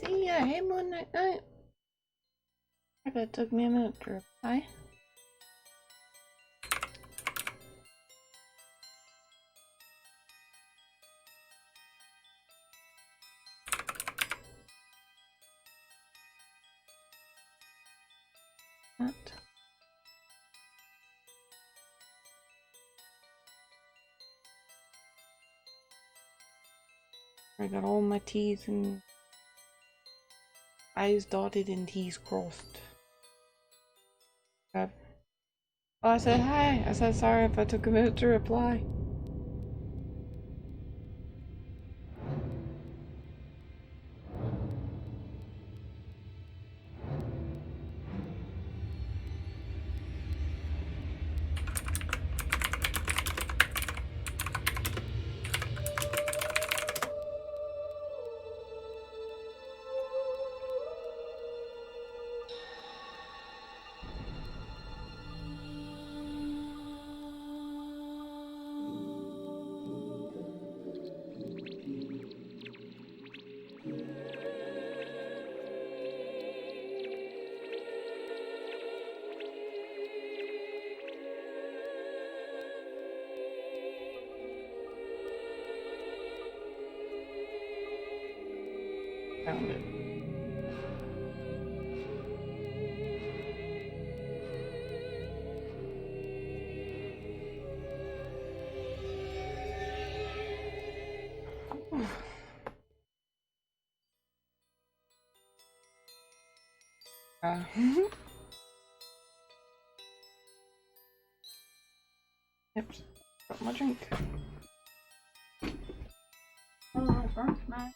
see ya. Hey, Moon Knight Knight. I bet it took me a minute to reply. What? I got all my T's and I's dotted and T's crossed. Oh, I said hi. I said sorry if I took a minute to reply. Found it. Yep. Got my drink. Oh, I burnt my.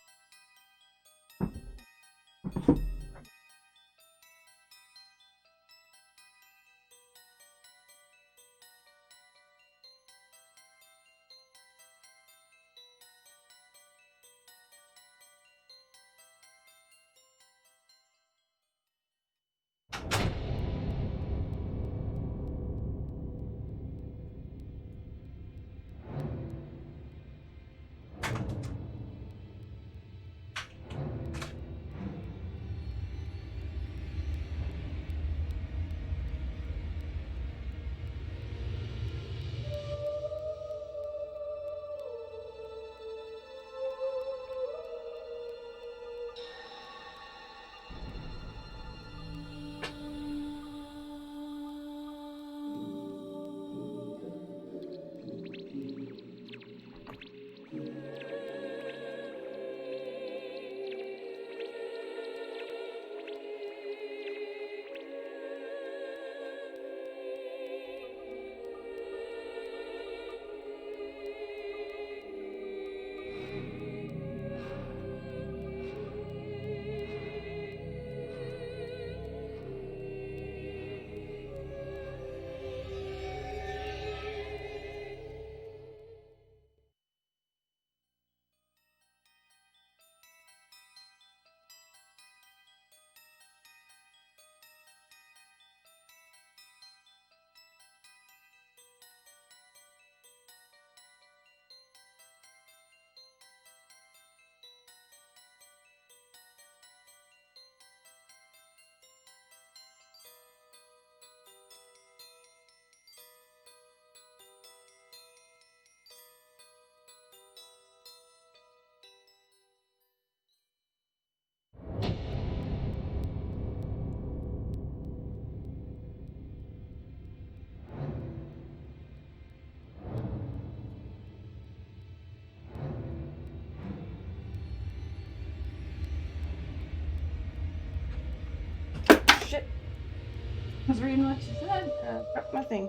Shit. I was reading what you said. Dropped my thing.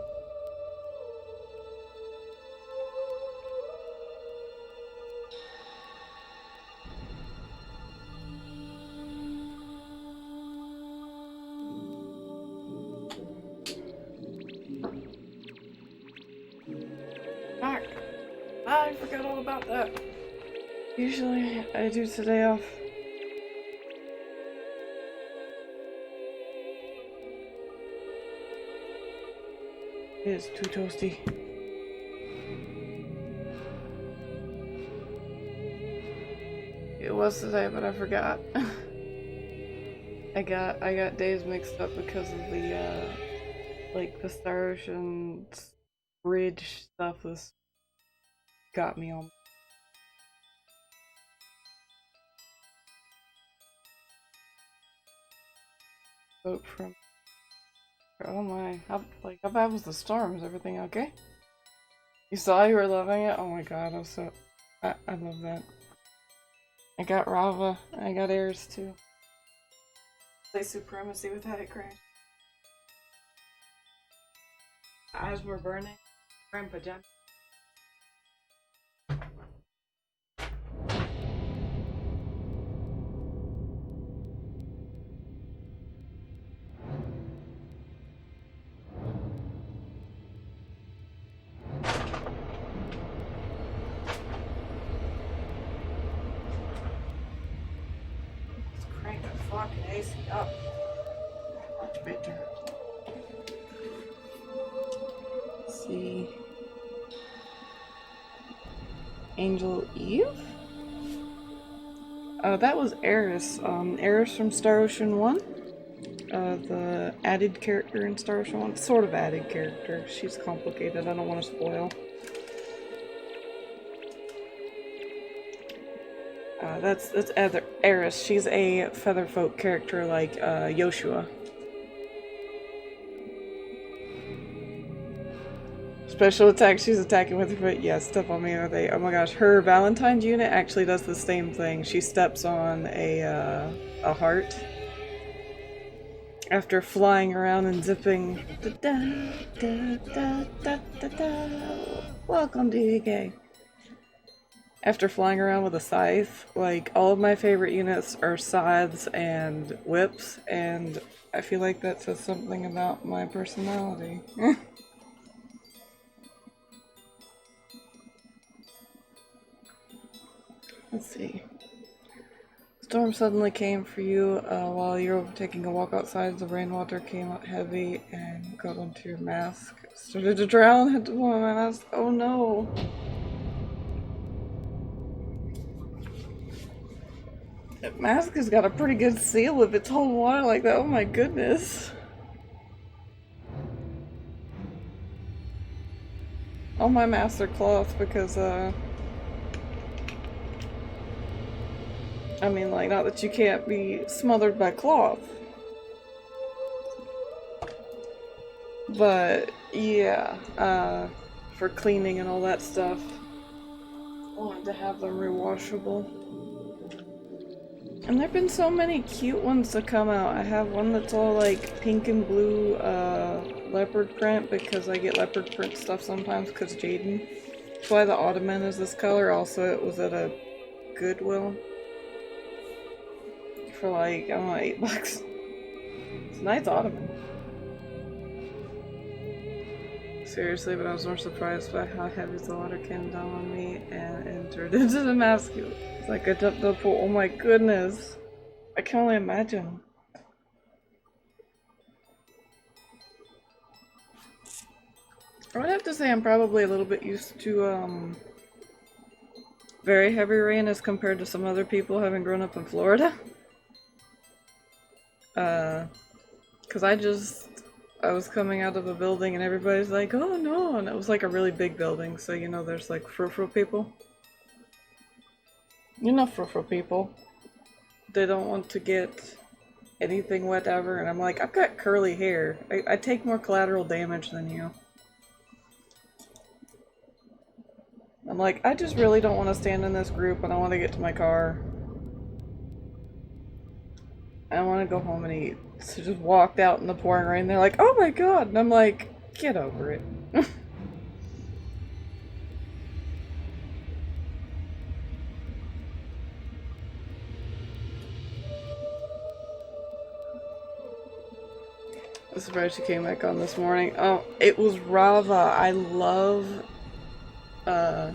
Fuck. I forgot all about that. Usually I do today off. It is too toasty. It was today, but I forgot. I got days mixed up because of the like the Star Ocean bridge stuff was got me on. Vote from. Oh my! How bad was the storm? Is everything okay? You saw you were loving it. Oh my god! I love that. I got Rava. I got Eris too. Play Supremacy with Hattie Crane. Eyes were burning. Wearing pajamas. Fucking AC up. Much better. Let's see. Angel Eve? That was Eris. Eris from Star Ocean 1. The added character in Star Ocean 1. Sort of added character. She's complicated. I don't want to spoil. That's Eris. She's a Featherfolk character like Yoshua. Special attack, she's attacking with her foot. Yeah, step on me with a. Oh my gosh, her Valentine's unit actually does the same thing. She steps on a heart after flying around and zipping. Welcome to EK. After flying around with a scythe, like, all of my favorite units are scythes and whips, and I feel like that says something about my personality. Let's see. Storm suddenly came for you while you were taking a walk outside. The rainwater came out heavy and got onto your mask. Started to drown, had to pull my mask. Oh no! That mask has got a pretty good seal if it's holding water like that. Oh my goodness. All my masks are cloth because, I mean, like, not that you can't be smothered by cloth. But, yeah, for cleaning and all that stuff, I wanted to have them rewashable. And there've been so many cute ones to come out. I have one that's all like pink and blue leopard print because I get leopard print stuff sometimes because Jaden. That's why the Ottoman is this color. Also, it was at a Goodwill for like, I don't know, $8. It's a nice Ottoman. Seriously, but I was more surprised by how heavy the water came down on me and entered into the mask. It's like I jumped the pool. Oh my goodness. I can only imagine. I would have to say I'm probably a little bit used to very heavy rain as compared to some other people having grown up in Florida. Cause I was coming out of a building and everybody's like, oh no, and it was like a really big building, so you know there's like frou-frou people. You know frou-frou people. They don't want to get anything wet ever, and I'm like, I've got curly hair. I take more collateral damage than you. I'm like, I just really don't want to stand in this group and I want to get to my car. I want to go home and eat. So just walked out in the pouring rain. They're like, oh my god. And I'm like, get over it. I'm surprised she came back on this morning. Oh, it was Rava. I love, how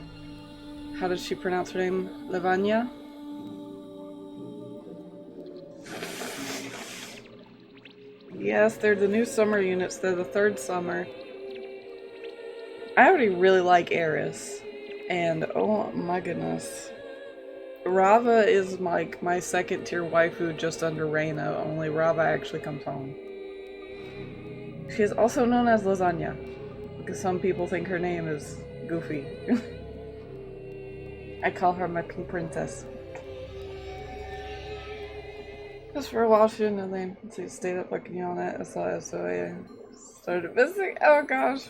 did she pronounce her name? Lavanya? Yes, they're the new summer units. They're the third summer. I already really like Eris. And oh my goodness. Rava is my second tier waifu just under Reina, only Rava actually comes home. She is also known as Lasagna, because some people think her name is Goofy. I call her my pink princess. Just for a while she didn't know the name, so she stayed up looking on it, I saw it, so I started missing. Oh gosh.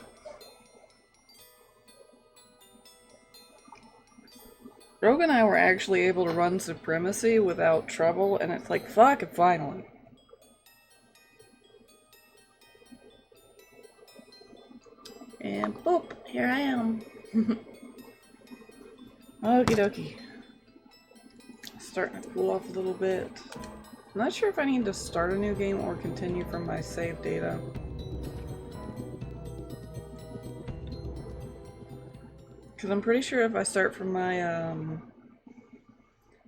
Rogue and I were actually able to run Supremacy without trouble, and it's like, fuck it, finally. And boop, here I am. Okie dokie. Starting to cool off a little bit. I'm not sure if I need to start a new game or continue from my save data. Because I'm pretty sure if I start from my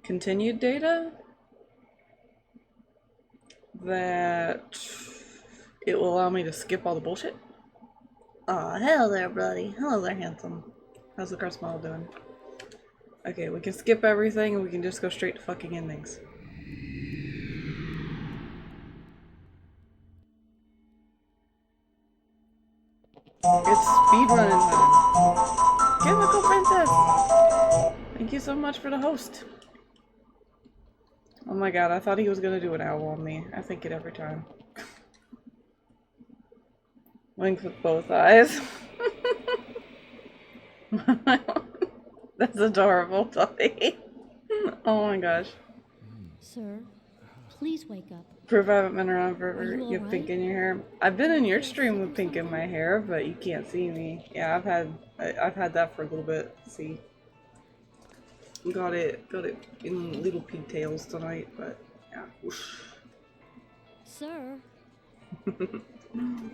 continued data, that it will allow me to skip all the bullshit. Aw, hello there, buddy. Hello there, handsome. How's the crust model doing? Okay, we can skip everything and we can just go straight to fucking endings. It's speedrunning time. Chemical Princess! Thank you so much for the host. Oh my god, I thought he was gonna do an owl on me. I think it every time. Wink with both eyes. That's adorable, Tubby. Oh my gosh. Sir, please wake up. Proof I haven't been around forever. You You have pink in your hair. I've been in your stream with pink in my hair, but you can't see me. Yeah, I've had that for a little bit. See, got it in little pigtails tonight, but yeah. Whoosh. Sir.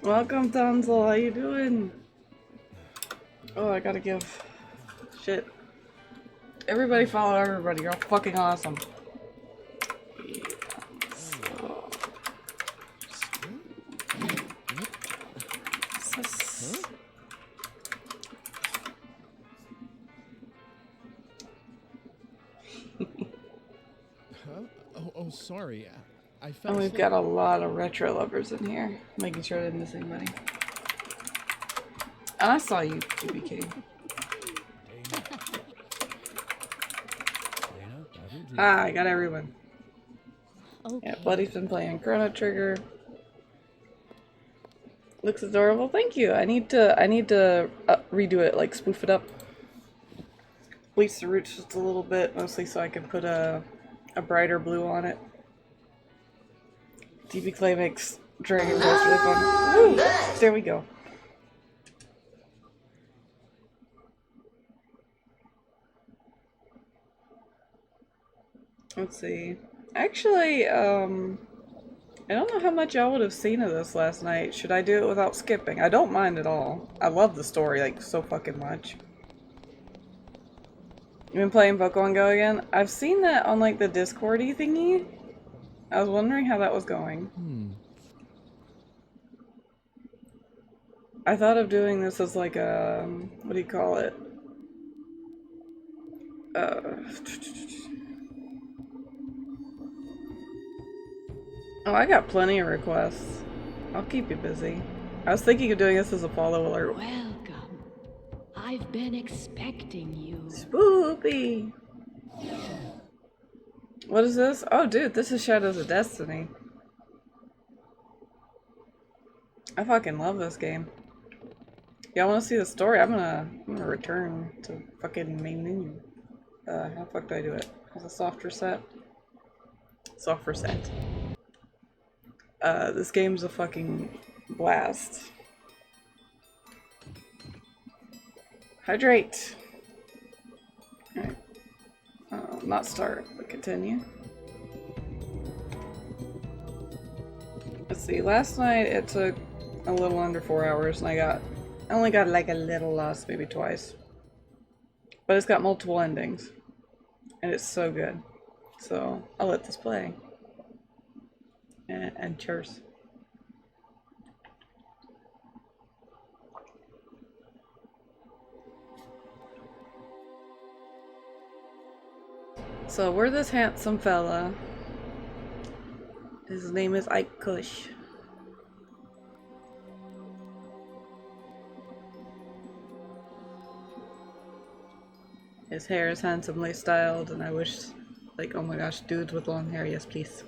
Welcome, Tonsil. How you doing? Oh, I gotta give shit. Everybody follow everybody. You're all fucking awesome. Oh, sorry. I fell And we've asleep. got a lot of retro lovers in here, making sure I didn't miss anybody. And I saw you, GBK. Ah, I got everyone. Okay. Yeah, Bloody's been playing Chrono Trigger. Looks adorable. Thank you. I need to redo it, like spoof it up. Bleach the roots just a little bit, mostly so I can put a brighter blue on it. DB Clay makes Dragon Quest really fun. Woo! There we go. Let's see. Actually, I don't know how much y'all would have seen of this last night. Should I do it without skipping? I don't mind at all. I love the story, like, so fucking much. You been playing Pokemon Go again? I've seen that on, like, the Discord-y thingy. I was wondering how that was going. I thought of doing this as, like, a... what do you call it? Oh, I got plenty of requests. I'll keep you busy. I was thinking of doing this as a follow alert. Welcome. I've been expecting you. Spoopy! What is this? Oh, dude, this is Shadows of Destiny. I fucking love this game. Y'all wanna see the story? I'm gonna return to fucking main menu. How the fuck do I do it? Has a soft reset? Soft reset. This game's a fucking blast. Hydrate! Alright. Not start, but continue. Let's see, last night it took a little under 4 hours and I only got like a little lost, maybe twice. But it's got multiple endings. And it's so good. So, I'll let this play. And cheers. So we're this handsome fella. His name is Ike Kush. His hair is handsomely styled, and I wish, like, oh my gosh, dudes with long hair, yes please.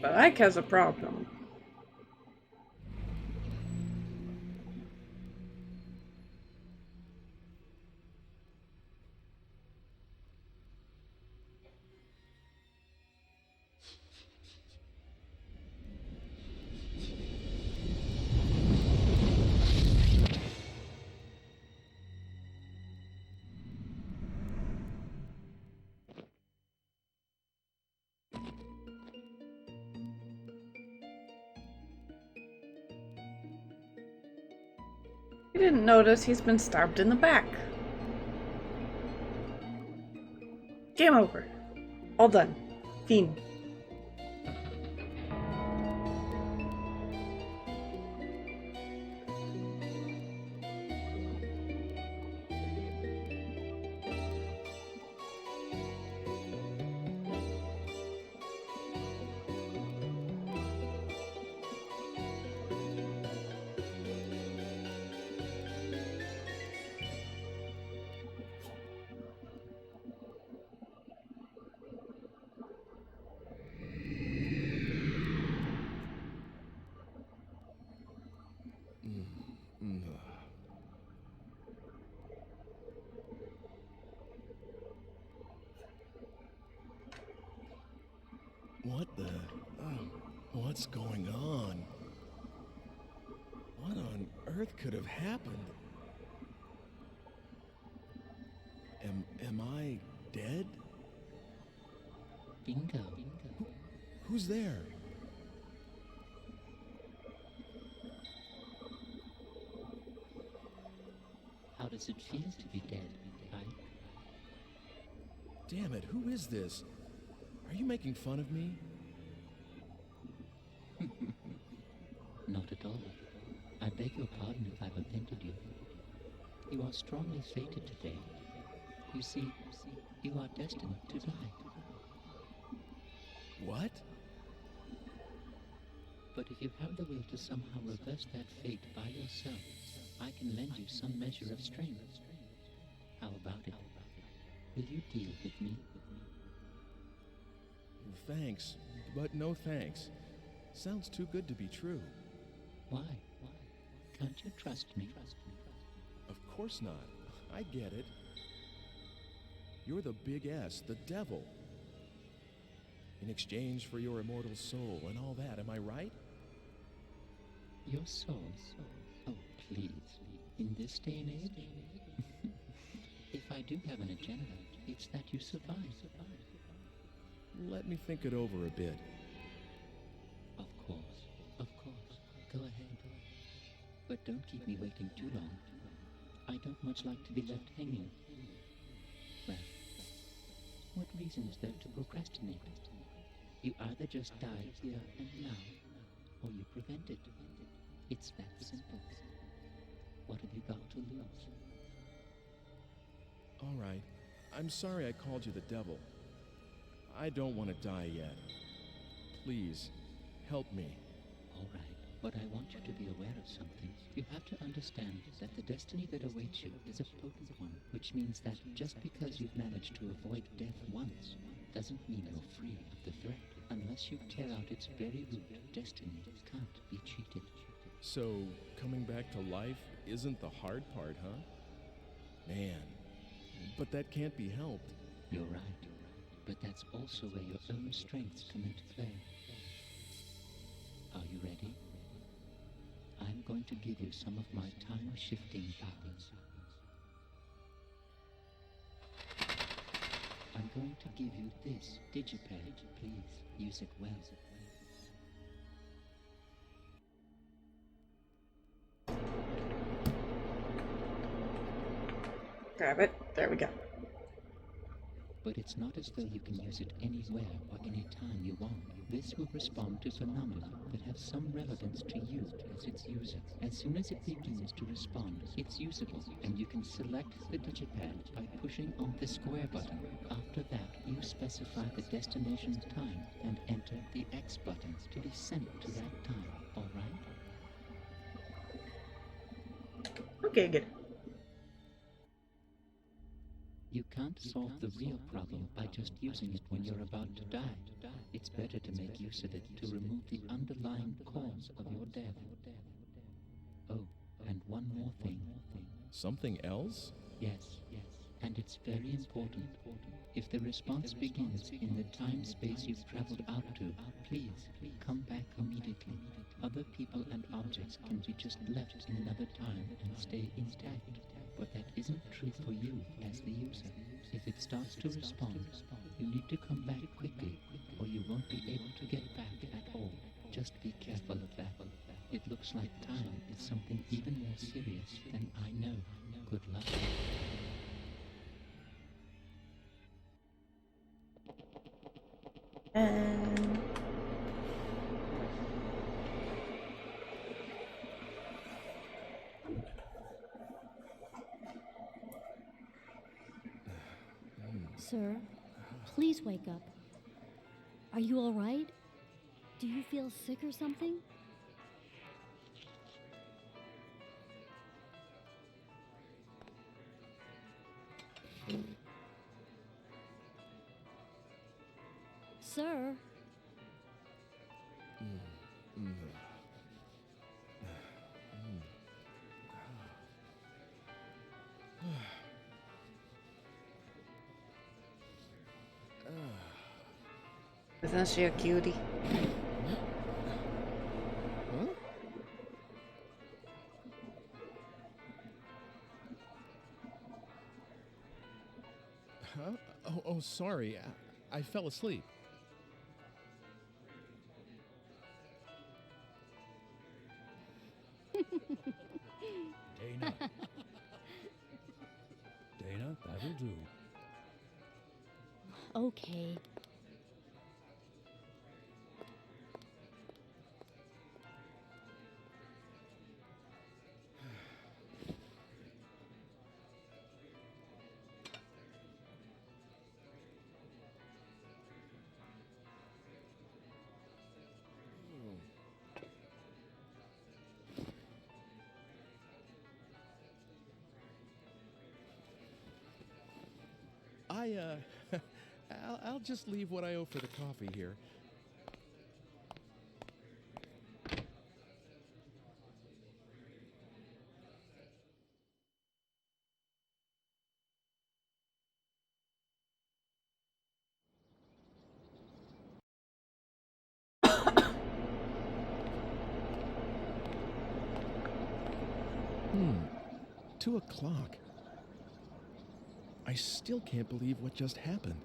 But Ike has a problem. He didn't notice he's been stabbed in the back. Game over. All done. Fiend. What the? What's going on? What on earth could have happened? Am I dead? Bingo. Who's there? How does it feel to be dead, Ike? Damn it, who is this? Are you making fun of me? Not at all. I beg your pardon if I've offended you. You are strongly fated today. You see, you are destined to die. What? But if you have the will to somehow reverse that fate by yourself, I can lend you some measure of strength. How about it? Will you deal with me? Thanks, but no thanks. Sounds too good to be true. Why? Can't you trust me? Of course not. I get it. You're the Big S, the devil. In exchange for your immortal soul and all that, am I right? Your soul? Oh, please. In this day and age? If I do have an agenda, it's that you survive. Let me think it over a bit. Of course. Go ahead. But don't keep me waiting too long. I don't much like to be left hanging. Well, what reason is there to procrastinate? You either just die here and now, or you prevent it. It's that simple. What have you got to lose? All right. I'm sorry I called you the devil. I don't want to die yet. Please, help me. All right, but I want you to be aware of something. You have to understand that the destiny that awaits you is a potent one, which means that just because you've managed to avoid death once, doesn't mean you're free of the threat. Unless you tear out its very root, destiny can't be cheated. So, coming back to life isn't the hard part, huh? Man, but that can't be helped. You're right, but that's also where your own strengths come into play. Are you ready? I'm going to give you some of my time-shifting powers. I'm going to give you this digipad. Please use it well. Grab it. There we go. but it's not as though you can use it anywhere or anytime you want. This will respond to phenomena that have some relevance to you as its user. As soon as it begins to respond, it's usable, and you can select the digipad by pushing on the square button. After that, you specify the destination time and enter the X button to be sent to that time, alright? Okay, good. You can't solve the real problem by just using it when you're about to die. It's better to make use of it to remove the underlying cause of your death. Oh, and one more thing. Something else? Yes, and it's very important. If the response begins in the time-space you've traveled out to, please come back immediately. Other people and objects can be just left in another time and stay intact. But that isn't true for you as the user. If it starts to respond, you need to come back quickly, or you won't be able to get back at all. Just be careful of that. It looks like time is something even more serious than I know. Good luck. And Sir, please wake up. Are you all right? Do you feel sick or something? Sir? isn't she a cutie? Huh? Huh? Oh, sorry. I fell asleep. Dana. Dana, that'll do. Okay. I'll just leave what I owe for the coffee here. Hmm. 2 o'clock. I still can't believe what just happened.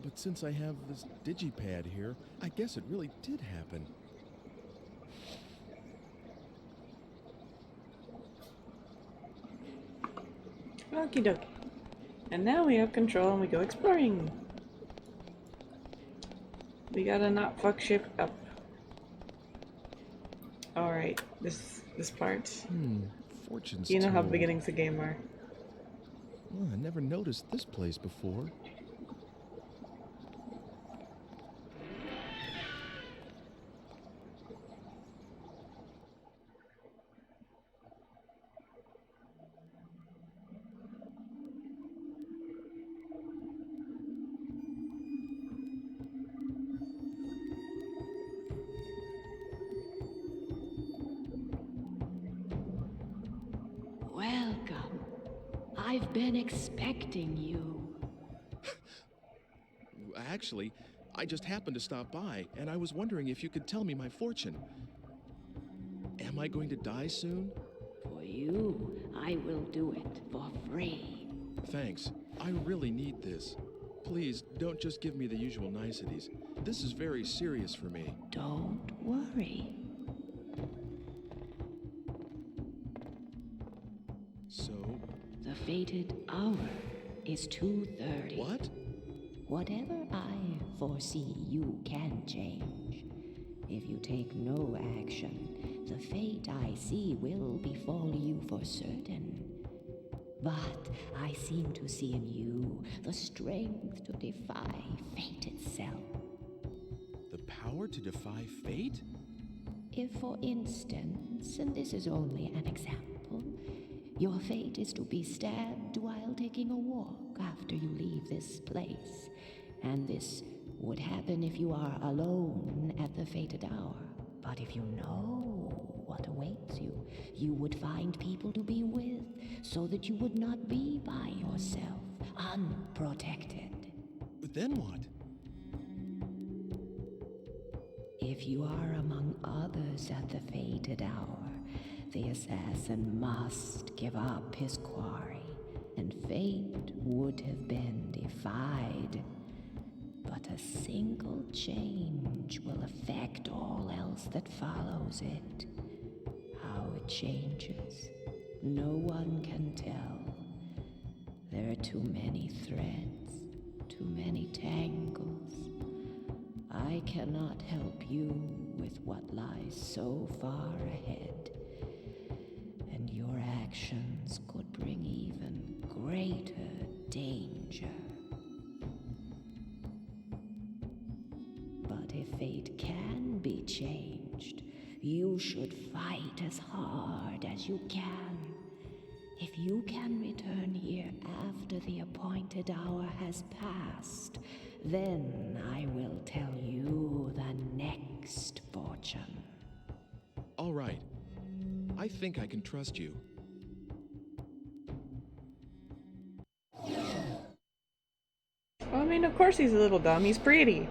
But since I have this digipad here, I guess it really did happen. Okie dokie. And now we have control and we go exploring. We gotta not fuck shit up. Alright, this part. Fortune's You know how told. beginnings of game are. Well, I never noticed this place before. Welcome. I've been expecting you. Actually, I just happened to stop by, and I was wondering if you could tell me my fortune. Am I going to die soon? For you, I will do it for free. Thanks. I really need this. Please, don't just give me the usual niceties. This is very serious for me. Don't worry. So, The fated hour is 2:30. What? Whatever I foresee, you can change. If you take no action, the fate I see will befall you for certain. But I seem to see in you the strength to defy fate itself. The power to defy fate? If, for instance, and this is only an example, your fate is to be stabbed while taking a walk after you leave this place, and this would happen if you are alone at the fated hour. But if you know what awaits you, you would find people to be with, so that you would not be by yourself, unprotected. But then what? If you are among others at the fated hour, the assassin must give up his quarry, and fate would have been defied. But a single change will affect all else that follows it. How it changes, no one can tell. There are too many threads, too many tangles. I cannot help you with what lies so far ahead, and your actions could bring even greater danger. But if fate can be changed, you should fight as hard as you can. If you can return here after the appointed hour has passed, then I will tell you the next fortune. All right. I think I can trust you. Well, I mean, of course he's a little dumb. He's pretty.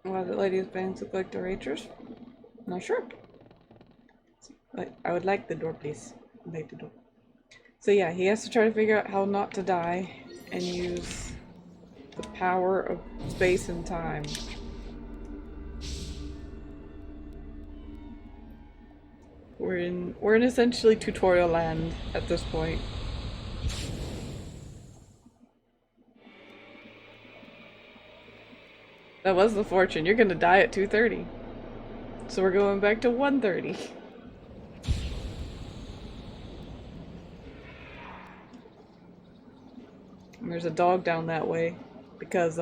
Why the ladies' bands look like the Rangers? Not sure. I would like the door, please. I'd like the door. So yeah, he has to try to figure out how not to die and use the power of space and time. We're in essentially tutorial land at this point. That was the fortune. You're gonna die at 2:30. So we're going back to 1:30. And there's a dog down that way because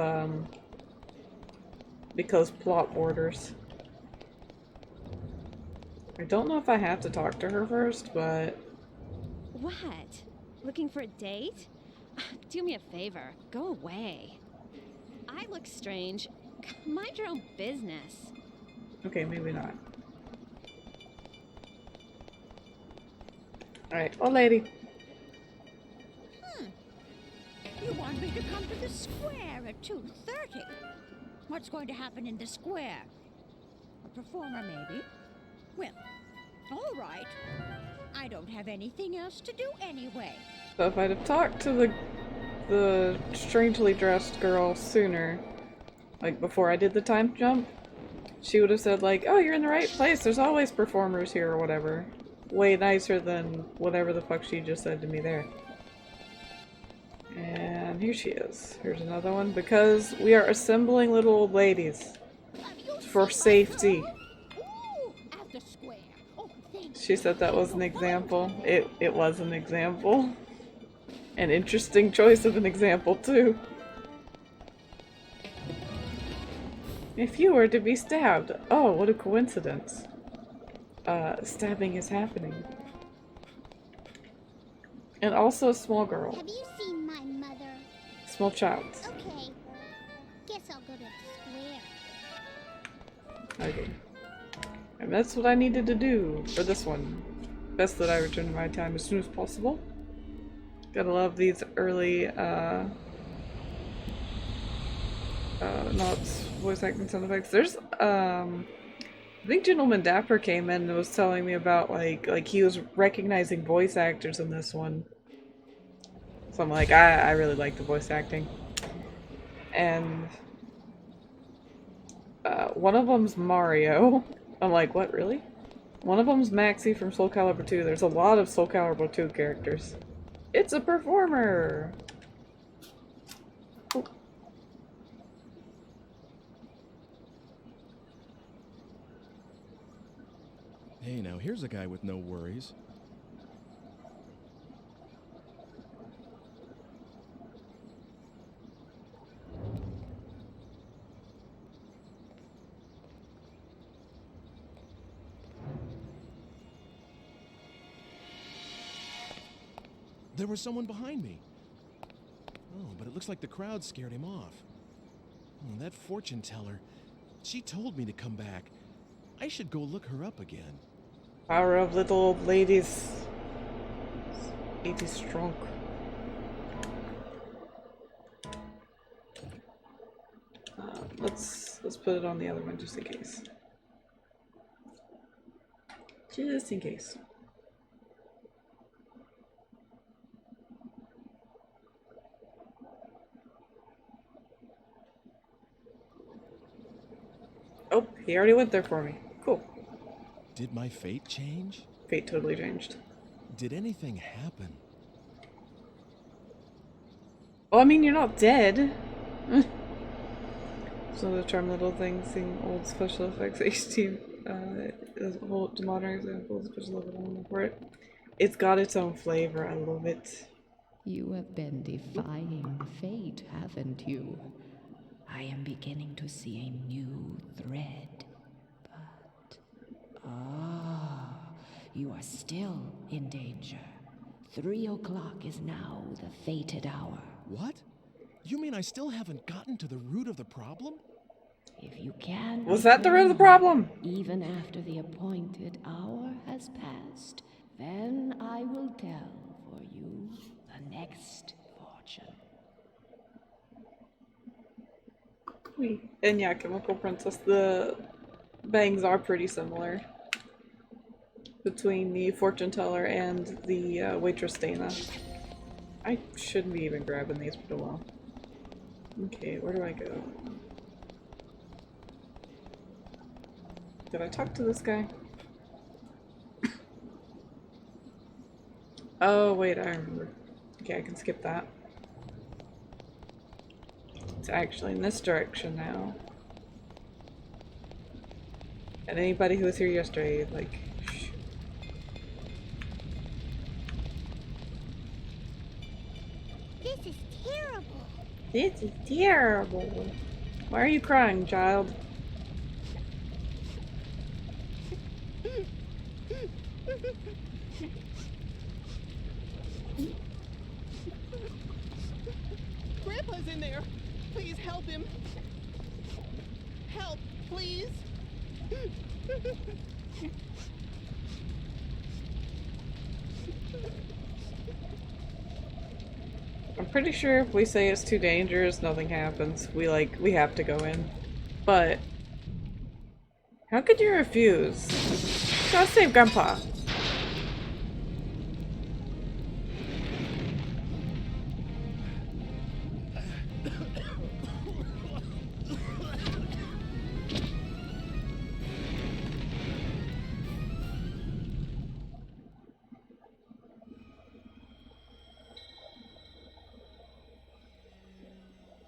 plot borders. I don't know if I have to talk to her first, but What? Looking for a date? Do me a favor. Go away. I look strange. Mind your own business. okay, maybe not. Alright, old lady. You want me to come to the square at 2:30? What's going to happen in the square? A performer, maybe? Well, all right. I don't have anything else to do anyway. So if I'd have talked to the strangely dressed girl sooner, like before I did the time jump, she would have said like, oh, you're in the right place, there's always performers here or whatever. Way nicer than whatever the fuck she just said to me there. And here she is. Here's another one. Because we are assembling little old ladies for safety. Ooh, at the square. Oh, thanks. She said that was an example. It was an example. An interesting choice of an example, too. If you were to be stabbed. Oh, what a coincidence. Stabbing is happening. And also a small girl. Have you seen my mother? Small child. Okay. Guess I'll go to the square. Okay. And that's what I needed to do for this one. Best that I return to my time as soon as possible. Gotta love these early, not voice acting sound effects. There's, I think Gentleman Dapper came in and was telling me about, like he was recognizing voice actors in this one. So I'm like, I really like the voice acting. And, one of them's Mario. I'm like, what, really? One of them's Maxie from Soul Calibur 2. There's a lot of Soul Calibur 2 characters. It's a performer! Oh. Hey, now here's a guy with no worries. There was someone behind me. Oh, but it looks like the crowd scared him off. Oh, that fortune teller. She told me to come back. I should go look her up again. Power of little old ladies. 80 strong. Let's put it on the other one just in case. Just in case. Oh, he already went there for me. Cool. Did my fate change? Fate totally changed. Did anything happen? Well, I mean, you're not dead. So the charm little thing, seeing old special effects HD is a whole modern example of special level for it. It's got its own flavor. I love it. You have been defying fate, haven't you? I am beginning to see a new thread. But you are still in danger. 3 o'clock is now the fated hour. What? You mean I still haven't gotten to the root of the problem? If you can... Was that the root of the problem? Even after the appointed hour has passed, then I will tell for you the next fortune. And yeah, Chemical Princess, the bangs are pretty similar between the fortune teller and the waitress Dana. I shouldn't be even grabbing these for a while. Okay, where do I go? Did I talk to this guy? Oh, wait, I remember. Okay, I can skip that. It's actually in this direction now. And anybody who was here yesterday, like, shh. This is terrible. This is terrible. Why are you crying, child? Grandpa's in there. Please help him. Help, please. I'm pretty sure if we say it's too dangerous, nothing happens. We have to go in. But how could you refuse? Gotta save Grandpa.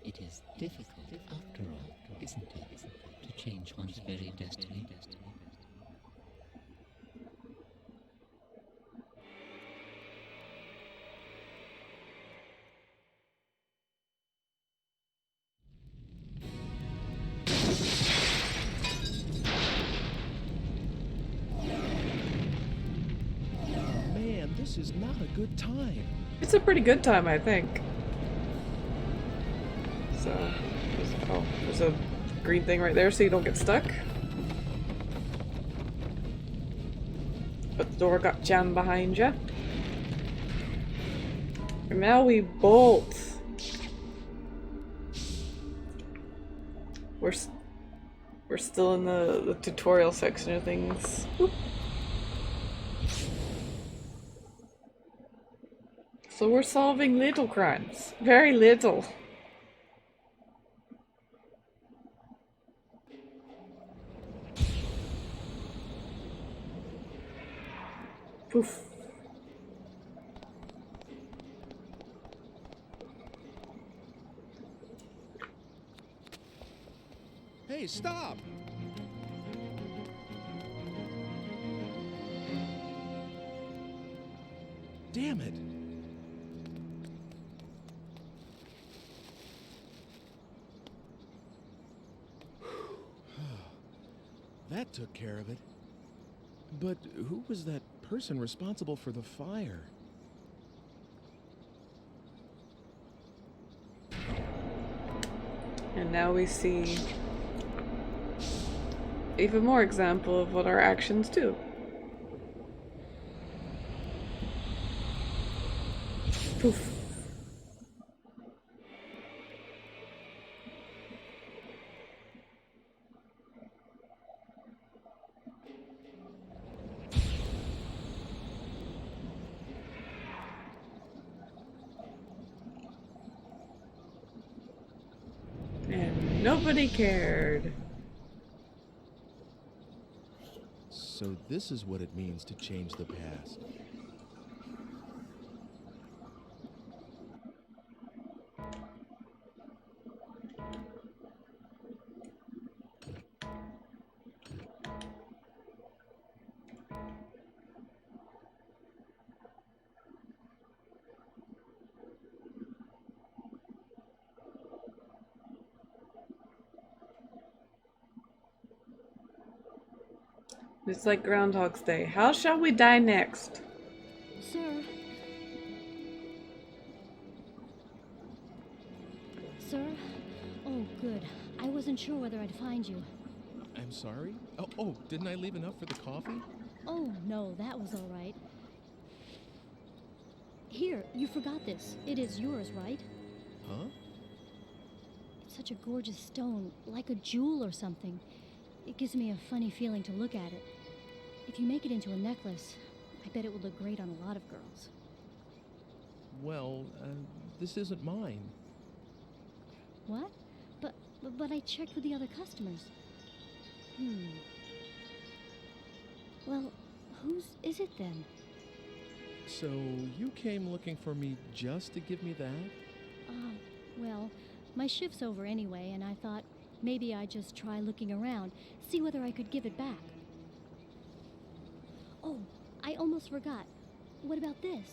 It is difficult, after all, isn't it, to change one's very destiny? Man, this is not a good time. It's a pretty good time, I think. So, there's a green thing right there so you don't get stuck. But the door got jammed behind you. And now we bolt. We're still in the tutorial section of things. Oop. So we're solving little crimes. Very little. Poof. Hey, stop! Damn it! That took care of it. But who was that person responsible for the fire? And now we see even more example of what our actions do. Poof. And nobody cared. So this is what it means to change the past. It's like Groundhog's Day. How shall we die next? Sir? Sir? Oh, good. I wasn't sure whether I'd find you. I'm sorry? Oh, didn't I leave enough for the coffee? Oh, no, that was all right. Here, you forgot this. It is yours, right? Huh? It's such a gorgeous stone, like a jewel or something. It gives me a funny feeling to look at it. If you make it into a necklace, I bet it would look great on a lot of girls. Well, this isn't mine. What? But I checked with the other customers. Well, whose is it then? So you came looking for me just to give me that? Well, my shift's over anyway, and I thought maybe I'd just try looking around, see whether I could give it back. Oh, I almost forgot. What about this?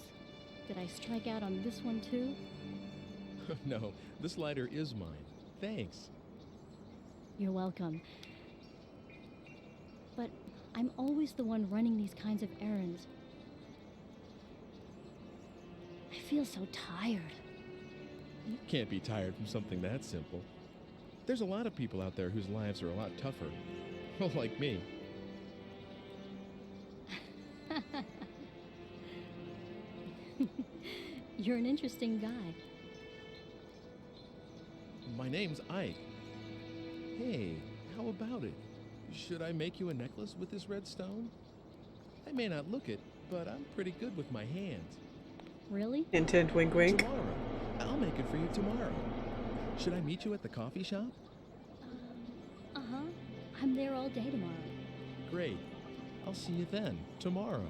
Did I strike out on this one too? No, this lighter is mine. Thanks. You're welcome. But I'm always the one running these kinds of errands. I feel so tired. You can't be tired from something that simple. There's a lot of people out there whose lives are a lot tougher. Like me. You're an interesting guy. My name's Ike. Hey, how about it? Should I make you a necklace with this red stone? I may not look it, but I'm pretty good with my hands. Really? Intent wink wink. Tomorrow. I'll make it for you tomorrow. Should I meet you at the coffee shop? Uh-huh. I'm there all day tomorrow. Great. I'll see you then, tomorrow.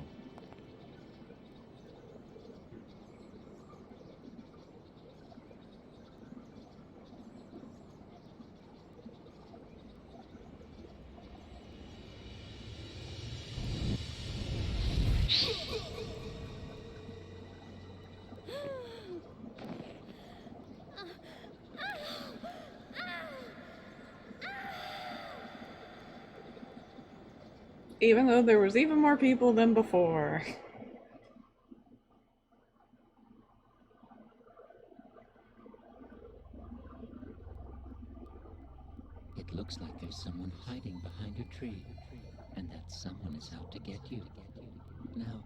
Even though there was even more people than before. It looks like there's someone hiding behind a tree, and that someone is out to get you. Now,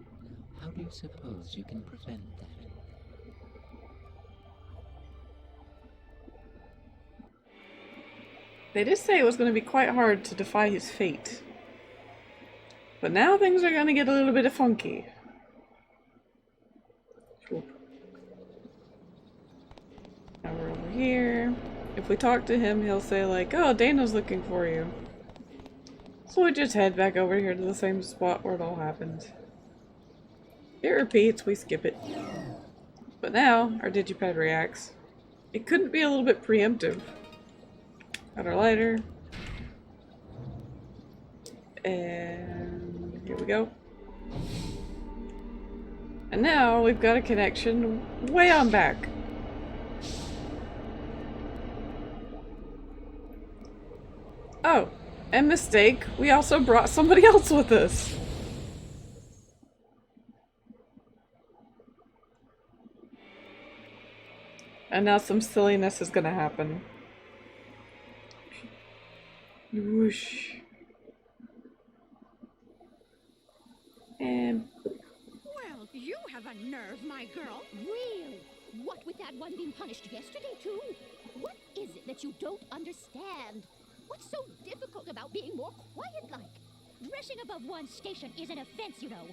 how do you suppose you can prevent that? They did say it was going to be quite hard to defy his fate. But now things are going to get a little bit funky. Now we're over here. If we talk to him, he'll say like, oh, Dana's looking for you. So we just head back over here to the same spot where it all happened. It repeats, we skip it. But now, our digipad reacts. It couldn't be a little bit preemptive. Got our lighter. And here we go. And now we've got a connection way on back. Oh, and mistake, we also brought somebody else with us. And now some silliness is gonna happen. Whoosh. And Well, you have a nerve, my girl. Real. What with that one being punished yesterday, too? What is it that you don't understand? What's so difficult about being more quiet-like? Dressing above one's station is an offense, you know.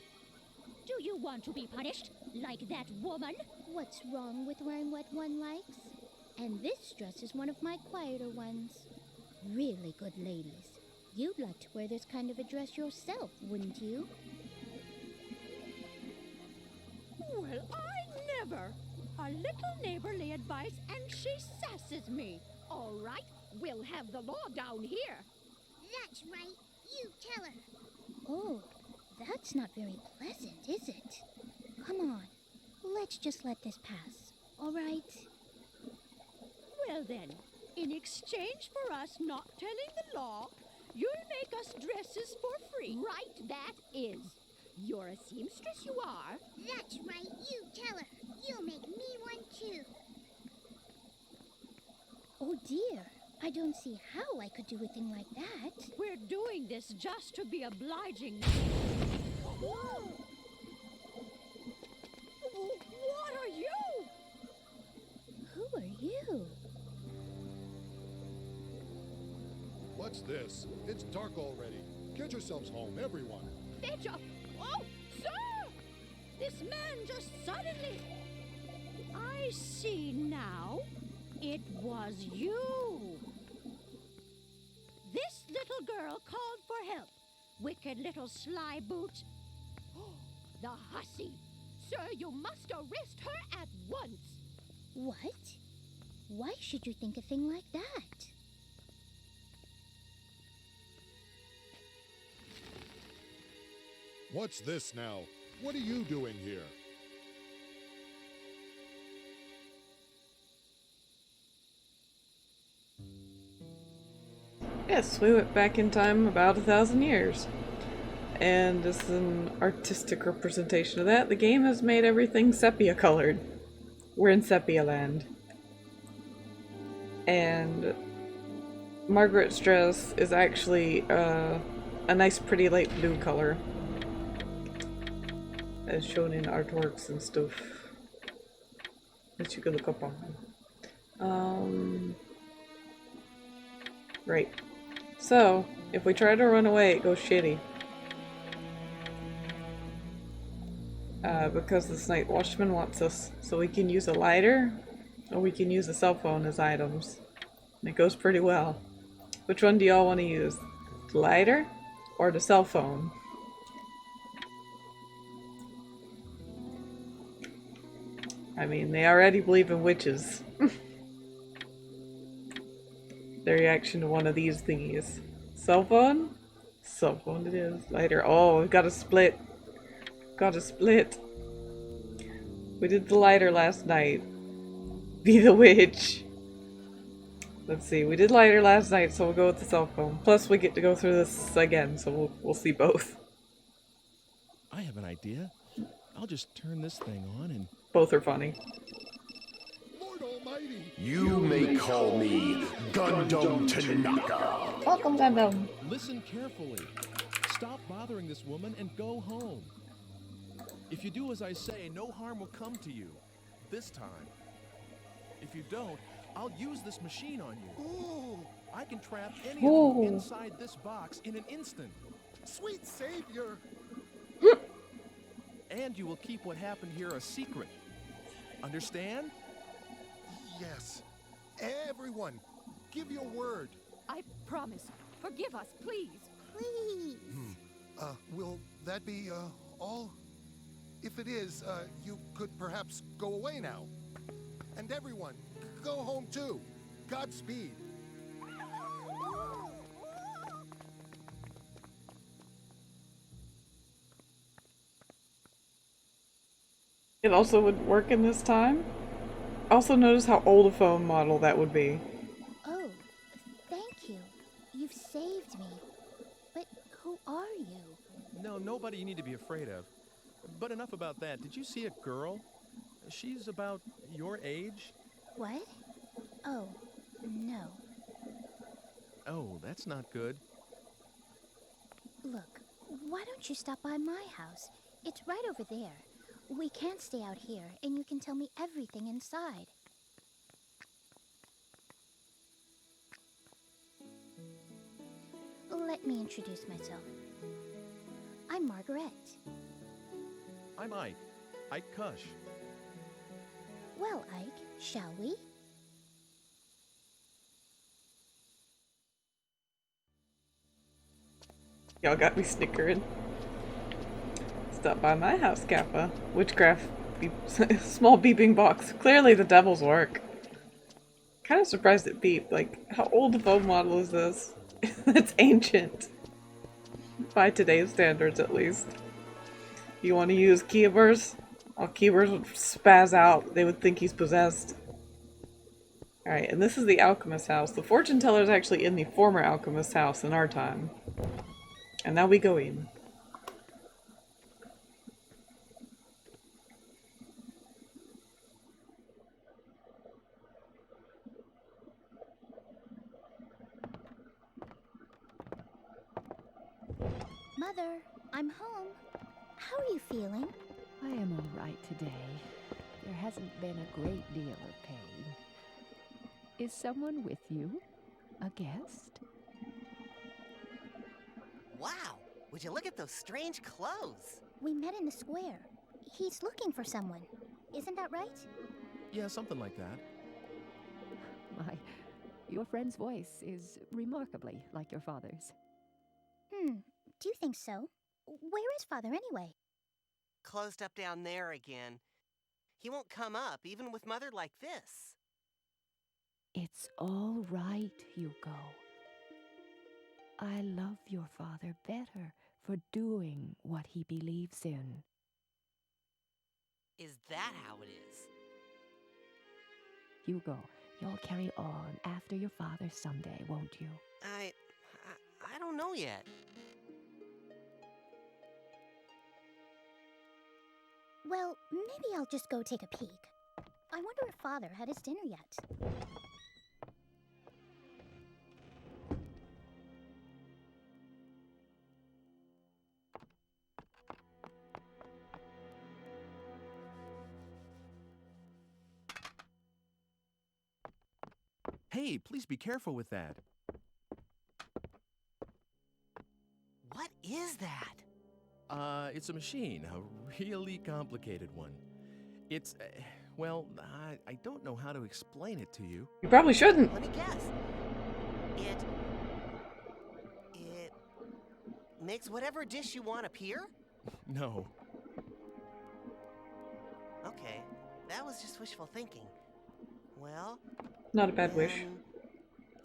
Do you want to be punished, like that woman? What's wrong with wearing what one likes? And this dress is one of my quieter ones. Really good ladies. You'd like to wear this kind of a dress yourself, wouldn't you? Well, I never. A little neighborly advice and she sasses me. All right, we'll have the law down here. That's right. You tell her. Oh, that's not very pleasant, is it? Come on, let's just let this pass, all right? Well then, in exchange for us not telling the law, you'll make us dresses for free. Right, that is. You're a seamstress, you are. That's right. You tell her. You'll make me one too. Oh dear, I don't see how I could do a thing like that. We're doing this just to be obliging. Whoa! What are you? Who are you? What's this? It's dark already. Get yourselves home, everyone. Fetch up! Oh, sir! This man just suddenly... I see now. It was you. This little girl called for help. Wicked little sly boot. The hussy! Sir, you must arrest her at once. What? Why should you think a thing like that? What's this now? What are you doing here? yes, we went back in time about 1,000 years. And as an artistic representation of that, the game has made everything sepia colored. We're in sepia land. And Margaret's dress is actually a nice pretty light blue color. As shown in artworks and stuff that you can look up on. Right. So, if we try to run away, it goes shitty. Because this night watchman wants us, so we can use a lighter, or we can use a cell phone as items. And it goes pretty well. Which one do y'all want to use? The lighter, or the cell phone? I mean, they already believe in witches. Their reaction to one of these thingies. Cell phone? Cell phone it is. Lighter. Oh, we've got to split. Got to split. We did the lighter last night. Be the witch. Let's see. We did lighter last night, so we'll go with the cell phone. Plus, we get to go through this again, so we'll see both. I have an idea. I'll just turn this thing on and... Both are funny. Lord Almighty! You may call me Gundam Tanaka. Welcome, Gundam. Listen carefully. Stop bothering this woman and go home. If you do as I say, no harm will come to you. This time. If you don't, I'll use this machine on you. Ooh, I can trap any of you inside this box in an instant. sweet savior! And you will keep what happened here a secret. Understand? Yes. Everyone, give your word. I promise. Forgive us, please. Please. Will that be, all? If it is, you could perhaps go away now. And everyone, go home too. Godspeed. It also would work in this time. Also notice how old a phone model that would be. Oh, thank you. You've saved me. But who are you? No, nobody you need to be afraid of. But enough about that. Did you see a girl? She's about your age. What? Oh, no. Oh, that's not good. Look, why don't you stop by my house? It's right over there. We can't stay out here, and you can tell me everything inside. Let me introduce myself. I'm Margaret. I'm Ike. Ike Kush. Well, Ike, shall we? Y'all got me snickering. Stop by my house, Kappa. Witchcraft beep small beeping box. Clearly the devil's work. Kind of surprised it beeped. Like, how old a phone model is this? It's ancient. By today's standards, at least. You want to use keyboards? All keyboards would spaz out. They would think he's possessed. Alright, and this is the alchemist's house. The fortune teller is actually in the former alchemist's house in our time. And now we go in. Mother, I'm home. How are you feeling? I am all right today. There hasn't been a great deal of pain. Is someone with you? A guest? Wow! Would you look at those strange clothes? We met in the square. He's looking for someone. Isn't that right? Yeah, something like that. Your friend's voice is remarkably like your father's. Do you think so? Where is Father anyway? Closed up down there again. He won't come up, even with Mother like this. It's all right, Hugo. I love your father better for doing what he believes in. Is that how it is? Hugo, you'll carry on after your father someday, won't you? I don't know yet. Well, maybe I'll just go take a peek. I wonder if Father had his dinner yet. Hey, please be careful with that. What is that? It's a machine, a really complicated one. It's, well, I don't know how to explain it to you. You probably shouldn't. Let me guess. It makes whatever dish you want appear? No. Okay, that was just wishful thinking. Well... Not a bad wish.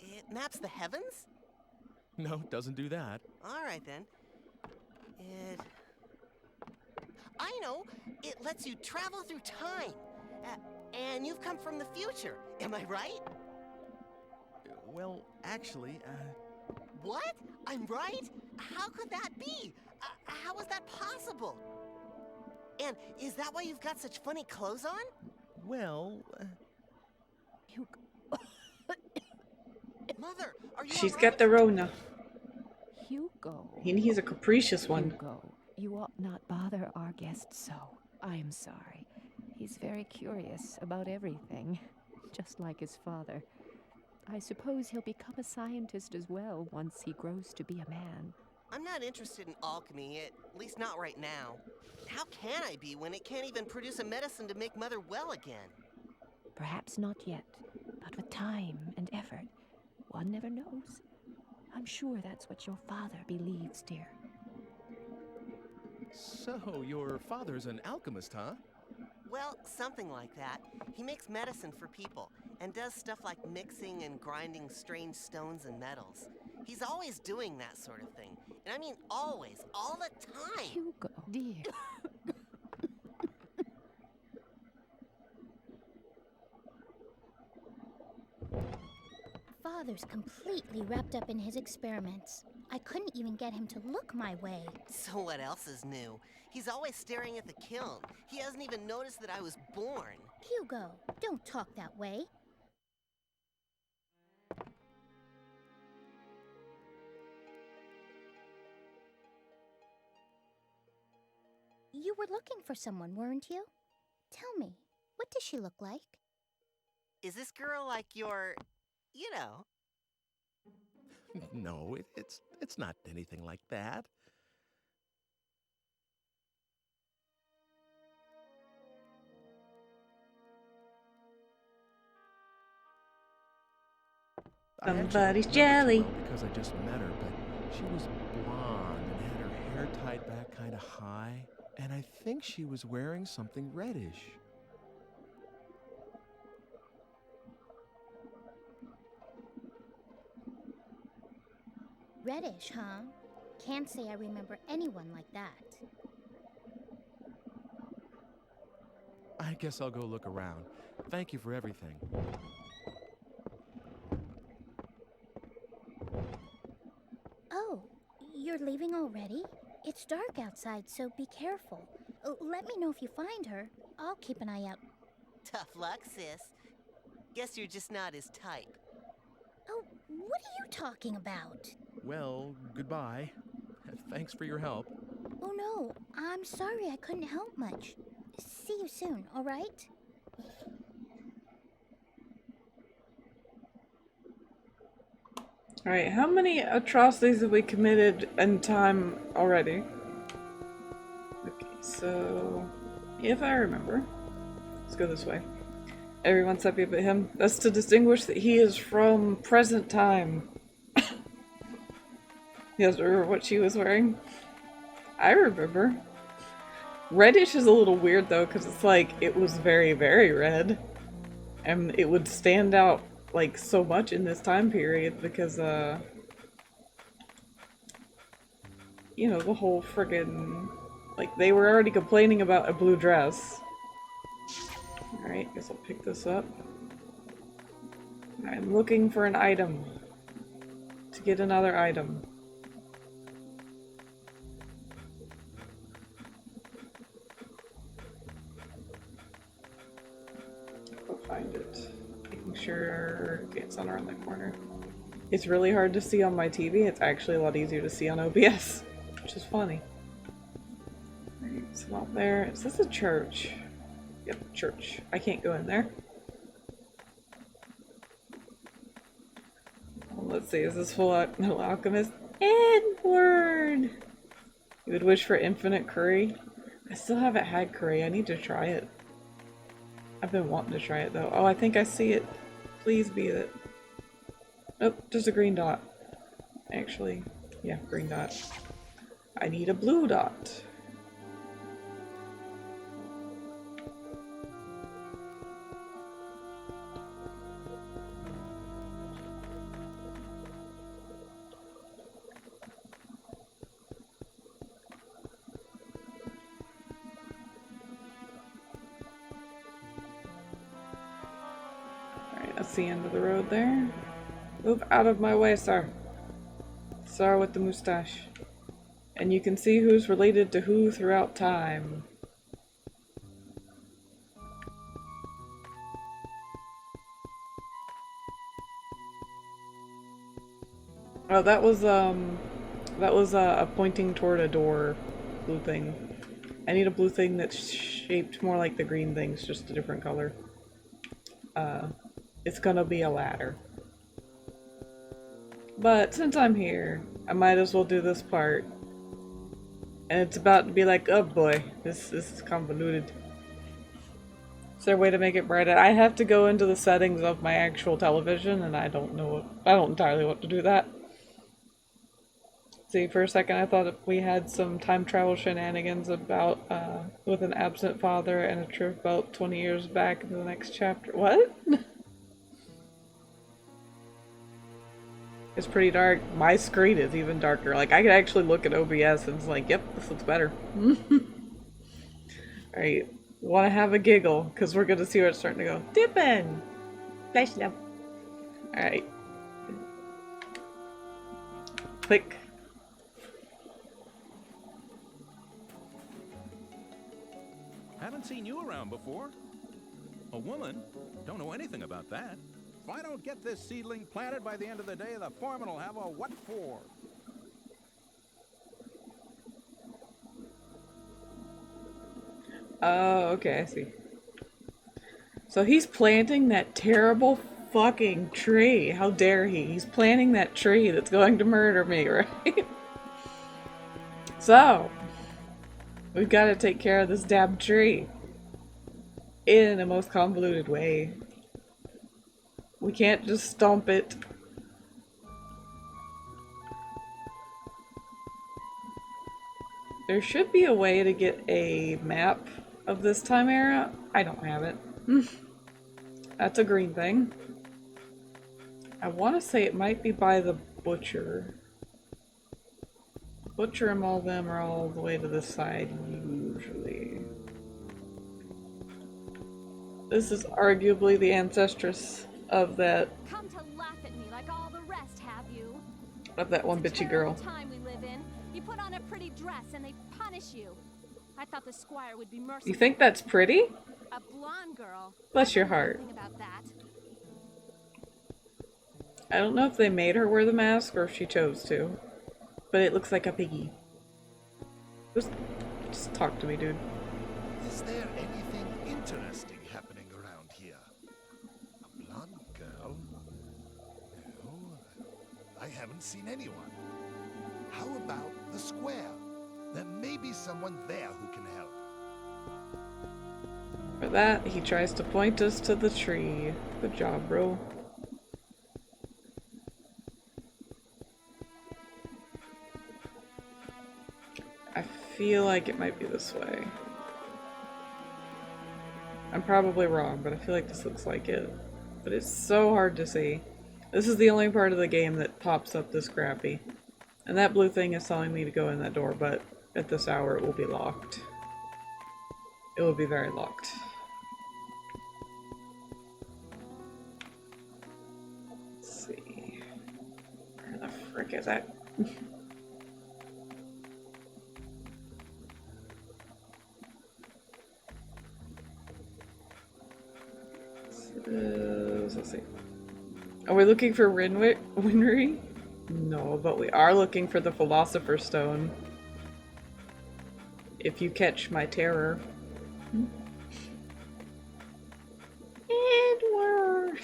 It maps the heavens? No, doesn't do that. Alright then. I know! It lets you travel through time! And you've come from the future, am I right? Well, actually, What? I'm right? How could that be? How is that possible? And is that why you've got such funny clothes on? well... Mother, are you She's all got right? the Rona. Hugo. And he's a capricious one. Hugo, you ought not bother our guest so. I'm sorry. He's very curious about everything, just like his father. I suppose he'll become a scientist as well once he grows to be a man. I'm not interested in alchemy, at least not right now. How can I be when it can't even produce a medicine to make Mother well again? Perhaps not yet, but with time and effort, one never knows. I'm sure that's what your father believes, dear. So, your father's an alchemist, huh? Well, something like that. He makes medicine for people and does stuff like mixing and grinding strange stones and metals. He's always doing that sort of thing. And I mean always, all the time. Hugo. Dear. Father's completely wrapped up in his experiments. I couldn't even get him to look my way. So what else is new? He's always staring at the kiln. He hasn't even noticed that I was born. Hugo, don't talk that way. You were looking for someone, weren't you? Tell me, what does she look like? Is this girl like your, you know? No, it's not anything like that. Somebody's jelly. Because I just met her, but she was blonde and had her hair tied back kind of high, and I think she was wearing something reddish. Reddish, huh? Can't say I remember anyone like that. I guess I'll go look around. Thank you for everything. Oh, you're leaving already? It's dark outside, so be careful. Let me know if you find her. I'll keep an eye out. Tough luck, sis. Guess you're just not his type. Oh, what are you talking about? Well, goodbye. Thanks for your help. Oh no, I'm sorry I couldn't help much. See you soon, all right? Alright, how many atrocities have we committed in time already? Okay, so if I remember, let's go this way. Everyone's happy but him. That's to distinguish that he is from present time. You guys remember what she was wearing? I remember. Reddish is a little weird though, because it's like, it was very, very red. And it would stand out like so much in this time period because, you know, the whole friggin', like, they were already complaining about a blue dress. Alright, guess I'll pick this up. I'm looking for an item. To get another item. Go find it. Making sure it's on around the corner. It's really hard to see on my TV. It's actually a lot easier to see on OBS, which is funny. Alright, it's not there. Is this a church? Yep, church. I can't go in there. Well, let's see, is this full alchemist? Edward! You would wish for infinite curry? I still haven't had curry. I need to try it. I've been wanting to try it though. Oh, I think I see it. Please be it. Nope, just a green dot. Actually, yeah, green dot. I need a blue dot. That's the end of the road there. Move out of my way, sir. Sir with the mustache. And you can see who's related to who throughout time. Oh, that was pointing toward a door blue thing. I need a blue thing that's shaped more like the green things, just a different color. It's gonna be a ladder. But since I'm here, I might as well do this part. And it's about to be like, oh boy, this is convoluted. Is there a way to make it brighter? I have to go into the settings of my actual television, and I don't entirely want to do that. See, for a second I thought we had some time travel shenanigans about, with an absent father and a trip about 20 years back in the next chapter. What? It's pretty dark. My screen is even darker. Like, I could actually look at OBS and it's like, yep, this looks better. Alright, wanna have a giggle, because we're gonna see where it's starting to go. Dippin'! Flash now. Alright. Click. Haven't seen you around before. A woman? Don't know anything about that. If I don't get this seedling planted by the end of the day, the foreman will have a what for. Oh, okay, I see. So he's planting that terrible fucking tree. How dare he? He's planting that tree that's going to murder me, right? So, we've got to take care of this damn tree. In the most convoluted way. We can't just stomp it. There should be a way to get a map of this time era. I don't have it. That's a green thing. I want to say it might be by the butcher. Butcher and all of them are all the way to this side, usually. This is arguably the ancestress of that. Come to laugh at me like all the rest, have you? Of that one bitchy girl. Time we live in. You put on a pretty dress and they punish you. I thought the squire would be merciful. You think that's pretty? A blonde girl. Bless your heart. About that. I don't know if they made her wear the mask or if she chose to. But it looks like a piggy. Just talk to me, dude. Is there anything interesting happening around here? A blonde girl? No, I haven't seen anyone. How about the square? There may be someone there who can help. For that, he tries to point us to the tree. Good job, bro. I feel like it might be this way. I'm probably wrong, but I feel like this looks like it. But it's so hard to see. This is the only part of the game that pops up this crappy. And that blue thing is telling me to go in that door, but at this hour it will be locked. It will be very locked. Let's see. Where the frick is that? Let's see. Are we looking for Winry? No, but we are looking for the Philosopher's Stone. If you catch my terror. Edward!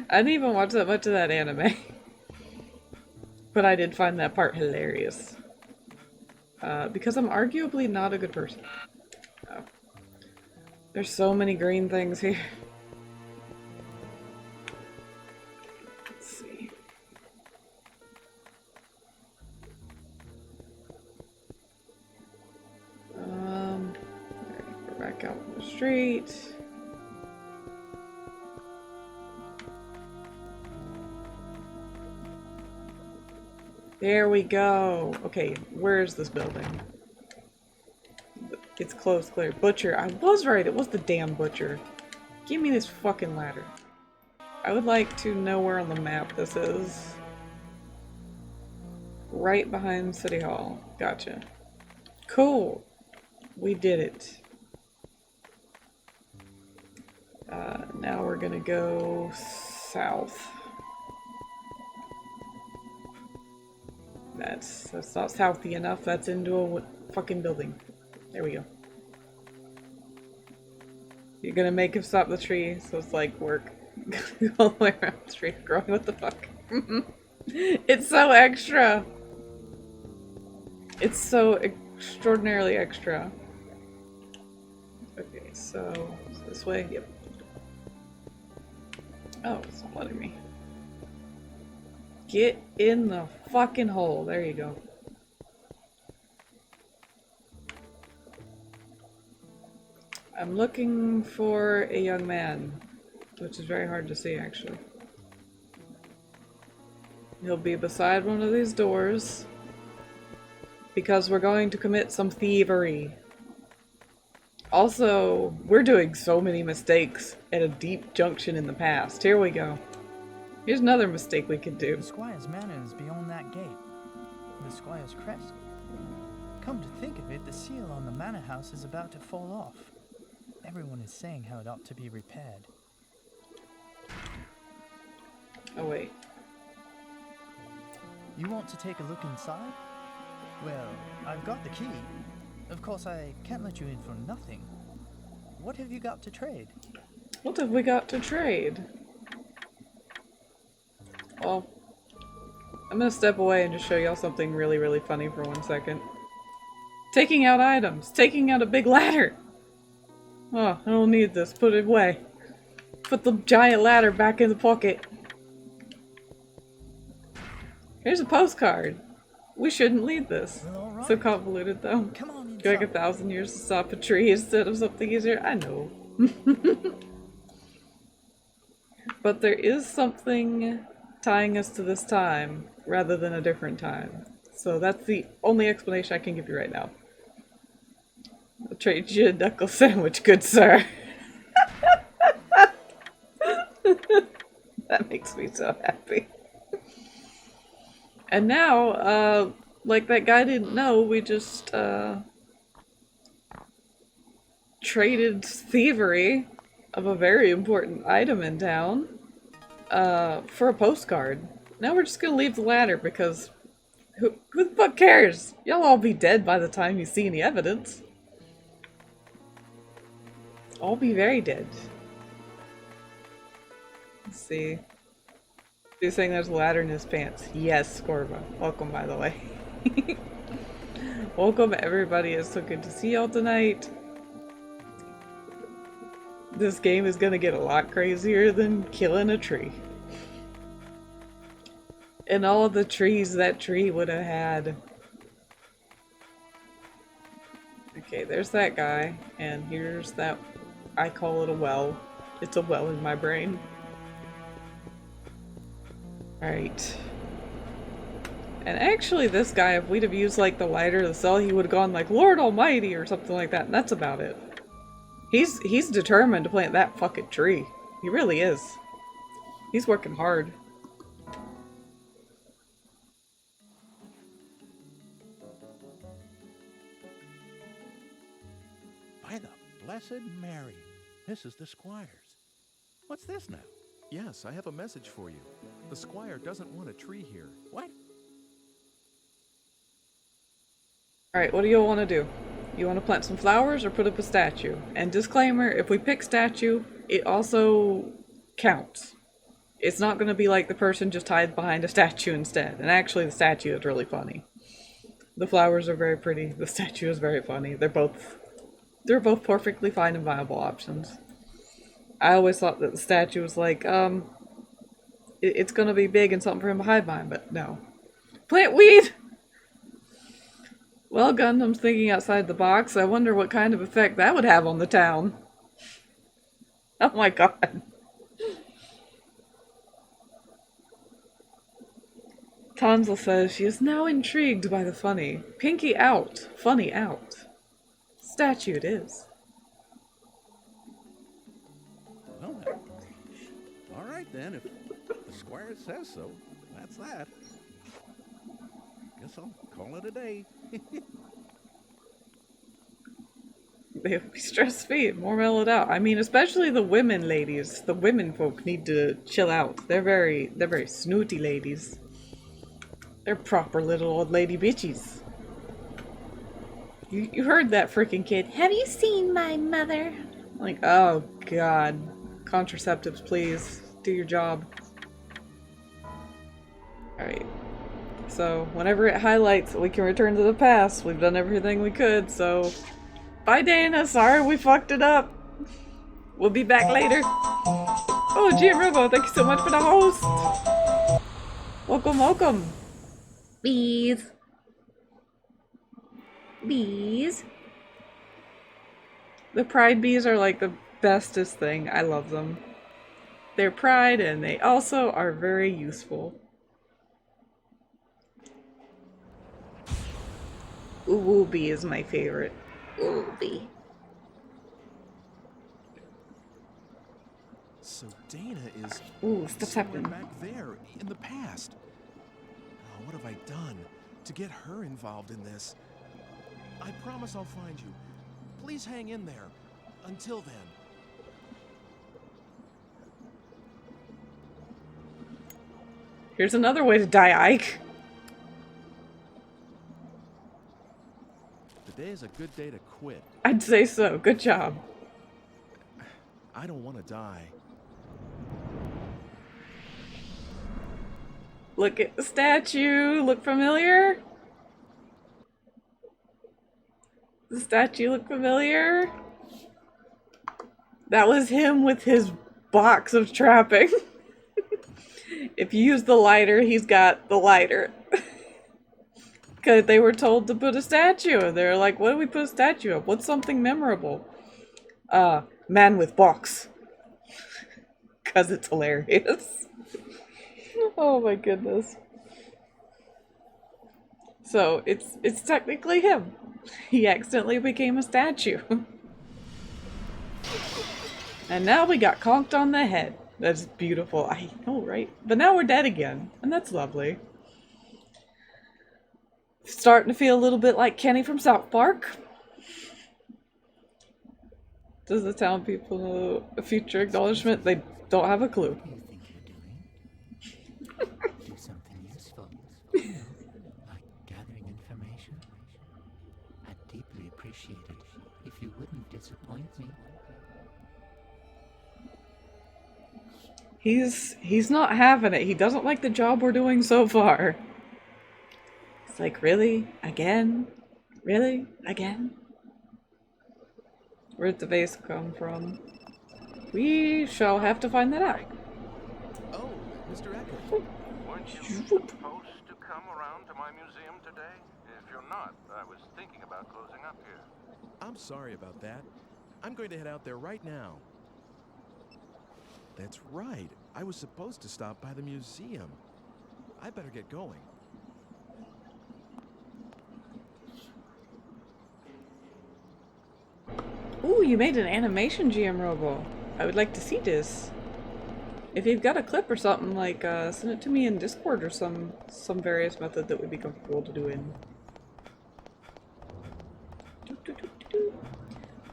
I didn't even watch that much of that anime. But I did find that part hilarious. Because I'm arguably not a good person. Oh. There's so many green things here. Back out on the street. There we go. Okay, where's this building? It's close, clear. Butcher. I was right. It was the damn butcher. Give me this fucking ladder. I would like to know where on the map this is. Right behind City Hall. Gotcha. Cool. We did it. Now we're gonna go south. That's not southy enough. That's into a fucking building. There we go. You're gonna make him stop the tree, so it's like work. All the way around the tree growing. What the fuck? It's so extra. It's so extraordinarily extra. Okay, so this way. Yep. Oh, it's not letting me. Get in the fucking hole. There you go. I'm looking for a young man, which is very hard to see, actually. He'll be beside one of these doors, because we're going to commit some thievery. Also, we're doing so many mistakes at a deep junction in the past. Here we go. Here's another mistake we could do. The Squire's manor is beyond that gate. The Squire's crest. Come to think of it, the seal on the manor house is about to fall off. Everyone is saying how it ought to be repaired. Oh, wait. You want to take a look inside? Well, I've got the key. Of course, I can't let you in for nothing. What have you got to trade? What have we got to trade? Well, I'm gonna step away and just show y'all something really, really funny for 1 second. Taking out items. Taking out a big ladder. Oh, I don't need this. Put it away. Put the giant ladder back in the pocket. Here's a postcard. We shouldn't leave this. Well, right. So convoluted, though. Come on inside. Go like 1,000 years to stop a tree instead of something easier. I know. But there is something tying us to this time rather than a different time. So that's the only explanation I can give you right now. I'll trade you a knuckle sandwich, good sir. That makes me so happy. And now, like that guy didn't know, we just, traded thievery of a very important item in town, for a postcard. Now we're just gonna leave the ladder because who the fuck cares? Y'all all be dead by the time you see any evidence. All be very dead. Let's see. He's saying there's a ladder in his pants. Yes, Scorba. Welcome, by the way. Welcome, everybody. It's so good to see y'all tonight. This game is gonna get a lot crazier than killing a tree. And all the trees that tree would have had. Okay, there's that guy. And here's that... I call it a well. It's a well in my brain. Alright. And actually this guy, if we'd have used like the lighter to sell, he would have gone like Lord Almighty or something like that, and that's about it. He's determined to plant that fucking tree. He really is. He's working hard. By the Blessed Mary, this is the Squire's. What's this now? Yes, I have a message for you. The Squire doesn't want a tree here. What? Alright, what do you want to do? You want to plant some flowers or put up a statue? And disclaimer, if we pick statue, it also counts. It's not going to be like the person just hide behind a statue instead. And actually the statue is really funny. The flowers are very pretty. The statue is very funny. They're both perfectly fine and viable options. I always thought that the statue was like, it's gonna be big and something for him to hide behind, but no. Plant weed! Well, Gundam's thinking outside the box. I wonder what kind of effect that would have on the town. Oh my god. Tanzel says she is now intrigued by the funny. Pinky out. Funny out. Statue it is. Well, all right then, if the Squire says so, that's that. Guess I'll call it a day. They'll be stress-free, more mellowed out. I mean, especially the women ladies. The women folk need to chill out. They're very snooty ladies. They're proper little old lady bitches. You heard that freaking kid. Have you seen my mother? Like, oh god. Contraceptives, please. Do your job. Alright. So, whenever it highlights we can return to the past, we've done everything we could, so... Bye, Dana! Sorry we fucked it up! We'll be back later. Oh, Gianrivo, thank you so much for the host! Welcome, welcome! Bees! Bees! The pride bees are like the bestest thing. I love them. They're pride and they also are very useful. Ooh bee is my favorite. Ooh bee. So Dana is stuff's somewhere happening. back there in the past. Oh, what have I done to get her involved in this? I promise I'll find you. Please hang in there. Until then. Here's another way to die, Ike. Today is a good day to quit. I'd say so. Good job. I don't want to die. Look at the statue. Look familiar? The statue look familiar? That was him with his box of trapping. If you use the lighter, he's got the lighter. Because they were told to put a statue. They're like, what do we put a statue of? What's something memorable? Man with box. Because it's hilarious. Oh my goodness. So, it's technically him. He accidentally became a statue. And now we got conked on the head. That's beautiful. I know, right? But now we're dead again. And that's lovely. Starting to feel a little bit like Kenny from South Park. Does the town people know a future acknowledgement? They don't have a clue. Do something useful. You know, like gathering information. I'd deeply appreciate it if you wouldn't disappoint me. He's not having it. He doesn't like the job we're doing so far. It's like, really? Again? Really? Again? Where'd the vase come from? We shall have to find that out. Oh, Mr. Echo. Weren't you supposed to come around to my museum today? If you're not, I was thinking about closing up here. I'm sorry about that. I'm going to head out there right now. That's right. I was supposed to stop by the museum. I better get going. Ooh, you made an animation GM Robo. I would like to see this. If you've got a clip or something, like, send it to me in Discord or some various method that would be comfortable to do in.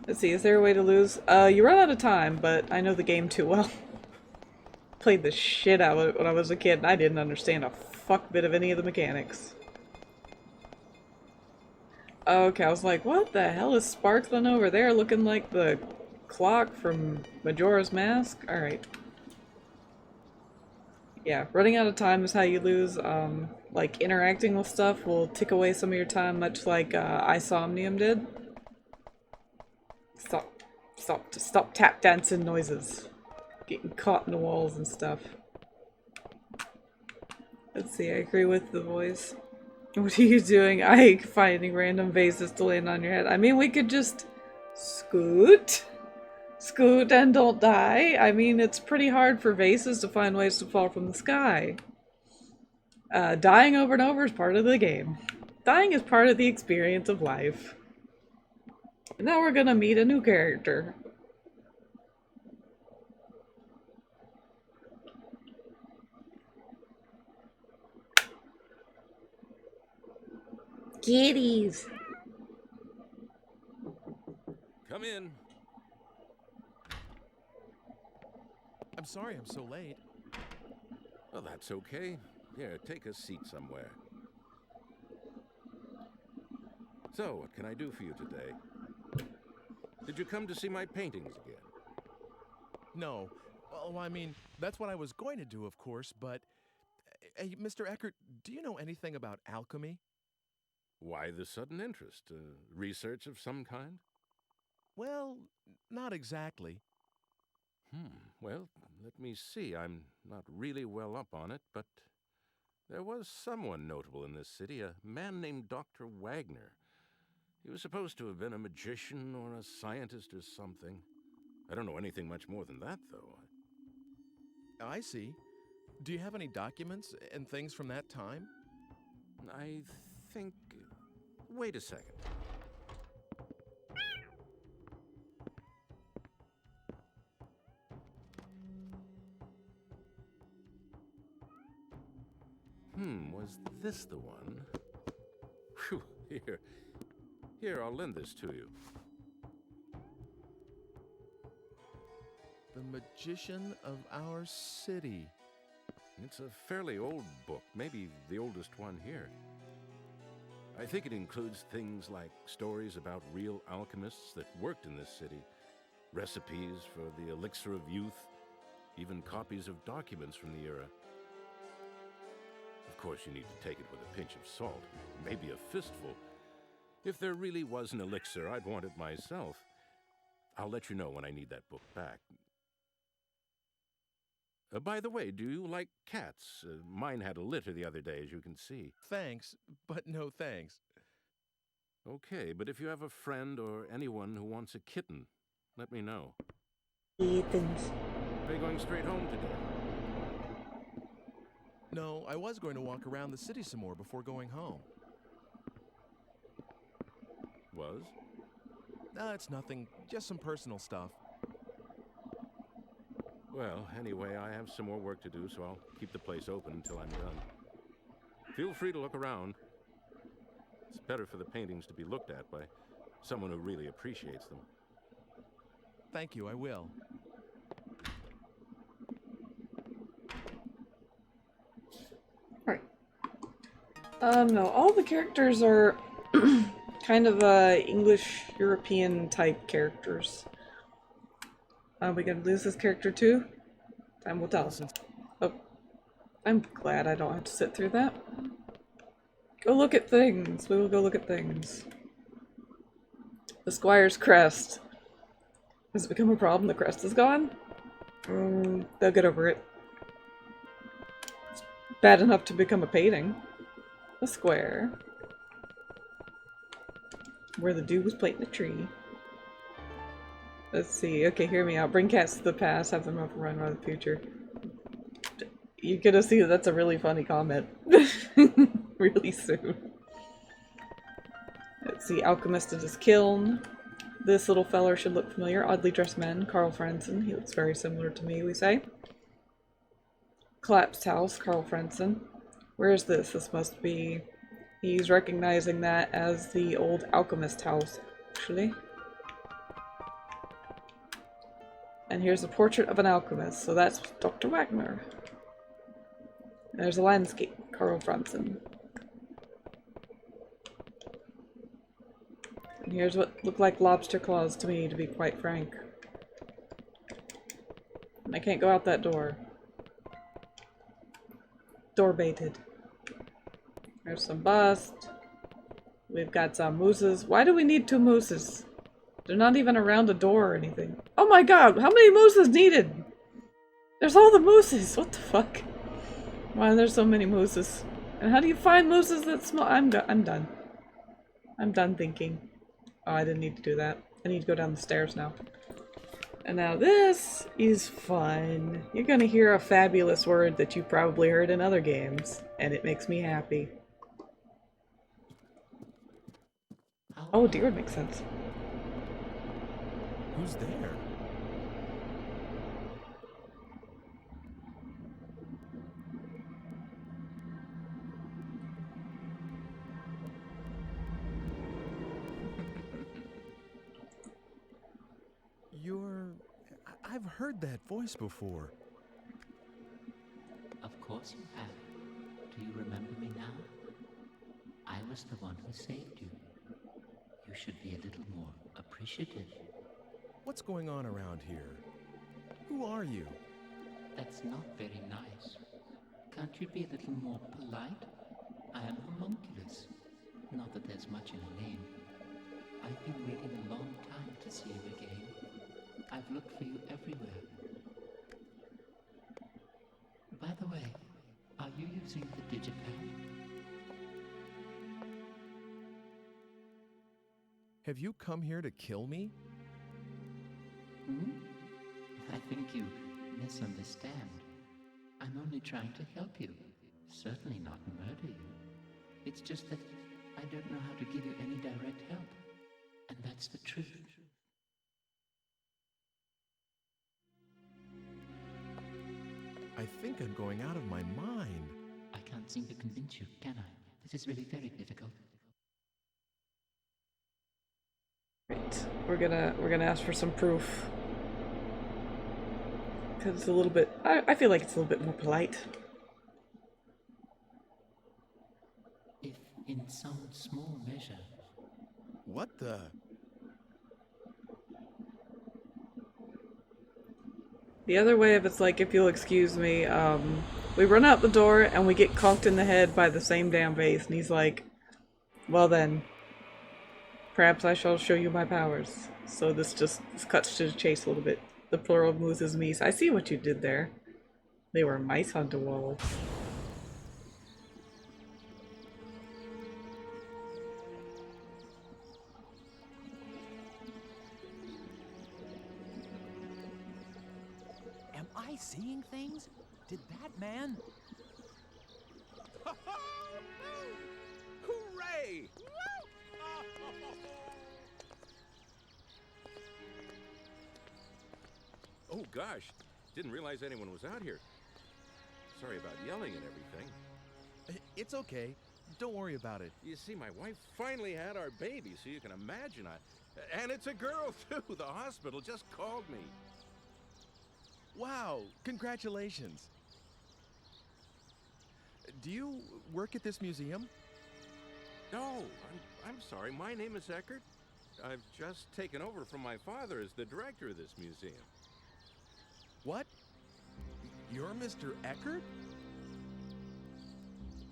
Let's see, is there a way to lose? You run out of time, but I know the game too well. Played the shit out of it when I was a kid, and I didn't understand a fuck bit of any of the mechanics. Okay, I was like, what the hell is sparkling over there looking like the clock from Majora's Mask? Alright. Yeah, running out of time is how you lose. Like, interacting with stuff will tick away some of your time, much like Isomnium did. Stop tap dancing noises. Getting caught in the walls and stuff. Let's see, I agree with the voice. What are you doing, Ike? Finding random vases to land on your head. I mean, we could just scoot. Scoot and don't die. I mean, it's pretty hard for vases to find ways to fall from the sky. Dying over and over is part of the game. Dying is part of the experience of life. And now we're gonna meet a new character. Kitties. Come in. I'm sorry I'm so late. Well, that's okay. Here, take a seat somewhere. So, what can I do for you today? Did you come to see my paintings again? No. Well, I mean, that's what I was going to do, of course, but... Hey, Mr. Eckert, do you know anything about alchemy? Why the sudden interest? Research of some kind? Well, not exactly. Well, let me see. I'm not really well up on it, but there was someone notable in this city, a man named Dr. Wagner. He was supposed to have been a magician or a scientist or something. I don't know anything much more than that, though. I see. Do you have any documents and things from that time? I think... Wait a second. Was this the one? Whew, Here, I'll lend this to you. The Magician of Our City. It's a fairly old book, maybe the oldest one here. I think it includes things like stories about real alchemists that worked in this city, recipes for the elixir of youth, even copies of documents from the era. Of course, you need to take it with a pinch of salt, maybe a fistful. If there really was an elixir, I'd want it myself. I'll let you know when I need that book back. By the way, do you like cats? Mine had a litter the other day, as you can see. Thanks, but no thanks. Okay, but if you have a friend or anyone who wants a kitten, let me know. Kittens. Are you going straight home today? No, I was going to walk around the city some more before going home. Was? It's nothing, just some personal stuff. Well, anyway, I have some more work to do, so I'll keep the place open until I'm done. Feel free to look around. It's better for the paintings to be looked at by someone who really appreciates them. Thank you, I will. Right. No, all the characters are kind of English European type characters. We gonna lose this character too? Time will tell. Oh, I'm glad I don't have to sit through that. Go look at things. We will go look at things. The Squire's crest. Has it become a problem? The crest is gone? They'll get over it. It's bad enough to become a painting. The square. Where the dude was planting a tree. Let's see. Okay, hear me out. Bring cats to the past, have them overrun by the future. You're gonna see that that's a really funny comment. Really soon. Let's see. Alchemist at his kiln. This little feller should look familiar. Oddly dressed men. Carl Franzen. He looks very similar to me, we say. Collapsed house. Carl Franzen. Where is this? This must be... He's recognizing that as the old alchemist house, actually. And here's a portrait of an alchemist, so that's Dr. Wagner. And there's a landscape, Carl Franzen. And here's what look like lobster claws to me, to be quite frank. And I can't go out that door. Door baited. There's some bust. We've got some mooses. Why do we need 2 mooses? They're not even around a door or anything. Oh my god, how many mooses needed? There's all the mooses. What the fuck? Why are there so many mooses? And how do you find mooses that small? I'm done. I'm done thinking. Oh, I didn't need to do that. I need to go down the stairs now. And now this is fun. You're gonna hear a fabulous word that you probably heard in other games, and it makes me happy. Oh, deer would make sense. Who's there? I've heard that voice before. Of course you have. Do you remember me now? I was the one who saved you. You should be a little more appreciative. What's going on around here? Who are you? That's not very nice. Can't you be a little more polite? I am homunculus. Not that there's much in a name. I've been waiting a long time to see you again. I've looked for you everywhere. By the way, are you using the digipad? Have you come here to kill me? Hmm? I think you misunderstand. I'm only trying to help you. Certainly not murder you. It's just that I don't know how to give you any direct help. And that's the truth. I think I'm going out of my mind. I can't seem to convince you, can I? This is really very difficult. Right. We're gonna ask for some proof. Because it's a little bit I feel like it's a little bit more polite. If in some small measure. What the? The other way of it's like, if you'll excuse me, we run out the door and we get conked in the head by the same damn vase, and he's like, well then, perhaps I shall show you my powers. So this cuts to the chase a little bit. The plural of moose is meese. I see what you did there. They were mice on the wall. Am I seeing things? Did that man? Hooray! Oh gosh, didn't realize anyone was out here. Sorry about yelling and everything. It's okay. Don't worry about it. You see, my wife finally had our baby, so you can imagine and it's a girl too. The hospital just called me. Wow, congratulations. Do you work at this museum? No, I'm sorry. My name is Eckert. I've just taken over from my father as the director of this museum. What? You're Mr. Eckert?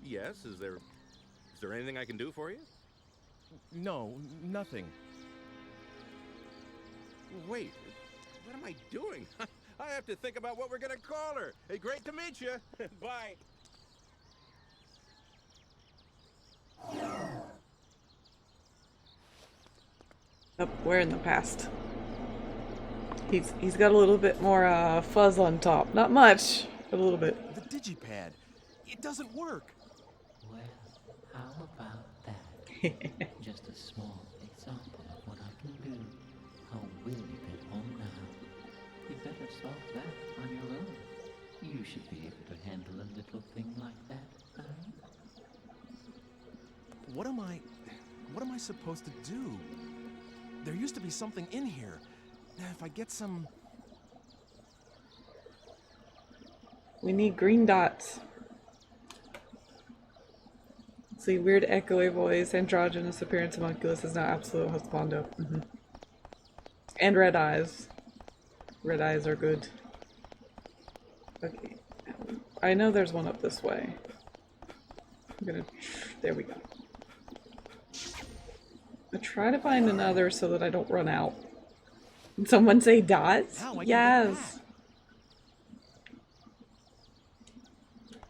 Yes, is there anything I can do for you? No, nothing. Wait, what am I doing? I have to think about what we're gonna call her. Hey, great to meet you. Bye. Up, we're in the past. He's got a little bit more fuzz on top. Not much, but a little bit. The digipad. It doesn't work. Well, how about that? Just a small example of what I can do. How will you get home now? You better solve that on your own. You should be able to handle a little thing like that, right? What am I supposed to do? There used to be something in here. If I get some... We need green dots. See, weird echoey voice, androgynous appearance, homunculus is now absolute husbando. And red eyes. Red eyes are good. Okay. I know there's one up this way. I'm gonna... There we go. I try to find another so that I don't run out. Did someone say dots? Yes.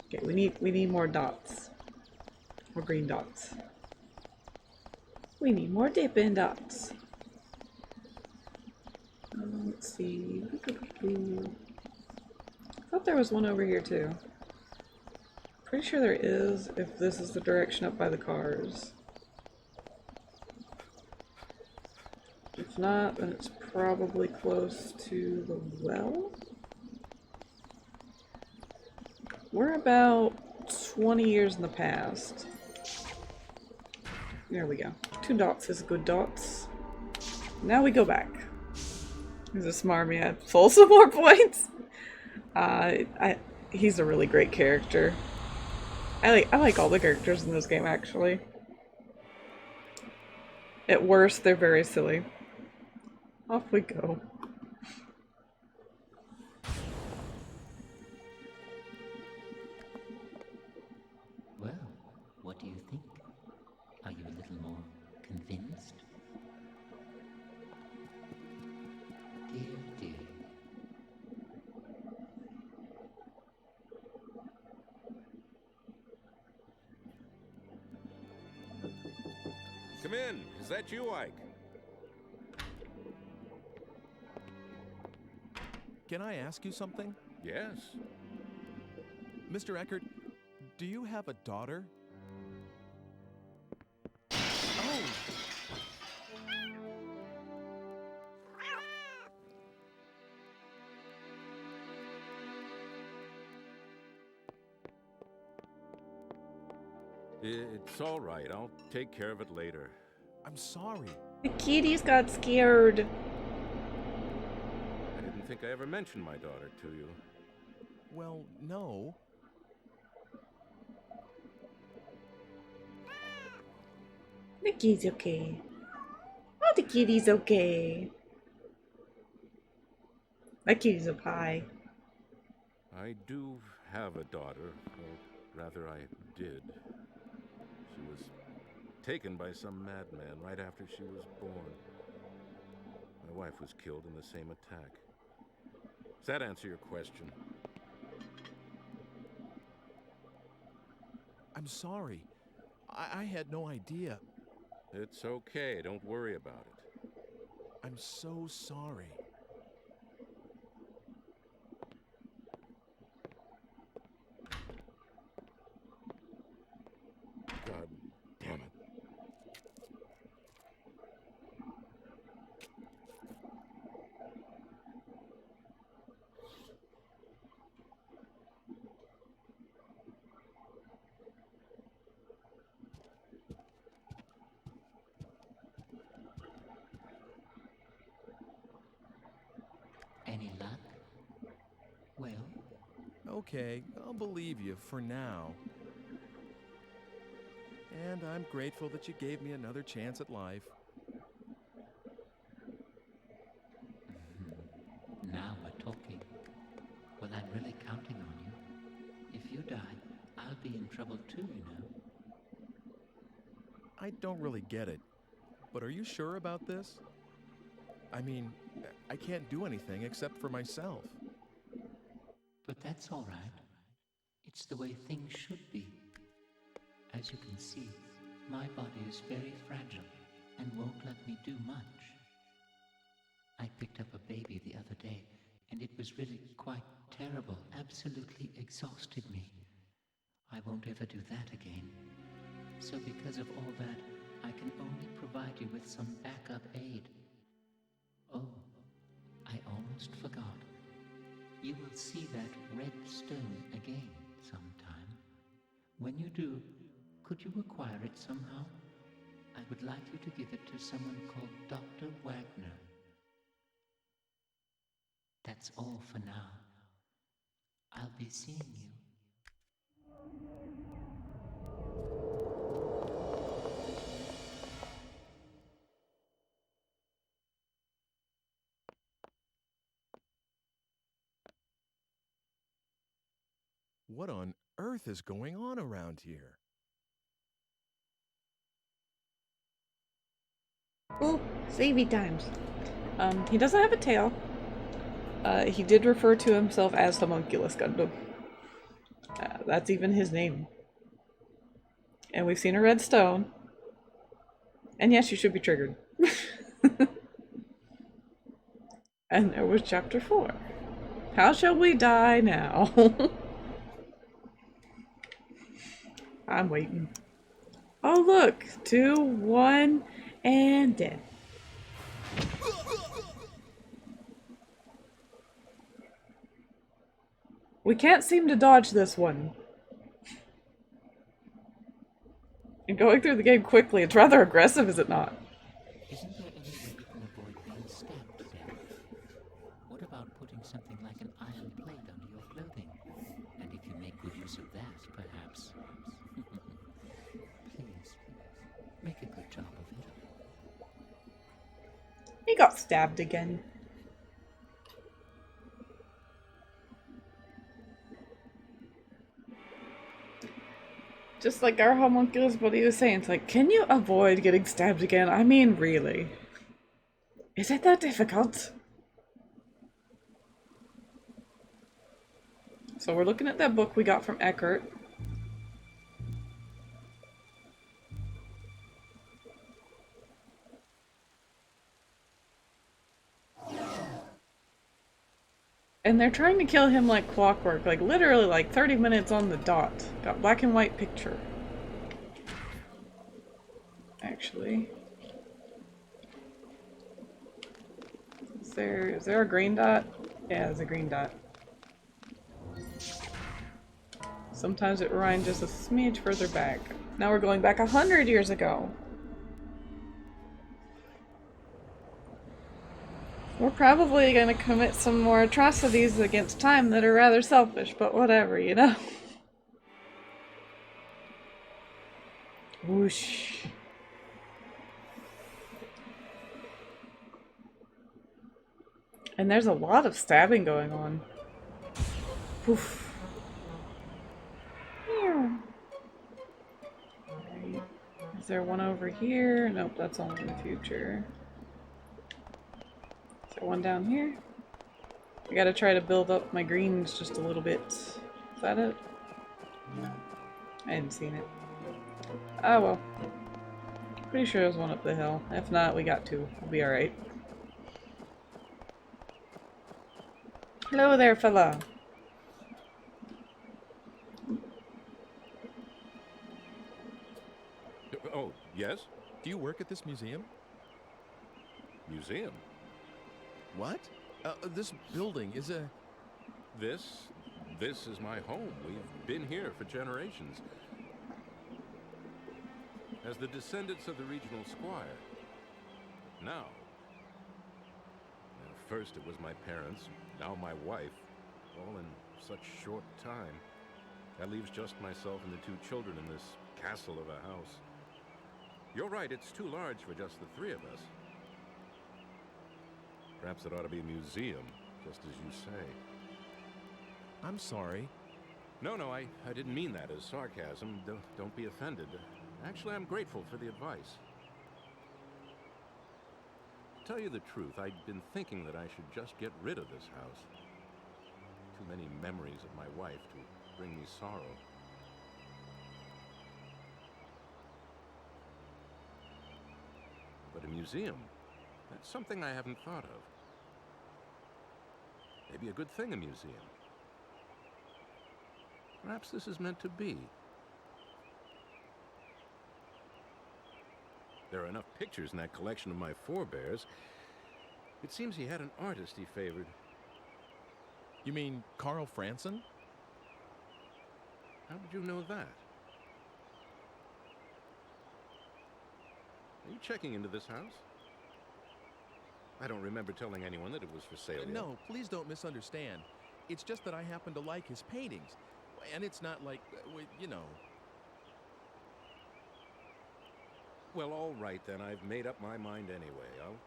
Okay, we need more dots. More green dots. We need more Dippin' Dots. Let's see. I thought there was one over here too. Pretty sure there is, if this is the direction up by the cars. If not, then it's probably close to the well. We're about 20 years in the past. There we go. 2 dots is good dots. Now we go back. He's a smarmy. I'd pull some more points. He's a really great character. I like all the characters in this game, actually. At worst, they're very silly. Off we go. Well, what do you think? Are you a little more convinced? Dear, dear. Come in. Is that you, Ike? can I ask you something? Yes. Mr. Eckert, do you have a daughter? Oh! It's all right. I'll take care of it later. I'm sorry. The kitties got scared. I didn't think I ever mentioned my daughter to you. Well, no. The kitty's okay. Oh, the kitty's okay. That kitty's a pie. I do have a daughter, or rather I did. She was taken by some madman right after she was born. My wife was killed in the same attack. Does that answer your question? I'm sorry. I had no idea. It's okay. Don't worry about it. I'm so sorry. God damn it. Any luck? Well? Okay, I'll believe you for now. And I'm grateful that you gave me another chance at life. Now we're talking. Well, I'm really counting on you. If you die, I'll be in trouble too, you know. I don't really get it. But are you sure about this? I mean, I can't do anything except for myself. But that's all right. It's the way things should be. As you can see, my body is very fragile and won't let me do much. I picked up a baby the other day, and it was really quite terrible, absolutely exhausted me. I won't ever do that again. So because of all that, I can only provide you with some backup aid. Oh, I almost forgot. You will see that red stone again sometime. When you do, could you acquire it somehow? I would like you to give it to someone called Dr. Wagner. That's all for now. I'll be seeing you. What on earth is going on around here? Oh, savey times. He doesn't have a tail. He did refer to himself as Homunculus Gundam. That's even his name. And we've seen a red stone. And yes, you should be triggered. And there was chapter 4. How shall we die now? I'm waiting. Oh look! 2, 1, and dead. We can't seem to dodge this one. And going through the game quickly, it's rather aggressive, is it not? Isn't there any way you can avoid being stabbed to death? What about putting something like an iron plate under your clothing? And if you make good use of that, perhaps... Please, make a good job of it. He got stabbed again. Just like our homunculus buddy was saying, it's like, can you avoid getting stabbed again? I mean, really? Is it that difficult? So we're looking at that book we got from Eckert. And they're trying to kill him like clockwork, like literally like 30 minutes on the dot. Got black and white picture. Actually. Is there a green dot? Yeah, there's a green dot. Sometimes it rhymes just a smidge further back. Now we're going back 100 years ago. We're probably gonna commit some more atrocities against time that are rather selfish, but whatever, you know? Whoosh. And there's a lot of stabbing going on. Poof. Right. Is there one over here? Nope, that's only in the future. Is there one down here? I gotta try to build up my greens just a little bit. Is that it? I hadn't seen it. Oh well. Pretty sure there's one up the hill. If not, we got two. We'll be alright. Hello there, fella. Oh, yes? Do you work at this museum? Museum? What? This building is a... This is my home. We've been here for generations. As the descendants of the regional squire. Now. First it was my parents, now my wife, all in such short time. That leaves just myself and the two children in this castle of a house. You're right, it's too large for just the three of us. Perhaps it ought to be a museum, just as you say. I'm sorry. No, I didn't mean that as sarcasm. Don't be offended. Actually, I'm grateful for the advice. To tell you the truth, I'd been thinking that I should just get rid of this house. Too many memories of my wife to bring me sorrow. But a museum, that's something I haven't thought of. Maybe a good thing, a museum. Perhaps this is meant to be. There are enough pictures in that collection of my forebears. It seems he had an artist he favored. You mean Carl Franson? How did you know that? Are you checking into this house? I don't remember telling anyone that it was for sale yet. No, please don't misunderstand. It's just that I happen to like his paintings. And it's not like, you know... Well, all right then. I've made up my mind anyway. I'll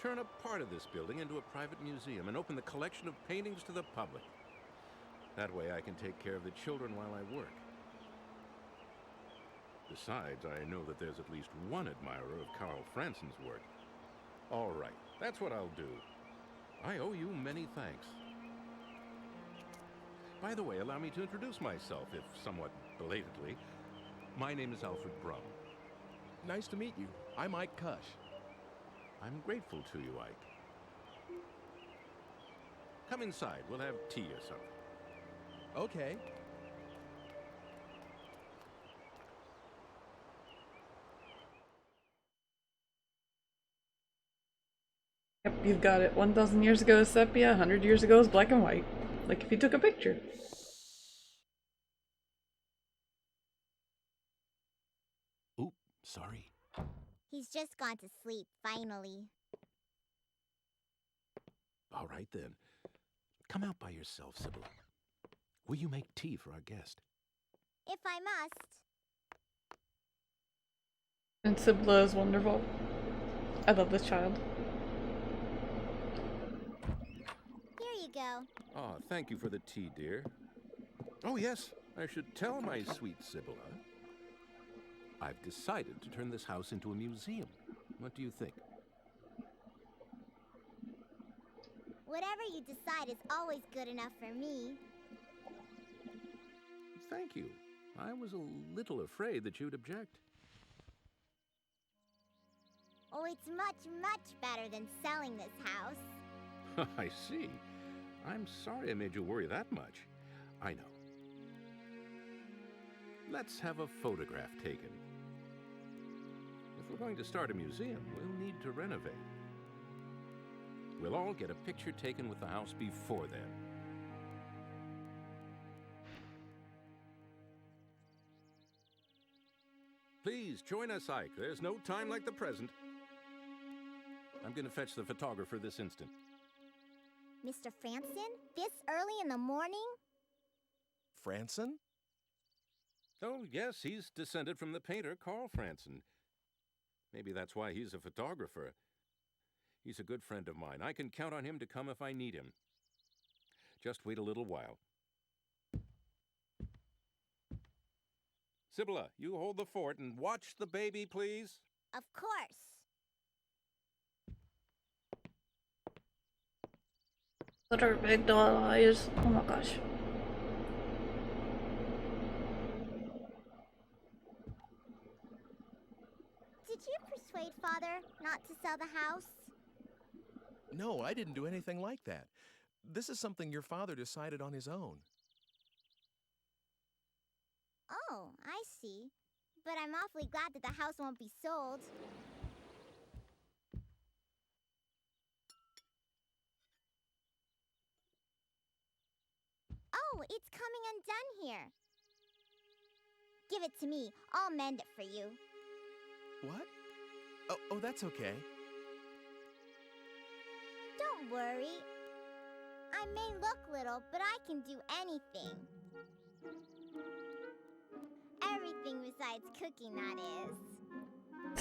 turn up part of this building into a private museum and open the collection of paintings to the public. That way I can take care of the children while I work. Besides, I know that there's at least one admirer of Carl Franson's work. All right, that's what I'll do. I owe you many thanks. By the way, allow me to introduce myself, if somewhat belatedly. My name is Alfred Brum. Nice to meet you. I'm Ike Kush. I'm grateful to you, Ike. Come inside. We'll have tea or something. Okay. Yep, you've got it. 1,000 years ago is sepia, 100 years ago is black and white. Like if you took a picture. Oop, sorry. He's just gone to sleep, finally. All right, then. Come out by yourself, Sibylla. Will you make tea for our guest? If I must. And Sibylla is wonderful. I love this child. Here you go. Oh, thank you for the tea, dear. Oh, yes, I should tell my sweet Sibylla. I've decided to turn this house into a museum. What do you think? Whatever you decide is always good enough for me. Thank you. I was a little afraid that you'd object. Oh, it's much, much better than selling this house. I see. I'm sorry I made you worry that much. I know. Let's have a photograph taken. If we're going to start a museum, we'll need to renovate. We'll all get a picture taken with the house before then. Please join us, Ike. There's no time like the present. I'm going to fetch the photographer this instant. Mr. Franson? This early in the morning? Franson? Oh, yes, he's descended from the painter Carl Franson. Maybe that's why he's a photographer. He's a good friend of mine. I can count on him to come if I need him. Just wait a little while. Sibylla, you hold the fort and watch the baby, please. Of course. What are big doll eyes? Oh my gosh. Did you persuade Father not to sell the house? No, I didn't do anything like that. This is something your father decided on his own. Oh, I see. But I'm awfully glad that the house won't be sold. Oh, it's coming undone here. Give it to me. I'll mend it for you. What? Oh, that's okay. Don't worry. I may look little, but I can do anything. Everything besides cooking, that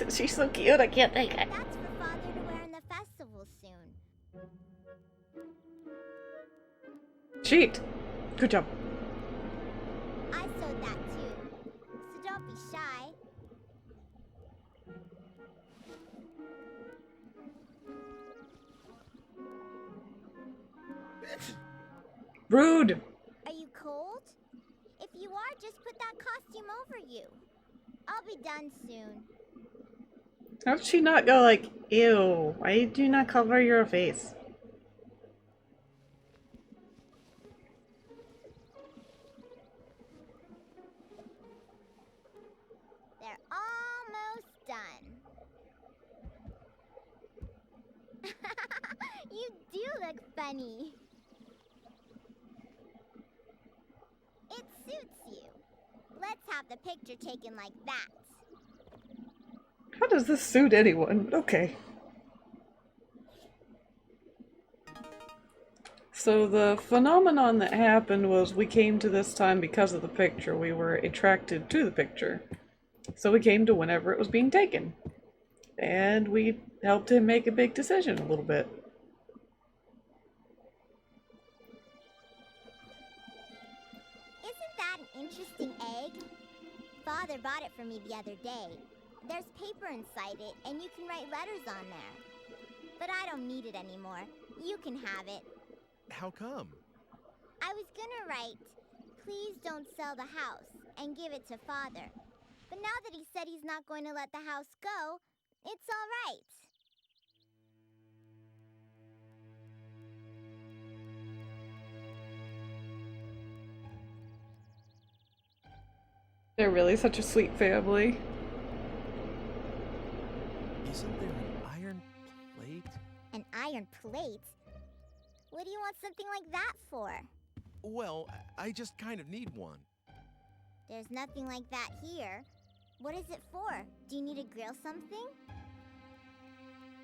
is. She's so cute, I can't take it. That's for Father to wear in the festival soon. Cheat. Good job. I sewed that too, so don't be shy. Rude. Are you cold? If you are, just put that costume over you. I'll be done soon. How did she not go like, ew, why do you not cover your face? They're almost done. You do look funny. It suits you. Let's have the picture taken like that. How does this suit anyone? Okay. So the phenomenon that happened was we came to this time because of the picture. We were attracted to the picture. So we came to whenever it was being taken. And we helped him make a big decision a little bit. Isn't that an interesting egg? Father bought it for me the other day. There's paper inside it, and you can write letters on there. But I don't need it anymore. You can have it. How come? I was gonna write, please don't sell the house, and give it to Father. But now that he said he's not going to let the house go, it's all right. They're really such a sweet family. Isn't there an iron plate? An iron plate? What do you want something like that for? Well, I just kind of need one. There's nothing like that here. What is it for? Do you need to grill something?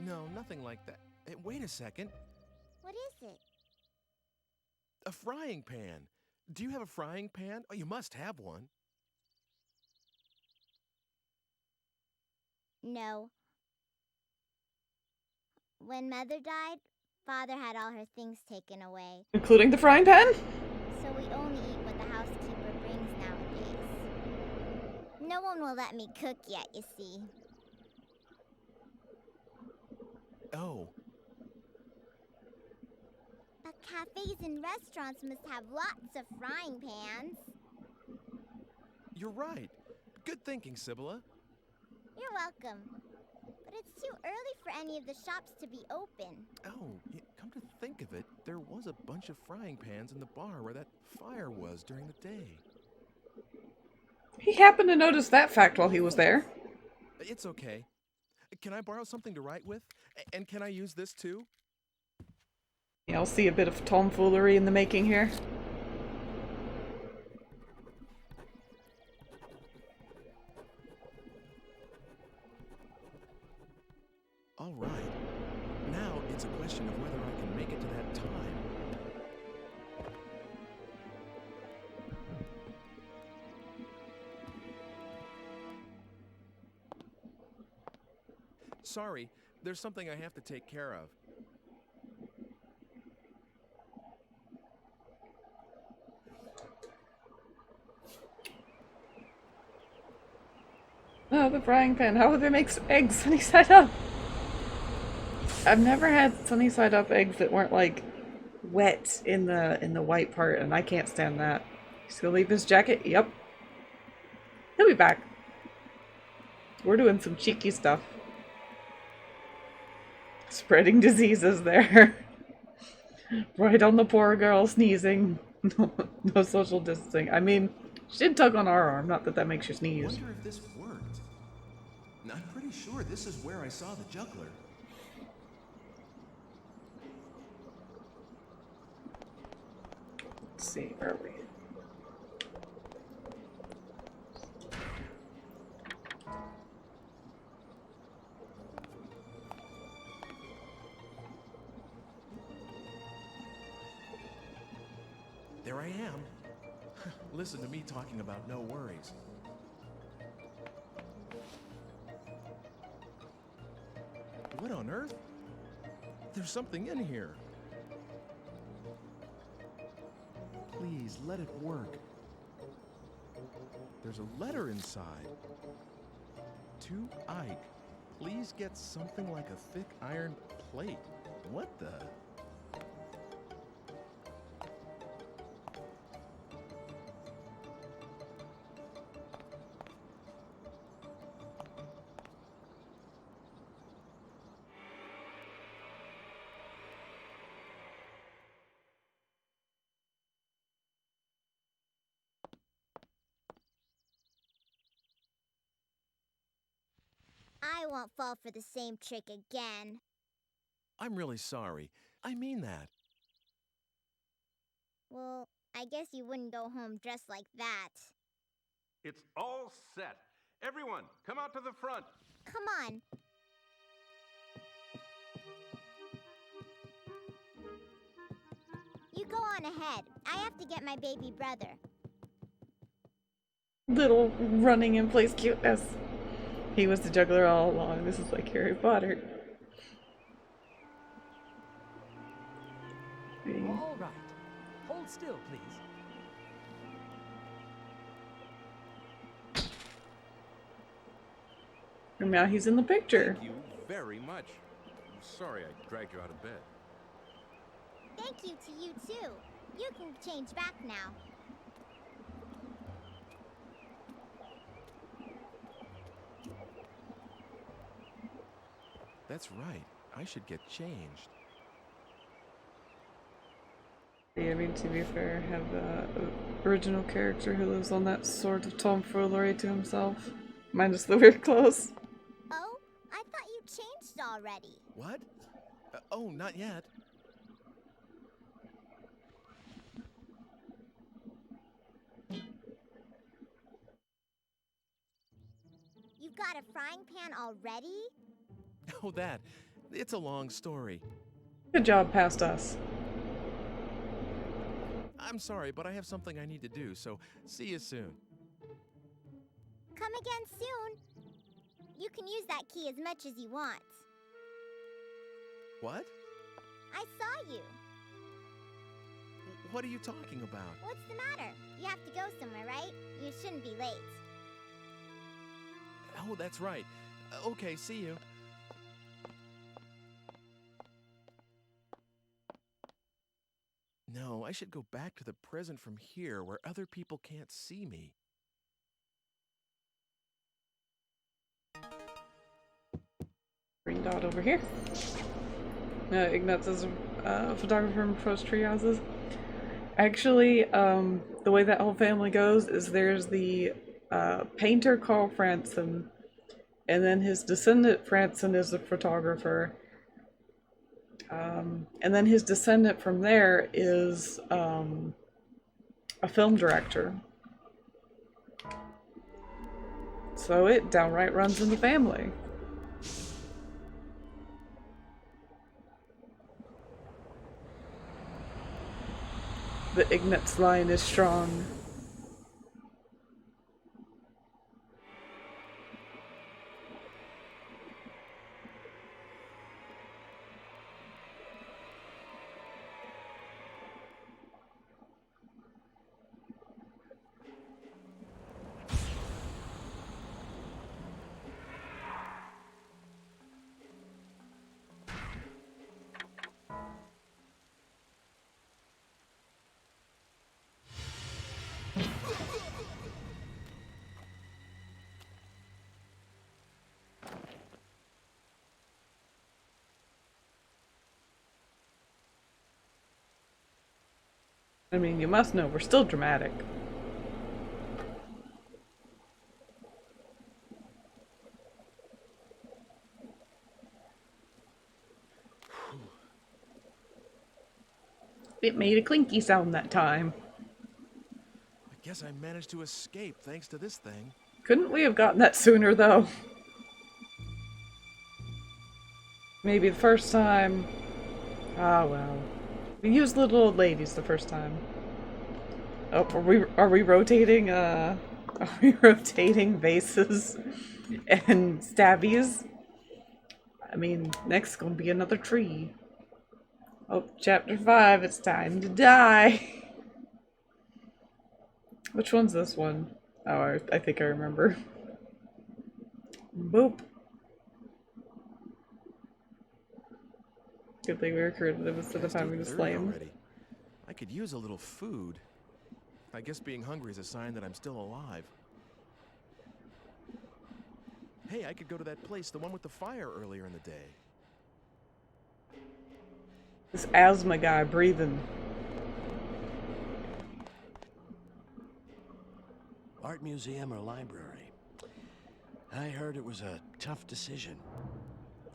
No, nothing like that. Hey, wait a second. What is it? A frying pan. Do you have a frying pan? Oh, you must have one. No. When Mother died, Father had all her things taken away. Including the frying pan? So we only eat what the housekeeper brings nowadays. No one will let me cook yet, you see. Oh. But cafes and restaurants must have lots of frying pans. You're right. Good thinking, Sibylla. You're welcome. But It's too early for any of the shops to be open. Oh, come to think of it, there was a bunch of frying pans in the bar where that fire was during the day. He happened to notice that fact while he was there. It's okay. Can I borrow something to write with? And can I use this too? Yeah, I'll see a bit of tomfoolery in the making here. All right. Now it's a question of whether I can make it to that time. Sorry, there's something I have to take care of. Oh, the frying pan. How would they make eggs sunny side up? I've never had sunny side up eggs that weren't like wet in the white part, and I can't stand that. He's gonna leave his jacket? Yep. He'll be back. We're doing some cheeky stuff. Spreading diseases there. Right on the poor girl sneezing. No social distancing. I mean, she did tug on our arm, not that that makes you I sneeze. wonder if this worked. I'm pretty sure this is where I saw the juggler. Let's see, where are we? There I am. Listen to me talking about no worries. What on earth? There's something in here. Please, let it work. There's a letter inside. To Ike, please get something like a thick iron plate. What the? I won't fall for the same trick again. I'm really sorry. I mean that. Well, I guess you wouldn't go home dressed like that. It's all set. Everyone, come out to the front. Come on. You go on ahead. I have to get my baby brother. Little running in place cuteness. He was the juggler all along. This is like Harry Potter. All right. Hold still, please. And now he's in the picture. Thank you very much. I'm sorry I dragged you out of bed. Thank you to you too. You can change back now. That's right. I should get changed. Yeah, I mean, to be fair, have the original character who lives on that sort of tomfoolery to himself. Minus the weird clothes. Oh, I thought you changed already. What? Oh, not yet. You've got a frying pan already? Oh, that. It's a long story. Good job past us. I'm sorry, but I have something I need to do, so see you soon. Come again soon. You can use that key as much as you want. What? I saw you. What are you talking about? What's the matter? You have to go somewhere, right? You shouldn't be late. Oh, that's right. Okay, see you. No, I should go back to the present from here where other people can't see me. shot over here. Ignatz is a photographer in Post Tree Houses. Actually, the way that whole family goes is there's the painter Carl Franson, and then his descendant Franson is a photographer. And then his descendant from there is a film director. So it downright runs in the family. The Ignatz line is strong. I mean, you must know, we're still dramatic. It made a clinky sound that time. I guess I managed to escape thanks to this thing. Couldn't we have gotten that sooner, though? Maybe the first time. Ah, well. We used little old ladies the first time. Oh, are we rotating vases and stabbies? I mean, next gonna be another tree. Oh, chapter 5, it's time to die. Which one's this one? Oh, I think I remember. Boop. Good thing we recruited him instead of having to slay him. I could use a little food. I guess being hungry is a sign that I'm still alive. Hey, I could go to that place, the one with the fire earlier in the day. This asthma guy breathing. Art museum or library? I heard it was a tough decision.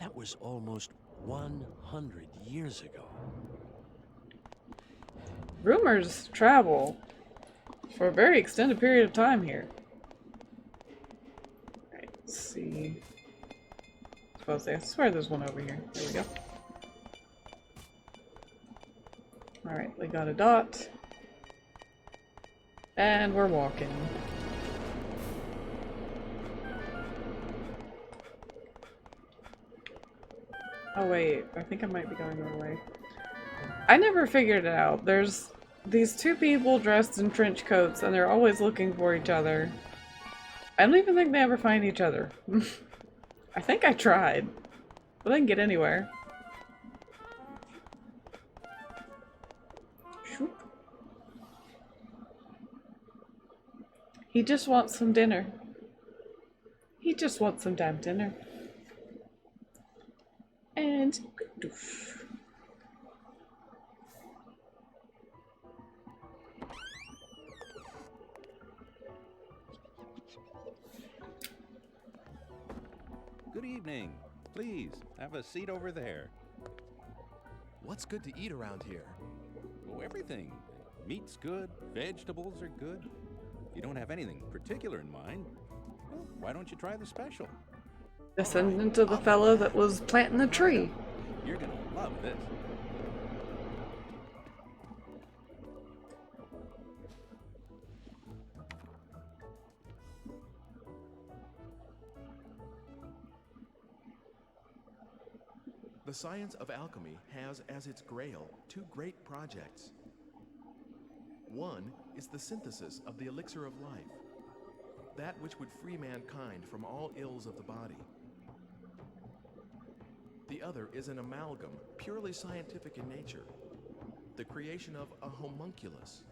That was almost 100 years ago. Rumors travel for a very extended period of time here. Alright, let's see. I swear there's one over here. There we go. Alright, we got a dot. And we're walking. Oh wait, I think I might be going the wrong way. I never figured it out. There's these two people dressed in trench coats and they're always looking for each other. I don't even think they ever find each other. I think I tried, but I didn't get anywhere. Shoop. He just wants some dinner. He just wants some damn dinner. And doof. Good evening. Please, have a seat over there. What's good to eat around here? Oh, everything. Meat's good, vegetables are good. If you don't have anything particular in mind, well, why don't you try the special? Descendant of the fellow that was planting the tree. You're gonna love this. The science of alchemy has as its grail two great projects. One is the synthesis of the elixir of life, that which would free mankind from all ills of the body. The other is an amalgam, purely scientific in nature, the creation of a homunculus,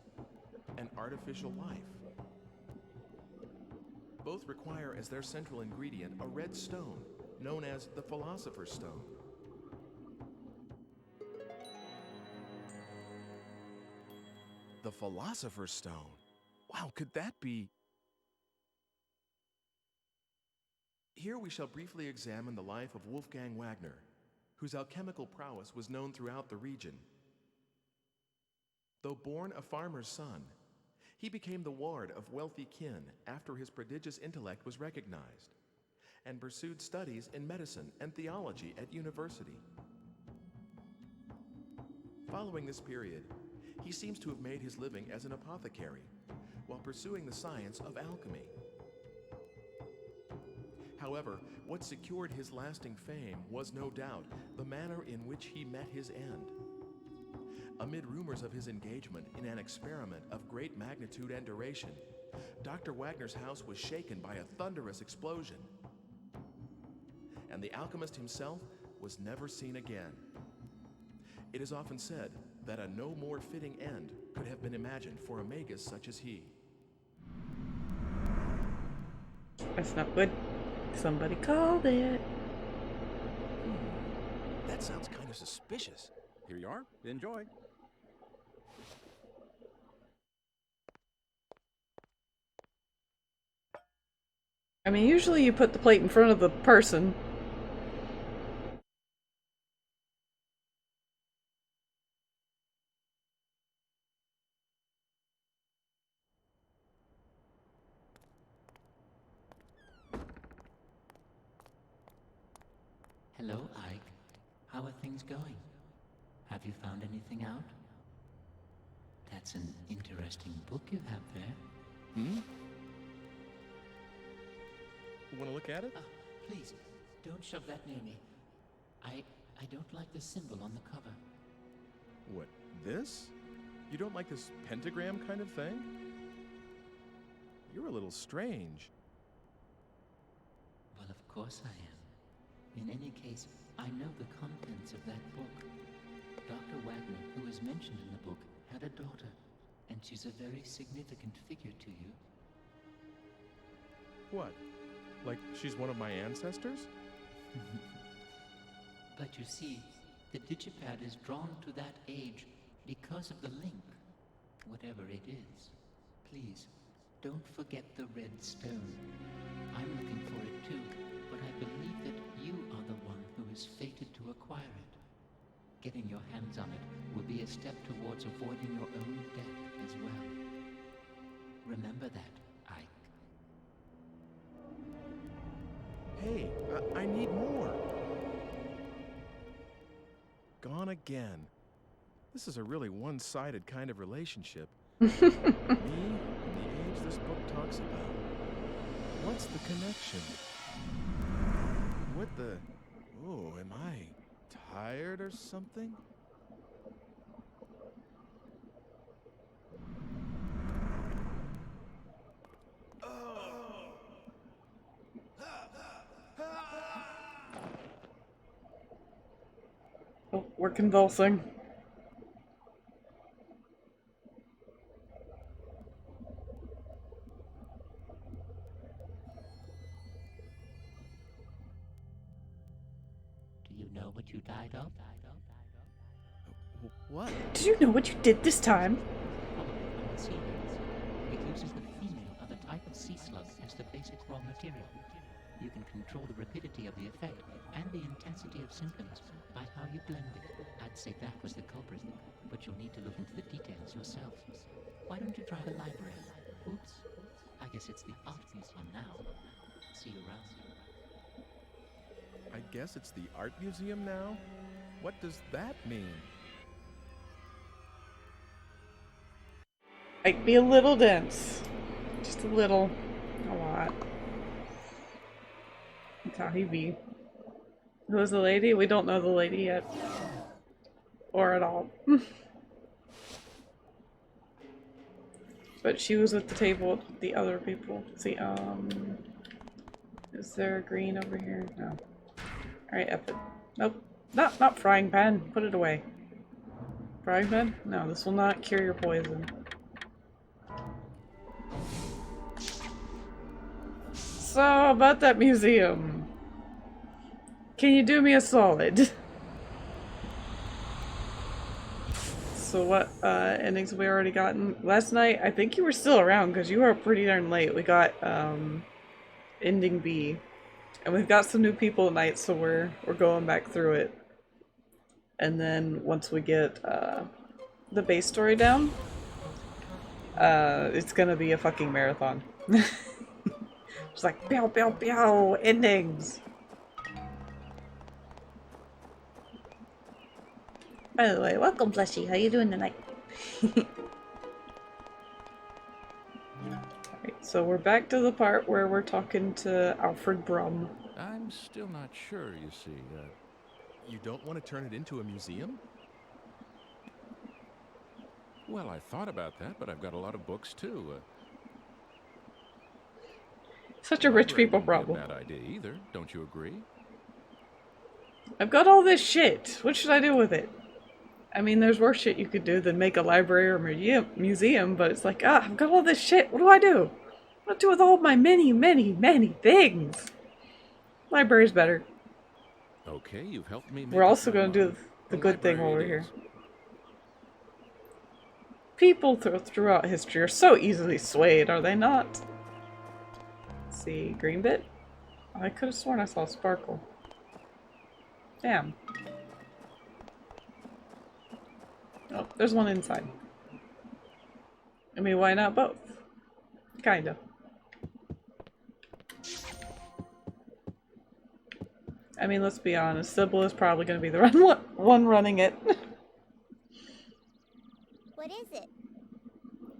an artificial life. Both require as their central ingredient a red stone, known as the Philosopher's Stone. The Philosopher's Stone? Wow, could that be... Here we shall briefly examine the life of Wolfgang Wagner, whose alchemical prowess was known throughout the region. Though born a farmer's son, he became the ward of wealthy kin after his prodigious intellect was recognized, and pursued studies in medicine and theology at university. Following this period, he seems to have made his living as an apothecary while pursuing the science of alchemy. However, what secured his lasting fame was no doubt the manner in which he met his end. Amid rumors of his engagement in an experiment of great magnitude and duration, Dr. Wagner's house was shaken by a thunderous explosion, and the alchemist himself was never seen again. It is often said that a no more fitting end could have been imagined for a magus such as he. That's not good. Somebody called it. That sounds kind of suspicious. Here you are. Enjoy. I mean, usually you put the plate in front of the person. Hello, Ike. How are things going? Have you found anything out? That's an interesting book you have there. Hmm? You want to look at it? Please, don't shove that near me. I don't like the symbol on the cover. What, this? You don't like this pentagram kind of thing? You're a little strange. Well, of course I am. In any case, I know the contents of that book. Dr. Wagner, who is mentioned in the book, had a daughter, and she's a very significant figure to you. What? Like she's one of my ancestors? But you see, the digipad is drawn to that age because of the link, whatever it is. Please, don't forget the red stone. I'm looking for it too, but I believe that you are the one who is fated to acquire it. Getting your hands on it will be a step towards avoiding your own death as well. Remember that, Ike. Hey, I need more. Gone again. This is a really one-sided kind of relationship. Me and the age this book talks about. What's the connection? What the... Oh, am I tired or something? Oh, we're convulsing. Do you know what you died of? What? Did you know what you did this time? It uses the female of a type of sea slug as the basic raw material. You can control the rapidity of the effect and the intensity of symptoms by how you blend it. I'd say that was the culprit, but you'll need to look into the details yourself. Why don't you try the library? Oops. I guess it's the art museum now. See you around. I guess it's the art museum now? What does that mean? Might be a little dense. Just a little. A lot. Tahibi. Who is the lady? We don't know the lady yet. Or at all. But she was at the table with the other people. See, is there a green over here? No. Alright, up it. Nope. Not frying pan. Put it away. Frying pan? No, this will not cure your poison. So, about that museum. Can you do me a solid? So what endings have we already gotten? Last night, I think you were still around because you were up pretty darn late. We got ending B. And we've got some new people tonight, so we're going back through it. And then once we get the base story down, it's gonna be a fucking marathon. It's like pew pew pew endings. By the way, welcome Fleshy. How you doing tonight? Alright, so we're back to the part where we're talking to Alfred Brum. I'm still not sure, you see. You don't want to turn it into a museum? Well, I thought about that, but I've got a lot of books too. Such a rich Library people wouldn't be problem. a bad idea either, don't you agree? I've got all this shit. What should I do with it? I mean, there's worse shit you could do than make a library or museum, but it's like, I've got all this shit. What do I do? What do I do with all my many, many, many things? Library's better. Okay, you've helped me. We're also going to do the good thing while we're here. People throughout history are so easily swayed, are they not? Let's see, green bit? I could have sworn I saw sparkle. Damn. Oh, there's one inside. I mean, why not both? Kinda. I mean, let's be honest, Sybil is probably going to be the one running it. What is it?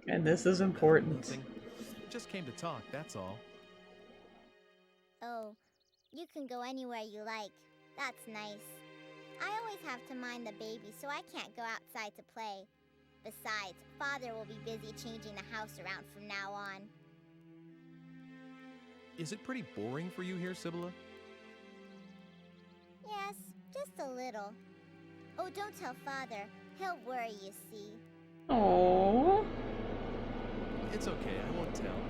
And this is important. Just came to talk, that's all. Oh, you can go anywhere you like. That's nice. I always have to mind the baby, so I can't go outside to play. Besides, Father will be busy changing the house around from now on. Is it pretty boring for you here, Sibylla? Yes, just a little. Oh, don't tell Father. He'll worry, you see. Aww. It's okay, I won't tell.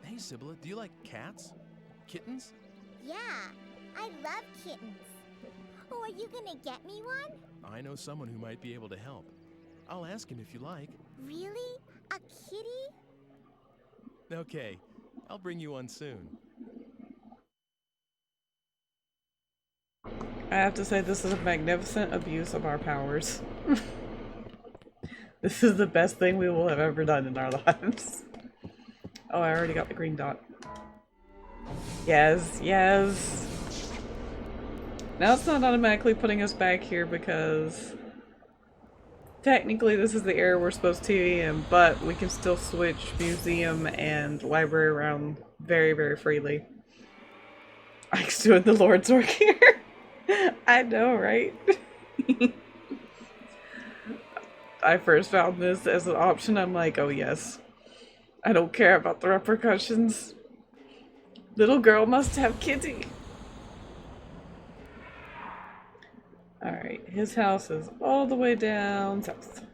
Hey, Sibylla, do you like cats? Kittens? Yeah, I love kittens. Oh, are you gonna get me one? I know someone who might be able to help. I'll ask him if you like. Really? A kitty? Okay, I'll bring you one soon. I have to say, this is a magnificent abuse of our powers. This is the best thing we will have ever done in our lives. Oh, I already got the green dot. Yes, yes. Now it's not automatically putting us back here because technically this is the area we're supposed to be in, but we can still switch museum and library around very, very freely. Ike's doing the Lord's work here. I know, right? I first found this as an option. I'm like, oh yes. I don't care about the repercussions. Little girl must have kitty. Alright, his house is all the way down south.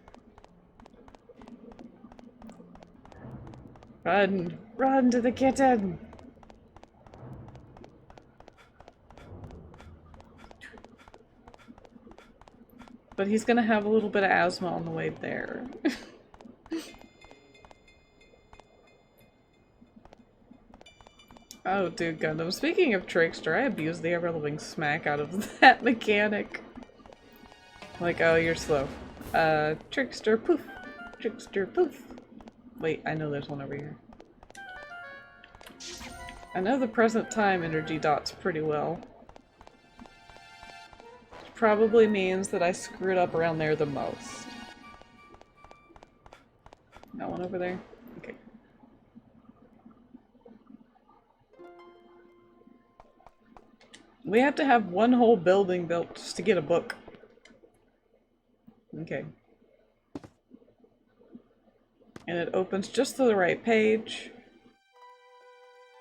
Run! Run to the kitten! But he's gonna have a little bit of asthma on the way there. Oh, dude, Gundam. Speaking of Trickster, I abused the ever-living smack out of that mechanic. Like, oh, you're slow. Trickster, poof. Trickster, poof. Wait, I know there's one over here. I know the present time energy dots pretty well. Which probably means that I screwed up around there the most. Got one over there? Okay. We have to have one whole building built just to get a book. Okay. And it opens just to the right page.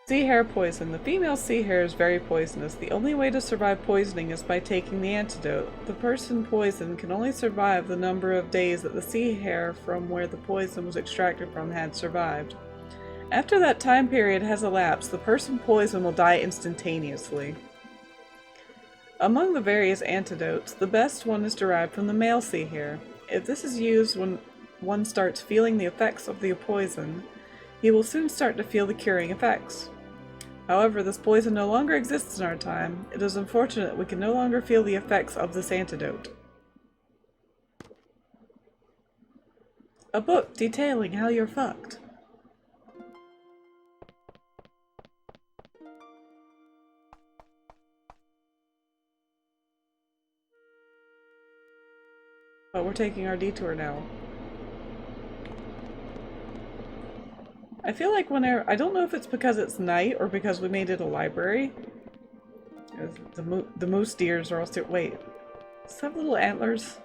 Sea hare poison. The female sea hare is very poisonous. The only way to survive poisoning is by taking the antidote. The person poisoned can only survive the number of days that the sea hare from where the poison was extracted from had survived. After that time period has elapsed, the person poisoned will die instantaneously. Among the various antidotes, the best one is derived from the Malsey hair. If this is used when one starts feeling the effects of the poison, he will soon start to feel the curing effects. However, this poison no longer exists in our time. It is unfortunate we can no longer feel the effects of this antidote. A book detailing how you're fucked. But we're taking our detour now. I feel like whenever, I don't know if it's because it's night or because we made it a library. The moose deers are all still, wait. Does it have little antlers?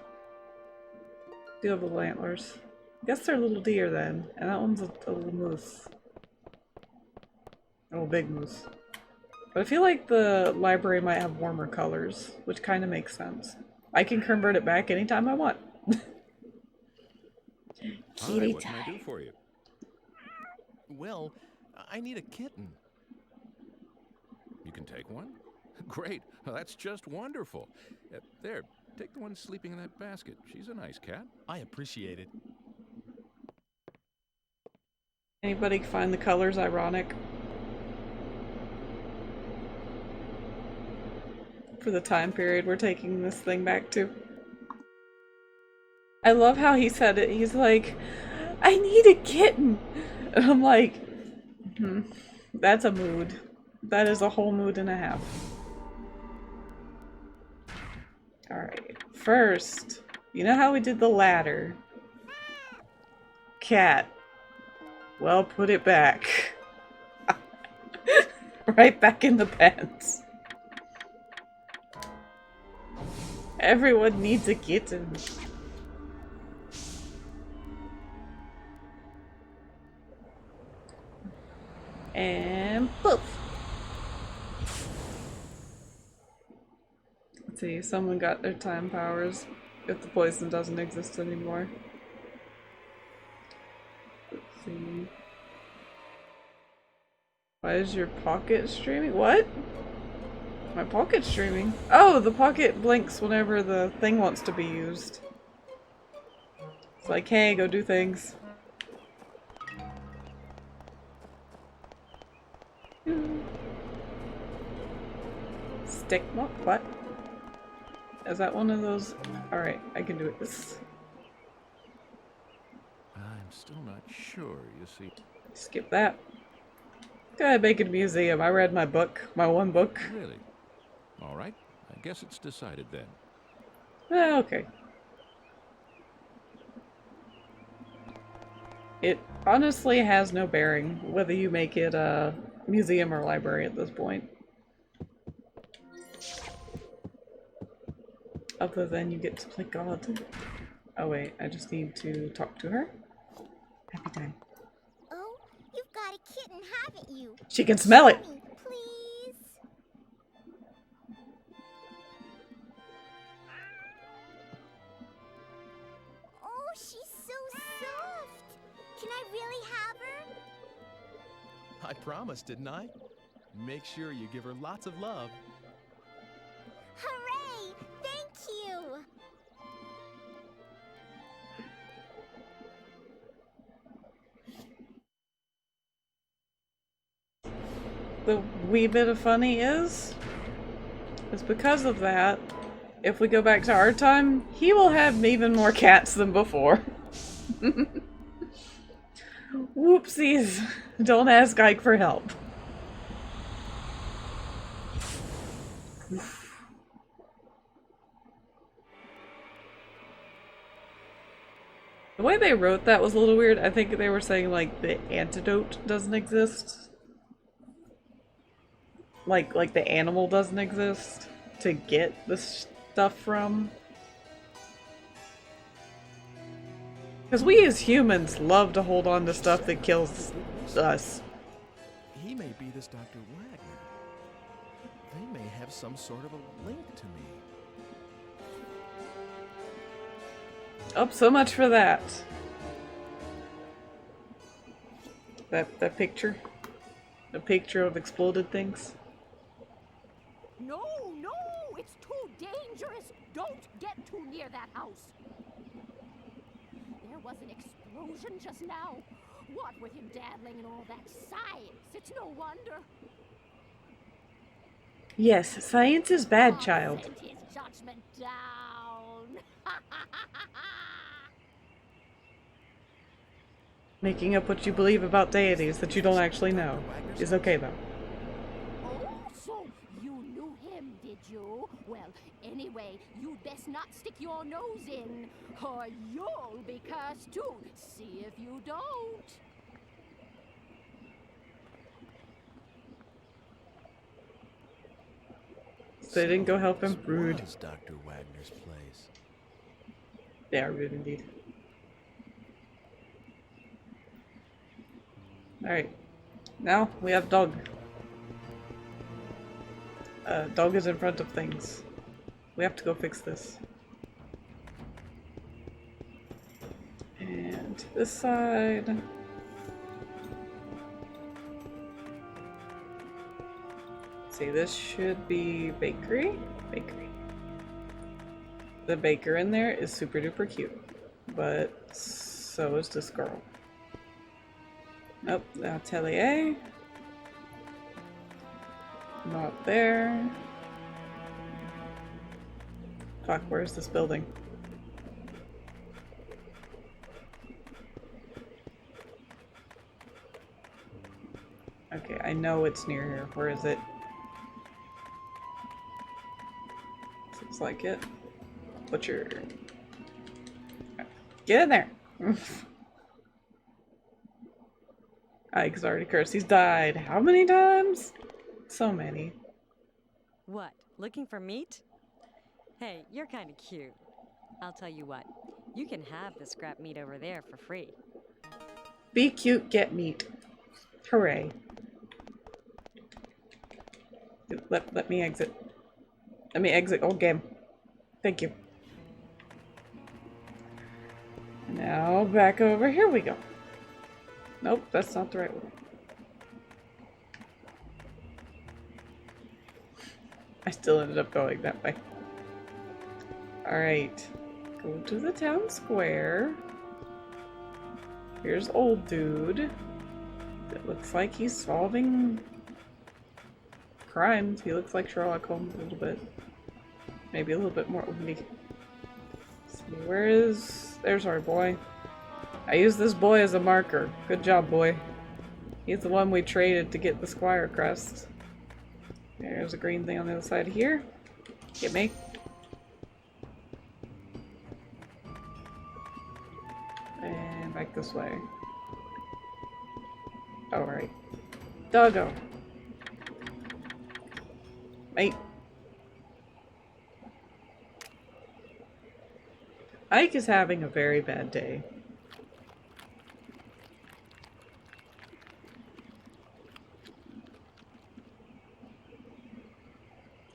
Do have little antlers. I guess they're little deer then, and that one's a little moose. A little big moose. But I feel like the library might have warmer colors, which kind of makes sense. I can convert it back anytime I want. Kitty what can I do for you? Well, I need a kitten. You can take one? Great. Well, that's just wonderful. There, take the one sleeping in that basket. She's a nice cat. I appreciate it. Anybody find the colors ironic? For the time period we're taking this thing back to. I love how he said it. He's like, I need a kitten. And I'm like, that's a mood. That is a whole mood and a half. Alright, first, you know how we did the ladder? Cat. Well, put it back. Right back in the pants. Everyone needs a kitten. And poof. Let's see, someone got their time powers if the poison doesn't exist anymore. Let's see. Why is your pocket streaming? What? My pocket's streaming. Oh, the pocket blinks whenever the thing wants to be used. It's like, hey, go do things. Stick what? Is that one of those? Alright, I can do it. I'm still not sure, you see. Skip that. Go ahead, make it a museum. I read my book. My one book. Really? Alright, I guess it's decided then. Okay. It honestly has no bearing whether you make it a museum or library at this point. Other than you get to play God. Oh wait, I just need to talk to her. Happy time. Oh, you've got a kitten, haven't you? She can smell it! Please? Oh, she's so soft! Can I really have her? I promised, didn't I? Make sure you give her lots of love. Hooray! Thank you! The wee bit of funny is because of that, if we go back to our time, he will have even more cats than before. Whoopsies. Don't ask Ike for help. The way they wrote that was a little weird. I think they were saying, like, the antidote doesn't exist. Like the animal doesn't exist to get the stuff from. Because we as humans love to hold on to stuff that kills us. He may be this Dr. Wagner. They may have some sort of a link to me. Oh, so much for that. That picture? A picture of exploded things? No, no, it's too dangerous. Don't get too near that house. There was an explosion just now. What with him dabbling in all that science, it's no wonder. Yes, science is bad, child. Send his judgment down. Making up what you believe about deities that you don't actually know is okay, though. Oh, so you knew him, did you? Well, anyway, you'd best not stick your nose in, or you'll be cursed too. See if you don't. So they didn't go help him? Rude. Was Dr. Wagner's place. They are rude indeed. Alright. Now we have dog. Dog is in front of things. We have to go fix this. And this side. See, this should be bakery. Bakery. The baker in there is super duper cute, but so is this girl. Nope, the atelier. Not there. Fuck, where's this building? Okay, I know it's near here. Where is it? Looks like it. Butcher. Get in there! Ike's already cursed. He's died. How many times? So many. What? Looking for meat? Hey, you're kind of cute. I'll tell you what. You can have the scrap meat over there for free. Be cute, get meat. Hooray. Let me exit. Let me exit old game. Thank you. Now back over here we go. Nope, that's not the right way. I still ended up going that way. Alright. Go to the town square. Here's old dude. It looks like he's solving crimes. He looks like Sherlock Holmes a little bit. Maybe a little bit more oldie. See, where is... There's our boy. I use this boy as a marker. Good job, boy. He's the one we traded to get the Squire crest. There's a green thing on the other side here. Get me. And back this way. Alright. Doggo. Mate. Ike is having a very bad day.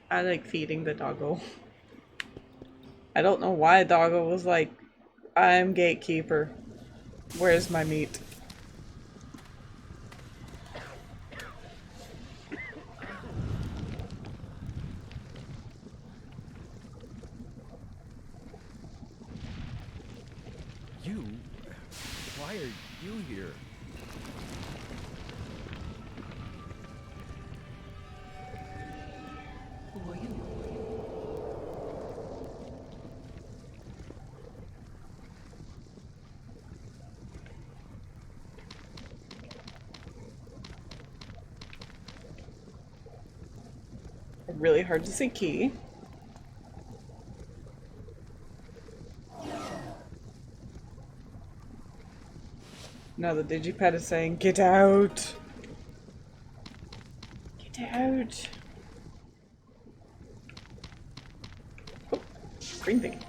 I like feeding the doggo. I don't know why doggo was like, I'm gatekeeper. Where's my meat? You? Why are you here? Who are you? Really hard to see key. Now the digipad is saying, get out! Get out! Oh, green thing.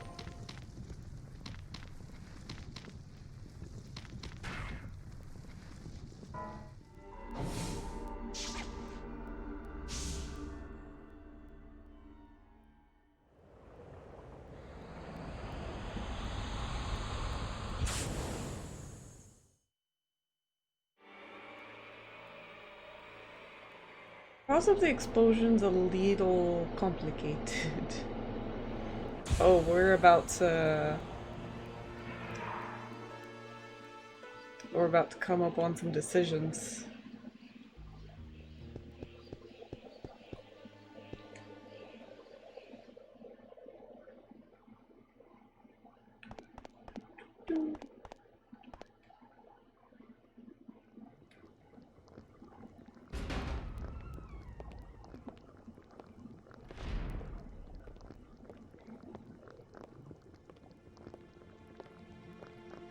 Cause of the explosion's a little complicated. Oh, we're about to come up on some decisions.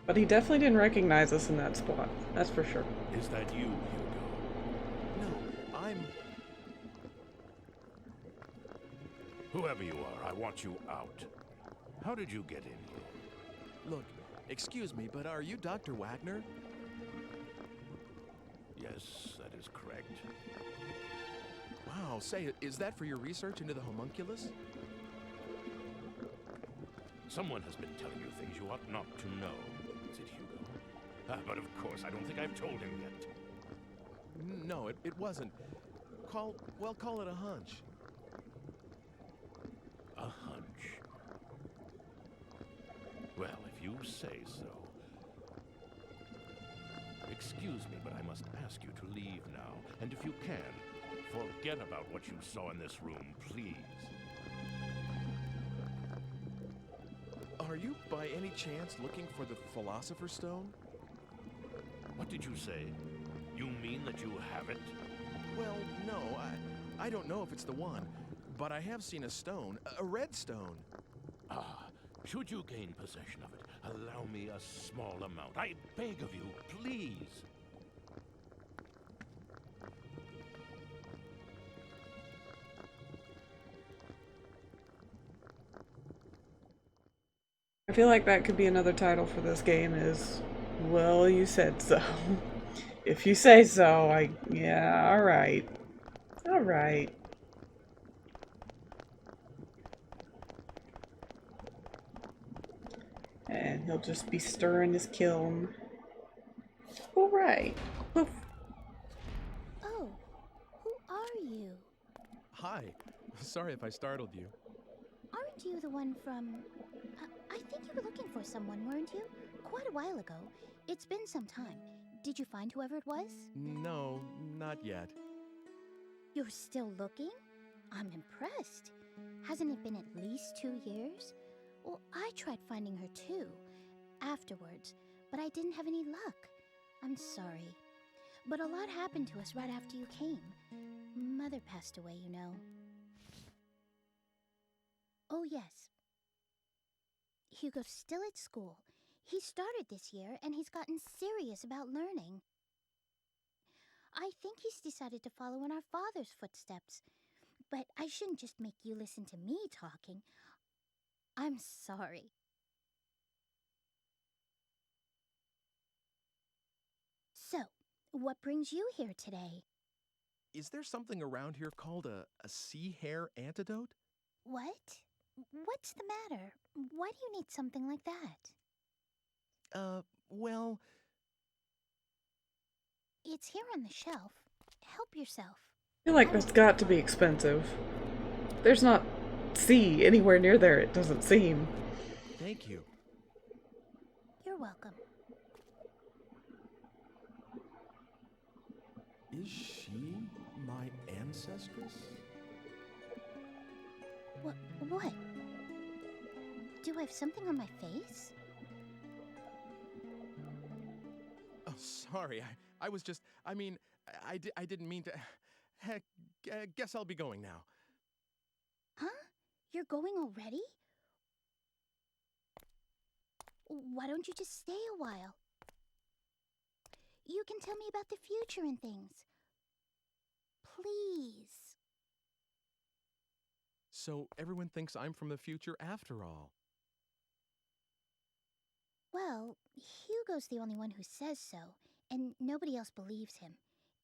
But he definitely didn't recognize us in that spot. That's for sure. Is that you, Hugo? No, I'm... Whoever you are, I want you out. How did you get in here? Look, excuse me, but are you Dr. Wagner? Yes, that is correct. Wow, say, is that for your research into the homunculus? Someone has been telling you things you ought not to know. Is it Hugo? But of course, I don't think I've told him yet. No, it wasn't. Call it a hunch. A hunch? Well, if you say so. Excuse me, but I must ask you to leave now. And if you can, forget about what you saw in this room, please. Are you, by any chance, looking for the Philosopher's Stone? What did you say? You mean that you have it? Well, no, I don't know if it's the one, but I have seen a stone, a red stone. Ah, should you gain possession of it, allow me a small amount. I beg of you, please. I feel like that could be another title for this game is, well, you said so. If you say so, yeah, alright. Alright. And he'll just be stirring his kiln. Alright. Oh, who are you? Hi. Sorry if I startled you. Aren't you the one from... I think you were looking for someone, weren't you? Quite a while ago. It's been some time. Did you find whoever it was? No, not yet. You're still looking? I'm impressed. Hasn't it been at least 2 years? Well, I tried finding her too, afterwards, but I didn't have any luck. I'm sorry. But a lot happened to us right after you came. Mother passed away, you know. Oh, yes. Hugo's still at school. He started this year, and he's gotten serious about learning. I think he's decided to follow in our father's footsteps. But I shouldn't just make you listen to me talking. I'm sorry. So, what brings you here today? Is there something around here called a sea hare antidote? What? What's the matter? Why do you need something like that? Well... It's here on the shelf. Help yourself. I feel like that's got to be expensive. There's not sea anywhere near there, it doesn't seem. Thank you. You're welcome. Is she my ancestress? What? Do I have something on my face? Oh, sorry. I was just... I mean, I didn't mean to... Heck, guess I'll be going now. Huh? You're going already? Why don't you just stay a while? You can tell me about the future and things. Please. So everyone thinks I'm from the future after all. Well, Hugo's the only one who says so, and nobody else believes him.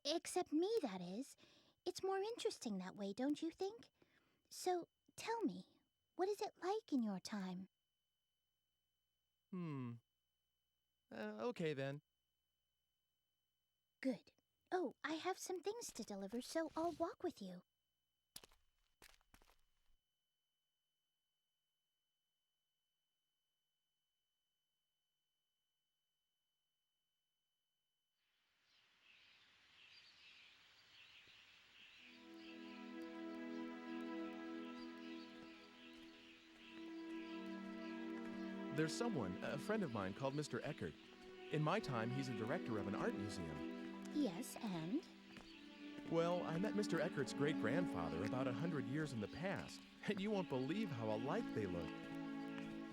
Except me, that is. It's more interesting that way, don't you think? So, tell me, what is it like in your time? Okay then. Good. Oh, I have some things to deliver, so I'll walk with you. There's someone, a friend of mine, called Mr. Eckert. In my time, he's a director of an art museum. Yes, and? Well, I met Mr. Eckert's great-grandfather about 100 years in the past, and you won't believe how alike they look.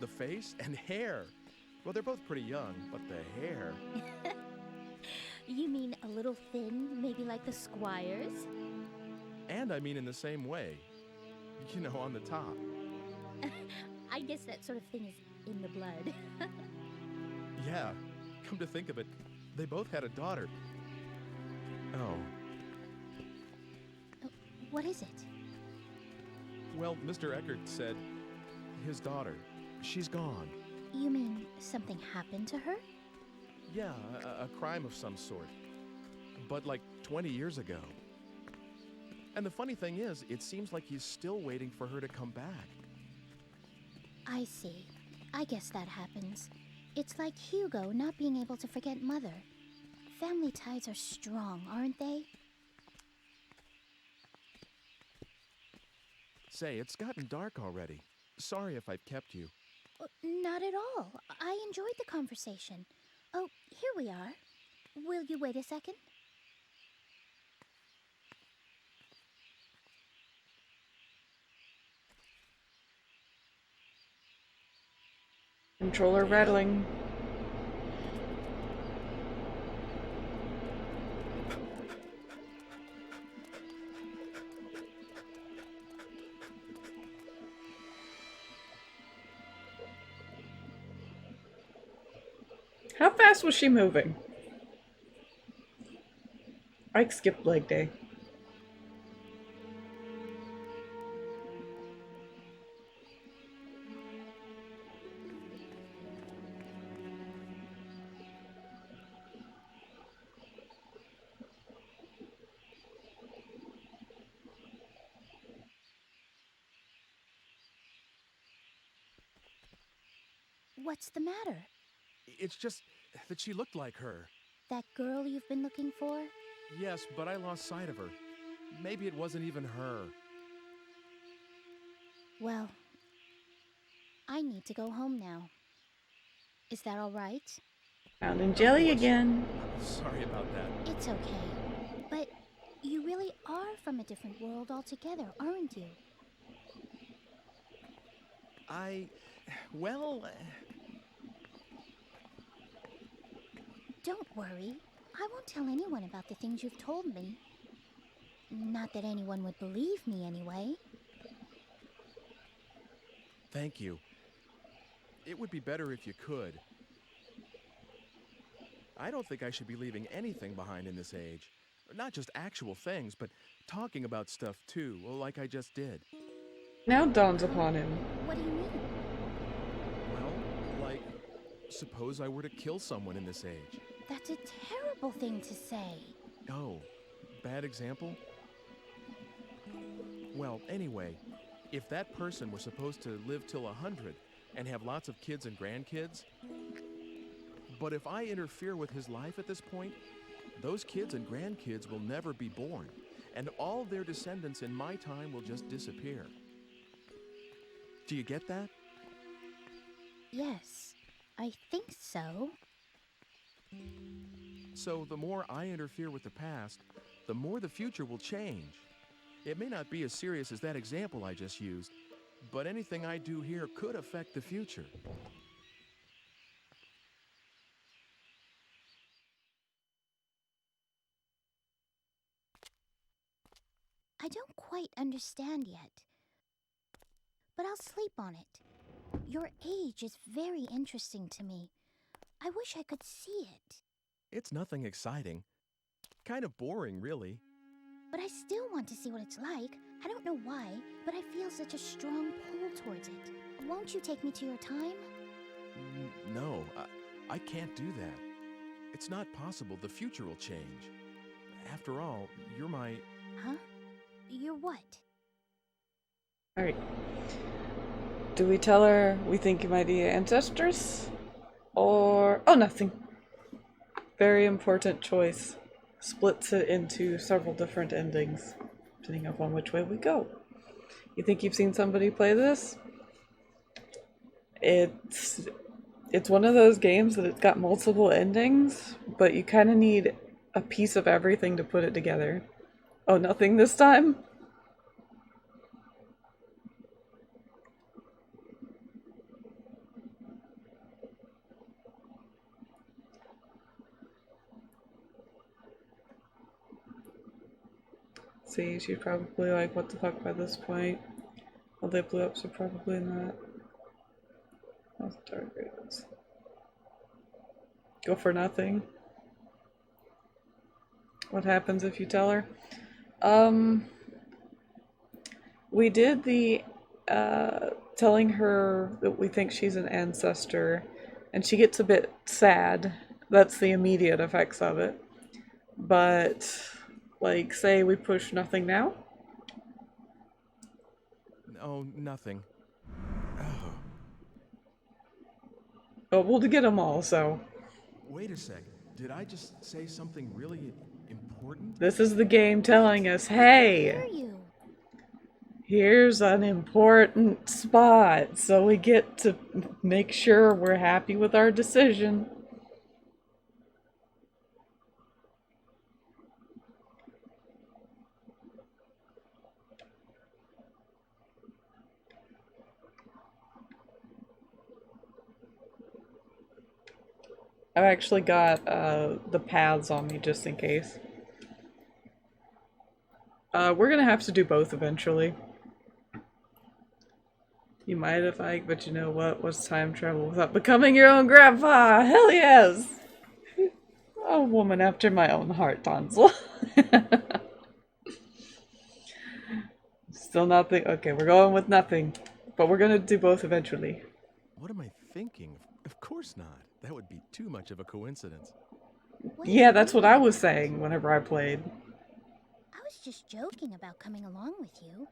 The face and hair. Well, they're both pretty young, but the hair. You mean a little thin, maybe like the Squires? And I mean in the same way. You know, on the top. I guess that sort of thing is in the blood. Yeah, come to think of it, they both had a daughter. Oh. What is it? Well, Mr. Eckert said his daughter, she's gone. You mean something happened to her? Yeah, a crime of some sort. But like 20 years ago. And the funny thing is, it seems like he's still waiting for her to come back. I see. I guess that happens. It's like Hugo not being able to forget Mother. Family ties are strong, aren't they? Say, it's gotten dark already. Sorry if I've kept you. Not at all. I enjoyed the conversation. Oh, here we are. Will you wait a second? Controller rattling. How fast was she moving? I skipped leg day. What's the matter? It's just that she looked like her. That girl you've been looking for? Yes, but I lost sight of her. Maybe it wasn't even her. Well, I need to go home now. Is that all right? Found in jelly again. Sorry about that. It's okay. But you really are from a different world altogether, aren't you? Well... Don't worry. I won't tell anyone about the things you've told me. Not that anyone would believe me anyway. Thank you. It would be better if you could. I don't think I should be leaving anything behind in this age. Not just actual things, but talking about stuff too, like I just did. Now dawns upon him. What do you mean? Well, like, suppose I were to kill someone in this age. That's a terrible thing to say. Oh, bad example? Well, anyway, if that person were supposed to live till 100 and have lots of kids and grandkids, but if I interfere with his life at this point, those kids and grandkids will never be born, and all their descendants in my time will just disappear. Do you get that? Yes, I think so. So the more I interfere with the past, the more the future will change. It may not be as serious as that example I just used, but anything I do here could affect the future. I don't quite understand yet, but I'll sleep on it. Your age is very interesting to me. I wish I could see it. It's nothing exciting. Kind of boring, really. But I still want to see what it's like. I don't know why, but I feel such a strong pull towards it. Won't you take me to your time? No, I can't do that. It's not possible. The future will change. After all, you're my... Huh? You're what? Alright. Do we tell her we think you might be ancestors? Or... oh, nothing. Very important choice. Splits it into several different endings, depending upon which way we go. You think you've seen somebody play this? It's one of those games that it's got multiple endings, but you kind of need a piece of everything to put it together. Oh, nothing this time? See, she's probably like, what the fuck by this point? Well, they blew up, so probably not. How's targets? Go for nothing. What happens if you tell her? We did the telling her that we think she's an ancestor, and she gets a bit sad. That's the immediate effects of it. But, like, say we push nothing now? Oh, nothing. Oh, we'll get them all, so. Wait a sec. Did I just say something really important? This is the game telling us, hey, here's an important spot, so we get to make sure we're happy with our decision. I've actually got the paths on me just in case. We're gonna have to do both eventually. You might if I, but you know what? What's time travel without becoming your own grandpa? Hell yes! A woman after my own heart, Tonsil. Still nothing. Okay, we're going with nothing. But we're gonna do both eventually. What am I thinking? Of course not. That would be too much of a coincidence. Yeah, that's what I was saying whenever I played. I was just joking about coming along with you.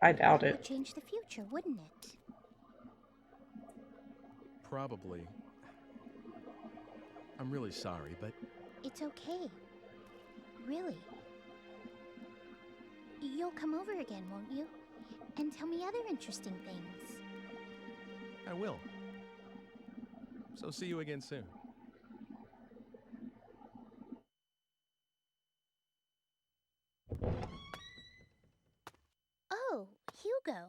I doubt It would it. change the future, wouldn't it? Probably. I'm really sorry, but... It's okay. Really. You'll come over again, won't you? And tell me other interesting things. I will. So see you again soon. Oh, Hugo.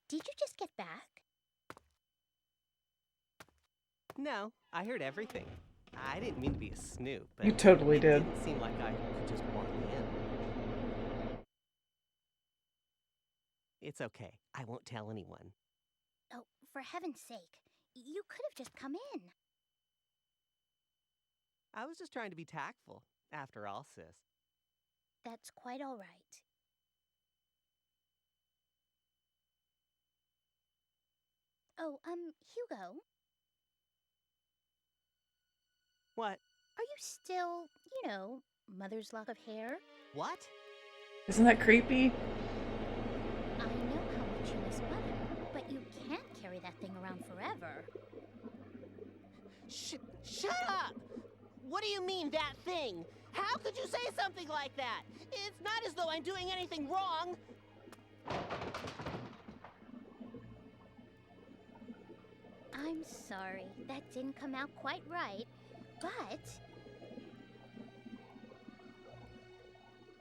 Did you just get back? No, I heard everything. I didn't mean to be a snoop, but You totally did. it didn't seem like I could just walk in. It's okay. I won't tell anyone. Oh, for heaven's sake. You could have just come in. I was just trying to be tactful, after all, sis. That's quite all right. Oh, Hugo, What? are you still, you know, mother's lock of hair? What? Isn't that creepy? I know how much you miss mother, but you can't carry that thing around forever. Shut up! What do you mean, that thing? How could you say something like that? It's not as though I'm doing anything wrong. I'm sorry, that didn't come out quite right, but...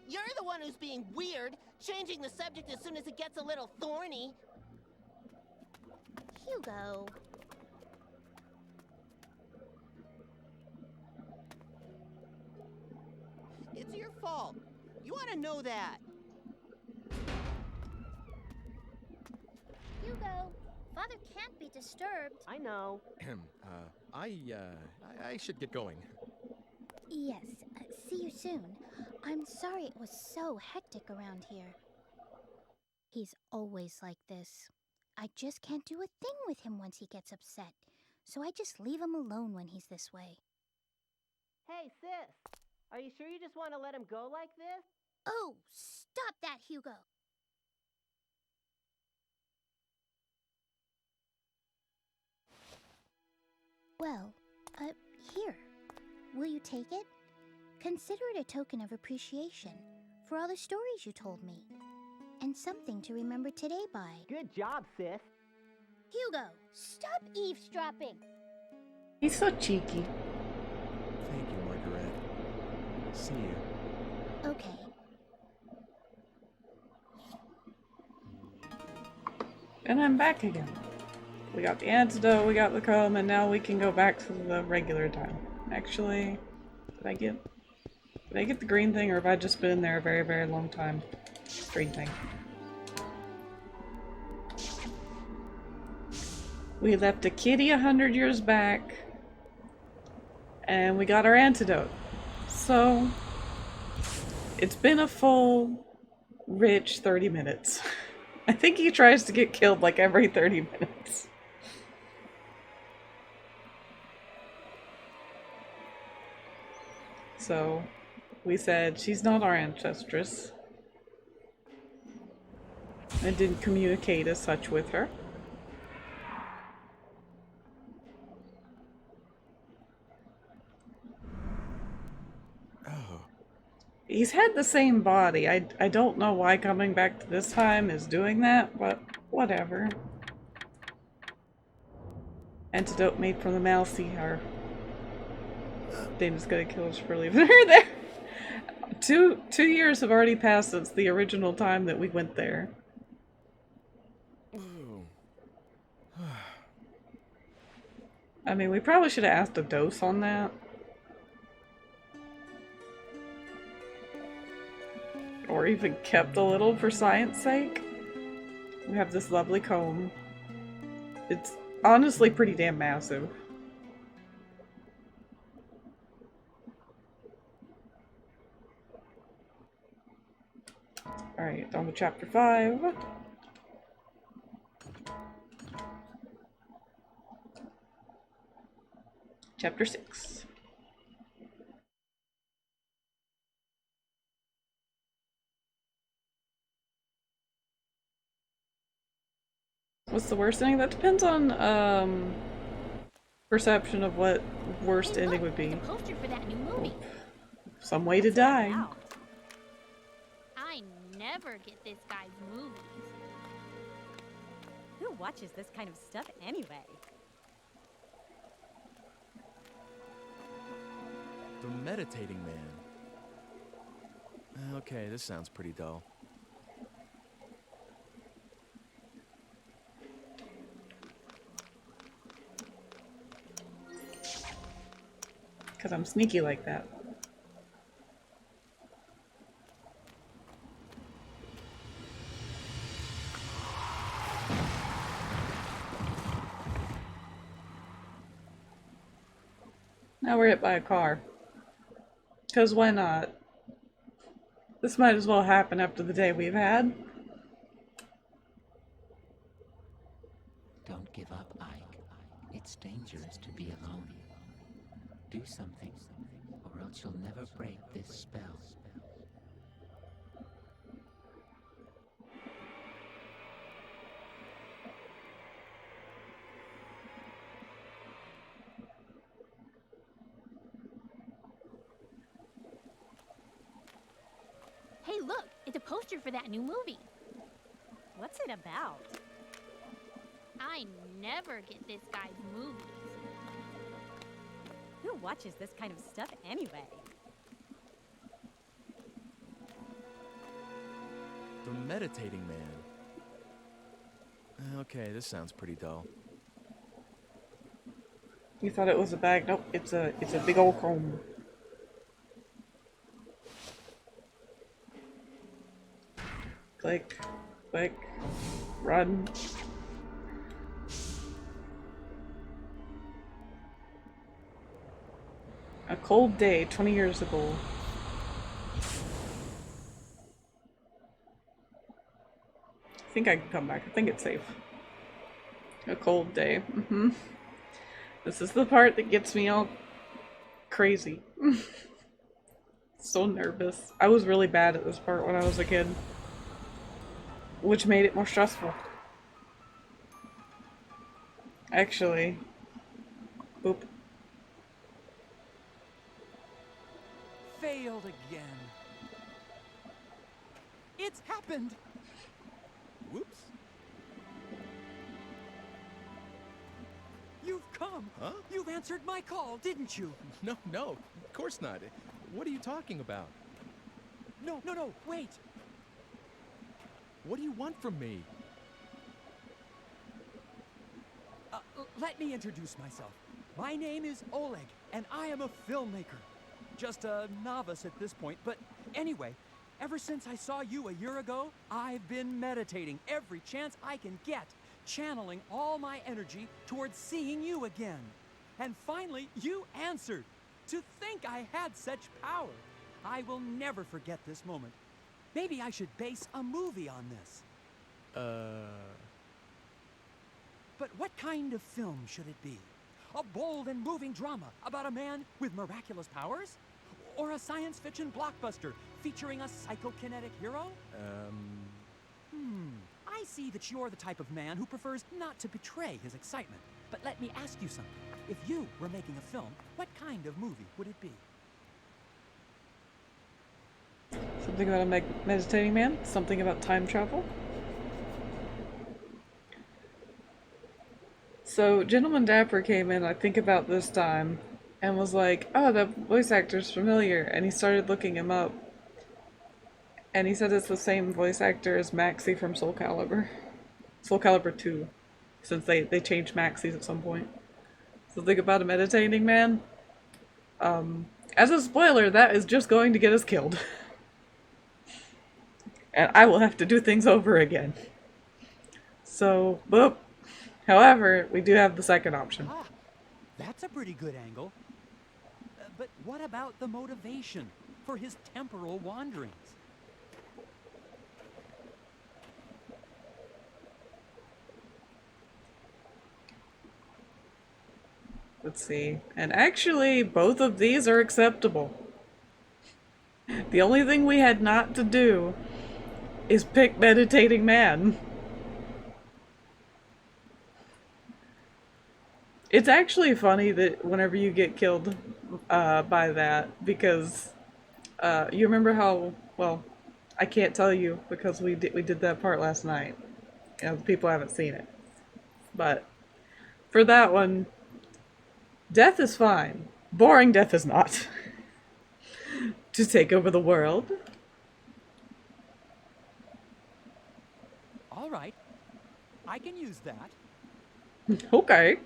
You're the one who's being weird, changing the subject as soon as it gets a little thorny. Hugo... It's your fault. You ought to know that. Hugo, Father can't be disturbed. I know. I should get going. Yes, see you soon. I'm sorry it was so hectic around here. He's always like this. I just can't do a thing with him once he gets upset, so I just leave him alone when he's this way. Hey, sis. Are you sure you just want to let him go like this? Oh, stop that, Hugo. Well, here. Will you take it? Consider it a token of appreciation for all the stories you told me. And something to remember today by. Good job, sis. Hugo, stop eavesdropping. He's so cheeky. Thank you, Margaret. See you. Okay. And I'm back again. We got the antidote, we got the comb, and now we can go back to the regular time. Actually, did I get the green thing, or have I just been in there a very, very long time? Green thing. We left a kitty 100 years back, and we got our antidote. So, it's been a full, rich 30 minutes. I think he tries to get killed like every 30 minutes. So, we said, she's not our ancestress. I didn't communicate as such with her. Oh. He's had the same body. I don't know why coming back to this time is doing that, but whatever. Antidote made from the mousy hair. Dana's gonna kill us for leaving her there. Two years have already passed since the original time that we went there. I mean, we probably should have asked a dose on that. Or even kept a little for science sake. We have this lovely comb. It's honestly pretty damn massive. Alright, on to chapter 5. Chapter 6. What's the worst ending? That depends on perception of what worst ending would be. Poster for that new movie. Some way to die. I never get this guy's movies. Who watches this kind of stuff anyway? The Meditating Man. Okay, this sounds pretty dull. Because I'm sneaky like that. Now we're hit by a car. Because why not? This might as well happen after the day we've had. Don't give up, Ike. It's dangerous to be alone. Do something, or else you'll never break this spell. Hey, look, it's a poster for that new movie. What's it about? I never get this guy's movies. Who watches this kind of stuff anyway? The Meditating Man. Okay, this sounds pretty dull. You thought it was a bag? Nope, it's a big old comb. Click, click, run. A cold day 20 years ago. I think I can come back. I think it's safe. A cold day. This is the part that gets me all crazy. So nervous. I was really bad at this part when I was a kid, which made it more stressful. Actually, oop. Failed again. It's happened. Whoops. You've come. Huh? You've answered my call, didn't you? No, of course not. What are you talking about? No, wait. What do you want from me? Let me introduce myself. My name is Oleg, and I am a filmmaker. Just a novice at this point, but anyway, ever since I saw you a year ago, I've been meditating every chance I can get, channeling all my energy towards seeing you again. And finally, you answered. To think I had such power. I will never forget this moment. Maybe I should base a movie on this. But what kind of film should it be? A bold and moving drama about a man with miraculous powers? Or a science fiction blockbuster featuring a psychokinetic hero? I see that you're the type of man who prefers not to betray his excitement. But let me ask you something. If you were making a film, what kind of movie would it be? Something about a meditating man? Something about time travel? So, Gentleman Dapper came in, I think about this time, and was like, oh, that voice actor's familiar, and he started looking him up. And he said it's the same voice actor as Maxie from Soul Calibur. Soul Calibur 2, since they changed Maxie's at some point. So think about a meditating man. As a spoiler, that is just going to get us killed. And I will have to do things over again. So, boop. However, we do have the second option. Ah, that's a pretty good angle. But what about the motivation for his temporal wanderings? Let's see. And actually, both of these are acceptable. The only thing we had not to do is pick meditating man. It's actually funny that whenever you get killed by that, because you remember how, well, I can't tell you because we did that part last night. You know, the people haven't seen it. But for that one, death is fine. Boring death is not. To take over the world. All right. I can use that. Okay.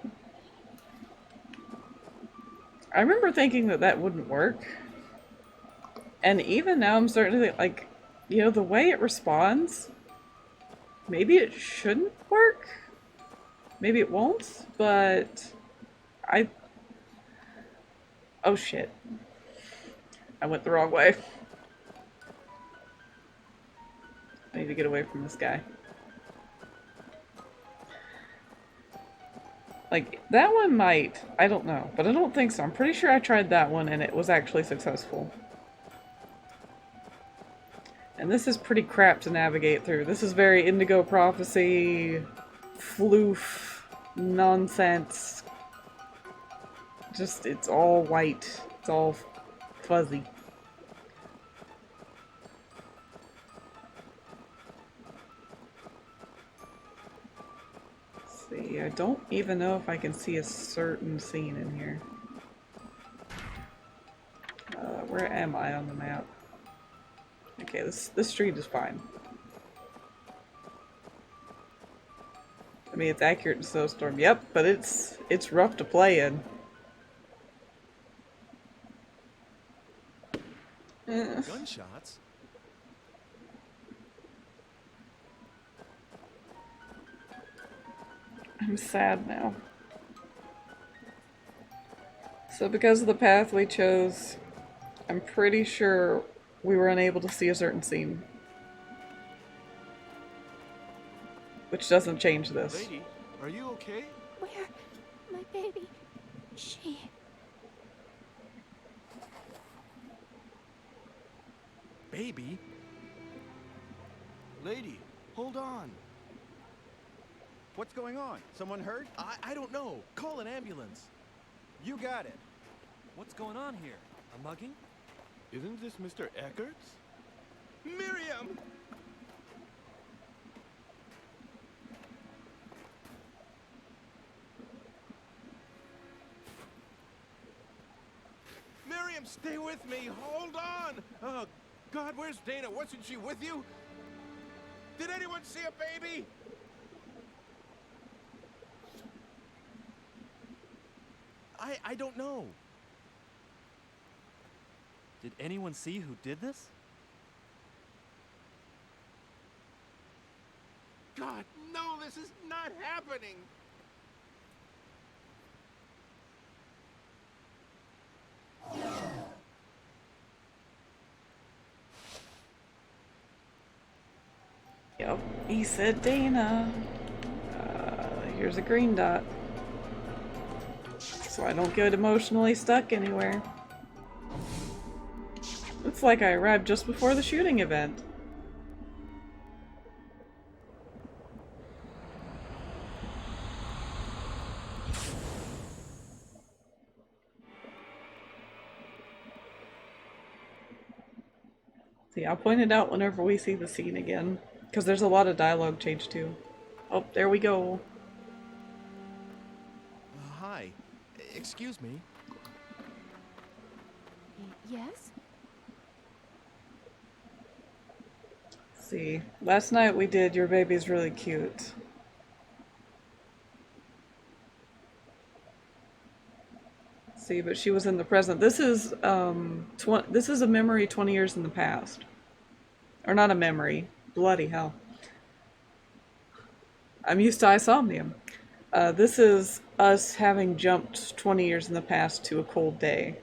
I remember thinking that that wouldn't work. And even now I'm starting to think, like, you know, the way it responds, maybe it shouldn't work. Maybe it won't, but oh shit. I went the wrong way. I need to get away from this guy. Like, that one might. I don't know. But I don't think so. I'm pretty sure I tried that one and it was actually successful. And this is pretty crap to navigate through. This is very Indigo Prophecy, floof, nonsense. Just, it's all white. It's all fuzzy. See, I don't even know if I can see a certain scene in here. Where am I on the map? Okay, this street is fine. I mean, it's accurate to Snowstorm, yep, but it's rough to play in. Gunshots? I'm sad now. So because of the path we chose, I'm pretty sure we were unable to see a certain scene. Which doesn't change this. Lady, are you okay? Where? My baby. She... baby. Lady, hold on. What's going on? Someone hurt? I don't know. Call an ambulance. You got it. What's going on here? A mugging? Isn't this Mr. Eckert's? Miriam! Miriam, stay with me. Hold on. Oh, God, where's Dana? Wasn't she with you? Did anyone see a baby? I don't know. Did anyone see who did this? God, no, this is not happening. Yep, he said Dana. Here's a green dot. So I don't get emotionally stuck anywhere. It's like I arrived just before the shooting event. See, I'll point it out whenever we see the scene again, because there's a lot of dialogue change too. Oh, there we go. Hi. Excuse me. Yes? See, last night we did Your Baby's Really Cute. See, but she was in the present. This is this is a memory 20 years in the past. Or not a memory. Bloody hell. I'm used to Isomnium. This is us having jumped 20 years in the past to a cold day.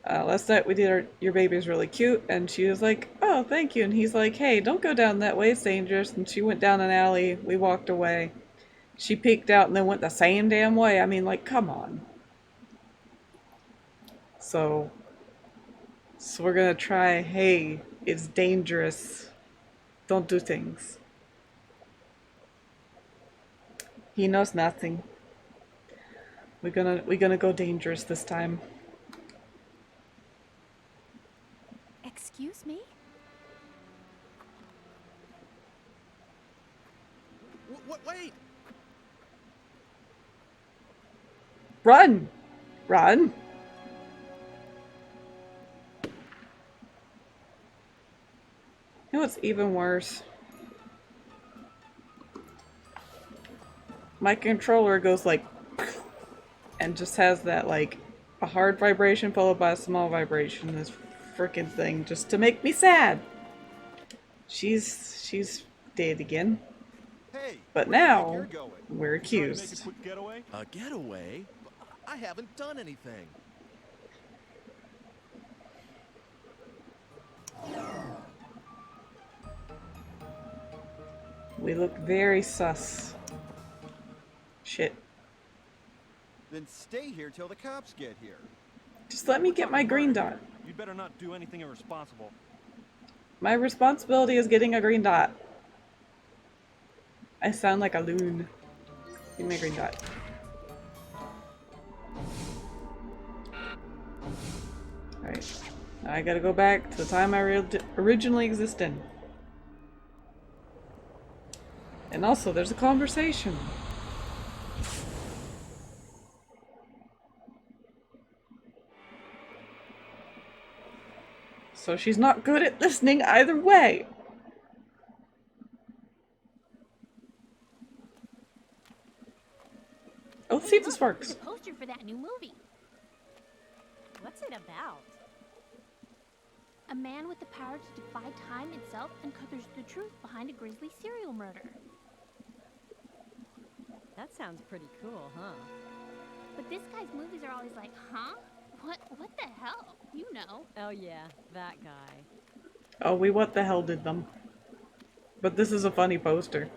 Last night we did Your Baby's Really Cute, and she was like, oh, thank you. And he's like, hey, don't go down that way, it's dangerous. And she went down an alley, we walked away. She peeked out and then went the same damn way. I mean, like, come on. So we're gonna try, hey, it's dangerous. Don't do things. He knows nothing. We're gonna go dangerous this time. Excuse me? Wait! Run! Run! You know what's even worse? My controller goes like and just has that like a hard vibration followed by a small vibration. This freaking thing just to make me sad. She's dead again. Hey, but now we're accused. A getaway? I haven't done anything. We look very sus. Shit. Then stay here till the cops get here. Just let me get my green dot. You'd better not do anything irresponsible. My responsibility is getting a green dot. I sound like a loon. Give me a green dot. Alright. Now I gotta go back to the time I originally existed. And also, there's a conversation. So she's not good at listening either way. Oh, let's see if this works. The poster for that new movie. What's it about? A man with the power to defy time itself uncovers the truth behind a grisly serial murder. That sounds pretty cool, huh? But this guy's movies are always like, huh? What the hell? You know. Oh yeah, that guy. Oh, we what the hell did them. But this is a funny poster.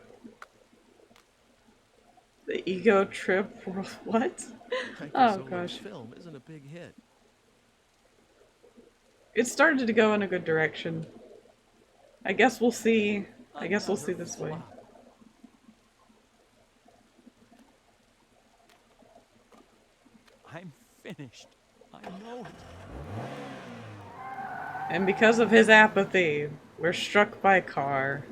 The ego trip, what? Oh gosh. Film isn't a big hit. It started to go in a good direction. I guess we'll see. I guess we'll see this way. I'm finished. I know it. And because of his apathy, we're struck by a car.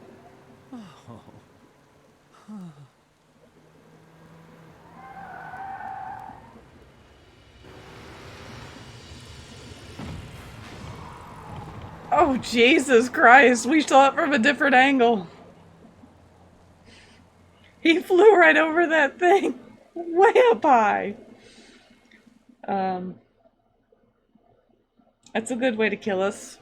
Oh, Jesus Christ, we saw it from a different angle. He flew right over that thing, way up high. That's a good way to kill us.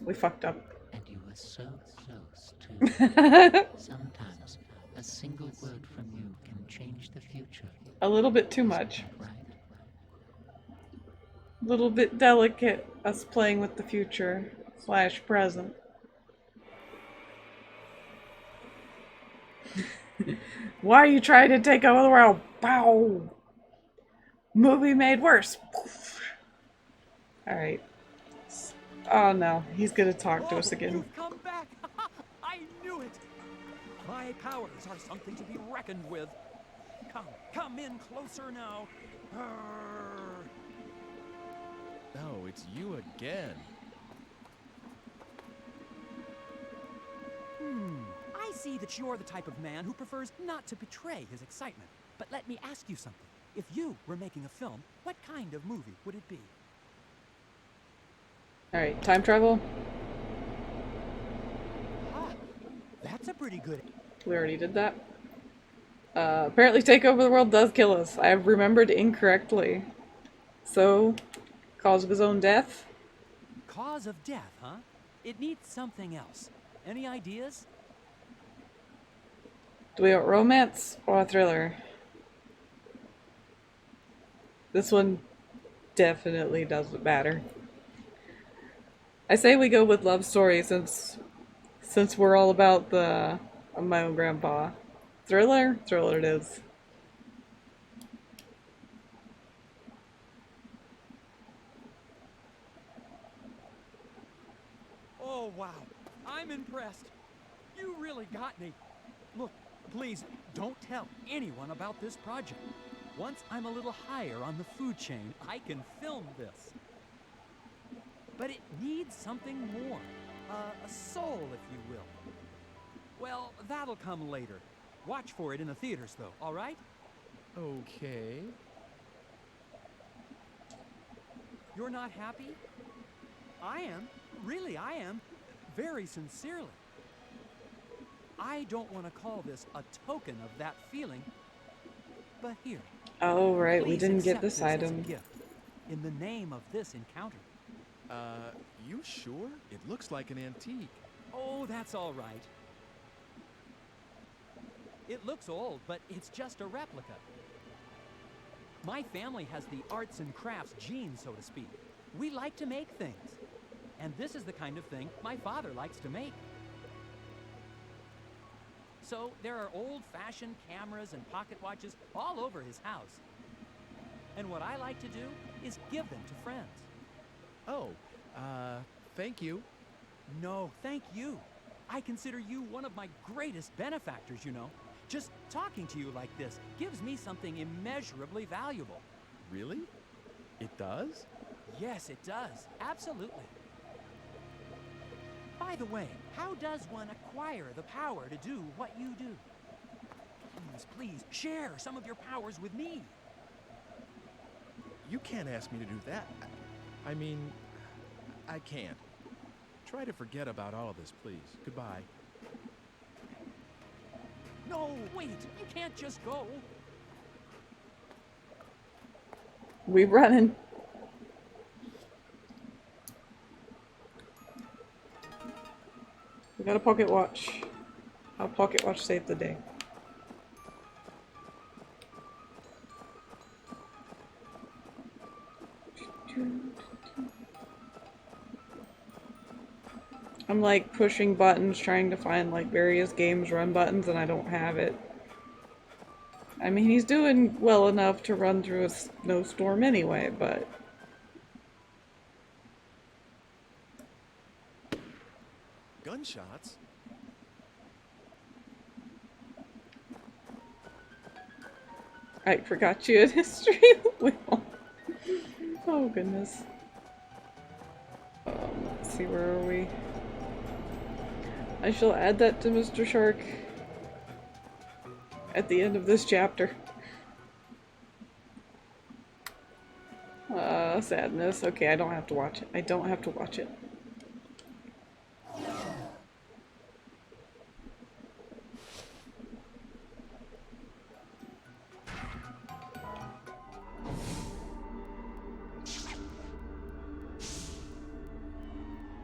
We fucked up. And you were so close to. Sometimes a single word from you can change the future. A little bit too much. Right? A little bit delicate, us playing with the future / present. Why are you trying to take over the world? Bow! Movie made worse. Alright. Oh no, he's gonna talk to us again. You've come back! I knew it! My powers are something to be reckoned with. Come in closer now. No, it's you again. I see that you're the type of man who prefers not to betray his excitement. But let me ask you something. If you were making a film, what kind of movie would it be? Alright, time travel. That's a pretty good... We already did that. Apparently take over the world does kill us. I have remembered incorrectly. So, cause of his own death? Cause of death, huh? It needs something else. Any ideas? Do we want romance or a thriller? This one definitely doesn't matter. I say we go with love story since we're all about the My Own Grandpa. Thriller? Thriller it is. Oh, wow. I'm impressed. You really got me. Look, please, don't tell anyone about this project. Once I'm a little higher on the food chain, I can film this. But it needs something more. A soul, if you will. Well, that'll come later. Watch for it in the theaters, though, all right? Okay. You're not happy? I am. Really, I am. Very sincerely. I don't want to call this a token of that feeling, but here. Oh, right, we please didn't get accept this as a item. gift, in the name of this encounter. You sure? It looks like an antique. Oh, that's all right. It looks old, but it's just a replica. My family has the arts and crafts gene, so to speak. We like to make things. And this is the kind of thing my father likes to make. So there are old-fashioned cameras and pocket watches all over his house. And what I like to do is give them to friends. Oh, thank you. No, thank you. I consider you one of my greatest benefactors, you know. Just talking to you like this gives me something immeasurably valuable. Really? It does? Yes, it does. Absolutely. By the way, how does one acquire the power to do what you do? Please, share some of your powers with me. You can't ask me to do that. I mean, I can't. Try to forget about all of this, please. Goodbye. No, wait, you can't just go. We running. We got a pocket watch. Our pocket watch saved the day. I'm like pushing buttons trying to find like various games run buttons and I don't have it. I mean, he's doing well enough to run through a snowstorm anyway, but gunshots. I forgot you had history. Oh goodness. Let's see, where are we? I shall add that to Mr. Shark at the end of this chapter. Sadness. Okay, I don't have to watch it. I don't have to watch it.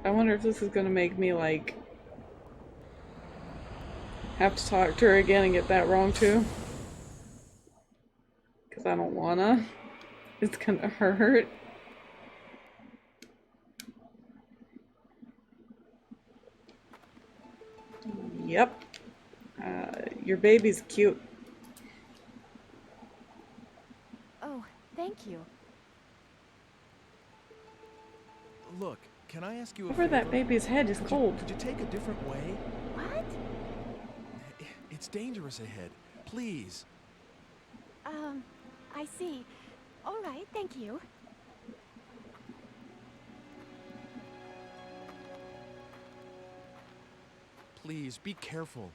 I wonder if this is gonna make me, like, have to talk to her again and get that wrong too. Because I don't wanna. It's gonna hurt. Yep. Your baby's cute. Oh, thank you. Look, can I ask you a Over favor? that baby's head is cold. Could you take a different way? What? It's dangerous ahead. Please. I see. All right, thank you. Please, be careful.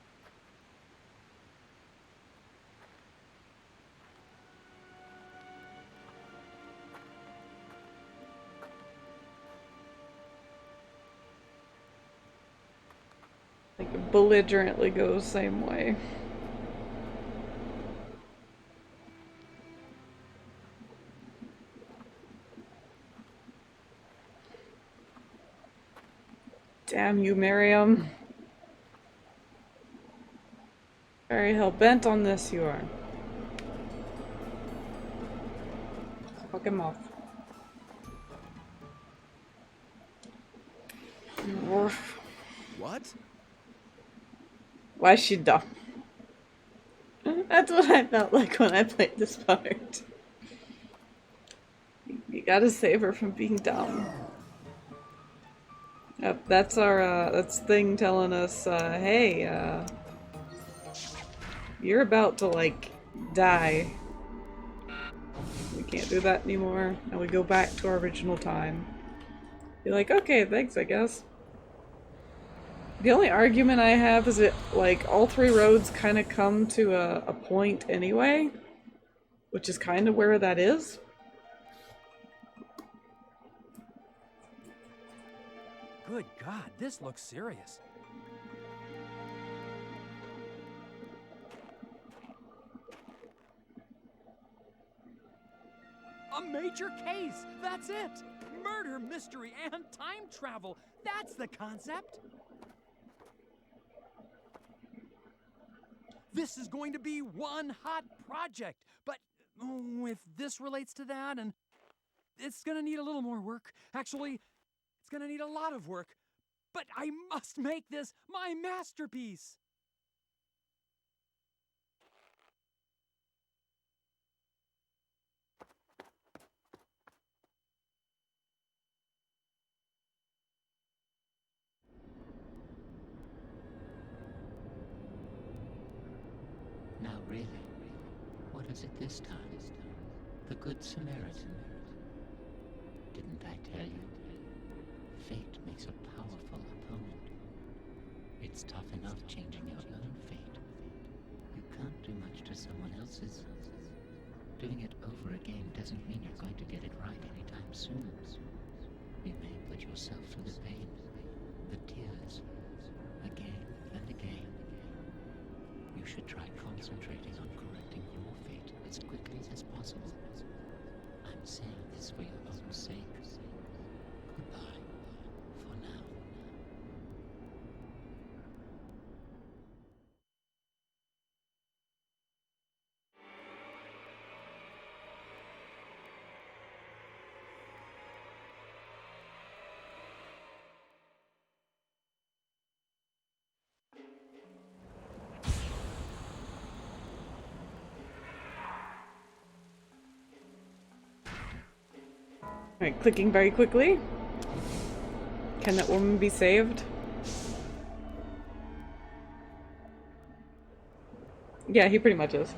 Like, belligerently goes same way. Damn you, Miriam. Very hell-bent on this, you are. Fuck him off. What? Why is she dumb? That's what I felt like when I played this part. You gotta save her from being dumb. Yep, that's our, that's Thing telling us, hey, you're about to, like, die. We can't do that anymore, and we go back to our original time. You're like, okay, thanks, I guess. The only argument I have is that, like, all three roads kind of come to a point anyway, which is kind of where that is. Good God, this looks serious. A major case! That's it! Murder, mystery, and time travel! That's the concept! This is going to be one hot project, but if this relates to that, and it's gonna need a little more work. Actually, it's gonna need a lot of work, but I must make this my masterpiece! Now really, what is it this time? The Good Samaritan. Didn't I tell you? Fate makes a powerful opponent. It's tough enough changing your own fate. You can't do much to someone else's. Doing it over again doesn't mean you're going to get it right anytime soon. You may put yourself through the pain, the tears, again and again. You should try concentrating on correcting your fate as quickly as possible. I'm saying this for your own sake. Goodbye, for now. Alright, clicking very quickly. Can that woman be saved? Yeah, he pretty much is.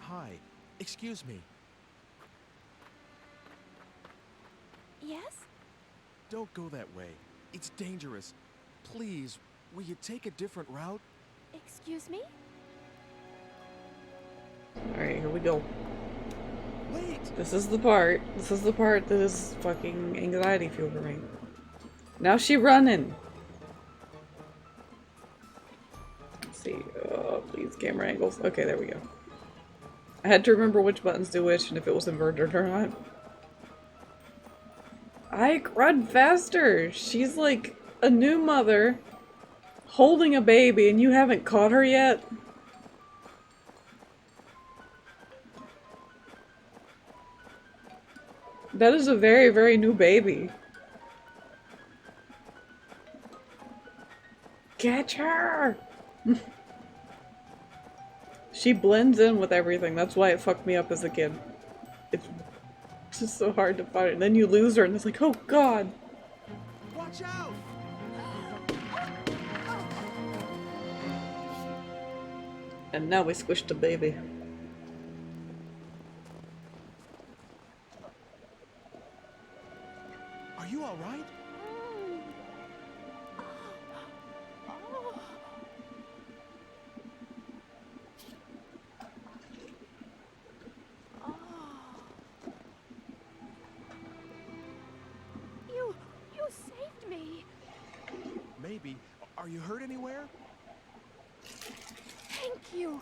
Hi. Excuse me. Yes? Don't go that way. It's dangerous. Please, will you take a different route? Excuse me? Alright, here we go. Wait! This is the part. This is the part that is fucking anxiety fuel for me. Now she running. Let's see. Oh, please, camera angles. Okay, there we go. I had to remember which buttons do which and if it was inverted or not. Ike, run faster! She's like a new mother holding a baby and you haven't caught her yet? That is a very, very new baby. Catch her! She blends in with everything. That's why it fucked me up as a kid. It's just so hard to find. And then you lose her and it's like, oh god! Watch out! And now we squished a baby. Are you alright? You saved me. Maybe. Are you hurt anywhere? Thank you.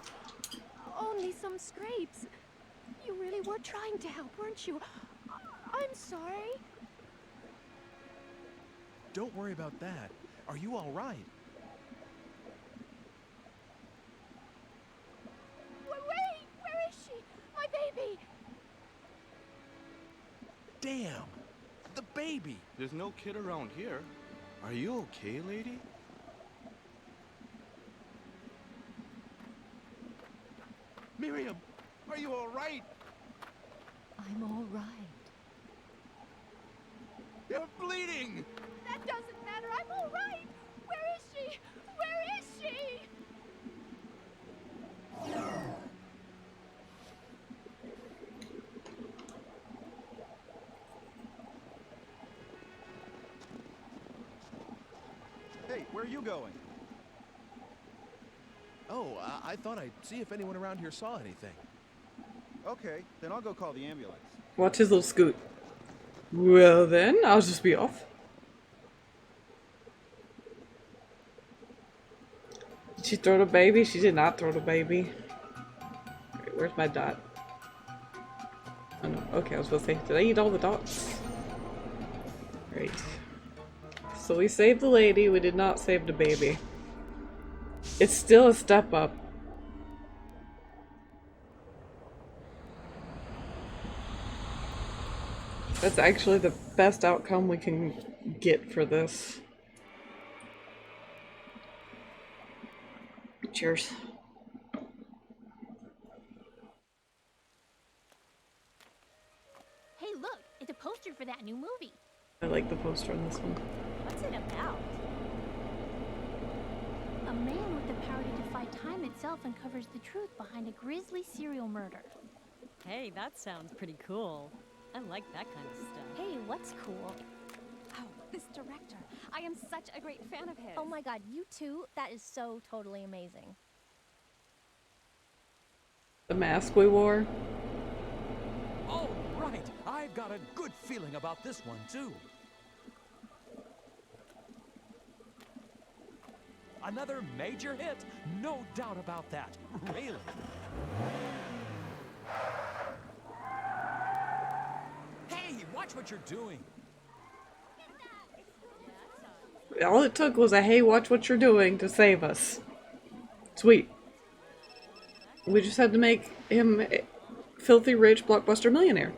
Only some scrapes. You really were trying to help, weren't you? I'm sorry. Don't worry about that. Are you alright? Wait! Where is she? My baby! Damn! The baby! There's no kid around here. Are you okay, lady? Miriam, are you all right? I'm all right. You're bleeding! That doesn't matter. I'm all right. Where is she? Where is she? Hey, where are you going? Oh, I thought I'd see if anyone around here saw anything. Okay, then I'll go call the ambulance. Watch his little scoot. Well then, I'll just be off. Did she throw the baby? She did not throw the baby. Wait, where's my dot? Oh no, okay, I was supposed to say, did I eat all the dots? Great. So we saved the lady, we did not save the baby. It's still a step up. That's actually the best outcome we can get for this. Cheers. Hey, look, it's a poster for that new movie. I like the poster on this one. What's it about? A man with the power to defy time itself uncovers the truth behind a grisly serial murder. Hey, that sounds pretty cool. I like that kind of stuff. Hey, what's cool? Oh, this director. I am such a great fan of his. Oh my god, you too? That is so totally amazing. The mask we wore. All right, I've got a good feeling about this one, too. Another major hit, no doubt about that. Really. Hey, watch what you're doing. All it took was a hey, watch what you're doing to save us. Sweet. We just had to make him a filthy rich blockbuster millionaire.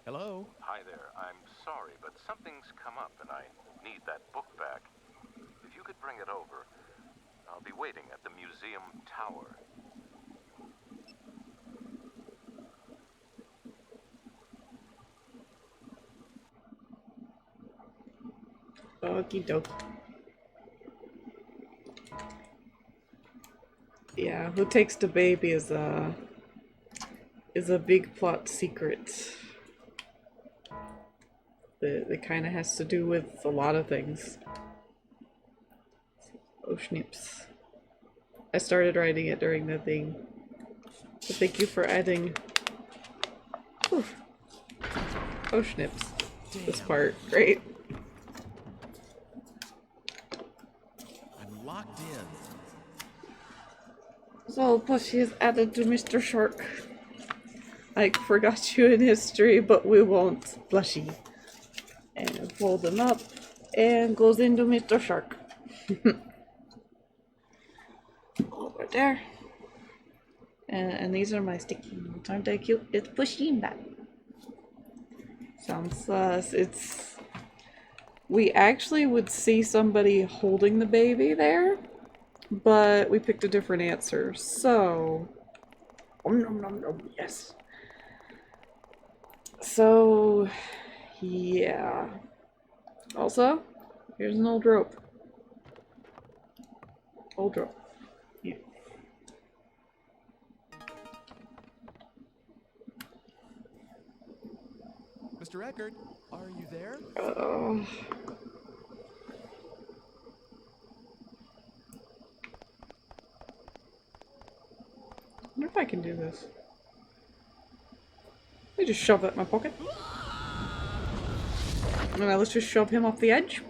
Hello? Hi there. I'm sorry, but something's come up and I need that book back. If you could bring it over, I'll be waiting at the museum tower. Okie doke. Yeah, who takes the baby is a big plot secret. That kind of has to do with a lot of things. Oh, schnips. I started writing it during the thing. So thank you for adding. Whew. Oh, schnips. This part. Great. I'm locked in. So, Plushie is added to Mr. Shark. I forgot you in history, but we won't. Plushie. And fold them up, and goes into Mr. Shark. Over there. And these are my sticky notes. Aren't they cute? It's pushing back. Sounds sus. It's... We actually would see somebody holding the baby there, but we picked a different answer. So... nom, nom, nom, yes. So... yeah. Also, here's an old rope. Old rope. Yeah. Mr. Eckert, are you there? Oh. I wonder if I can do this. Let me just shove that in my pocket. And let's just shove him off the edge.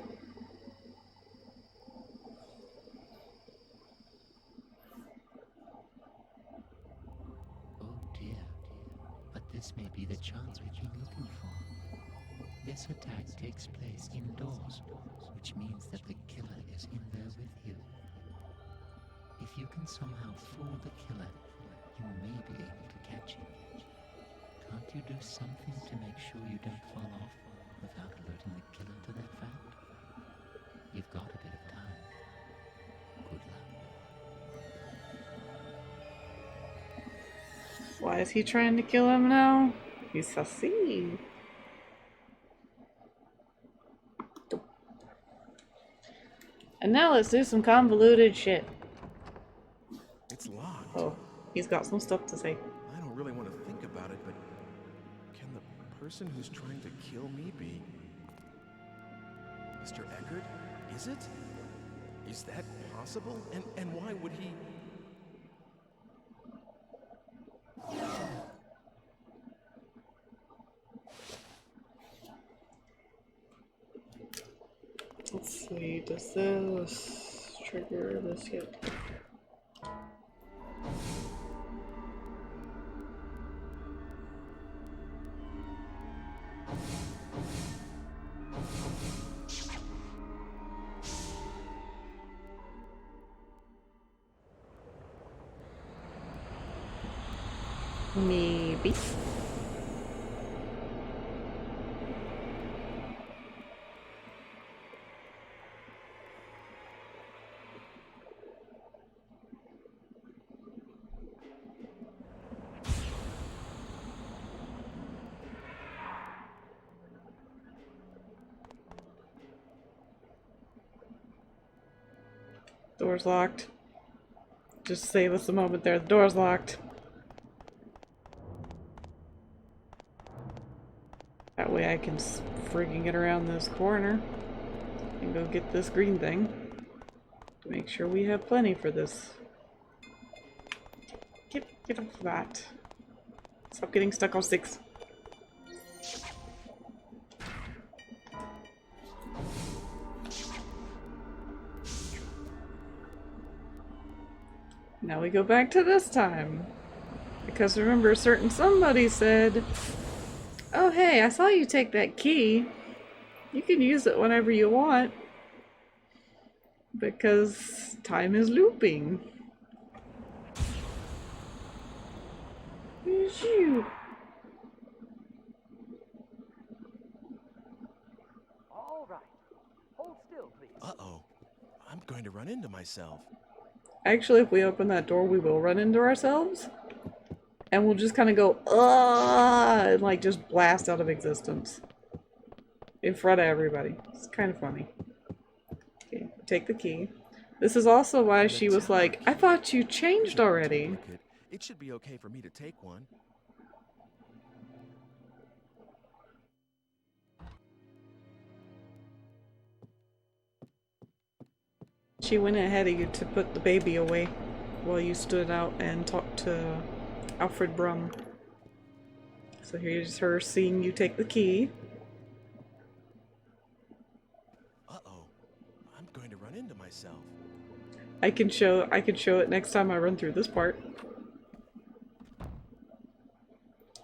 Oh dear, but this may be the chance we've been looking for. This attack takes place indoors, which means that the killer is in there with you. If you can somehow fool the killer, you may be able to catch him. Can't you do something to make sure you don't fall off without alerting the killer to that fact? You've got a bit of time. Good luck. Why is he trying to kill him now? He's sassy. And now let's do some convoluted shit. It's locked. Oh, he's got some stuff to say. I don't really want to think about it, but can the person who's trying to kill me be Mr. Eckert? Is it? Is that possible? And why would he? Let's see, does this trigger this yet? Maybe. Door's locked. Just save us a moment there. The door's locked. That way I can friggin' get around this corner and go get this green thing to make sure we have plenty for this. Get off of that. Stop getting stuck on 6. Now we go back to this time. Because remember, a certain somebody said, oh hey, I saw you take that key. You can use it whenever you want. Because time is looping. Who's you? going to run into myself. Actually, if we open that door, we will run into ourselves. And we'll just kind of go, "Ugh," and like just blast out of existence. In front of everybody. It's kind of funny. Okay, take the key. This is also why she was like, I thought you changed already. It should be okay for me to take one. She went ahead of you to put the baby away while you stood out and talked to Alfred Brum. So here's her seeing you take the key. Uh-oh. I'm going to run into myself. I can show it next time I run through this part.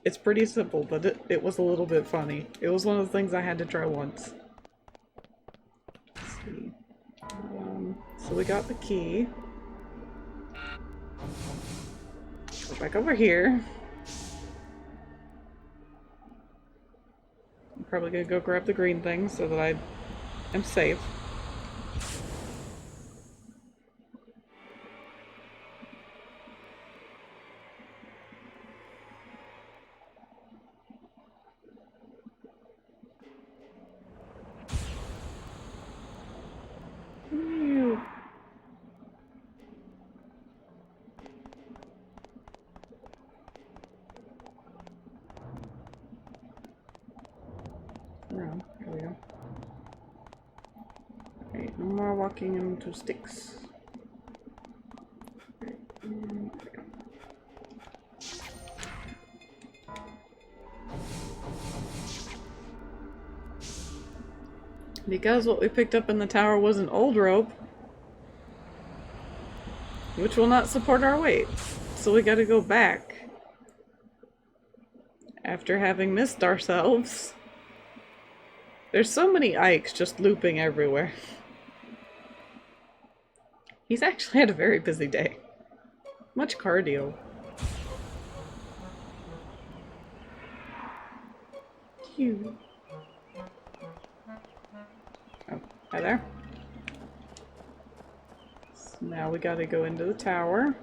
It's pretty simple, but it was a little bit funny. It was one of the things I had to try once. Let's see. So we got the key. Go back over here. I'm probably gonna go grab the green thing so that I am safe. Ew. No, there we go. Alright, no more walking into sticks. Because what we picked up in the tower was an old rope, which will not support our weight. So we gotta go back. After having missed ourselves. There's so many Ikes just looping everywhere. He's actually had a very busy day. Much cardio. Phew. Oh, hi there. So now we gotta go into the tower.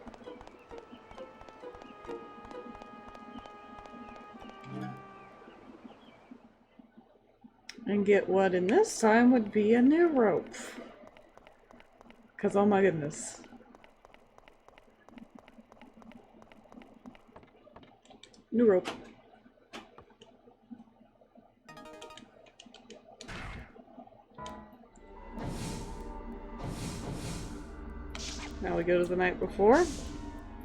And get what in this time would be a new rope. Because, oh my goodness. New rope. Now we go to the night before,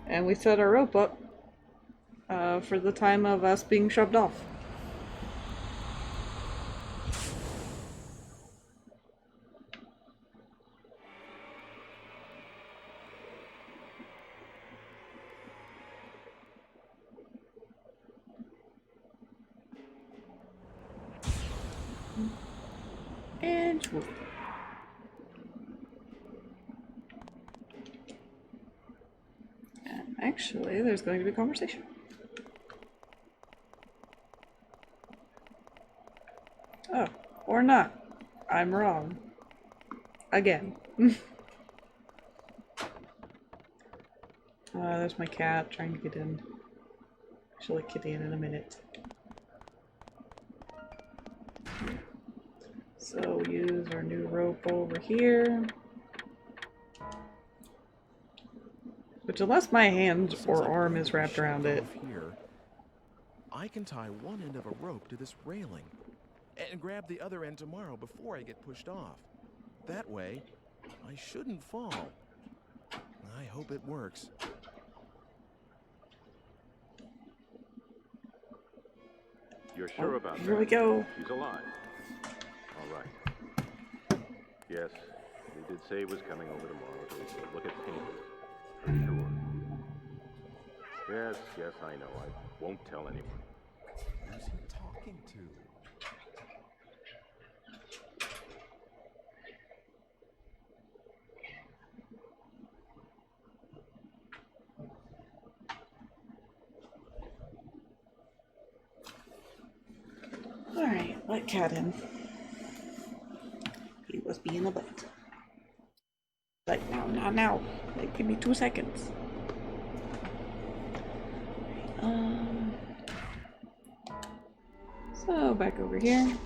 and we set our rope up for the time of us being shoved off. And whoop. And actually, there's going to be a conversation. Oh, or not. I'm wrong. Again. There's my cat trying to get in. She'll let Kitty in a minute. So we use our new rope over here. Which, unless my hand or arm is wrapped around it. Here, I can tie one end of a rope to this railing and grab the other end tomorrow before I get pushed off. That way, I shouldn't fall. I hope it works. You're sure about that? Here we go. She's alive. All right. Yes, they did say he was coming over tomorrow to look at paintings. For sure. Yes, yes, I know. I won't tell anyone. Who's he talking to? Alright, let Cat in. He was being a butt. Not now. Like, give me 2 seconds. So back over here.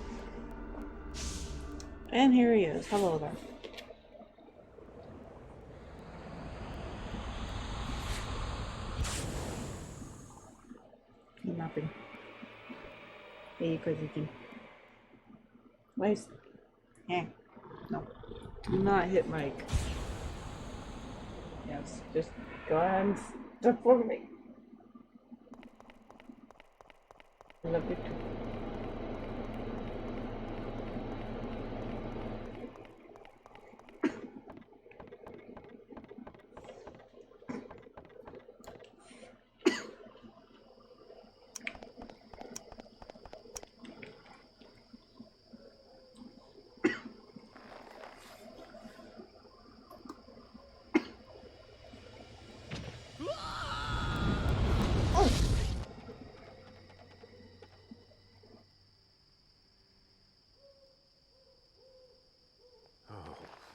And here he is. Hello there. He's napping. Hey, you crazy thing. Where's... Yeah. No. Do not hit Mike. Yes, just go ahead and step for me. I love you too.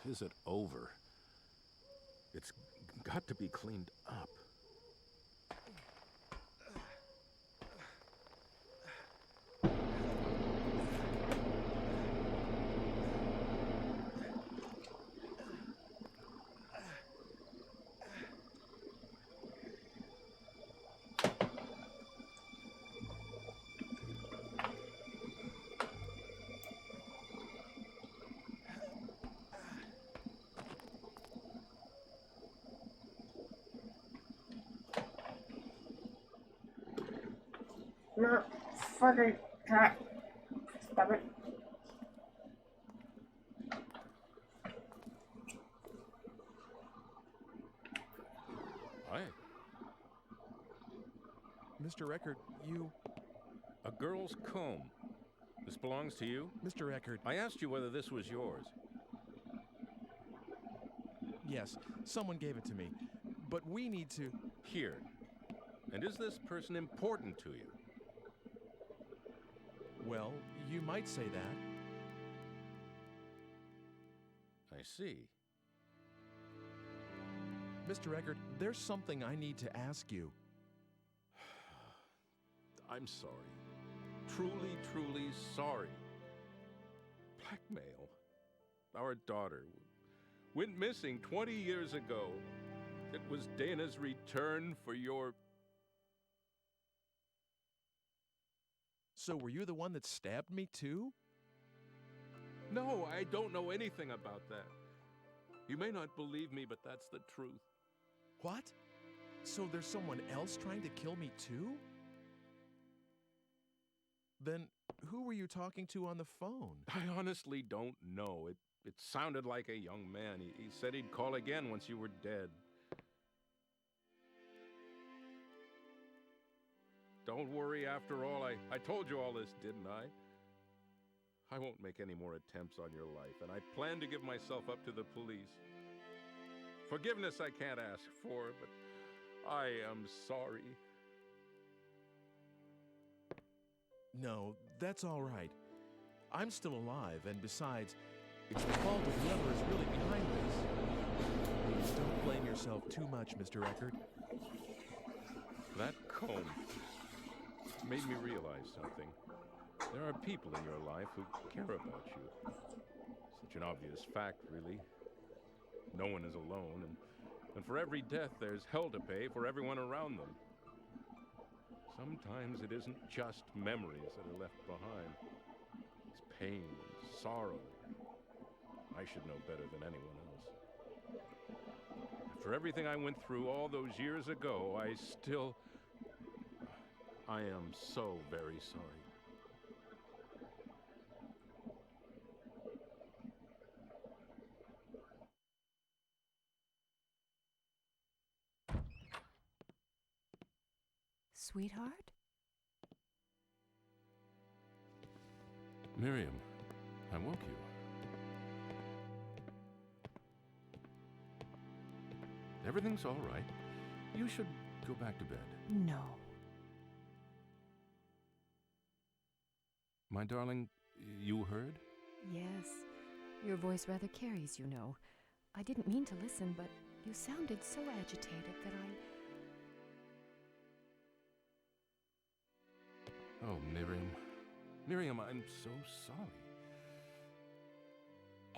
Is it over? It's got to be cleaned up. No, fucking cat. Stop it. Hi. Mr. Eckert, you... A girl's comb. This belongs to you? Mr. Eckert... I asked you whether this was yours. Yes, someone gave it to me. But we need to... Here. And is this person important to you? Well, you might say that. I see. Mr. Eckert, there's something I need to ask you. I'm sorry. Truly, truly sorry. Blackmail. Our daughter went missing 20 years ago. It was Dana's return for your... So were you the one that stabbed me too? No, I don't know anything about that. You may not believe me, but that's the truth. What? So there's someone else trying to kill me too? Then who were you talking to on the phone? I honestly don't know. It sounded like a young man. He said he'd call again once you were dead. Don't worry, after all, I told you all this, didn't I? I won't make any more attempts on your life, and I plan to give myself up to the police. Forgiveness I can't ask for, but I am sorry. No, that's all right. I'm still alive, and besides, it's the fault of whoever is really behind this. Don't blame yourself too much, Mr. Eckert. That comb made me realize something. There are people in your life who care about you. Such an obvious fact, really. No one is alone, and for every death, there's hell to pay for everyone around them. Sometimes it isn't just memories that are left behind. It's pain and sorrow. I should know better than anyone else. After everything I went through all those years ago, I am so very sorry. Sweetheart? Miriam, I woke you. Everything's all right. You should go back to bed. No. My darling, you heard? Yes. Your voice rather carries, you know. I didn't mean to listen, but You sounded so agitated that Oh, Miriam. Miriam, I'm so sorry.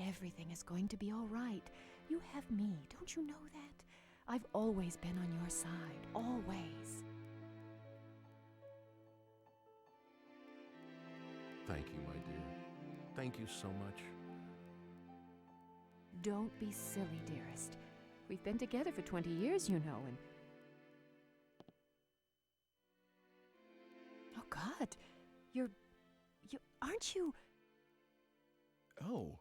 everything is going to be all right. You have me, don't you know that? I've always been on your side, always. Thank you, my dear. Thank you so much. Don't be silly, dearest. We've been together for 20 years, you know, and... Oh, God. You... Aren't you... Oh.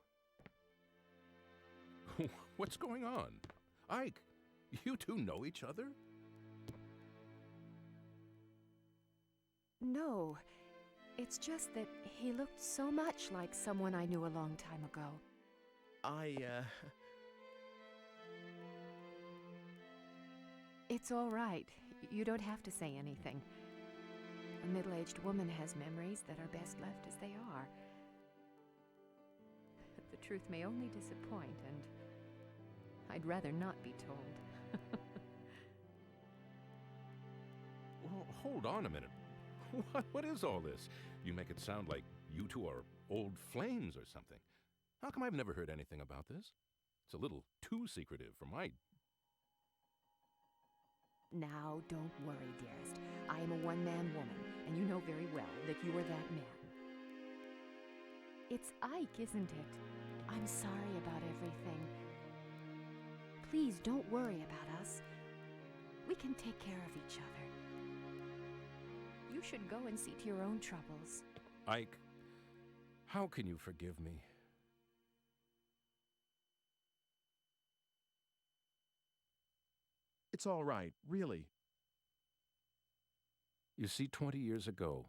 What's going on? Ike, you two know each other? No. It's just that he looked so much like someone I knew a long time ago. It's all right. You don't have to say anything. A middle-aged woman has memories that are best left as they are. The truth may only disappoint, and I'd rather not be told. Well, hold on a minute. What is all this? You make it sound like you two are old flames or something. How come I've never heard anything about this? It's a little too secretive for my... Now, don't worry, dearest. I am a one-man woman, and you know very well that you are that man. It's Ike, isn't it? I'm sorry about everything. Please don't worry about us. We can take care of each other. You should go and see to your own troubles. Ike, how can you forgive me? It's all right, really. You see, 20 years ago,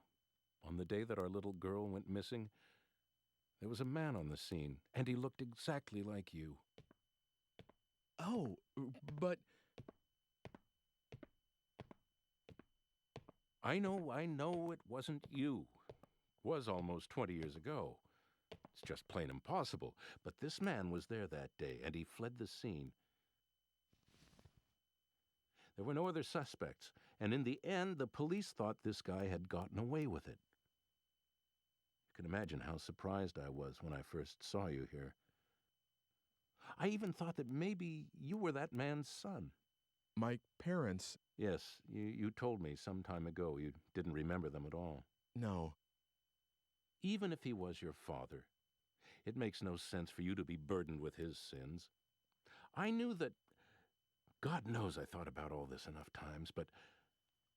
on the day that our little girl went missing, there was a man on the scene, and he looked exactly like you. Oh, but... I know it wasn't you. It was almost 20 years ago. It's just plain impossible. But this man was there that day, and he fled the scene. There were no other suspects, and in the end, the police thought this guy had gotten away with it. You can imagine how surprised I was when I first saw you here. I even thought that maybe you were that man's son. My parents... Yes, you told me some time ago you didn't remember them at all. No. Even if he was your father, it makes no sense for you to be burdened with his sins. I knew that... God knows I thought about all this enough times, but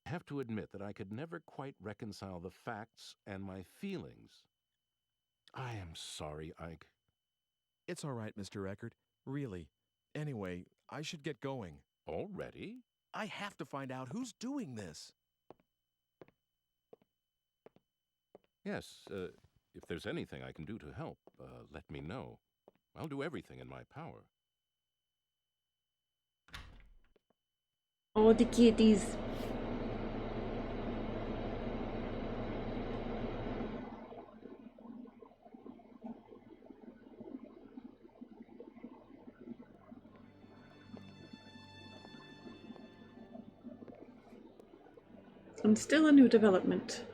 I have to admit that I could never quite reconcile the facts and my feelings. I am sorry, Ike. It's all right, Mr. Eckert. Really. Anyway, I should get going. Already? I have to find out who's doing this. Yes, if there's anything I can do to help, let me know. I'll do everything in my power. Oh, the kitties. And still a new development.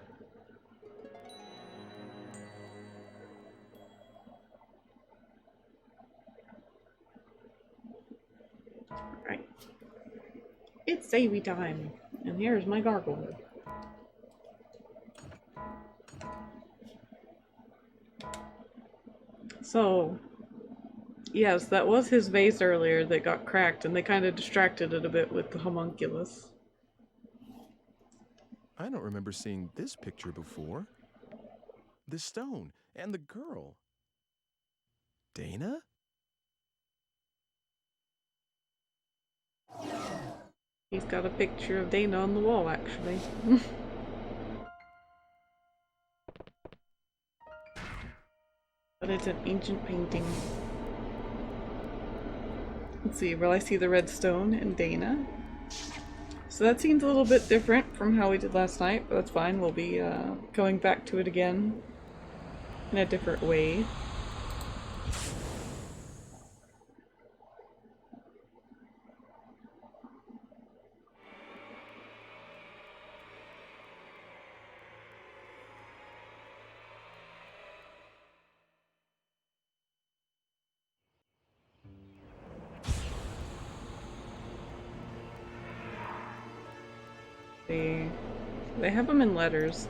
Right. It's savey time, and here's my gargoyle. So, yes, that was his vase earlier that got cracked, and they kind of distracted it a bit with the homunculus. I don't remember seeing this picture before. The stone and the girl. Dana? He's got a picture of Dana on the wall, actually. But it's an ancient painting. Let's see, well, I see the red stone and Dana. So that seems a little bit different from how we did last night, but that's fine. We'll be going back to it again in a different way. They have them in letters.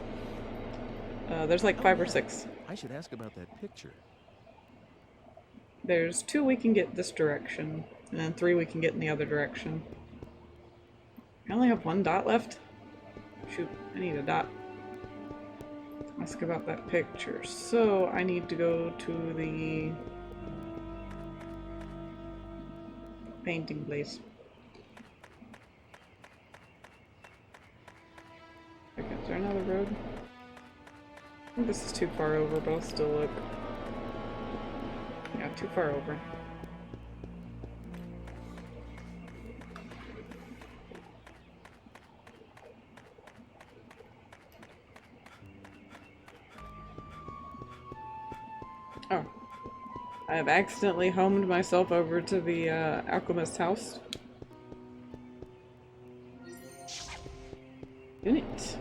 There's like 5 or 6. I should ask about that picture. There's 2 we can get this direction, and then 3 we can get in the other direction. I only have 1 dot left? Shoot, I need a dot. Ask about that picture. So, I need to go to the painting place. Okay, is there another road? I think this is too far over, but I'll still look. Yeah, too far over. Oh. I have accidentally homed myself over to the alchemist's house. Unit.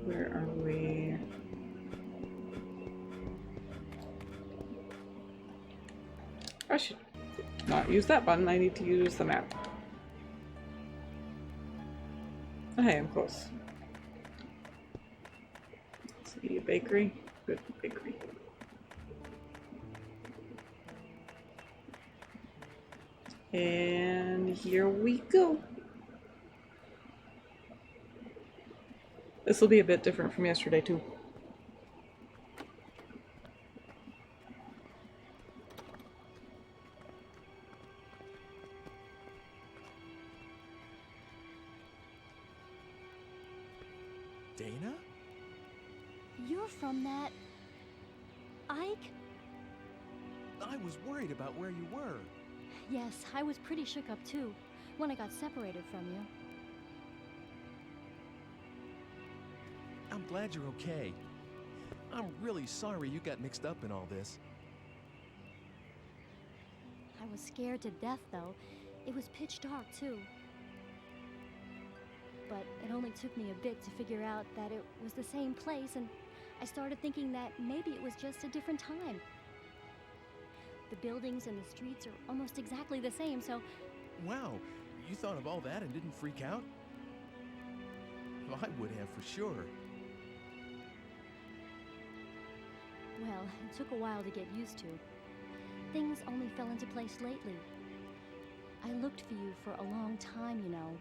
Where are we? I should not use that button. I need to use the map. Oh, hey, I'm close. Let's see, a bakery. Good bakery. And here we go. This will be a bit different from yesterday, too. Dana? You're from that... Ike? I was worried about where you were. Yes, I was pretty shook up too, when I got separated from you. I'm glad you're okay. I'm really sorry you got mixed up in all this. I was scared to death, though. It was pitch dark, too. But it only took me a bit to figure out that it was the same place, and I started thinking that maybe it was just a different time. The buildings and the streets are almost exactly the same, so... Wow, you thought of all that and didn't freak out? Well, I would have for sure. Well, it took a while to get used to. Things only fell into place lately. I looked for you for a long time, you know.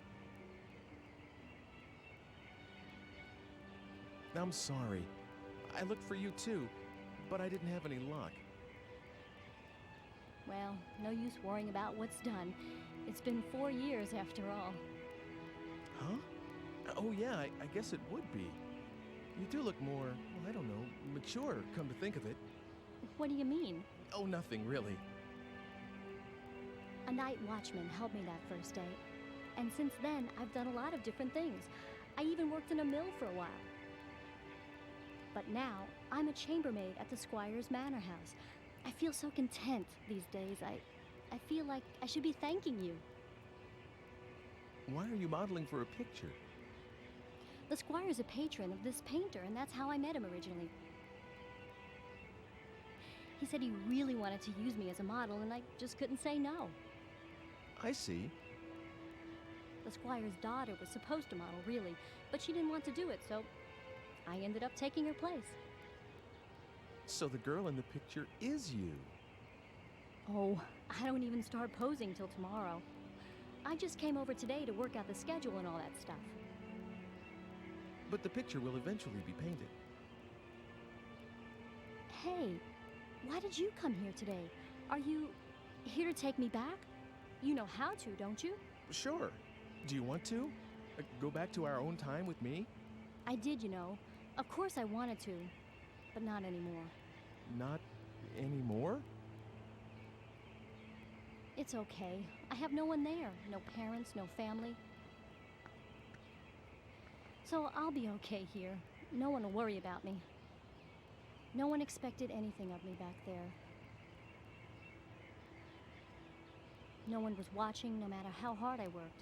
I'm sorry. I looked for you too, but I didn't have any luck. Well, no use worrying about what's done. It's been 4 years after all. Huh? Oh yeah, I guess it would be. You do look more, well, I don't know, mature, come to think of it. What do you mean? Oh, nothing, really. A night watchman helped me that first day. And since then, I've done a lot of different things. I even worked in a mill for a while. But now, I'm a chambermaid at the Squire's Manor House. I feel so content these days. I feel like I should be thanking you. Why are you modeling for a picture? The Squire's a patron of this painter, and that's how I met him originally. He said he really wanted to use me as a model, and I just couldn't say no. I see. The Squire's daughter was supposed to model, really, but she didn't want to do it, so I ended up taking her place. So the girl in the picture is you. Oh, I don't even start posing till tomorrow. I just came over today to work out the schedule and all that stuff. But the picture will eventually be painted. Hey, why did you come here today? Are you here to take me back? You know how to, don't you? Sure. Do you want to? Go back to our own time with me? I did, you know. Of course I wanted to, but not anymore. Not anymore? It's okay. I have no one there. No parents, no family. So I'll be okay here. No one will worry about me. No one expected anything of me back there. No one was watching, no matter how hard I worked.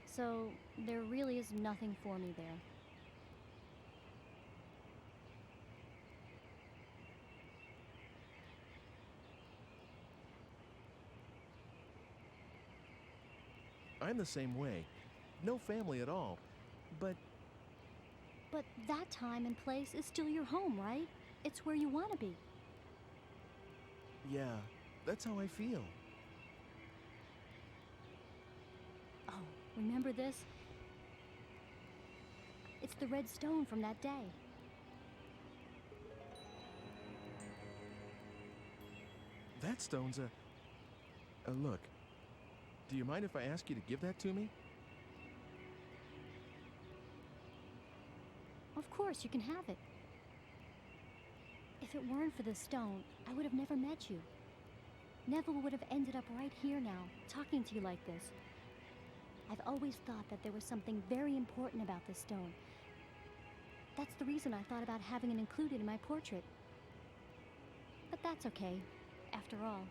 So there really is nothing for me there. I'm the same way. No family at all. But But that time and place is still your home, right? It's where you want to be. yeah, that's how I feel. Oh, remember this? It's the red stone from that day. That stone's a look. Do you mind if I ask you to give that to me? Of course, you can have it. If it weren't for this stone, I would have never met you. Neville would have ended up right here now, talking to you like this. I've always thought that there was something very important about this stone. That's the reason I thought about having it included in my portrait. But that's okay. After all,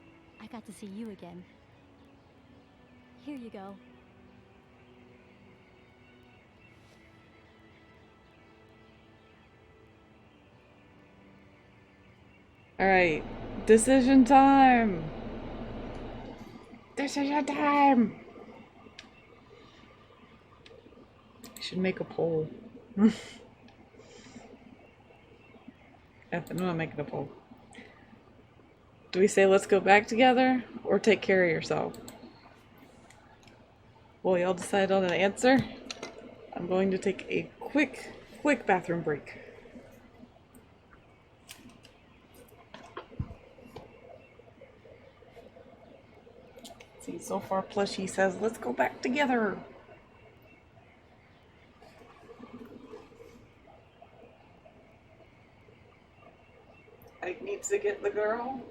I got to see you again. Here you go. Alright, decision time! Decision time! I should make a poll. Yeah, I'm not making a poll. Do we say let's go back together or take care of yourself? Well, y'all decide on an answer. I'm going to take a quick bathroom break. See, so far Plushie says, let's go back together. Ike needs to get the girl.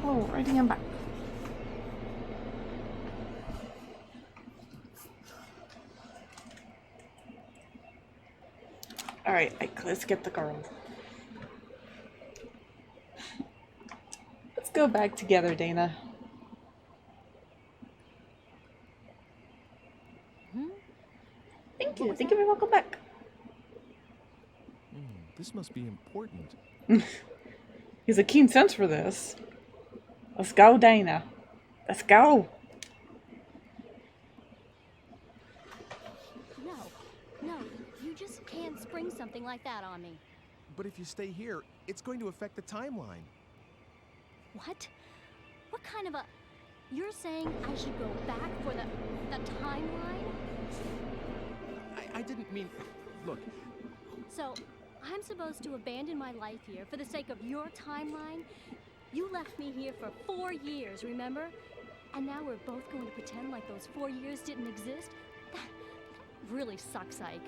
Alrighty, I'm back. Alright, let's get the girl. Let's go back together, Dana. Thank you. Thank you for welcome back. This must be important. He has a keen sense for this. Let's go, Dana. Let's go. No, you just can't spring something like that on me. But if you stay here, it's going to affect the timeline. What? What kind of a... You're saying I should go back for the timeline? I didn't mean... Look, So, I'm supposed to abandon my life here for the sake of your timeline? You left me here for 4 years, remember? And now we're both going to pretend like those 4 years didn't exist? That really sucks, Ike.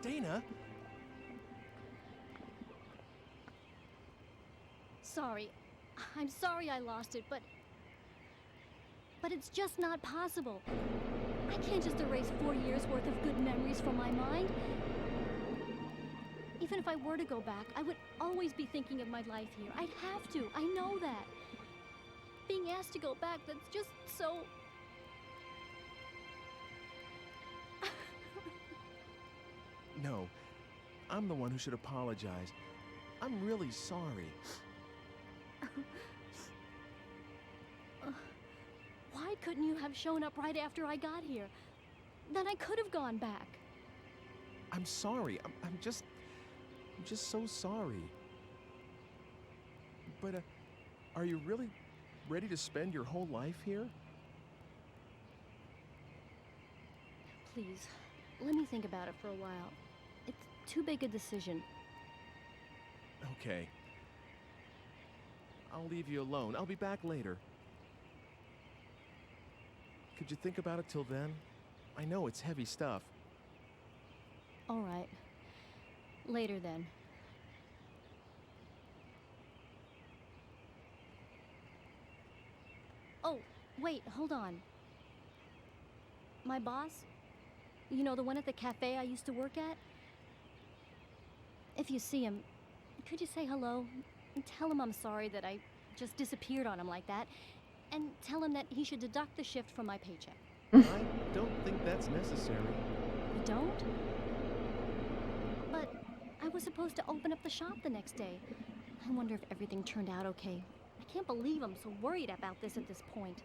Dana... Sorry. I'm sorry I lost it, but it's just not possible. I can't just erase 4 years worth of good memories from my mind. Even if I were to go back, I would always be thinking of my life here. I'd have to. I know that. Being asked to go back, that's just so... No, I'm the one who should apologize. I'm really sorry. Why couldn't you have shown up right after I got here? Then I could have gone back. I'm sorry. I'm just so sorry. But, are you really ready to spend your whole life here? Please, let me think about it for a while. It's too big a decision. Okay. I'll leave you alone. I'll be back later. Could you think about it till then? I know it's heavy stuff. All right. Later then. Oh, wait, hold on. My boss? You know, the one at the cafe I used to work at? If you see him, could you say hello? And tell him I'm sorry that I just disappeared on him like that. And tell him that he should deduct the shift from my paycheck. I don't think that's necessary. You don't? But I was supposed to open up the shop the next day. I wonder if everything turned out okay. I can't believe I'm so worried about this at this point.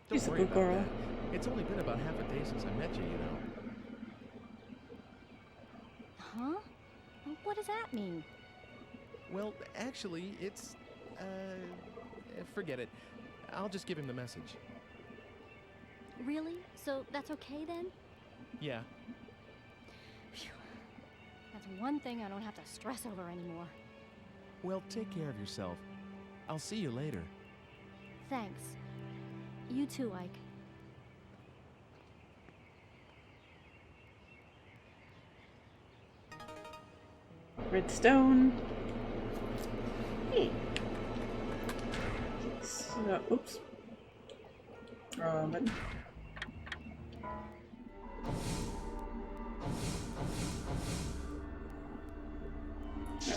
Don't worry about that. It's only been about half a day since I met you, you know. Huh? What does that mean? Well, actually, it's... forget it. I'll just give him the message. Really? So that's okay then? Yeah. Phew. That's one thing I don't have to stress over anymore. Well, take care of yourself. I'll see you later. Thanks. You too, Ike. Redstone. Hey. So, oops. Wrong button.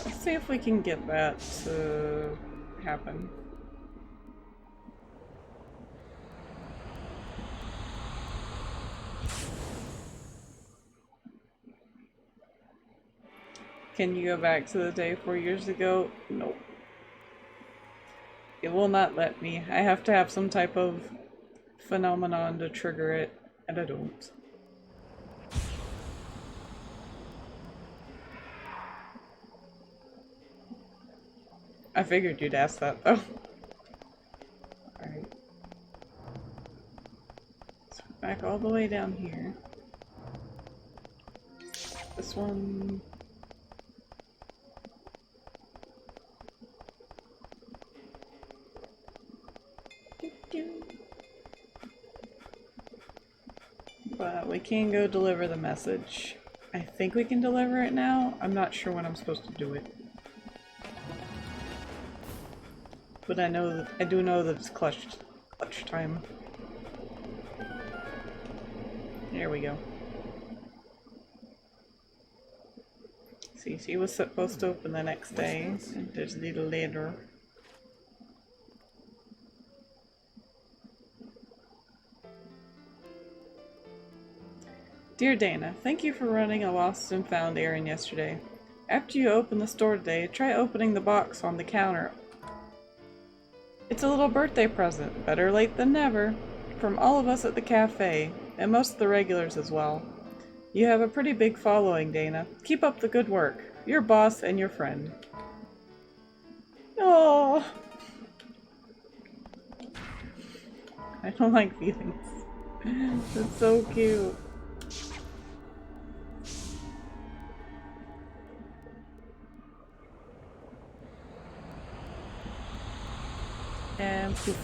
Let's see if we can get that to happen. Can you go back to the day 4 years ago? Nope. It will not let me. I have to have some type of phenomenon to trigger it, and I don't. I figured you'd ask that, though. Alright. So back all the way down here. This one... But we can go deliver the message. I think we can deliver it now. I'm not sure when I'm supposed to do it. But I do know that it's clutch time. There we go. See, she was supposed to open the next day, and there's a little later. Dear Dana, thank you for running a lost and found errand yesterday. After you open the store today, try opening the box on the counter. It's a little birthday present, better late than never, from all of us at the cafe, and most of the regulars as well. You have a pretty big following, Dana. Keep up the good work. Your boss and your friend. Oh, I don't like feelings. It's so cute. And poof.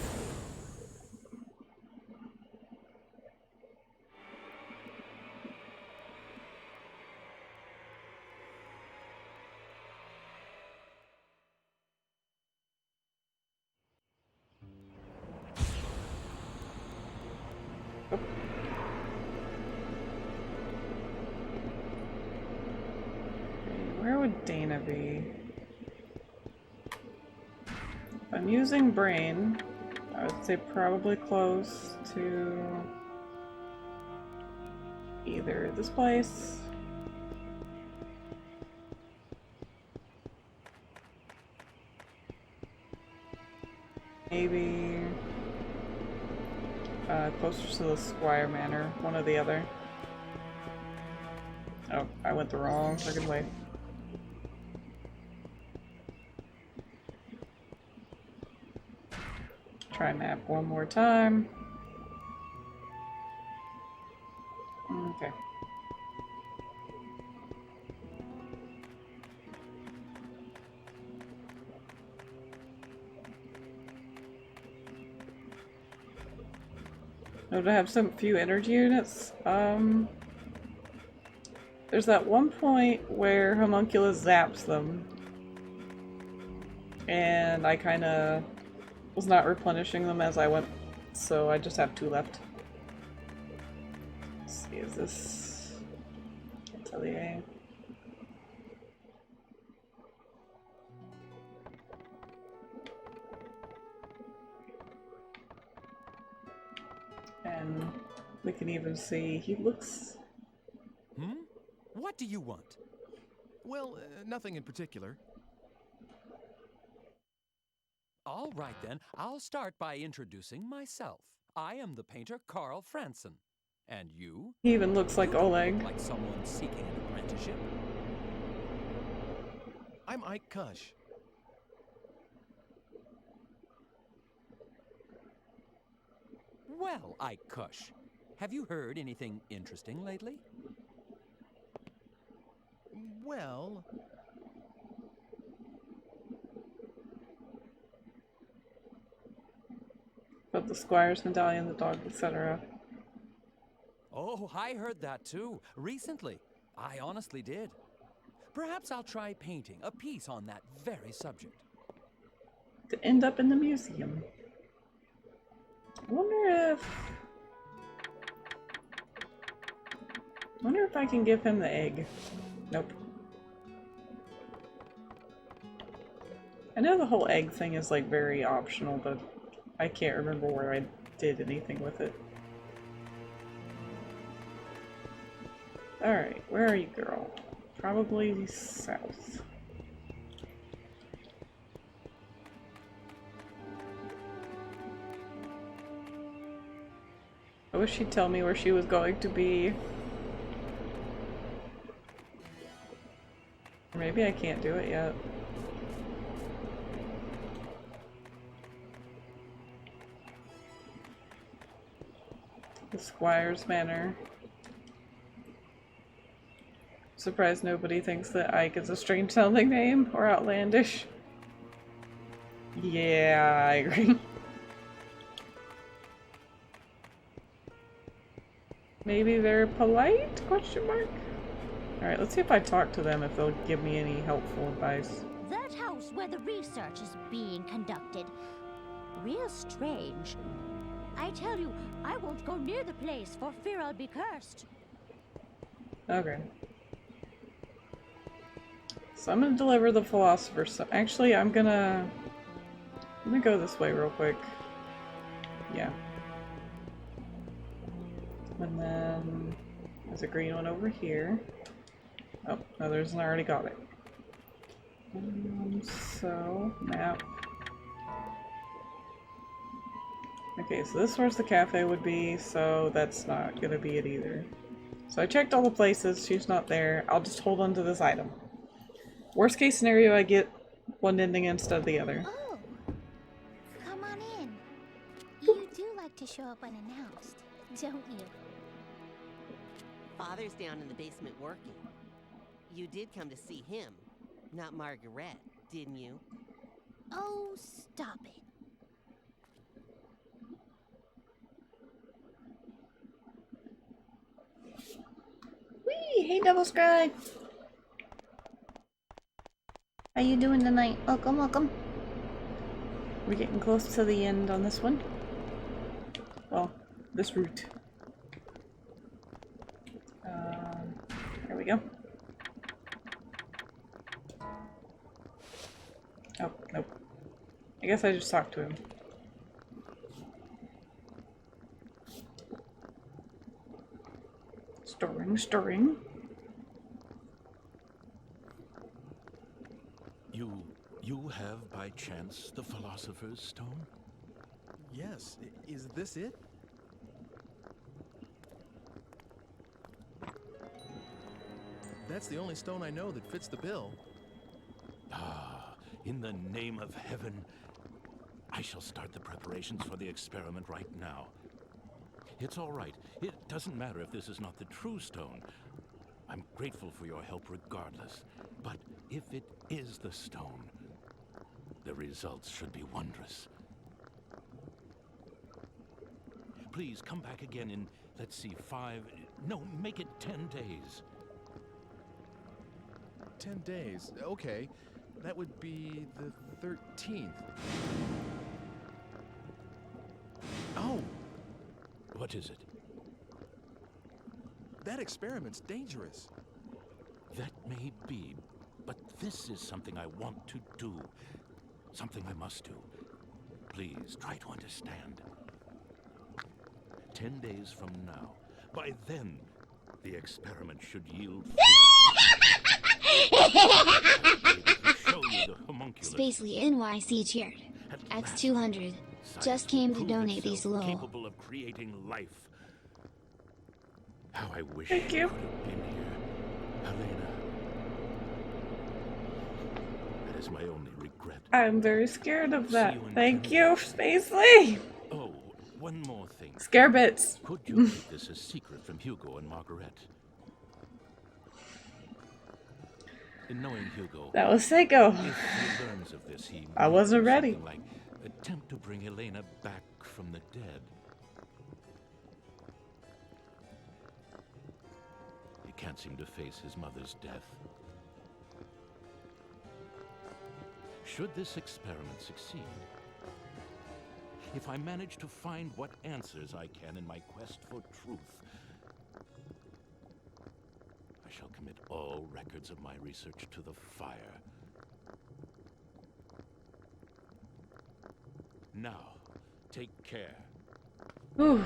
Where would Dana be? If I'm using brain, I would say probably close to either this place maybe closer to the Squire Manor, one or the other. Oh, I went the wrong friggin' way. Try map one more time. Okay. Oh, to have some few energy units. There's that one point where Homunculus zaps them, and I kind of was not replenishing them as I went, so I just have 2 left. Let's see, is this Atelier? And we can even see he looks... What do you want? Well, nothing in particular. All right then, I'll start by introducing myself. I am the painter Carl Franson. And you? He even looks like Oleg. Like someone seeking an apprenticeship? I'm Ike Kush. Well, Ike Kush, have you heard anything interesting lately? Well... But the Squire's medallion, the dog, etc. Oh, I heard that too, recently. I honestly did. Perhaps I'll try painting a piece on that very subject. To end up in the museum. I wonder if I can give him the egg. Nope. I know the whole egg thing is like very optional, but I can't remember where I did anything with it. Alright, where are you, girl? Probably south. I wish she'd tell me where she was going to be. Or maybe I can't do it yet. The Squire's Manor. Surprised nobody thinks that Ike is a strange sounding name or outlandish. Yeah, I agree. Maybe they're polite? Question mark? Alright, let's see if I talk to them, if they'll give me any helpful advice. That house where the research is being conducted, real strange. I tell you, I won't go near the place for fear I'll be cursed. Okay. So I'm gonna deliver the Philosopher's Stone. Actually, I'm gonna go this way real quick. Yeah. And then there's a green one over here. Oh, no, there's one. I already got it. So, map. Okay, so this is where the cafe would be, so that's not gonna be it either. So I checked all the places, she's not there. I'll just hold on to this item. Worst case scenario, I get one ending instead of the other. Oh, come on in. You do like to show up unannounced, don't you? Father's down in the basement working. You did come to see him, not Margaret, didn't you? Oh, stop it. Whee! Hey, Devil Scribe! How you doing tonight? Welcome, welcome. We're getting close to the end on this one. Well, this route. There we go. Oh, nope. I guess I just talked to him. Storing. You have by chance the Philosopher's Stone? Yes. Is this it? That's the only stone I know that fits the bill. Ah, in the name of heaven, I shall start the preparations for the experiment right now. It's all right. It doesn't matter if this is not the true stone. I'm grateful for your help regardless. But if it is the stone, the results should be wondrous. Please come back again in, let's see, make it 10 days. 10 days. Okay. That would be the 13th. Oh! What is it? That experiment's dangerous. That may be, but this is something I want to do. Something I must do. Please, try to understand. 10 days from now. By then, the experiment should yield show you the homunculus. Spacely NYC cheered. X200 just came to donate these low. Capable of creating life. How I wish Thank you you. could have been here, Helena. That is my only regret. I'm very scared of that. Thank you, Spacely! Oh, one more thing. Scare bits. Could you keep this a secret from Hugo and Margaret? In knowing Hugo, That was Seiko. if he learns of this, he I might wasn't do ready. something like attempt to bring Helena back from the dead. He can't seem to face his mother's death. Should this experiment succeed, if I manage to find what answers I can in my quest for truth, I shall commit all records of my research to the fire. Now, take care. Ooh.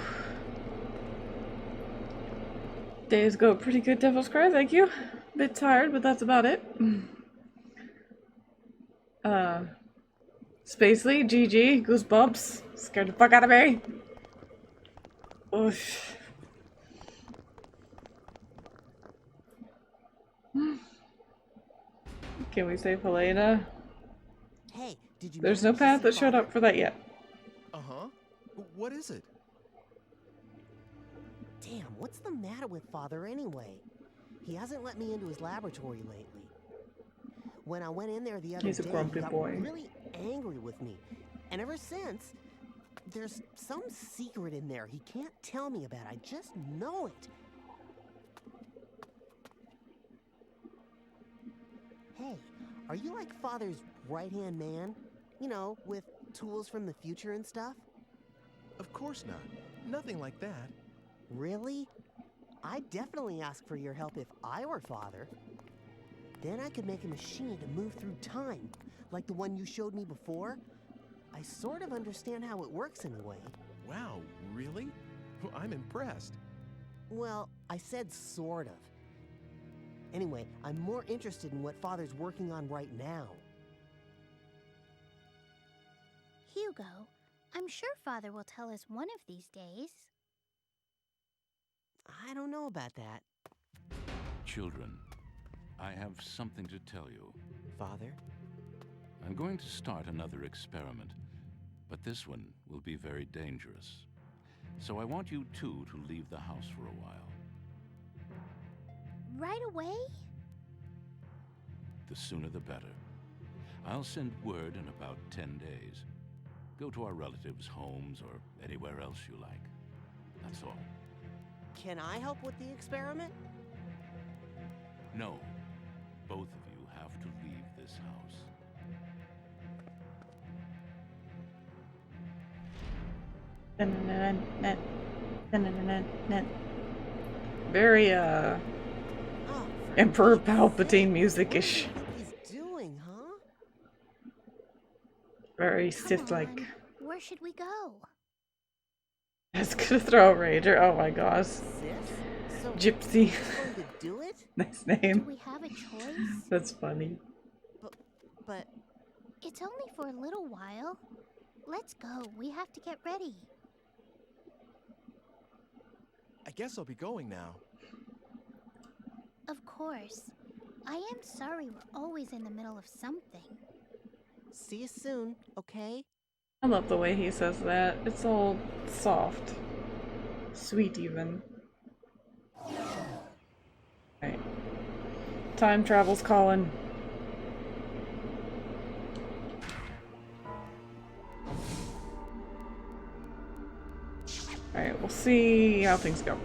Days go pretty good, Devil's Cry, thank you. Bit tired, but that's about it. Spacely, GG, Goosebumps, scared the fuck out of me. Oof. Can we save Helena? Hey, did you There's no manage to path see that showed Father? up for that yet. Uh-huh. What is it? Damn, what's the matter with Father anyway? He hasn't let me into his laboratory lately. When I went in there the other He's a day, grumpy he got boy. really angry with me. And ever since, there's some secret in there he can't tell me about. I just know it. Hey, are you like Father's right-hand man? You know, with tools from the future and stuff? Of course not. Nothing like that. Really? I'd definitely ask for your help if I were Father. Then I could make a machine to move through time, like the one you showed me before. I sort of understand how it works in a way. Wow, really? I'm impressed. Well, I said sort of. Anyway, I'm more interested in what Father's working on right now. Hugo, I'm sure Father will tell us one of these days. I don't know about that. Children, I have something to tell you. Father? I'm going to start another experiment, but this one will be very dangerous. So I want you two to leave the house for a while. Right away? The sooner the better. I'll send word in about 10 days. Go to our relatives' homes or anywhere else you like. That's all. Can I help with the experiment? No. Both of you have to leave this house. Very, Emperor Palpatine music-ish. He's doing, huh? Very Sith-like. Where should we go? That's gonna throw a rager. Oh my gosh. Gypsy. Going to do it? Nice name. Do we have a choice? That's funny. But... It's only for a little while. Let's go. We have to get ready. I guess I'll be going now. Of course. I am sorry we're always in the middle of something. See you soon, okay? I love the way he says that. It's all soft. Sweet, even. Right. Time travel's calling. Alright, we'll see how things go.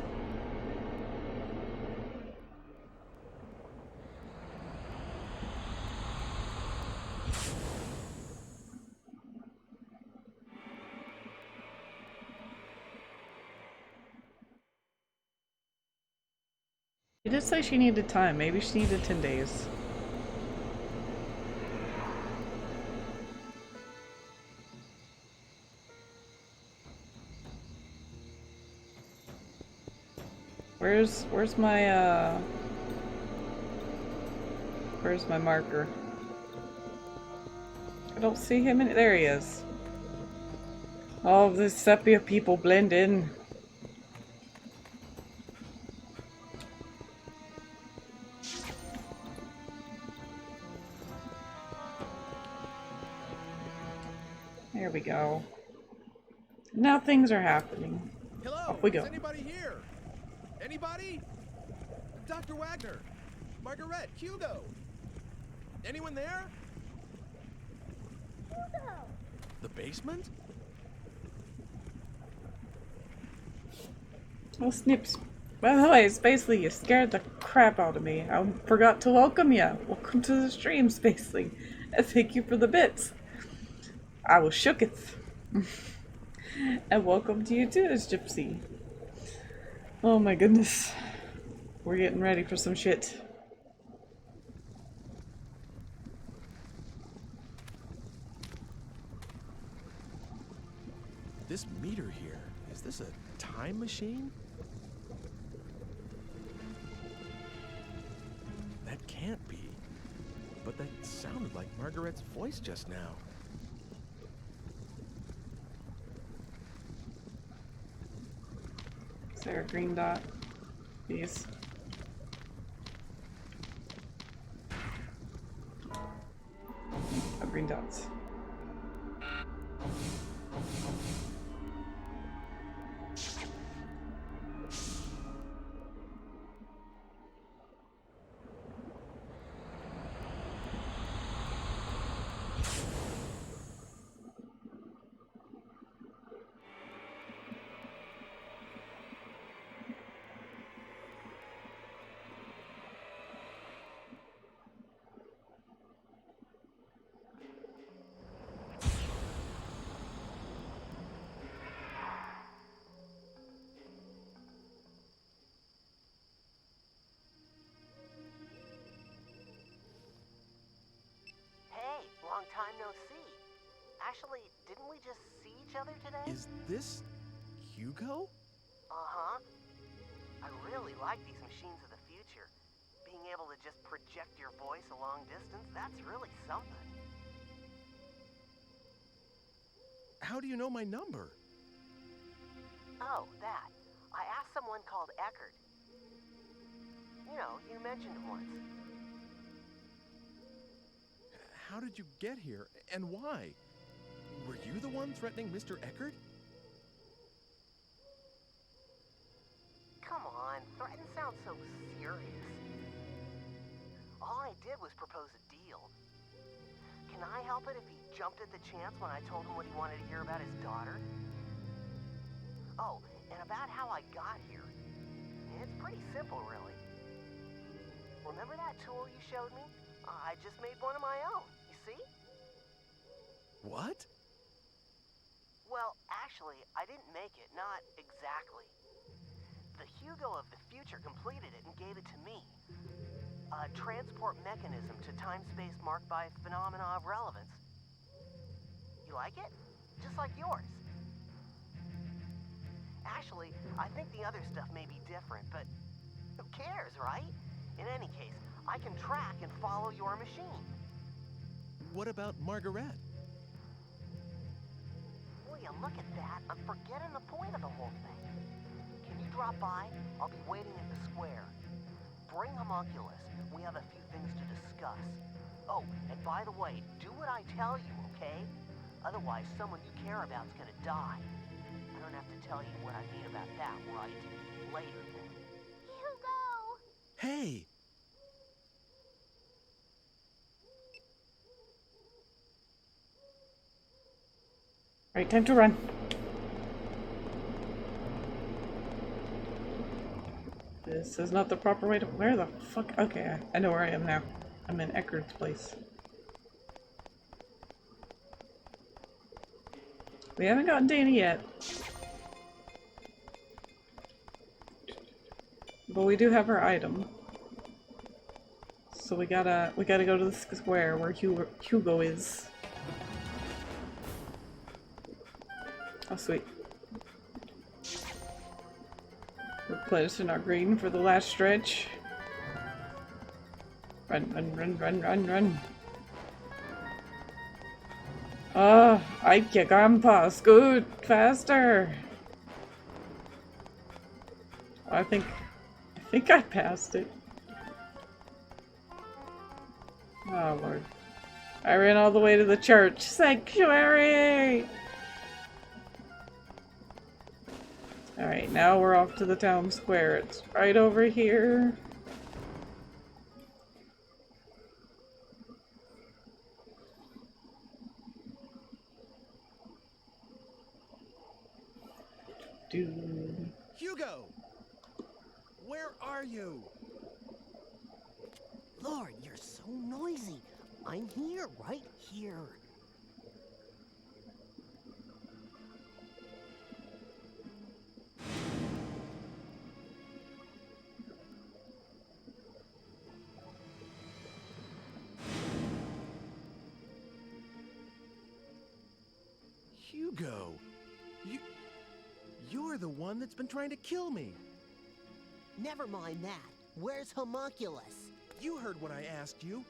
She did say she needed time. Maybe she needed 10 days. Where's my marker? I don't see him in there he is. All of the sepia people blend in. There we go. Now things are happening. Hello, Off we go. is anybody here? Anybody? Dr. Wagner, Margaret, Hugo. Anyone there? Hugo! The basement? Well, Snips. By the way, Spacely, you scared the crap out of me. I forgot to welcome you. Welcome to the stream, Spacely. And thank you for the bits. I was shooketh. And welcome to you too, as Gypsy. Oh my goodness. We're getting ready for some shit. This meter here, is this a time machine? That can't be. But that sounded like Margaret's voice just now. Is there a green dot? These. Oh, green dots. Actually, didn't we just see each other today? Is this Hugo? Uh-huh. I really like these machines of the future. Being able to just project your voice a long distance, that's really something. How do you know my number? Oh, that. I asked someone called Eckert. You know, you mentioned him once. How did you get here, and why? Were you the one threatening Mr. Eckert? Come on, threaten sounds so serious. All I did was propose a deal. Can I help it if he jumped at the chance when I told him what he wanted to hear about his daughter? Oh, and about how I got here. It's pretty simple, really. Remember that tool you showed me? I just made one of my own, you see? What? Well, actually, I didn't make it, not exactly. The Hugo of the future completed it and gave it to me. A transport mechanism to time-space marked by phenomena of relevance. You like it? Just like yours. Actually, I think the other stuff may be different, but who cares, right? In any case, I can track and follow your machine. What about Margaret? Will you look at that? I'm forgetting the point of the whole thing. Can you drop by? I'll be waiting at the square. Bring Homunculus. We have a few things to discuss. Oh, and by the way, do what I tell you, okay? Otherwise, someone you care about is gonna die. I don't have to tell you what I mean about that, right? Later, then. Hugo! Hey! Right, time to run. This is not the proper way to. Where the fuck? Okay, I know where I am now. I'm in Eckert's place. We haven't gotten Dana yet. But we do have our item. So we gotta go to the square where Hugo is. Oh, sweet. Replenishing our green for the last stretch. Run, run, run, run, run, run. I can't scoot faster. I think I passed it. Oh Lord. I ran all the way to the church. Sanctuary! Alright, now we're off to the town square. It's right over here. Dude. Hugo! Where are you? Lord, you're so noisy. I'm here, right here. Hugo! You're the one that's been trying to kill me. Never mind that. Where's Homunculus? You heard what I asked you.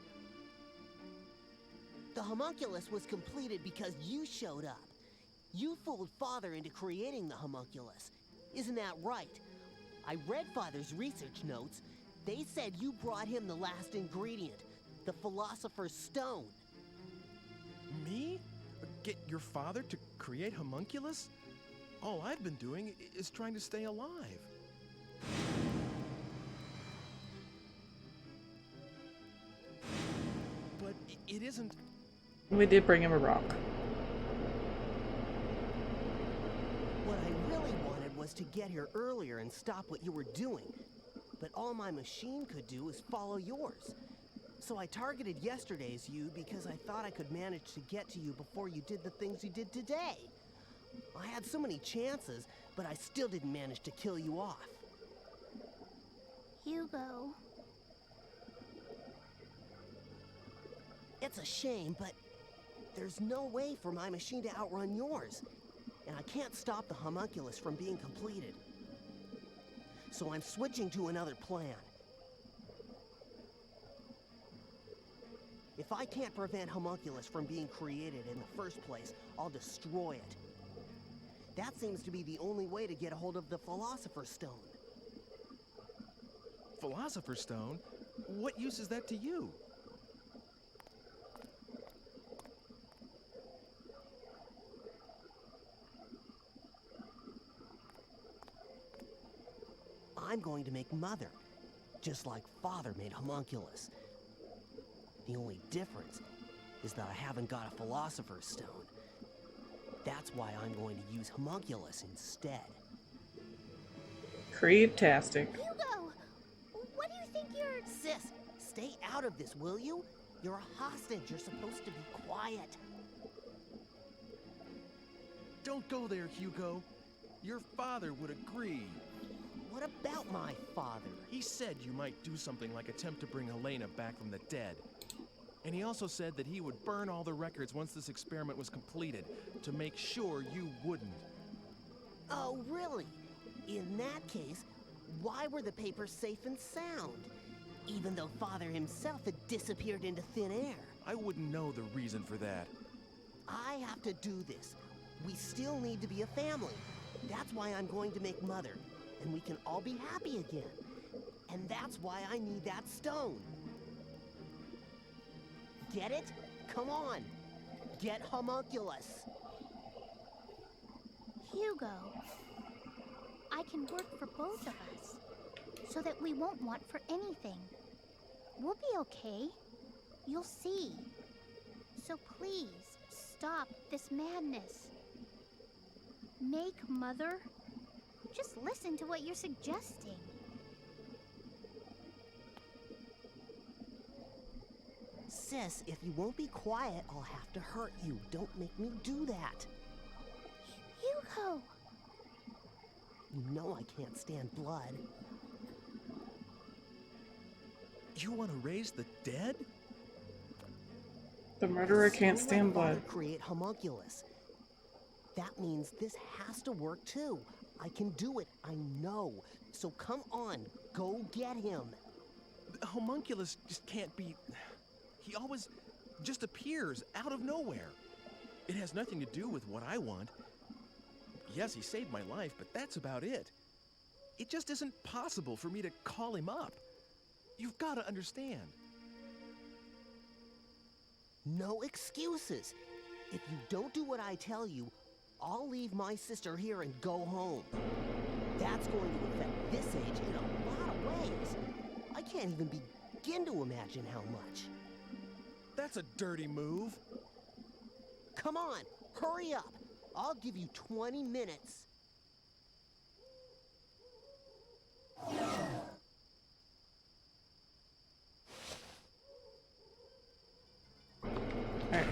The Homunculus was completed because you showed up. You fooled Father into creating the Homunculus. Isn't that right? I read Father's research notes. They said you brought him the last ingredient, the Philosopher's Stone. Me? Get your father to create Homunculus? All I've been doing is trying to stay alive. But it isn't... We did bring him a rock. What I really wanted was to get here earlier and stop what you were doing. But all my machine could do is follow yours. So I targeted yesterday's you because I thought I could manage to get to you before you did the things you did today. I had so many chances, but I still didn't manage to kill you off. Hugo. It's a shame, but There's no way for my machine to outrun yours, and I can't stop the homunculus from being completed. So I'm switching to another plan. If I can't prevent homunculus from being created in the first place, I'll destroy it. That seems to be the only way to get a hold of the Philosopher's Stone. Philosopher's Stone? What use is that to you? I'm going to make Mother, just like Father made Homunculus. The only difference is that I haven't got a Philosopher's Stone. That's why I'm going to use Homunculus instead. Creed-tastic. Hugo! What do you think you're... Sis, stay out of this, will you? You're a hostage. You're supposed to be quiet. Don't go there, Hugo. Your father would agree. What about my father? He said you might do something like attempt to bring Helena back from the dead. And he also said that he would burn all the records once this experiment was completed, to make sure you wouldn't. Oh, really? In that case, why were the papers safe and sound? Even though Father himself had disappeared into thin air. I wouldn't know the reason for that. I have to do this. We still need to be a family. That's why I'm going to make Mother, and we can all be happy again. And that's why I need that stone. Get it? Come on. Get Homunculus. Hugo, I can work for both of us, so that we won't want for anything. We'll be okay. You'll see. So please, stop this madness. Make Mother. Just listen to what you're suggesting. Sis, if you won't be quiet, I'll have to hurt you. Don't make me do that. Hugo! You know I can't stand blood. You want to raise the dead? The murderer can't stand blood. Create Homunculus. That means this has to work too. I can do it, I know. So come on, go get him. Homunculus just can't be... He always just appears out of nowhere. It has nothing to do with what I want. Yes, he saved my life, but that's about it. It just isn't possible for me to call him up. You've got to understand. No excuses. If you don't do what I tell you, I'll leave my sister here and go home. That's going to affect this age in a lot of ways. I can't even begin to imagine how much. That's a dirty move. Come on, hurry up. I'll give you 20 minutes. Alright.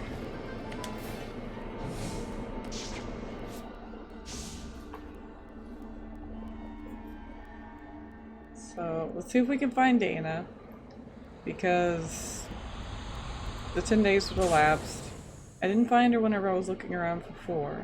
So, let's see if we can find Dana. Because the 10 days would elapsed. I didn't find her whenever I was looking around before.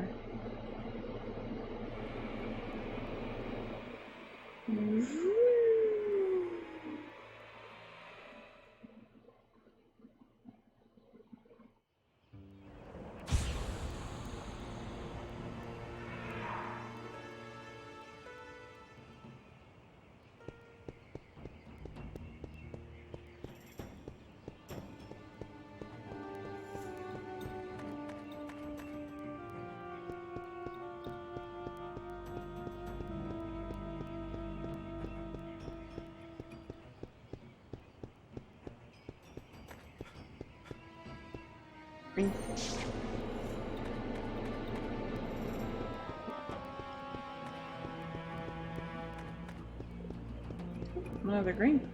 Green. Another green.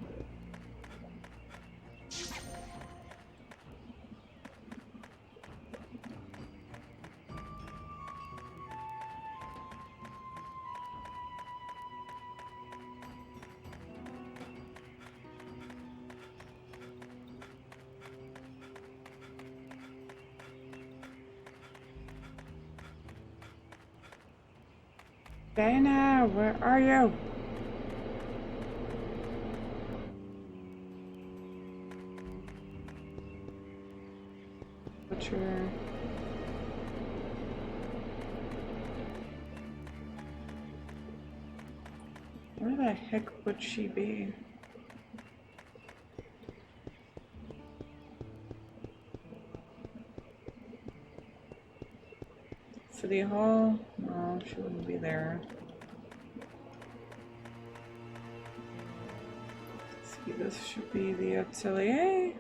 Dana, where are you? Butcher. Where the heck would she be? City Hall? No, she wouldn't be there. Let's see, this should be the atelier.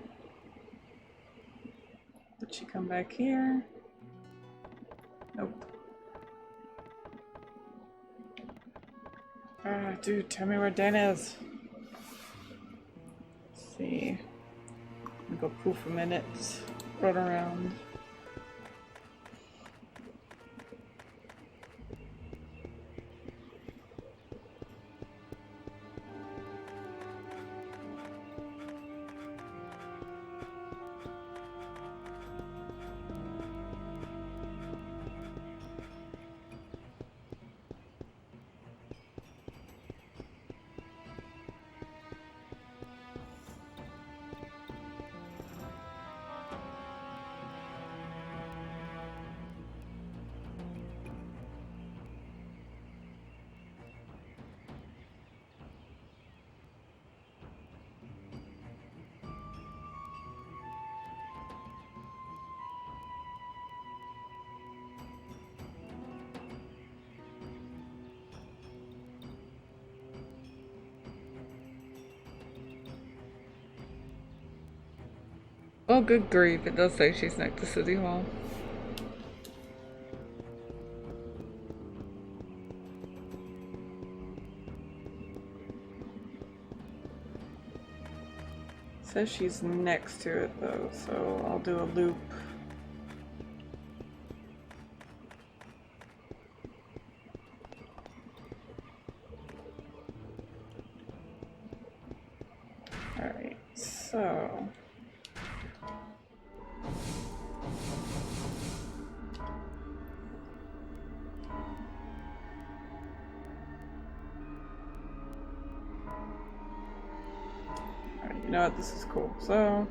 Did she come back here? Nope. Ah, dude, tell me where Dan is. Let's see. I'll go poof a minute. Run around. Oh, good grief, it does say she's next to City Hall. It says she's next to it though, so I'll do a loop. Alright, so... You know what, this is cool. So,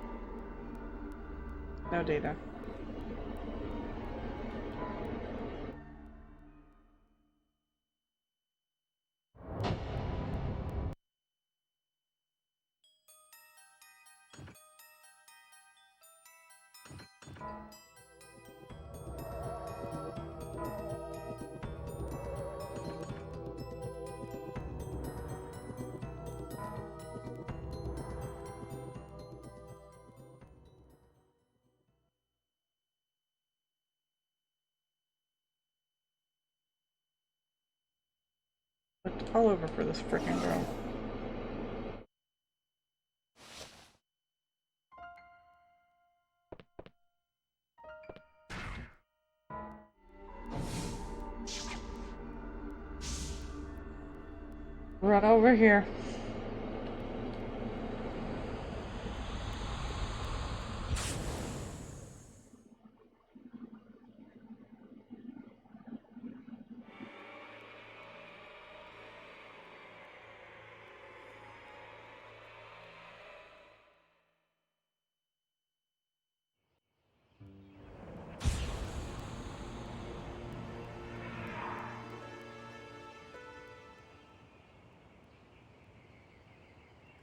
no data. Looked all over for this freaking girl. Right over here.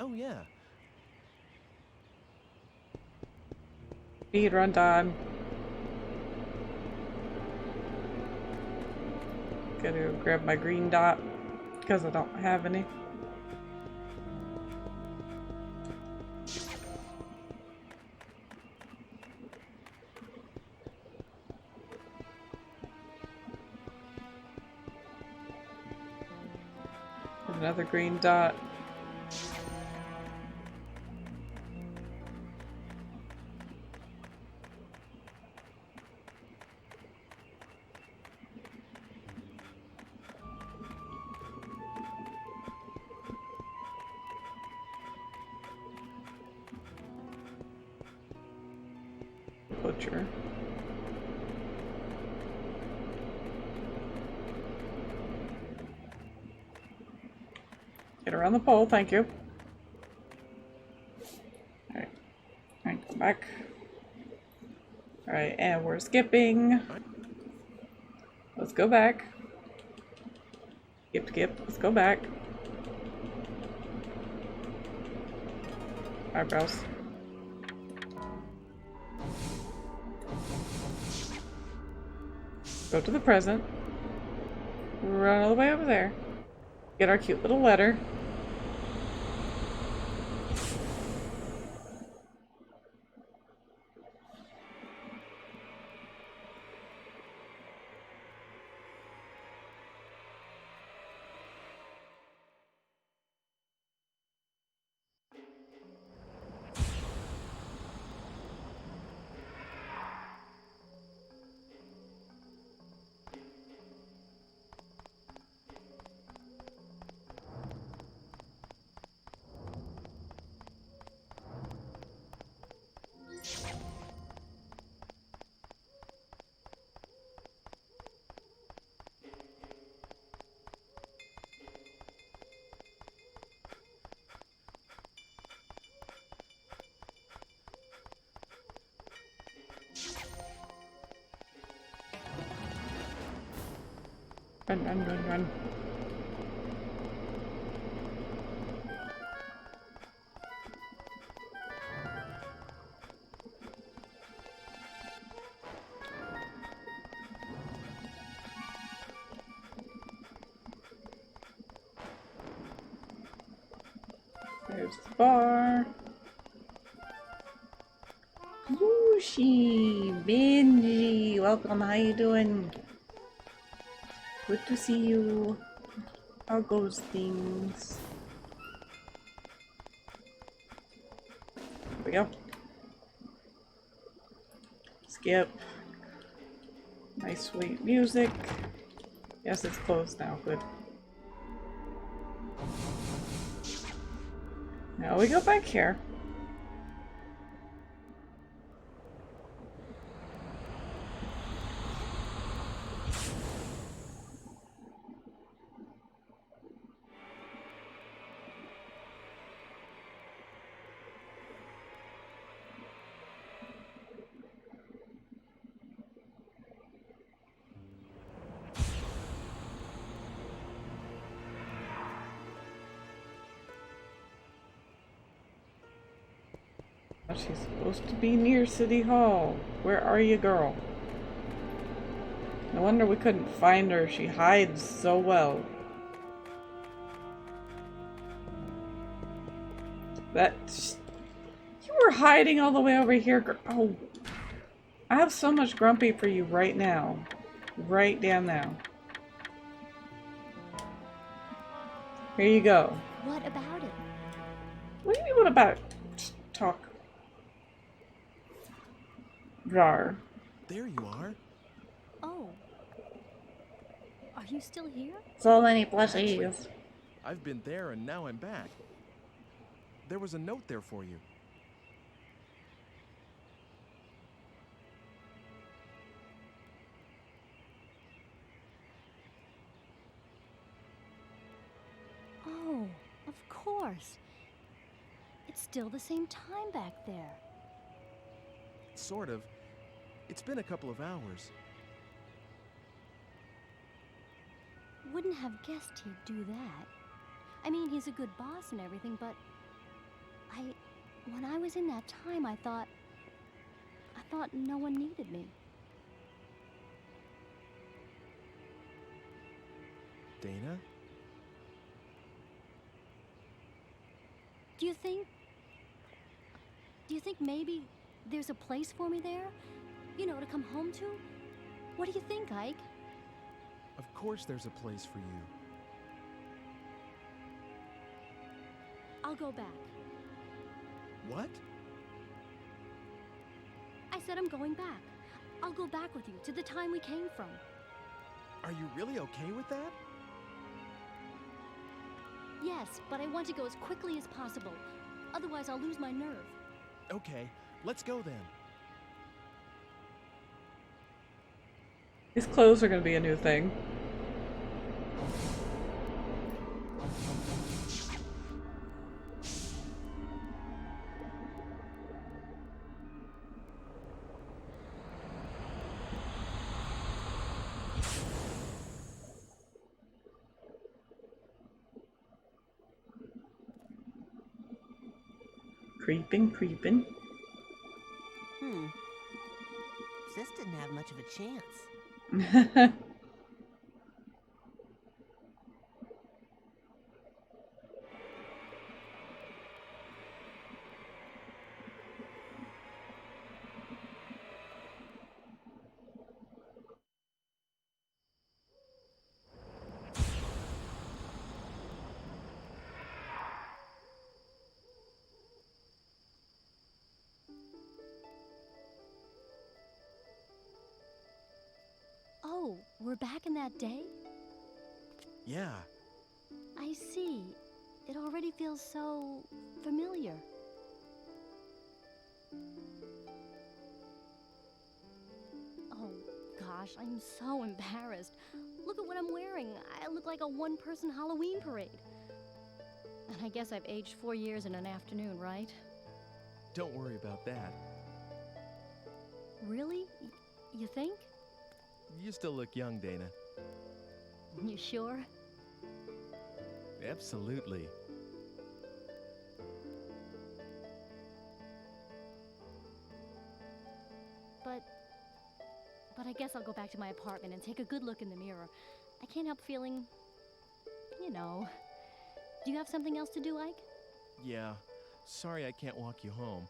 Oh, yeah. Speed run time. Gotta grab my green dot because I don't have any. Another green dot. Butcher. Get around the pole, thank you. Alright. Alright, come back. Alright, and we're skipping. Let's go back. Skip. Let's go back. Eyebrows. Go to the present. Run all the way over there. Get our cute little letter. Run. There's the bar. Lucy, Benji, welcome. How you doing? Good to see you. How goes things? There we go. Skip. Nice sweet music. Yes, it's closed now. Good. Now we go back here. She's supposed to be near City Hall. Where are you, girl? No wonder we couldn't find her. She hides so well. You were hiding all the way over here, girl. Oh, I have so much grumpy for you right now. Right down now. Here you go. What about it? What do you mean, what about it? Talk. Rar. There you are. Oh. Are you still here? So many plushies. Actually, I've been there and now I'm back. There was a note there for you. Oh, of course. It's still the same time back there. Sort of. It's been a couple of hours. Wouldn't have guessed he'd do that. I mean, he's a good boss and everything, but when I was in that time, I thought no one needed me. Dana? Do you think maybe there's a place for me there? You know, to come home to? What do you think, Ike? Of course there's a place for you. I'll go back. What? I said I'm going back. I'll go back with you to the time we came from. Are you really okay with that? Yes, but I want to go as quickly as possible. Otherwise, I'll lose my nerve. Okay, let's go then. These clothes are going to be a new thing. Creeping, creeping. Sis didn't have much of a chance. Oh, we're back in that day? Yeah. I see. It already feels so familiar. Oh, gosh, I'm so embarrassed. Look at what I'm wearing. I look like a one-person Halloween parade. And I guess I've aged 4 years in an afternoon, right? Don't worry about that. Really? You think? You still look young, Dana. You sure? Absolutely. But I guess I'll go back to my apartment and take a good look in the mirror. I can't help feeling, you know. Do you have something else to do, Ike? Yeah. Sorry I can't walk you home.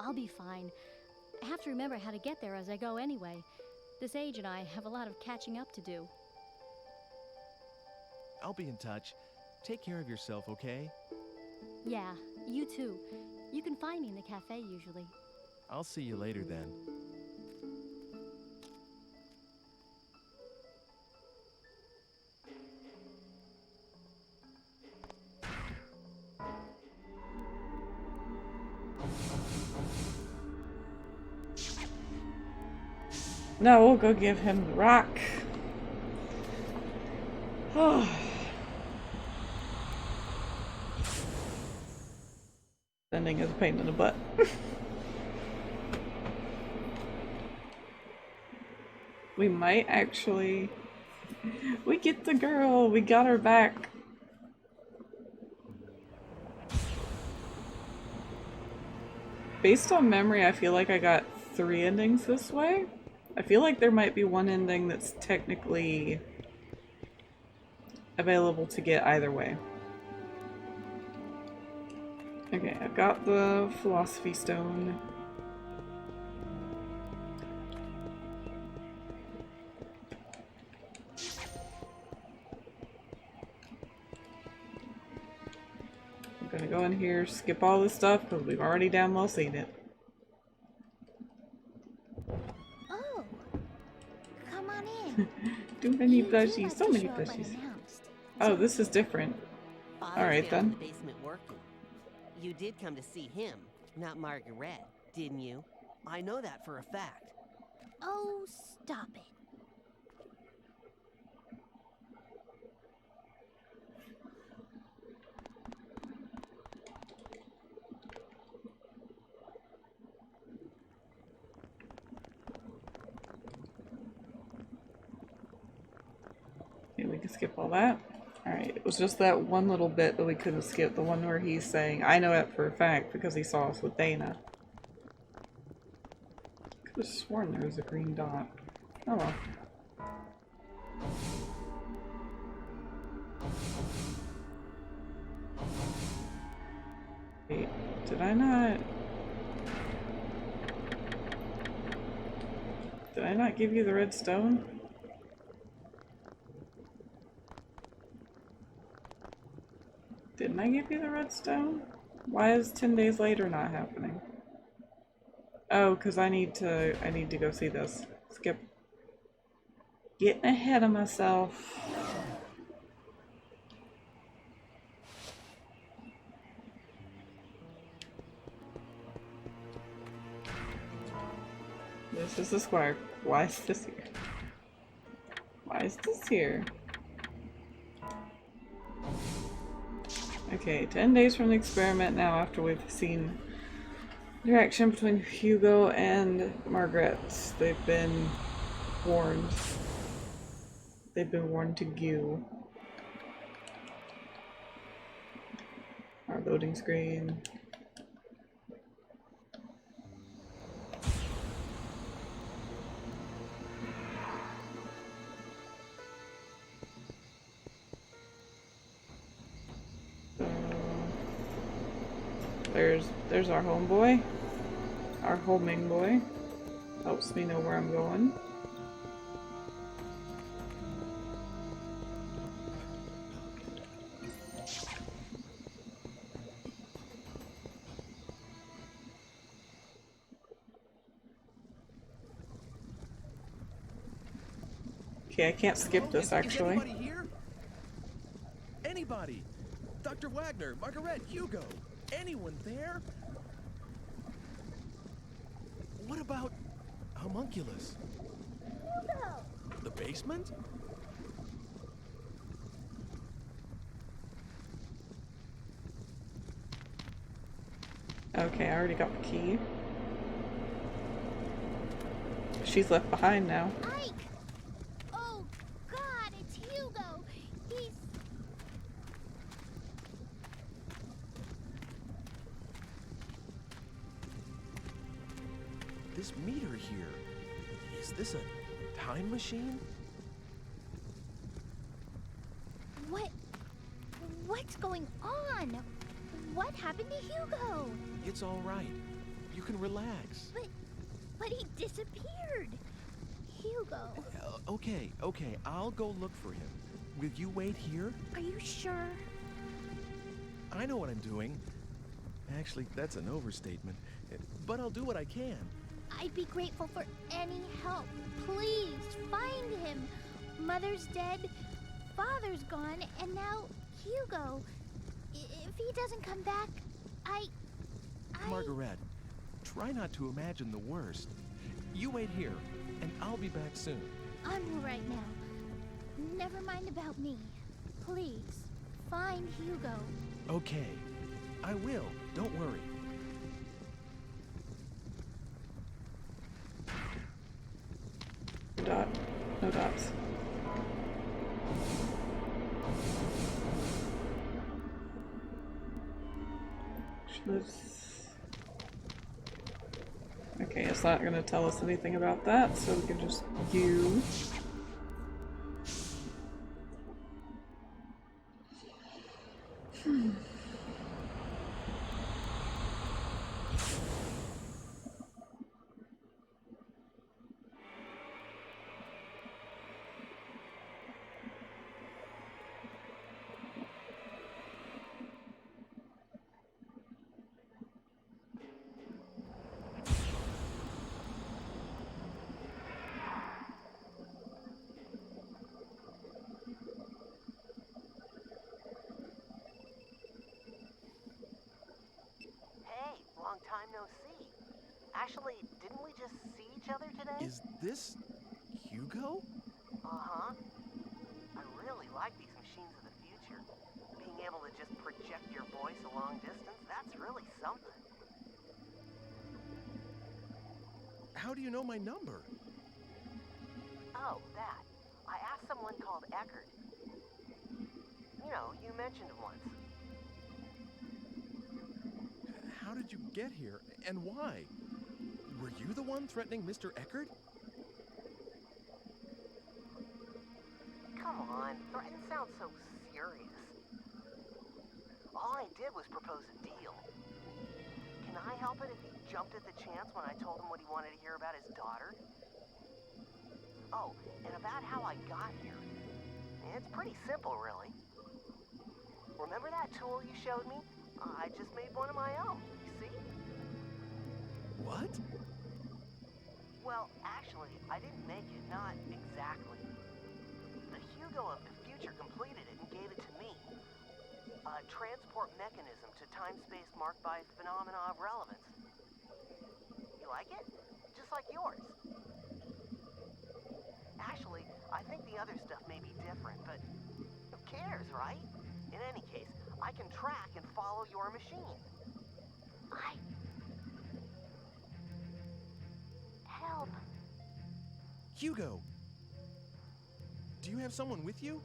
I'll be fine. I have to remember how to get there as I go anyway. This age and I have a lot of catching up to do. I'll be in touch. Take care of yourself, okay? Yeah, you too. You can find me in the cafe usually. I'll see you later then. No, we'll go give him the rock. Oh. Ending is a pain in the butt. We might actually... We get the girl! We got her back! Based on memory, I feel like I got 3 endings this way. I feel like there might be one ending that's technically available to get either way. Okay, I've got the Philosophy Stone. I'm gonna go in here, skip all this stuff, because we've already damn well seen it. Oh, come on in. Too many plushies, so many plushies. Oh, this is different. Alright then. The basement working. You did come to see him, not Margaret, didn't you? I know that for a fact. Oh, stop it. Okay, we can skip all that. Alright, it was just that one little bit that we couldn't skip, the one where he's saying, I know it for a fact because he saw us with Dana. Could have sworn there was a green dot. Oh well. Wait, did I not give you the red stone? Didn't I give you the red stone? Why is 10 days later not happening? Oh, because I need to go see this. Skip. Getting ahead of myself. This is the squire. Why is this here? Why is this here? Okay, 10 days from the experiment now after we've seen interaction between Hugo and Margaret. They've been warned. They've been warned to go. Are Loading screen. There's our homeboy. Our homing boy. Helps me know where I'm going. Okay, I can't skip this actually. Is anybody here? Anybody? Dr. Wagner, Margaret, Hugo. Anyone there? What about Homunculus? Hugo! The basement? Okay, I already got the key. She's left behind now. Ike! Oh, God, it's Hugo! He's... This meter here, is this a time machine? What's going on? What happened to Hugo? It's all right. You can relax. But he disappeared. Hugo. Okay, I'll go look for him. Will you wait here? Are you sure? I know what I'm doing. Actually, that's an overstatement. But I'll do what I can. I'd be grateful for any help. Please, find him. Mother's dead, Father's gone, and now Hugo. If he doesn't come back, Margaret, try not to imagine the worst. You wait here, and I'll be back soon. I'm all right now. Never mind about me. Please, find Hugo. Okay, I will. Don't worry. Dot. No dots. She lives... Okay, it's not going to tell us anything about that, so we can just use. Time no see. Actually, didn't we just see each other today? Is this Hugo? Uh-huh. I really like these machines of the future. Being able to just project your voice a long distance, that's really something. How do you know my number? Oh, that. I asked someone called Eckert. You know, you mentioned him once. How did you get here, and why? Were you the one threatening Mr. Eckert? Come on, threaten sounds so serious. All I did was propose a deal. Can I help it if he jumped at the chance when I told him what he wanted to hear about his daughter? Oh, and about how I got here. It's pretty simple, really. Remember that tool you showed me? I just made one of my own, you see? What? Well, actually, I didn't make it, not exactly. The Hugo of the future completed it and gave it to me. A transport mechanism to time-space marked by phenomena of relevance. You like it? Just like yours. Actually, I think the other stuff may be different, but who cares, right? In any case, I can track and follow your machine. Help. Hugo! Do you have someone with you?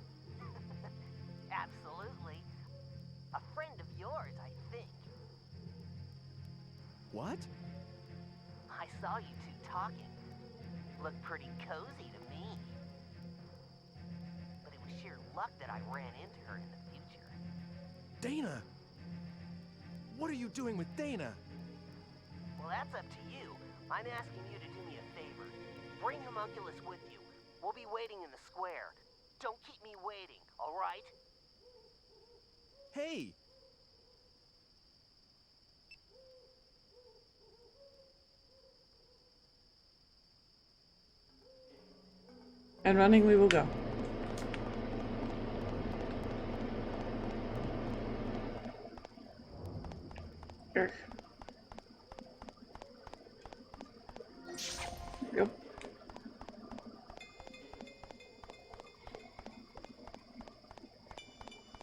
Absolutely. A friend of yours, I think. What? I saw you two talking. Looked pretty cozy to me. But it was sheer luck that I ran into her in the future. Dana! What are you doing with Dana? Well, that's up to you. I'm asking you to do me a favor. Bring Homunculus with you. We'll be waiting in the square. Don't keep me waiting, all right? Hey! And running we will go. Urgh. Yep.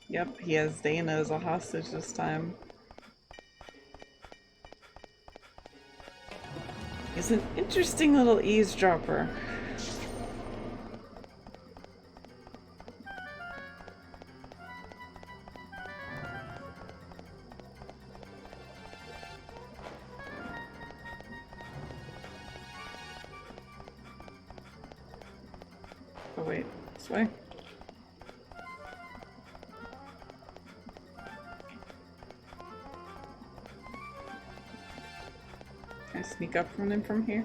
Yep, he has Dana as a hostage this time. He's an interesting little eavesdropper. Oh wait, this way? Can I sneak up on him from here?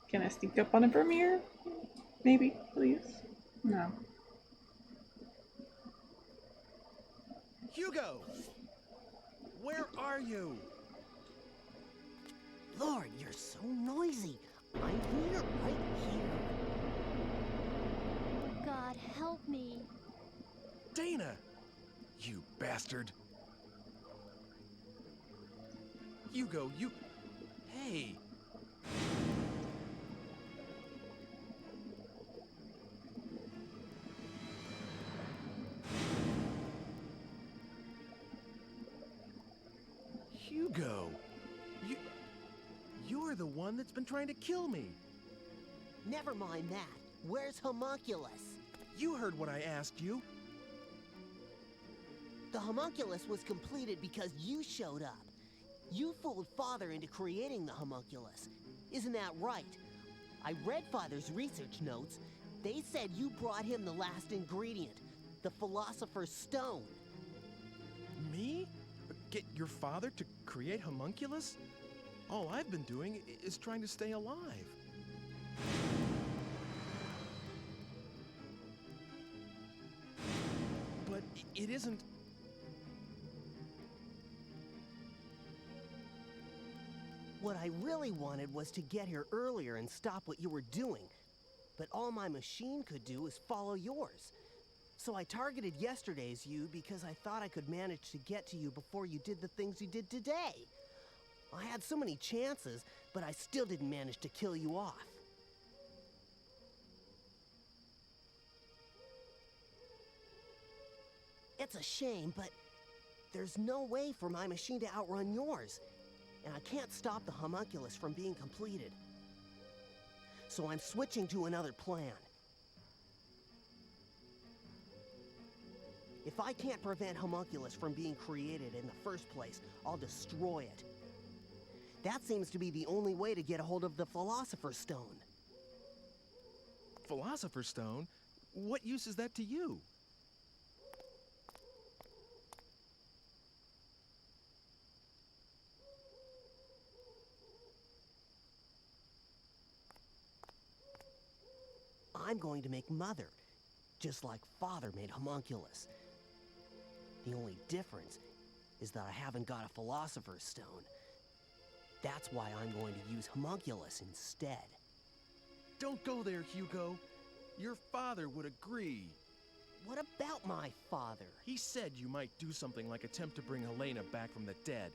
Can I sneak up on him from here? Maybe, please? No. Hugo! Where are you? Lord, you're so noisy. I'm here, right here. God, help me. Dana! You bastard! Hugo, you... Hey! Hugo! You're the one that's been trying to kill me! Never mind that. Where's Homunculus? You heard what I asked you. The Homunculus was completed because you showed up. You fooled Father into creating the Homunculus. Isn't that right? I read Father's research notes. They said you brought him the last ingredient, the Philosopher's Stone. Me? Get your father to create Homunculus? All I've been doing is trying to stay alive. But it isn't... What I really wanted was to get here earlier and stop what you were doing. But all my machine could do is follow yours. So I targeted yesterday's you because I thought I could manage to get to you before you did the things you did today. I had so many chances, but I still didn't manage to kill you off. It's a shame, but there's no way for my machine to outrun yours. And I can't stop the Homunculus from being completed. So I'm switching to another plan. If I can't prevent Homunculus from being created in the first place, I'll destroy it. That seems to be the only way to get a hold of the Philosopher's Stone. Philosopher's Stone? What use is that to you? I'm going to make Mother, just like Father made Homunculus. The only difference is that I haven't got a Philosopher's Stone. That's why I'm going to use Homunculus instead. Don't go there, Hugo. Your father would agree. What about my father? He said you might do something like attempt to bring Helena back from the dead.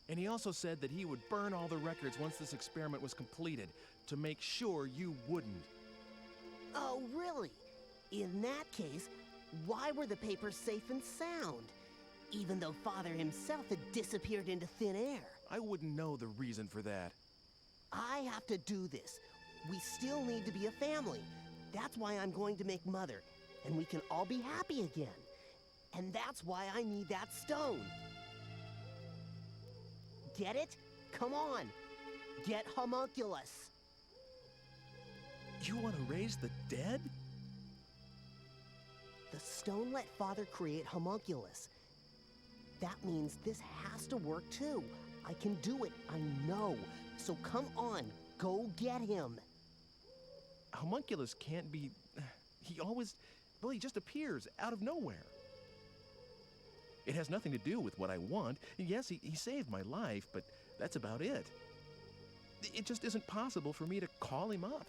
And he also said that he would burn all the records once this experiment was completed, to make sure you wouldn't. Oh, really? In that case, why were the papers safe and sound? Even though Father himself had disappeared into thin air. I wouldn't know the reason for that. I have to do this. We still need to be a family. That's why I'm going to make Mother, and we can all be happy again. And that's why I need that stone. get it? Come on. Get homunculus. You want to raise the dead? The stone let Father create homunculus. That means this has to work too. I can do it, I know. So come on, go get him. Homunculus can't be... He always... Well, he just appears out of nowhere. It has nothing to do with what I want. Yes, he saved my life, but that's about it. It just isn't possible for me to call him up.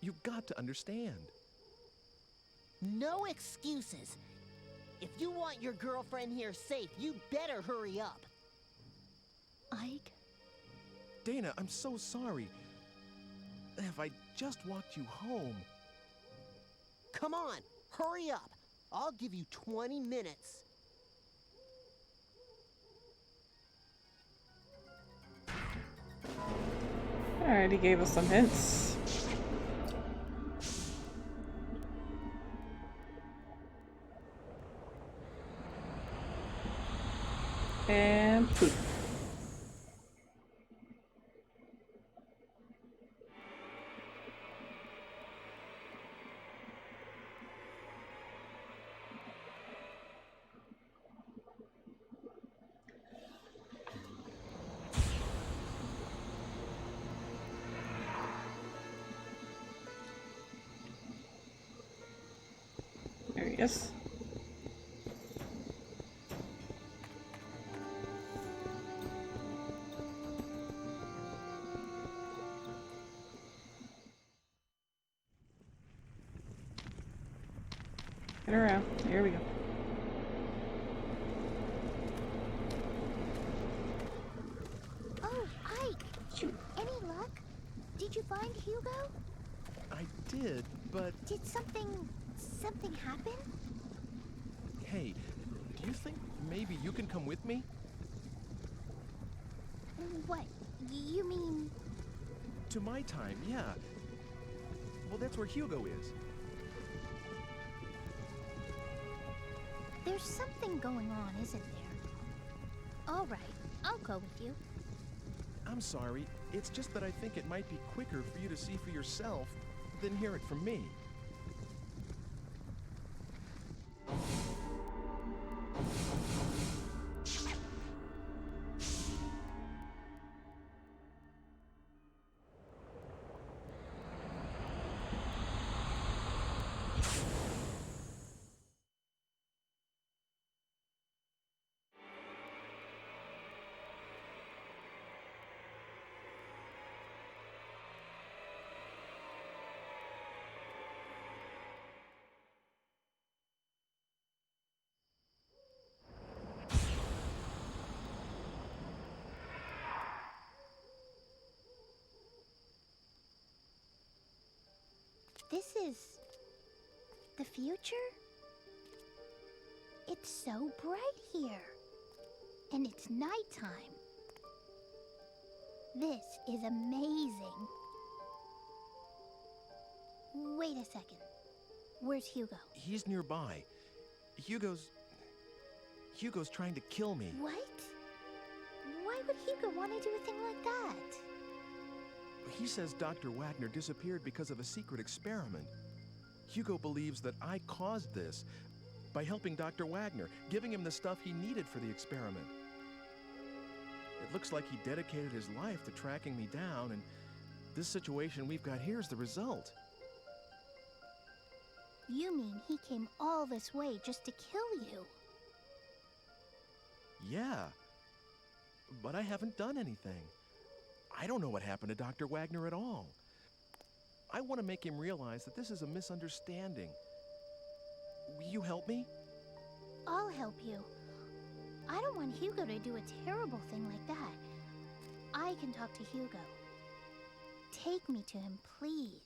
You've got to understand. No excuses. If you want your girlfriend here safe, you better hurry up. Ike? Dana, I'm so sorry. If I just walked you home... Come on, hurry up. I'll give you 20 minutes. Alright, he gave us some hints. And poof. There he is. Get around. Here we go. Oh, Ike! Any luck? Did you find Hugo? I did, but... Did something happen? Hey, do you think maybe you can come with me? What? You mean... To my time, yeah. Well, that's where Hugo is. There's something going on, isn't there? All right, I'll go with you. I'm sorry. It's just that I think it might be quicker for you to see for yourself than hear it from me. This is... the future? It's so bright here. And it's nighttime. This is amazing. Wait a second. Where's Hugo? He's nearby. Hugo's trying to kill me. What? Why would Hugo want to do a thing like that? He says Dr. Wagner disappeared because of a secret experiment. Hugo believes that I caused this by helping Dr. Wagner, giving him the stuff he needed for the experiment. It looks like he dedicated his life to tracking me down, and this situation we've got here is the result. You mean he came all this way just to kill you? Yeah, but I haven't done anything. I don't know what happened to Dr. Wagner at all. I want to make him realize that this is a misunderstanding. Will you help me? I'll help you. I don't want Hugo to do a terrible thing like that. I can talk to Hugo. Take me to him, please.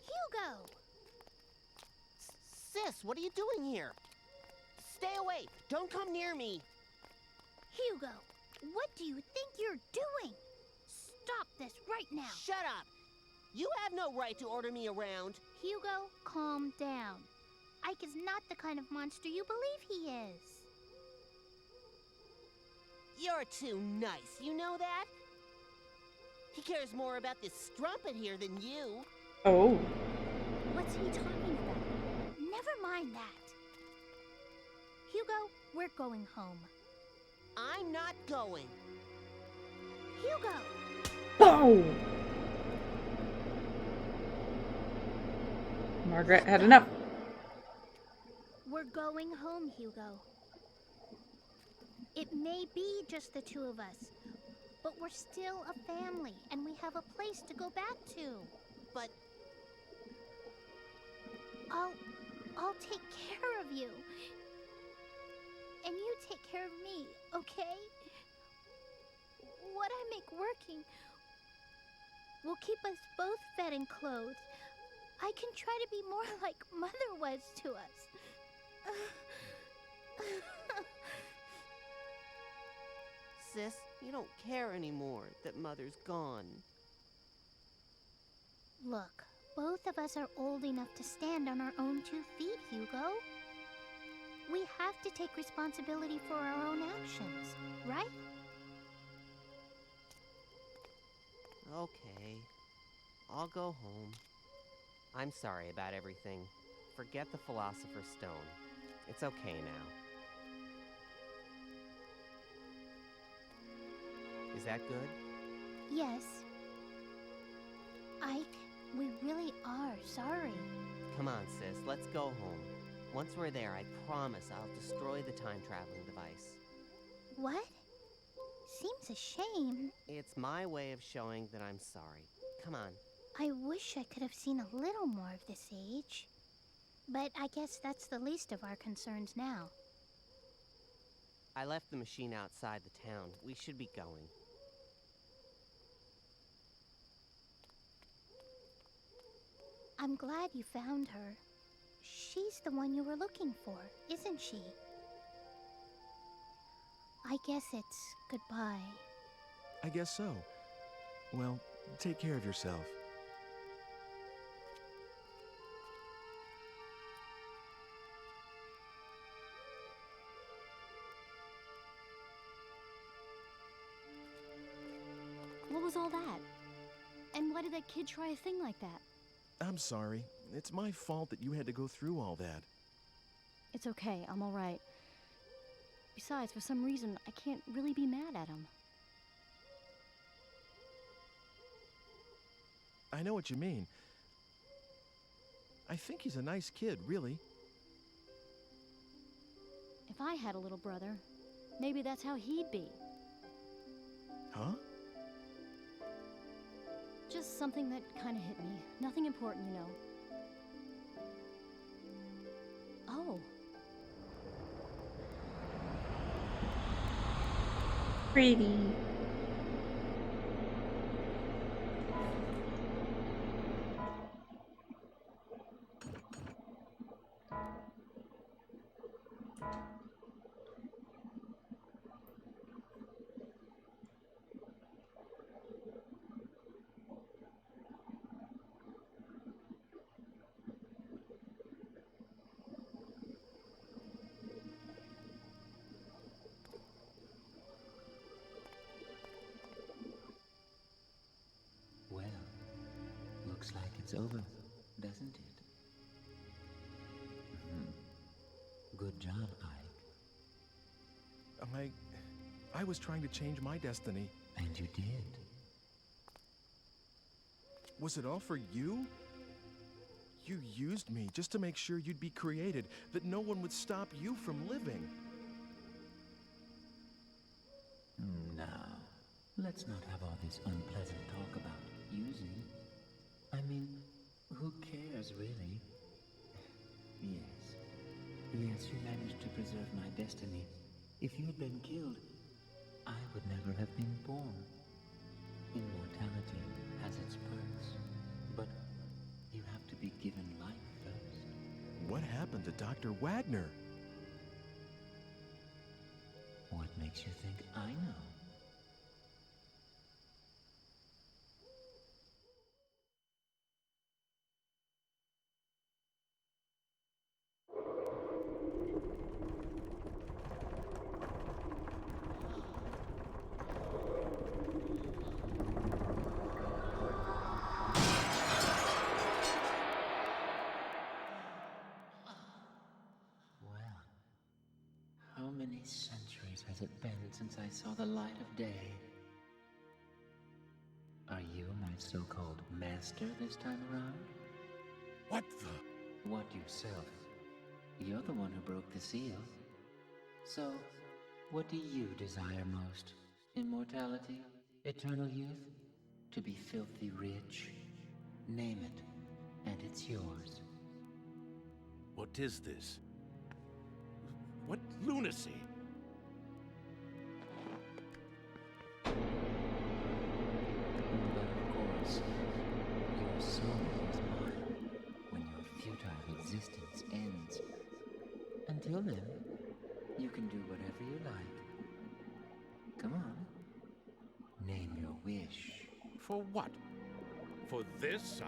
Hugo! Sis, what are you doing here? Stay away! Don't come near me! Hugo, what do you think you're doing? Stop this right now! Shut up! You have no right to order me around. Hugo, calm down. Ike is not the kind of monster you believe he is. You're too nice, you know that? He cares more about this strumpet here than you. Oh. What's he talking about? Never mind that. Hugo, we're going home. I'm not going. Hugo! Oh! Margaret had enough. We're going home, Hugo. It may be just the two of us, but we're still a family, and we have a place to go back to. But I'll take care of you. And you take care of me, okay? What I make working will keep us both fed and clothed. I can try to be more like Mother was to us. sis, you don't care anymore that Mother's gone. Look, both of us are old enough to stand on our own 2 feet, Hugo. We have to take responsibility for our own actions, right? Okay. I'll go home. I'm sorry about everything. Forget the Philosopher's Stone. It's okay now. Is that good? Yes. Ike, we really are sorry. Come on, sis. Let's go home. Once we're there, I promise I'll destroy the time-traveling device. What? Seems a shame. It's my way of showing that I'm sorry. Come on. I wish I could have seen a little more of this age. But I guess that's the least of our concerns now. I left the machine outside the town. We should be going. I'm glad you found her. She's the one you were looking for, isn't she? I guess it's goodbye. I guess so. Well, take care of yourself. What was all that? And why did that kid try a thing like that? I'm sorry. It's my fault that you had to go through all that. It's okay, I'm alright. Besides, for some reason, I can't really be mad at him. I know what you mean. I think he's a nice kid, really. If I had a little brother, maybe that's how he'd be. Huh? Just something that kind of hit me. Nothing important, you know. Oh. Pretty. Well, looks like it's over, doesn't it? Good job, Ike. I was trying to change my destiny. And you did. Was it all for you? You used me just to make sure you'd be created, that no one would stop you from living. Now, let's not have all this unpleasant talk about using. I mean, who cares, really? Yes, you managed to preserve my destiny. If you had been killed, I would never have been born. Immortality has its perks, but you have to be given life first. What happened to Dr. Wagner? What makes you think I know? since I saw the light of day. Are you my so-called master this time around? What the? What yourself? You're the one who broke the seal. So, what do you desire most? Immortality? Eternal youth? To be filthy rich? Name it, and it's yours. What is this? What lunacy? But of course, your soul is mine when your futile existence ends. Until then, you can do whatever you like. Come on. Name your wish. For what? For this,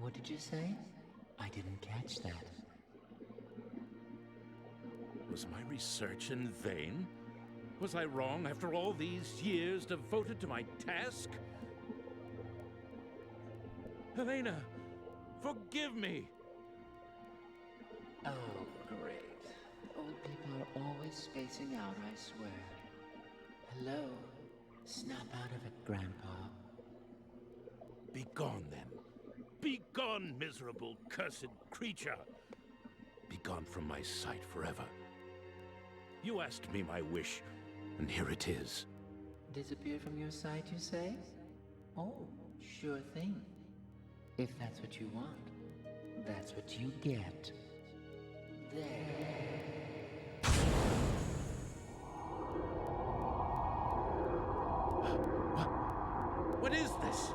What did you say? I didn't catch that. Was my research in vain? Was I wrong after all these years devoted to my task? Helena, forgive me! Oh, great. Old people are always spacing out, I swear. Hello. Snap out of it, Grandpa. Be gone, then. Be gone, miserable, cursed creature! Be gone from my sight forever. You asked me my wish, and here it is. Disappear from your sight, you say? Oh, sure thing. If that's what you want, that's what you get. There. What is this?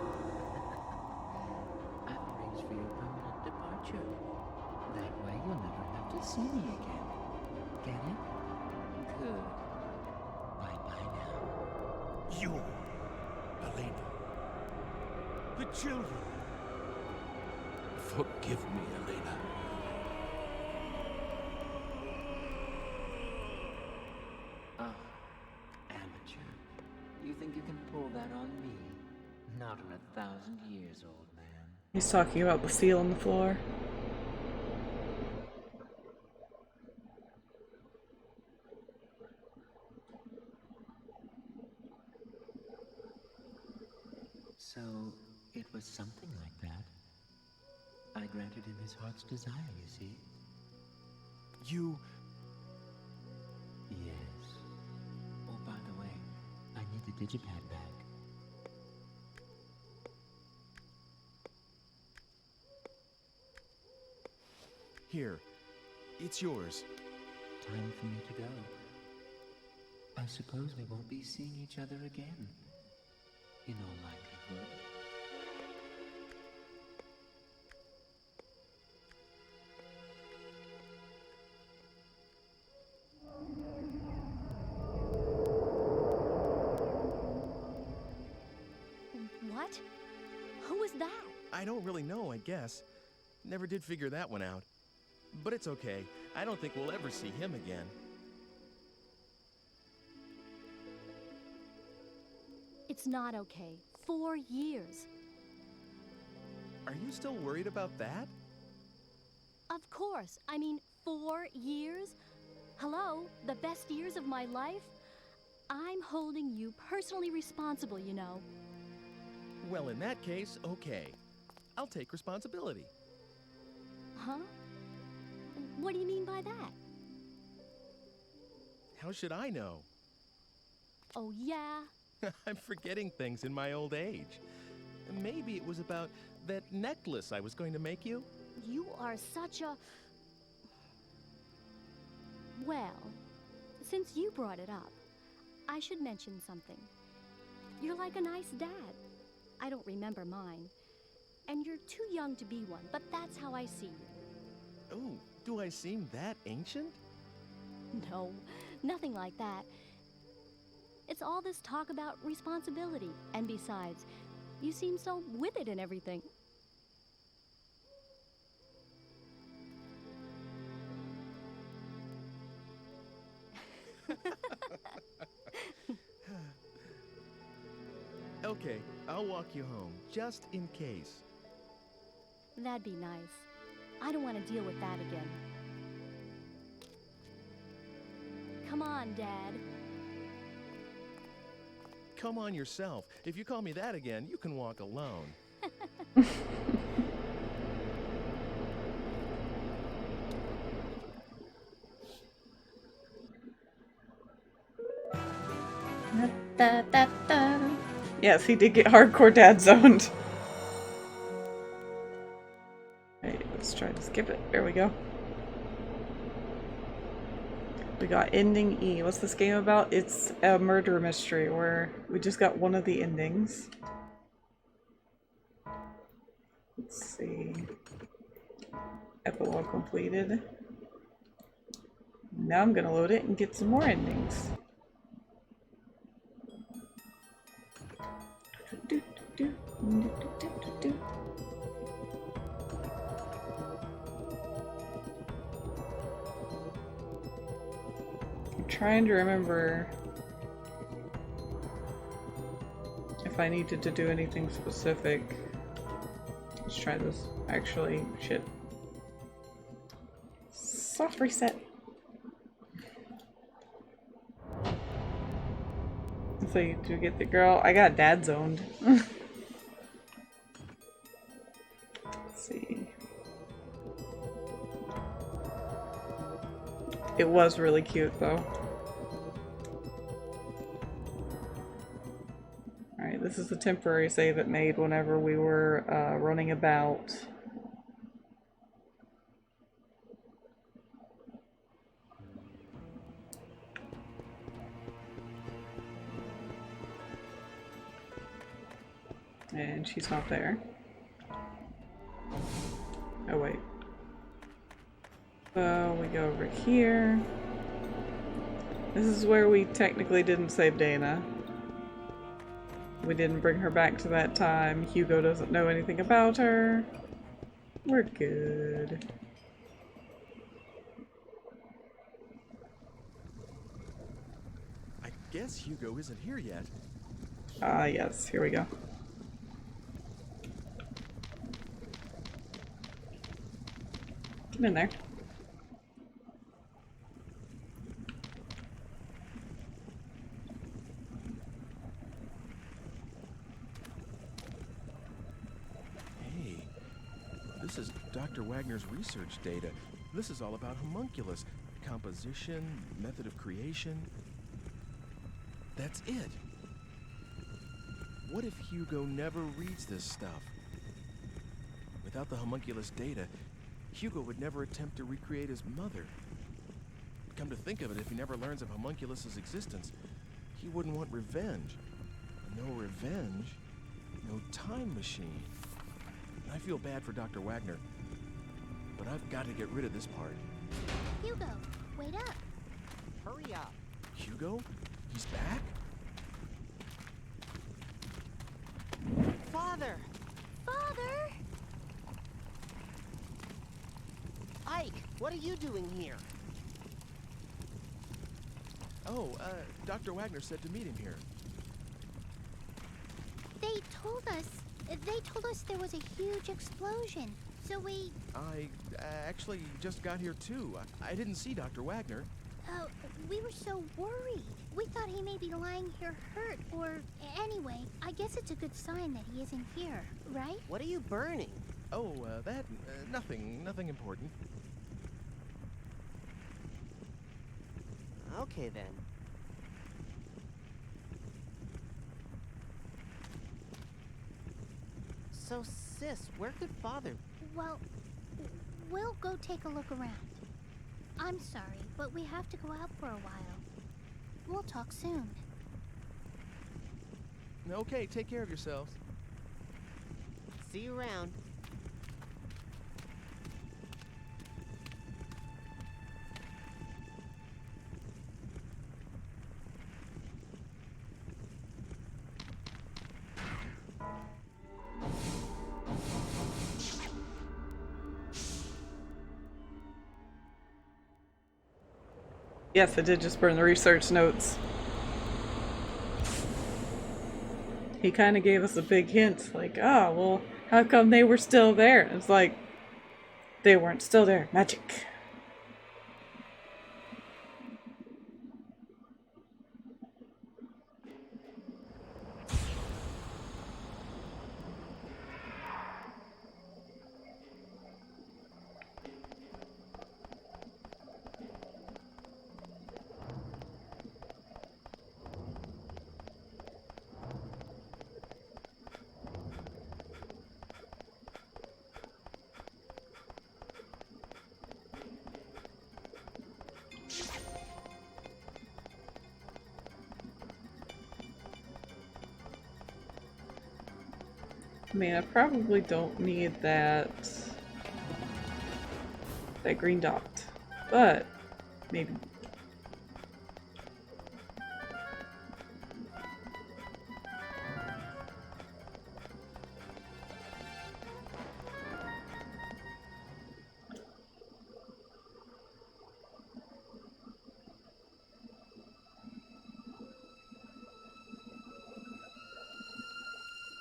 I've arranged for your permanent departure. That way you'll never have to see me again. Get it? Good. Bye-bye now. You, Elena. The children. Forgive me, Elena. Oh, amateur. You think you can pull that on me? Not in 1,000 years, old man. He's talking about the seal on the floor. So, it was something like that. I granted him his heart's desire, you see. You... Yes. Oh, by the way, I need the digipad back. Here. It's yours. Time for me to go. I suppose we won't be seeing each other again. In all likelihood. What? Who was that? I don't really know, I guess. Never did figure that one out. But it's okay. I don't think we'll ever see him again. It's not okay. 4 years. Are you still worried about that? Of course. I mean, 4 years? Hello? The best years of my life? I'm holding you personally responsible, you know. Well, in that case, okay. I'll take responsibility. Huh? What do you mean by that? How should I know? Oh, yeah? I'm forgetting things in my old age. Maybe it was about that necklace I was going to make you? You are such a... Well, since you brought it up, I should mention something. You're like a nice dad. I don't remember mine. And you're too young to be one, but that's how I see you. Oh, do I seem that ancient? No, nothing like that. It's all this talk about responsibility. And besides, you seem so with it and everything. Okay, I'll walk you home, just in case. That'd be nice. I don't want to deal with that again. Come on, Dad. come on yourself. If you call me that again, you can walk alone. Da, da, da. Yes, he did get hardcore dad zoned. Right, let's try to skip it. There we go. We got ending E. What's this game about? It's a murder mystery where we just got one of the endings. Let's see. Epilogue completed. Now I'm gonna load it and get some more endings. I'm trying to remember if I needed to do anything specific. Let's try this. Actually, shit. Soft reset. So you do get the girl. I got dad zoned. Let's see. It was really cute though. Alright, this is the temporary save it made whenever we were running about. And she's not there. Oh wait. So we go over here. This is where we technically didn't save Dana. We didn't bring her back to that time. Hugo doesn't know anything about her. We're good. I guess Hugo isn't here yet. Ah, yes. Here we go. Get in there. Hey, this is Dr. Wagner's research data. This is all about homunculus. Composition, method of creation. That's it. What if Hugo never reads this stuff? Without the homunculus data, Hugo would never attempt to recreate his mother. Come to think of it, if he never learns of homunculus's existence, he wouldn't want revenge. No revenge, no time machine. I feel bad for Dr. Wagner, but I've got to get rid of this part. Hugo, wait up. Hurry up. Hugo? He's back? Father! Father! Ike, what are you doing here? Oh, Dr. Wagner said to meet him here. They told us there was a huge explosion. So we... I actually just got here too. I didn't see Dr. Wagner. We were so worried. We thought he may be lying here hurt, or... Anyway, I guess it's a good sign that he isn't here, right? What are you burning? Oh, that... nothing important. Okay then. So, sis, where could Father... Well, we'll go take a look around. I'm sorry, but we have to go out for a while. We'll talk soon. Okay, take care of yourselves. See you around. Yes, I did just burn the research notes. He kind of gave us a big hint, like, oh, well, how come they were still there? It's like, they weren't still there. Magic. I mean, I probably don't need that green dot, but maybe.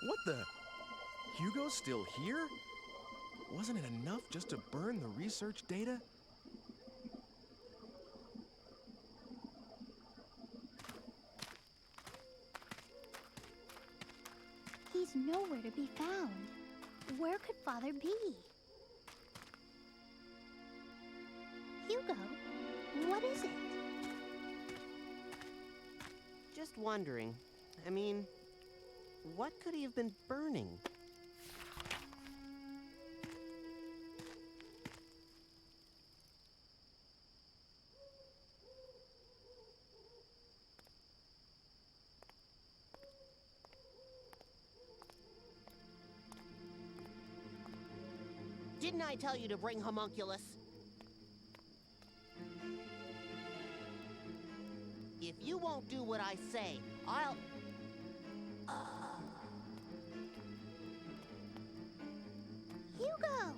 What the? Hugo's still here? Wasn't it enough just to burn the research data? He's nowhere to be found. Where could Father be? Hugo, what is it? Just wondering. I mean, what could he have been burning? Didn't I tell you to bring Homunculus? If you won't do what I say, I'll... Hugo!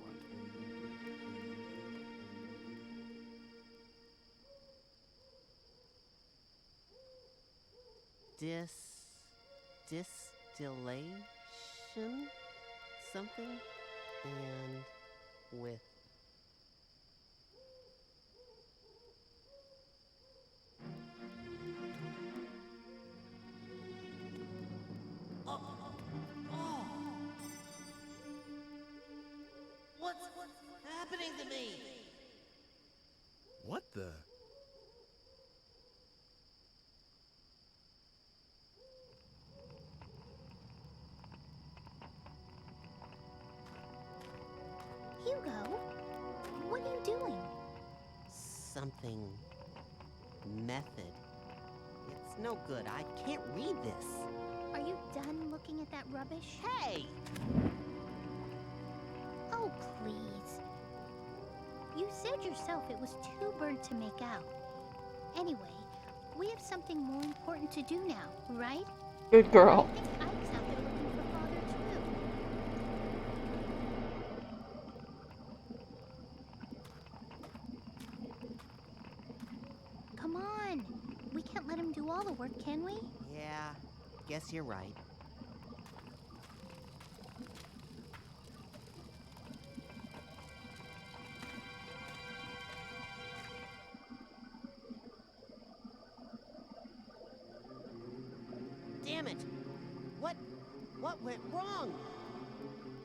Distillation? Something? And with... What's happening to me? What the? Hugo, what are you doing? Something... method. It's no good. I can't read this. Are you done looking at that rubbish? Hey! Oh, please. You said yourself it was too burnt to make out. Anyway, we have something more important to do now, right? Good girl. I think Ike's out there looking for Father, too. Come on. We can't let him do all the work, can we? Yeah, guess you're right. Damn it! What went wrong?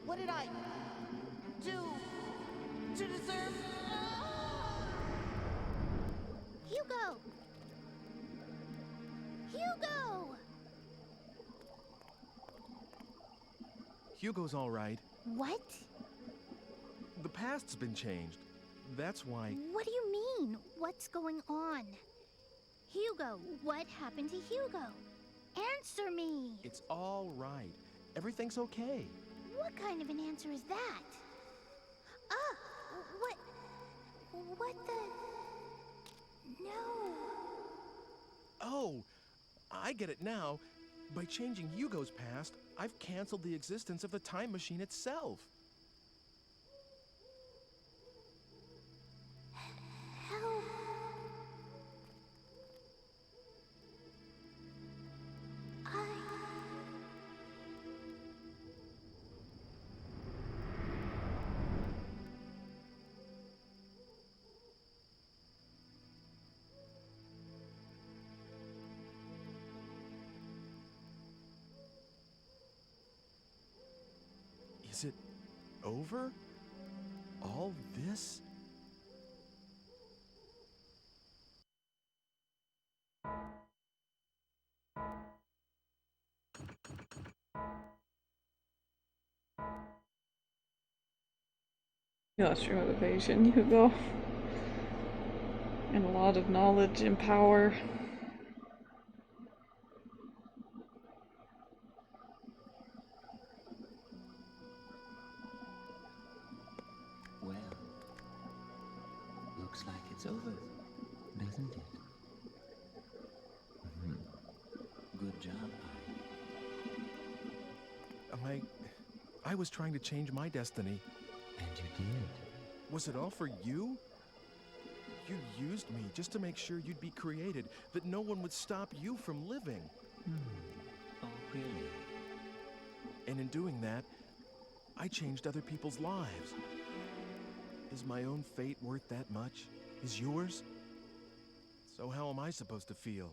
What did I do to deserve? Hugo! Hugo! Hugo's all right. What? The past's been changed. That's why... What do you mean? What's going on? Hugo, what happened to Hugo? Answer me! It's all right. Everything's okay. What kind of an answer is that? Ah! What the... No... Oh, I get it now. By changing Hugo's past, I've canceled the existence of the time machine itself. Help! Is it over? All this? You lost your motivation, Hugo. And a lot of knowledge and power. it's over, doesn't it? Good job, I was trying to change my destiny. And you did. Was it all for you? You used me just to make sure you'd be created, that no one would stop you from living. Oh, really? And in doing that, I changed other people's lives. Is my own fate worth that much? Is yours? So how am I supposed to feel?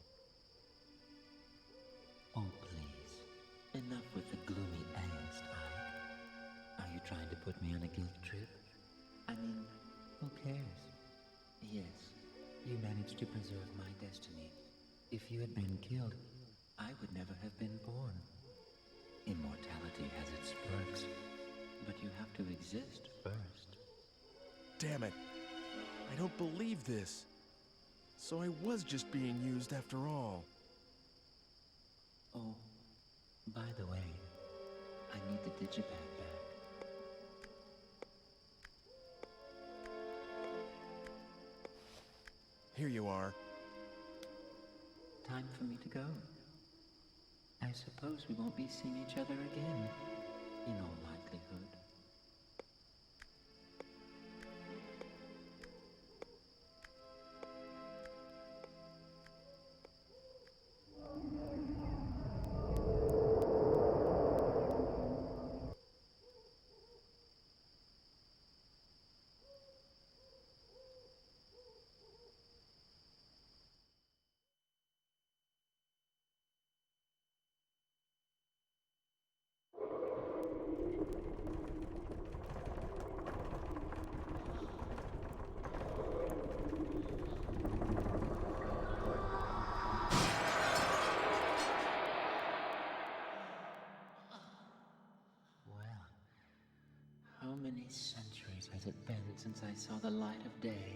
Oh, please. Enough with the gloomy angst, Ike. Are you trying to put me on a guilt trip? I mean, who cares? Yes, you managed to preserve my destiny. If you had been killed, I would never have been born. Immortality has its perks, but you have to exist first. Damn it. I don't believe this. So I was just being used after all. Oh, by the way, I need the digipad back. Here you are. Time for me to go. I suppose we won't be seeing each other again, in all likelihood. How many centuries has it been since I saw the light of day?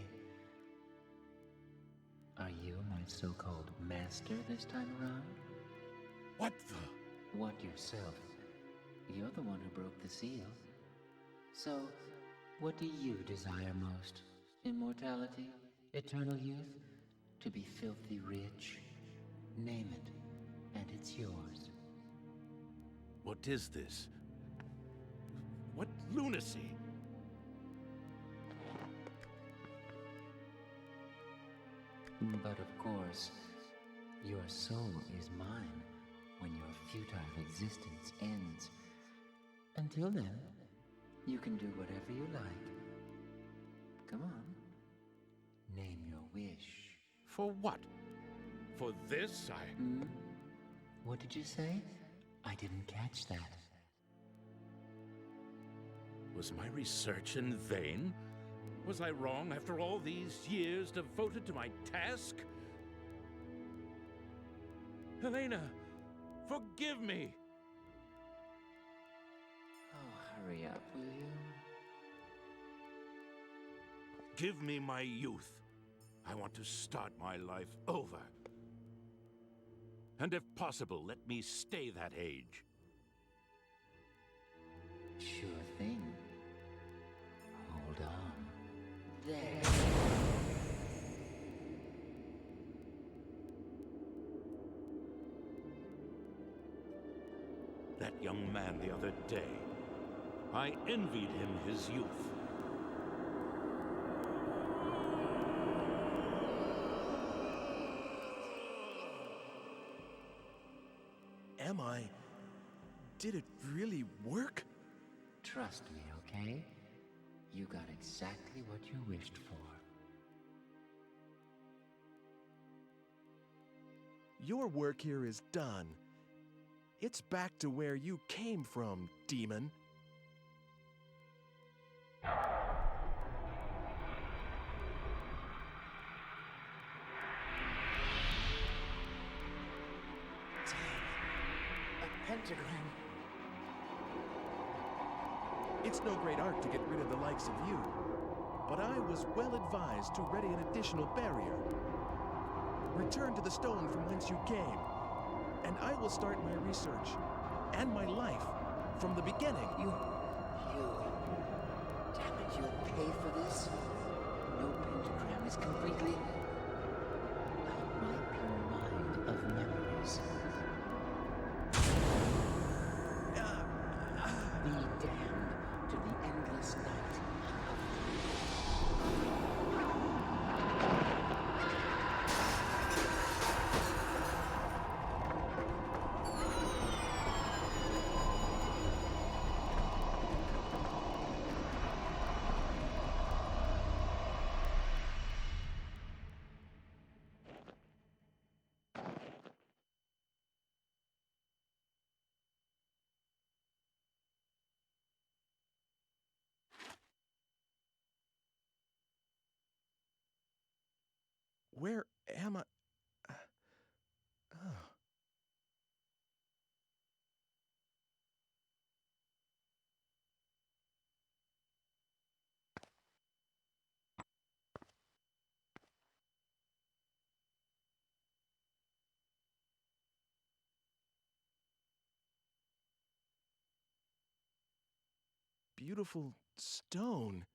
Are you my so-called master this time around? What the? What yourself? You're the one who broke the seal. So, what do you desire most? Immortality? Eternal youth? To be filthy rich? Name it, and it's yours. What is this? What lunacy? But of course, your soul is mine when your futile existence ends. Until then, you can do whatever you like. Come on. Name your wish. For what? For this, What did you say? I didn't catch that. Was my research in vain? Was I wrong after all these years devoted to my task? Helena, forgive me! Oh, hurry up, will you? Give me my youth. I want to start my life over. And if possible, let me stay that age. Sure thing. Hold on. There. That young man the other day. I envied him his youth. Am I? Did it really work? Trust me, okay? You got exactly what you wished for. Your work here is done. It's back to where you came from, demon. Pentagram. It's no great art to get rid of the likes of you, but I was well advised to ready an additional barrier. Return to the stone from whence you came, and I will start my research and my life from the beginning. You. Damn it, you'll pay for this? No pentagram is completely my pure mind of memories. Be damned to the endless night. Where am I? Oh. Beautiful stone.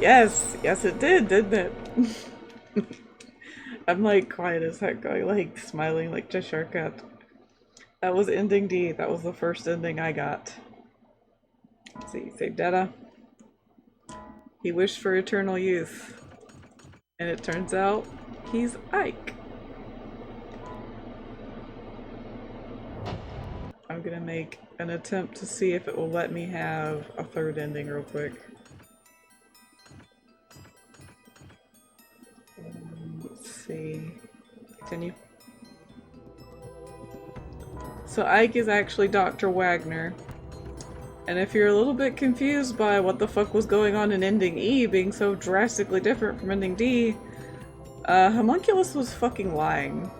Yes, yes it did, didn't it? I'm like quiet as heck, going like smiling like Cheshire Cat. That was ending D. That was the first ending I got. Let's see, save data. He wished for eternal youth. And it turns out he's Ike. I'm gonna make an attempt to see if it will let me have a third ending real quick. Let's see. Continue. So Ike is actually Dr. Wagner. And if you're a little bit confused by what the fuck was going on in ending E being so drastically different from ending D, Homunculus was fucking lying.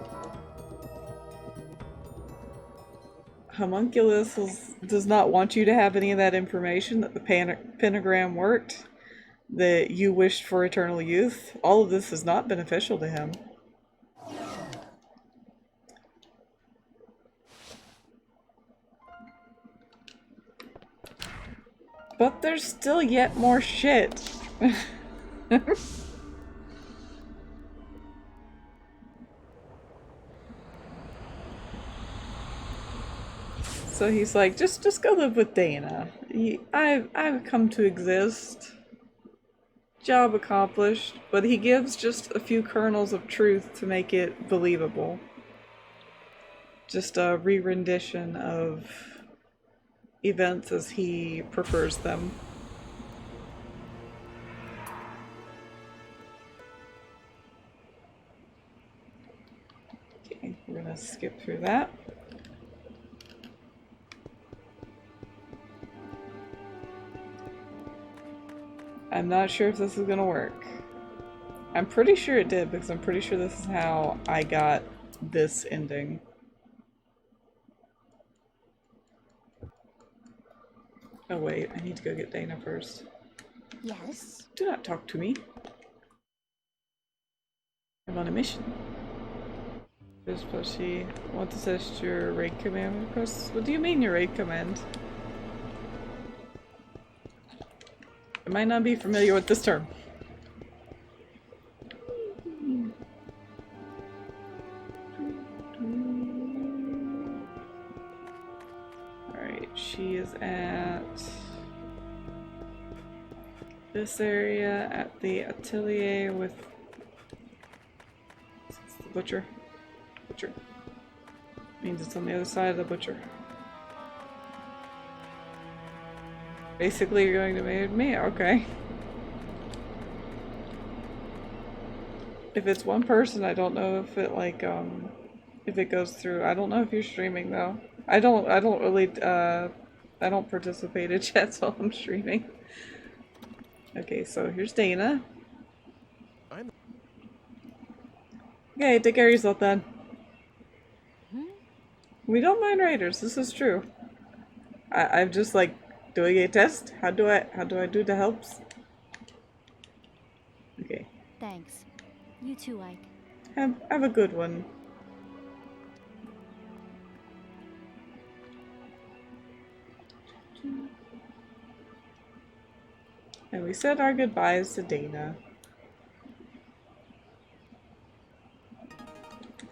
Homunculus does not want you to have any of that information, that the pentagram worked, that you wished for eternal youth. All of this is not beneficial to him. But there's still yet more shit. So he's like, just go live with Dana. I've come to exist. Job accomplished. But he gives just a few kernels of truth to make it believable. Just a re-rendition of events as he prefers them. Okay, we're gonna skip through that. I'm not sure if this is gonna work. I'm pretty sure it did, because I'm pretty sure this is how I got this ending. Oh wait, I need to go get Dana first. Yes? Do not talk to me. I'm on a mission. This plushie. Want to test your raid command requests? What do you mean your raid command? I might not be familiar with this term. at this area at the atelier with the butcher. Butcher. Means it's on the other side of the butcher. Basically, you're going to mate me? Okay. If it's one person, I don't know if it like if it goes through. I don't know if you're streaming though. I don't really I don't participate in chats while I'm streaming. Okay, so here's Dana. Okay, take care of yourself then. We don't mind raiders, this is true. I'm just like doing a test. How do I do the helps? Okay. Thanks. You too, Ike. Have a good one. And we said our goodbyes to Dana.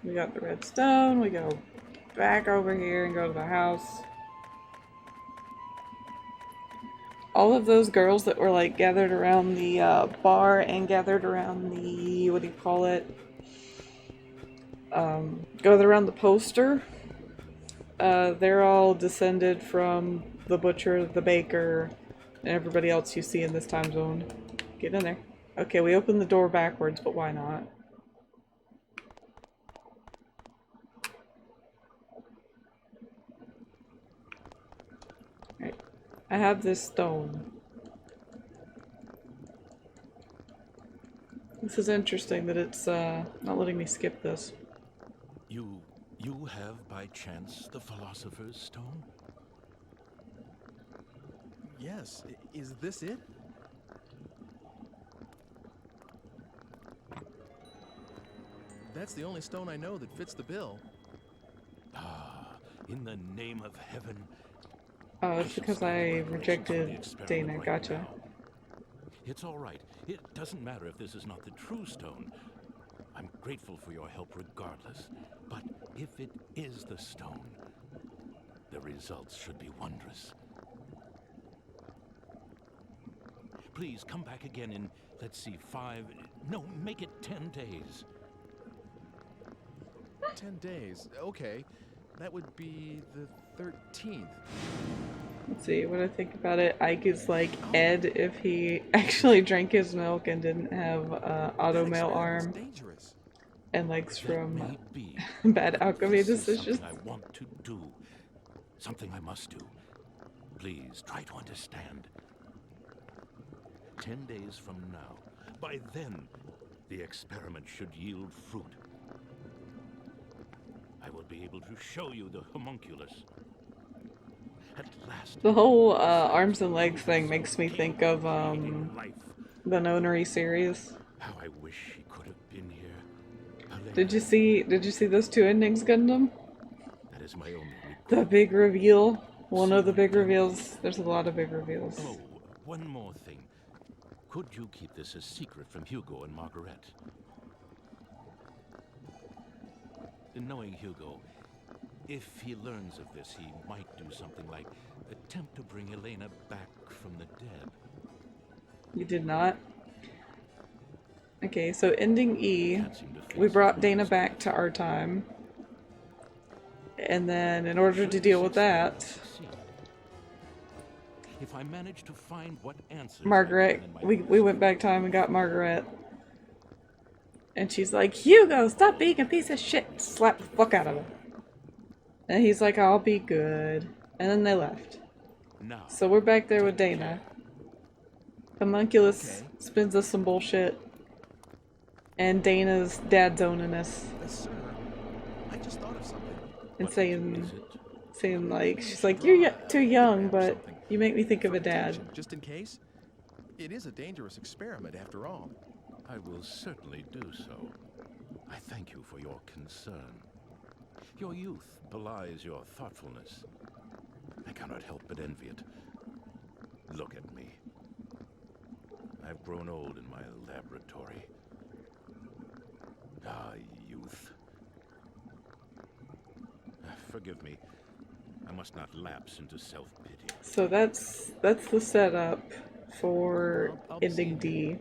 We got the redstone, we go back over here and go to the house. All of those girls that were like gathered around the bar and gathered around the, what do you call it? Gathered around the poster. They're all descended from the butcher, the baker, and everybody else you see in this time zone. Get in there. Okay, we opened the door backwards, but why not? Alright. I have this stone. This is interesting that it's not letting me skip this. You have by chance the Philosopher's Stone? Yes. Is this it? That's the only stone I know that fits the bill. Ah, in the name of heaven. Oh, it's because I rejected Dana. Gotcha. It's all right. It doesn't matter if this is not the true stone. I'm grateful for your help regardless. But if it is the stone, the results should be wondrous. Please come back again in, let's see, make it 10 days. 10 days. Okay. That would be the 13th. Let's see what I think about it. Ike is like Ed if he actually drank his milk and didn't have auto mail arm and legs from bad alchemy decisions. Something I want to do. Something I must do. Please try to understand. 10 days from now. By then, the experiment should yield fruit. I will be able to show you the homunculus. At last. The whole arms and legs thing makes me think of the Nonary series. How I wish she could have been here. Did you see those two endings, Gundam? That is my only regret. The big reveal. One of the big reveals. There's a lot of big reveals. Oh, one more thing. Could you keep this a secret from Hugo and Margaret? Knowing Hugo, if he learns of this, he might do something like attempt to bring Elena back from the dead. You did not? Okay, so ending E, we brought Dana back to our time. And then in order to deal with that, if I manage to find what answers Margaret, we went back time and got Margaret. And she's like, Hugo, stop being a piece of shit. Slap the fuck out of him. And he's like, I'll be good. And then they left. So we're back there with Dana. Homunculus spins us some bullshit. And Dana's dad's owning us. Yes, sir. I just thought of something. And saying like, she's like, you're too young, but you make me think of a dad. Just in case? It is a dangerous experiment after all. I will certainly do so. I thank you for your concern. Your youth belies your thoughtfulness. I cannot help but envy it. Look at me. I've grown old in my laboratory. Ah, youth. Forgive me. I must not lapse into self-pity. So that's the setup for ending D.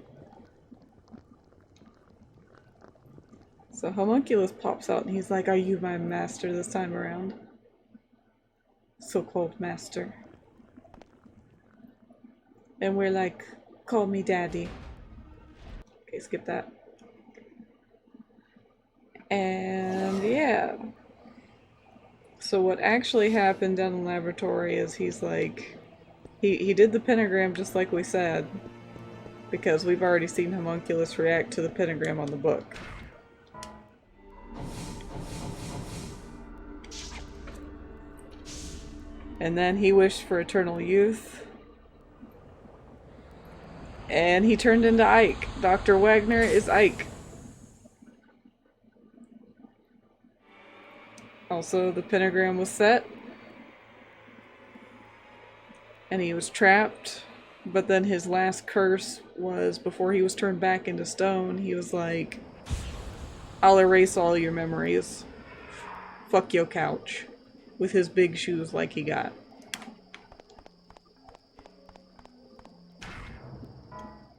So Homunculus pops out and he's like, "Are you my master this time around? So-called master." And we're like, "Call me daddy." Okay, skip that. And yeah. So what actually happened down in the laboratory is he's like, he did the pentagram just like we said, because we've already seen Homunculus react to the pentagram on the book. And then he wished for eternal youth. And he turned into Ike. Dr. Wagner is Ike. Also, the pentagram was set. And he was trapped. But then his last curse was, before he was turned back into stone, he was like, "I'll erase all your memories. Fuck your couch." With his big shoes like he got.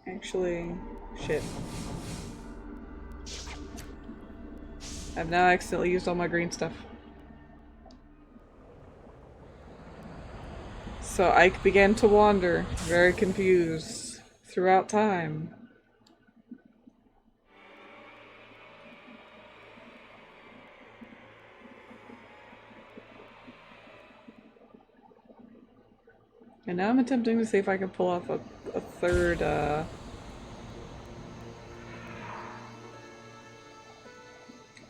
Actually, shit. I've now accidentally used all my green stuff. So Ike began to wander, very confused, throughout time. And now I'm attempting to see if I can pull off a third,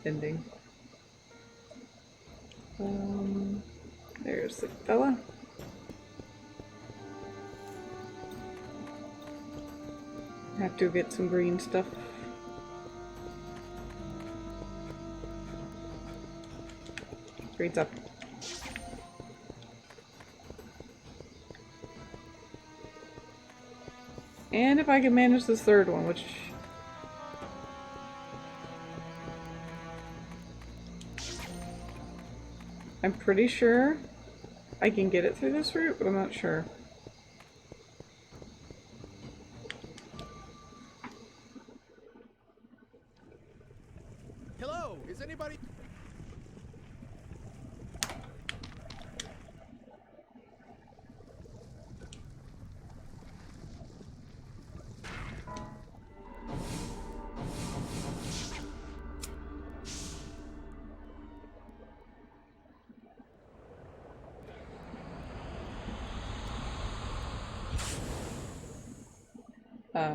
ending. There's the fella. Have to get some green stuff. Green's up. And if I can manage this third one, which... I'm pretty sure I can get it through this route, but I'm not sure. Hello, is anybody...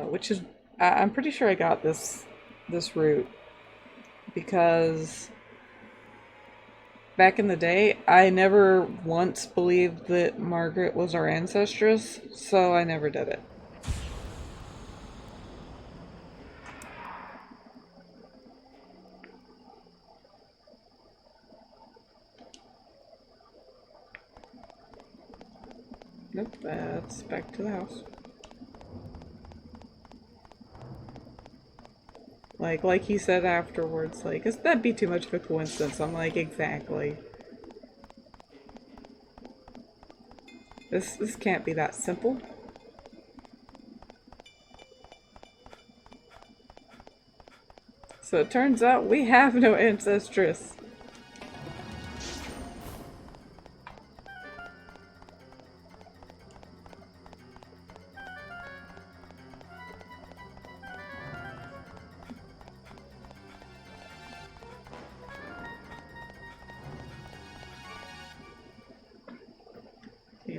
Which is, I'm pretty sure I got this route because back in the day, I never once believed that Margaret was our ancestress, so I never did it. Nope, that's back to the house. Like he said afterwards, like, that'd be too much of a coincidence. I'm like, exactly. This can't be that simple. So it turns out we have no ancestress.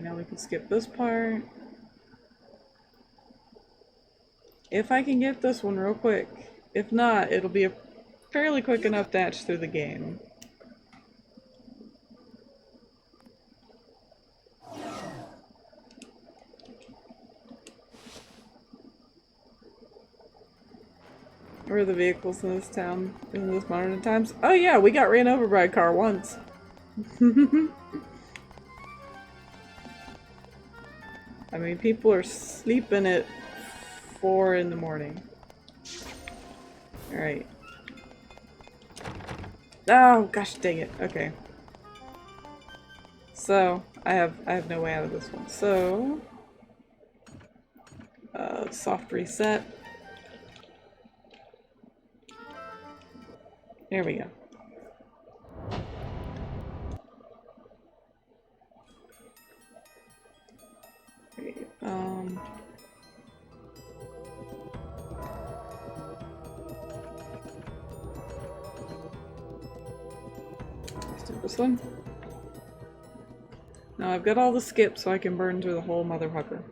Now we can skip this part. If I can get this one real quick. If not, it'll be a fairly quick enough dash through the game. Where are the vehicles in this town, in this modern times? Oh yeah, we got ran over by a car once. I mean, people are sleeping at 4 in the morning. Alright. Oh, gosh dang it. Okay. So I have no way out of this one. So soft reset. There we go. Okay, let's do this one. Now I've got all the skips so I can burn through the whole motherfucker.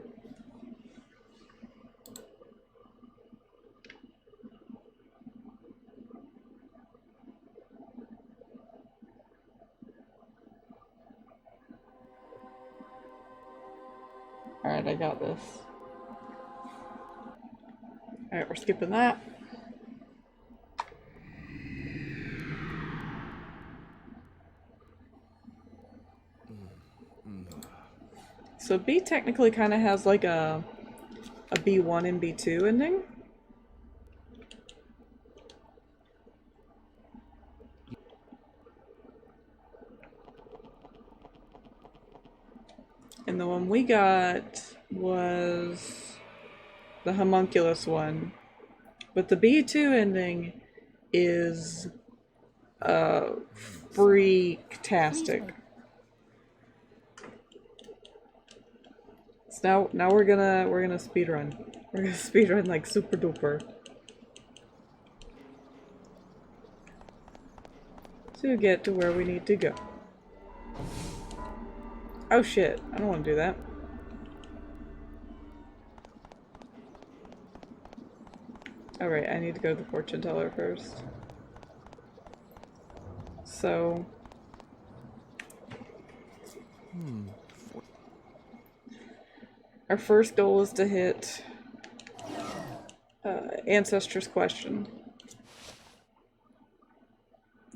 Alright, I got this. Alright, we're skipping that. So B technically kind of has like a B1 and B2 ending. And the one we got was the homunculus one. But the B2 ending is freak-tastic. So now we're gonna speedrun. We're gonna speedrun like super duper. To get to where we need to go. Oh shit, I don't want to do that. Alright, I need to go to the fortune teller first. So... our first goal is to hit Ancestress question.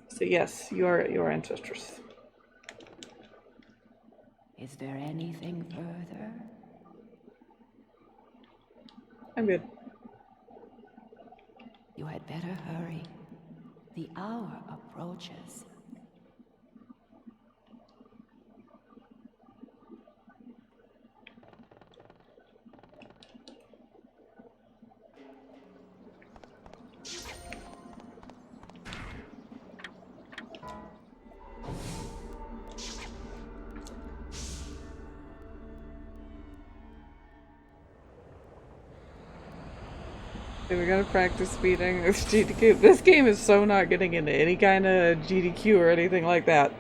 So yes, you are Ancestress. Is there anything further? I'm good. You had better hurry. The hour approaches. Okay, we're gonna practice speeding this GDQ. This game is so not getting into any kind of GDQ or anything like that.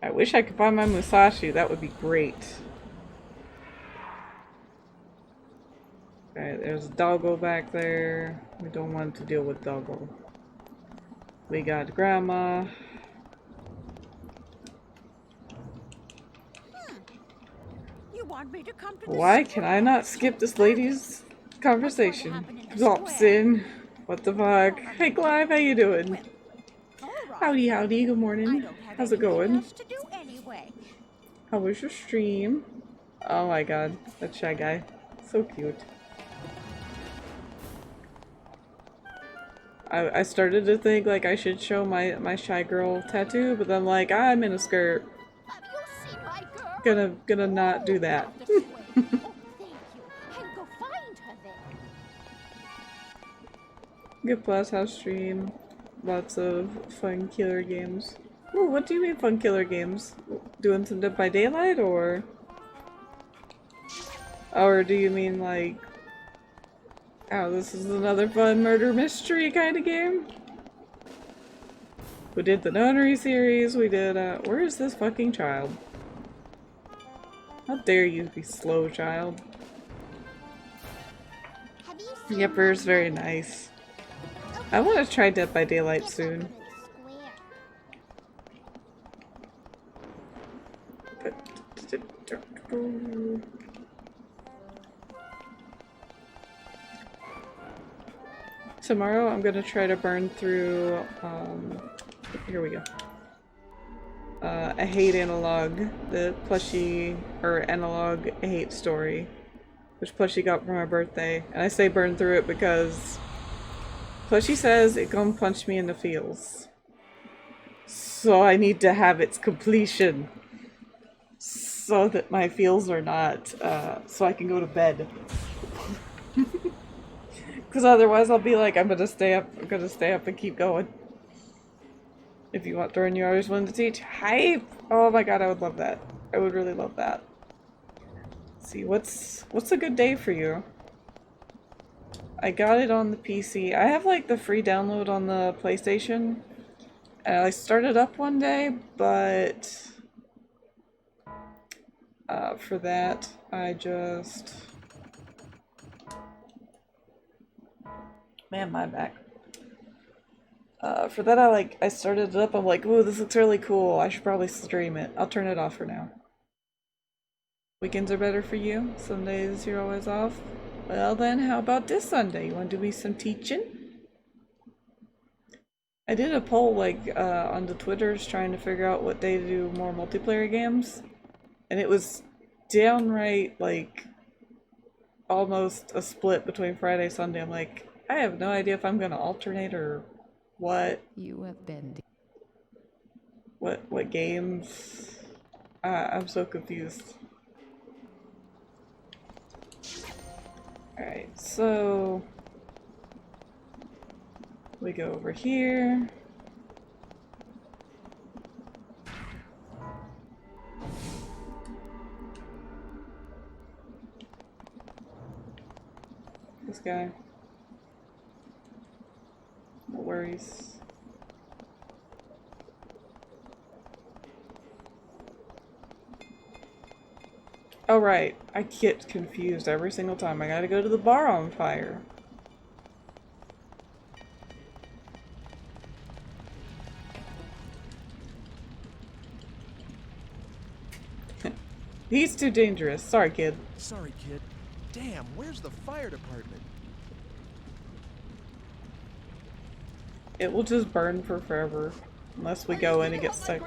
I wish I could find my Musashi, that would be great. Alright, there's Doggo back there. We don't want to deal with Doggo. We got Grandma. Me to come to Why can I not skip this lady's conversation? Glopsin. What the fuck? Hey Clive, how you doing? Howdy, howdy, good morning. How's it going? How was your stream? Oh my god, that Shy Guy. So cute. I started to think like I should show my Shy Girl tattoo, but then like I'm in a skirt. Gonna not do that. Good plus house stream. Lots of fun killer games. Ooh, what do you mean fun killer games? Doing some Dead by Daylight or do you mean like, oh, this is another fun murder mystery kind of game? We did the Nunnery series, we did where is this fucking child? How dare you be slow, child. The Emperor's very nice. I want to try Dead by Daylight soon. Tomorrow I'm gonna try to burn through, here we go. I hate Analog, the plushie, or Analog I Hate Story, which plushie got for my birthday. And I say burn through it because plushie says it gonna punch me in the feels. So I need to have its completion so that my feels are not, so I can go to bed. Because otherwise I'll be like, I'm gonna stay up and keep going. If you want Thorin, you always wanted to teach. Hype! Oh my god, I would love that. I would really love that. Let's see, what's a good day for you? I got it on the PC. I have like the free download on the PlayStation. And I started up one day, but for that I just... Man, my back. For that I started it up, I'm like, ooh, this looks really cool, I should probably stream it. I'll turn it off for now. Weekends are better for you? Sundays you're always off? Well then, how about this Sunday? You want to do me some teaching? I did a poll like on the Twitters trying to figure out what day to do more multiplayer games. And it was downright like almost a split between Friday and Sunday. I'm like, I have no idea if I'm gonna alternate or what. You have been. What games? I'm so confused. Alright, so we go over here. This guy. No worries. Oh right, I get confused every single time. I gotta go to the bar on fire. He's too dangerous. Sorry, kid. Sorry, kid. Damn, where's the fire department? It will just burn for forever. Unless we go in and get stuck.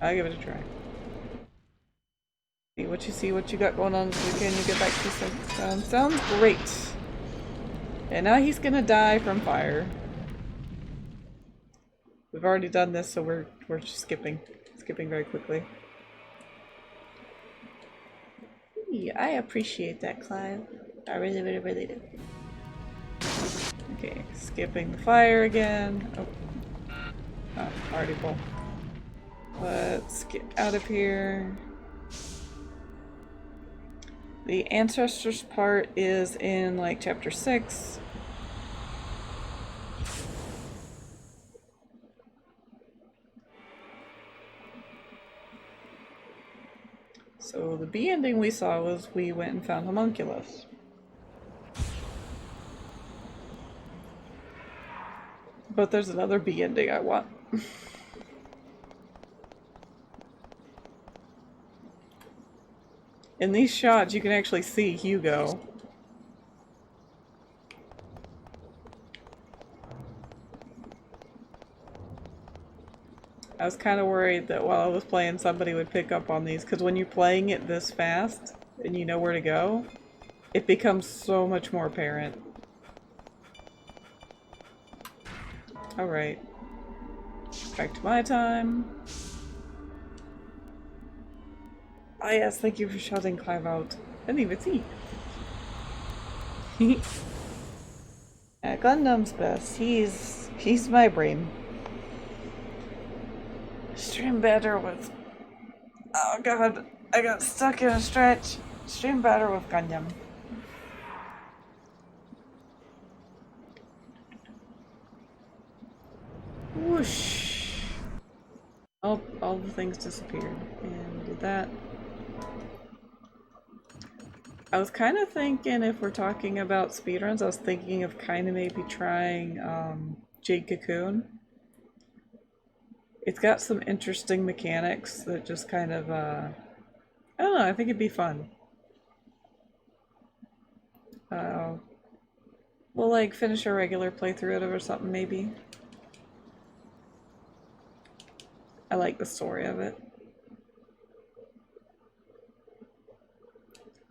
I'll give it a try. See what you got going on this weekend. You get back to this sounds great. And now he's gonna die from fire. We've already done this, so we're just skipping very quickly. Yeah, I appreciate that, Clive. I really do. Okay, skipping the fire again. Oh, already full. Let's get out of here. The ancestors part is in like chapter 6. So the B ending we saw was we went and found Homunculus. But there's another B ending I want. In these shots, you can actually see Hugo. I was kind of worried that while I was playing, somebody would pick up on these, because when you're playing it this fast, and you know where to go, it becomes so much more apparent. Alright. Back to my time. Ah yes, thank you for shouting Clive out. I didn't even see. Gundam's best. He's my brain. Stream better with... Oh god, I got stuck in a stretch. Stream better with Gundam. Whoosh. All the things disappeared. And did that. I was kind of thinking, if we're talking about speedruns, I was thinking of kind of maybe trying Jade Cocoon. It's got some interesting mechanics that just kind of, I don't know, I think it'd be fun. We'll like finish a regular playthrough of it or something maybe. I like the story of it.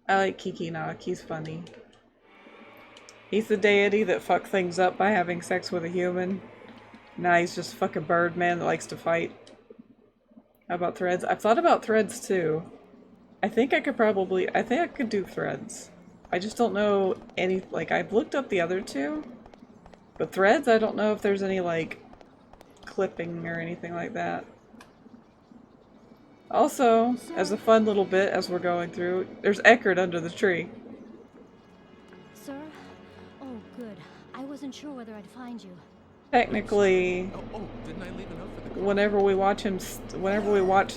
I like Kikinak, he's funny. He's the deity that fucks things up by having sex with a human. Nah, he's just fucking Birdman that likes to fight. How about Threads? I've thought about Threads too. I think I could do Threads. I just don't know any, like, I've looked up the other two. But Threads, I don't know if there's any, like, clipping or anything like that. Also, as a fun little bit as we're going through, there's Eckert under the tree. Sir? Oh, good. I wasn't sure whether I'd find you. Technically, Didn't I leave enough for the whenever we watch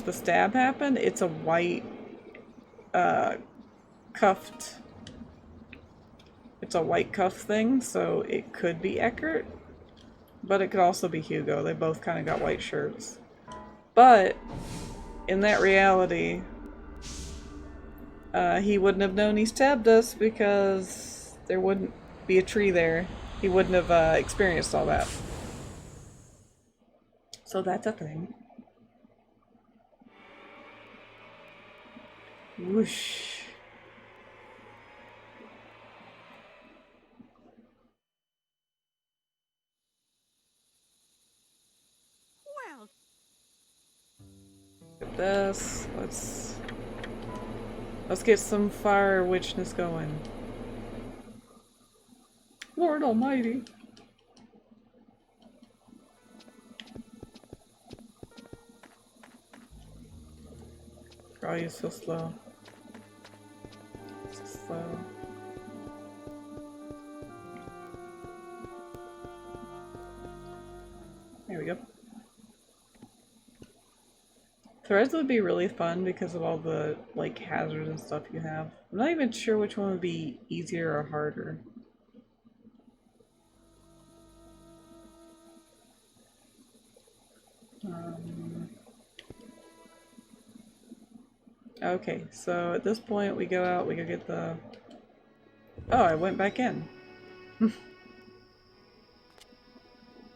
the stab happen, it's a white, cuffed. It's a white cuff thing, so it could be Eckert, but it could also be Hugo. They both kind of got white shirts. But in that reality, he wouldn't have known he stabbed us because there wouldn't be a tree there. He wouldn't have experienced all that. So that's a thing. Whoosh. Well, Get this. Let's get some fire witchness going. Lord Almighty. Oh, you're so slow. So slow. There we go. Threads would be really fun because of all the, like, hazards and stuff you have. I'm not even sure which one would be easier or harder. Okay, so at this point we go out, we go get the... Oh, I went back in.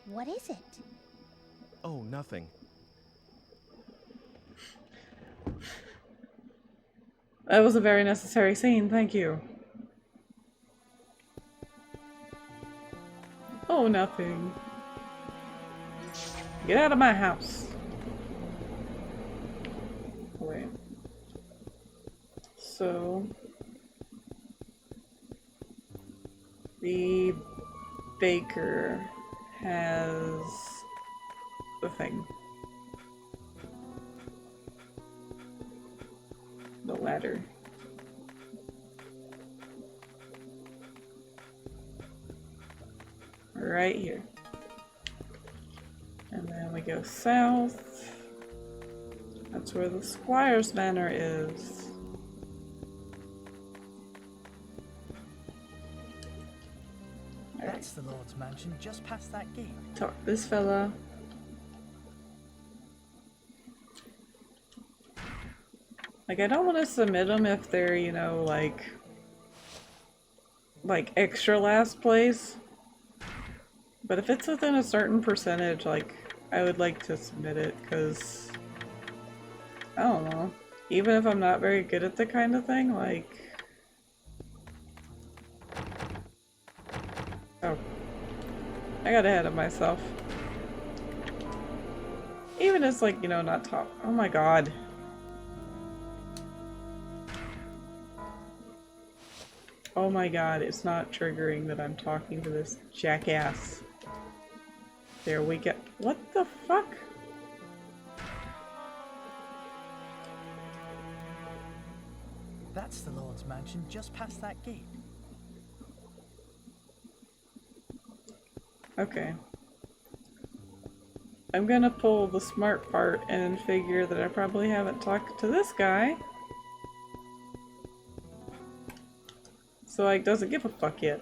What is it? Oh, nothing. That was a very necessary scene, thank you. Oh, nothing. Get out of my house. Wait. So... the baker has the thing. The ladder. Right here. And then we go south. That's where the Squire's Manor is. That's the Lord's mansion just past that gate. Talk to this fella. Like, I don't want to submit them if they're, you know, like extra last place. But if it's within a certain percentage, like, I would like to submit it, because, I don't know. Even if I'm not very good at the kind of thing, like... Oh. I got ahead of myself. Even as, like, you know, not top. Oh my god. Oh my god, it's not triggering that I'm talking to this jackass. There we go. What the fuck? That's the Lord's mansion just past that gate. Okay. I'm gonna pull the smart part and figure that I probably haven't talked to this guy. So, like, doesn't give a fuck yet.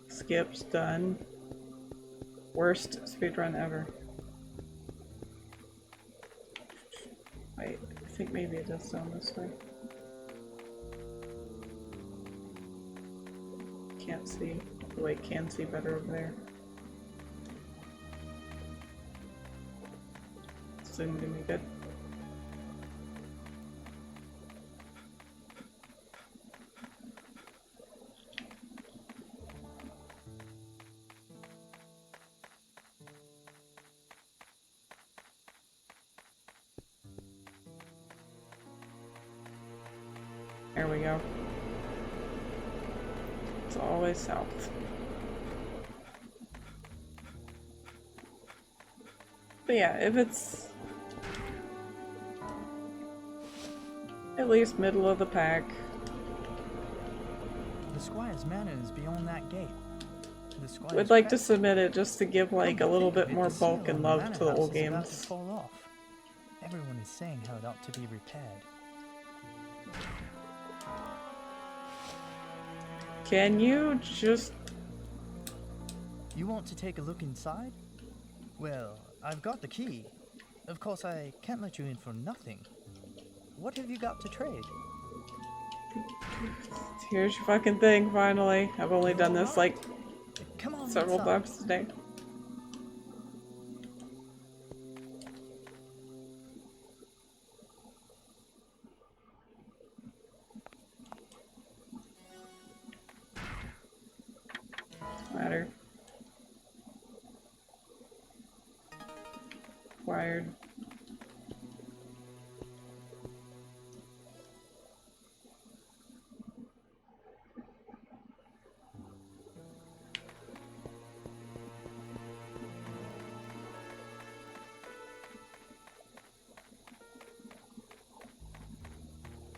Skips, done. Worst speedrun ever. Wait, I think maybe it does sound this way. Can't see. Wait, can see better over there. Zoom to me good. There we go. It's always south. But yeah, if it's at least middle of the pack. The Squire's manor is beyond that gate. The Squire's Would like to crest- submit it just to give like a little bit more The seal bulk on and the love manor to the house old is about to games. fall off. Everyone is saying how it ought to be repaired. Can you just... You want to take a look inside? Well, I've got the key. Of course, I can't let you in for nothing. What have you got to trade? Here's your fucking thing, finally. I've only done this like Come on several inside. times today. Matter. Wired.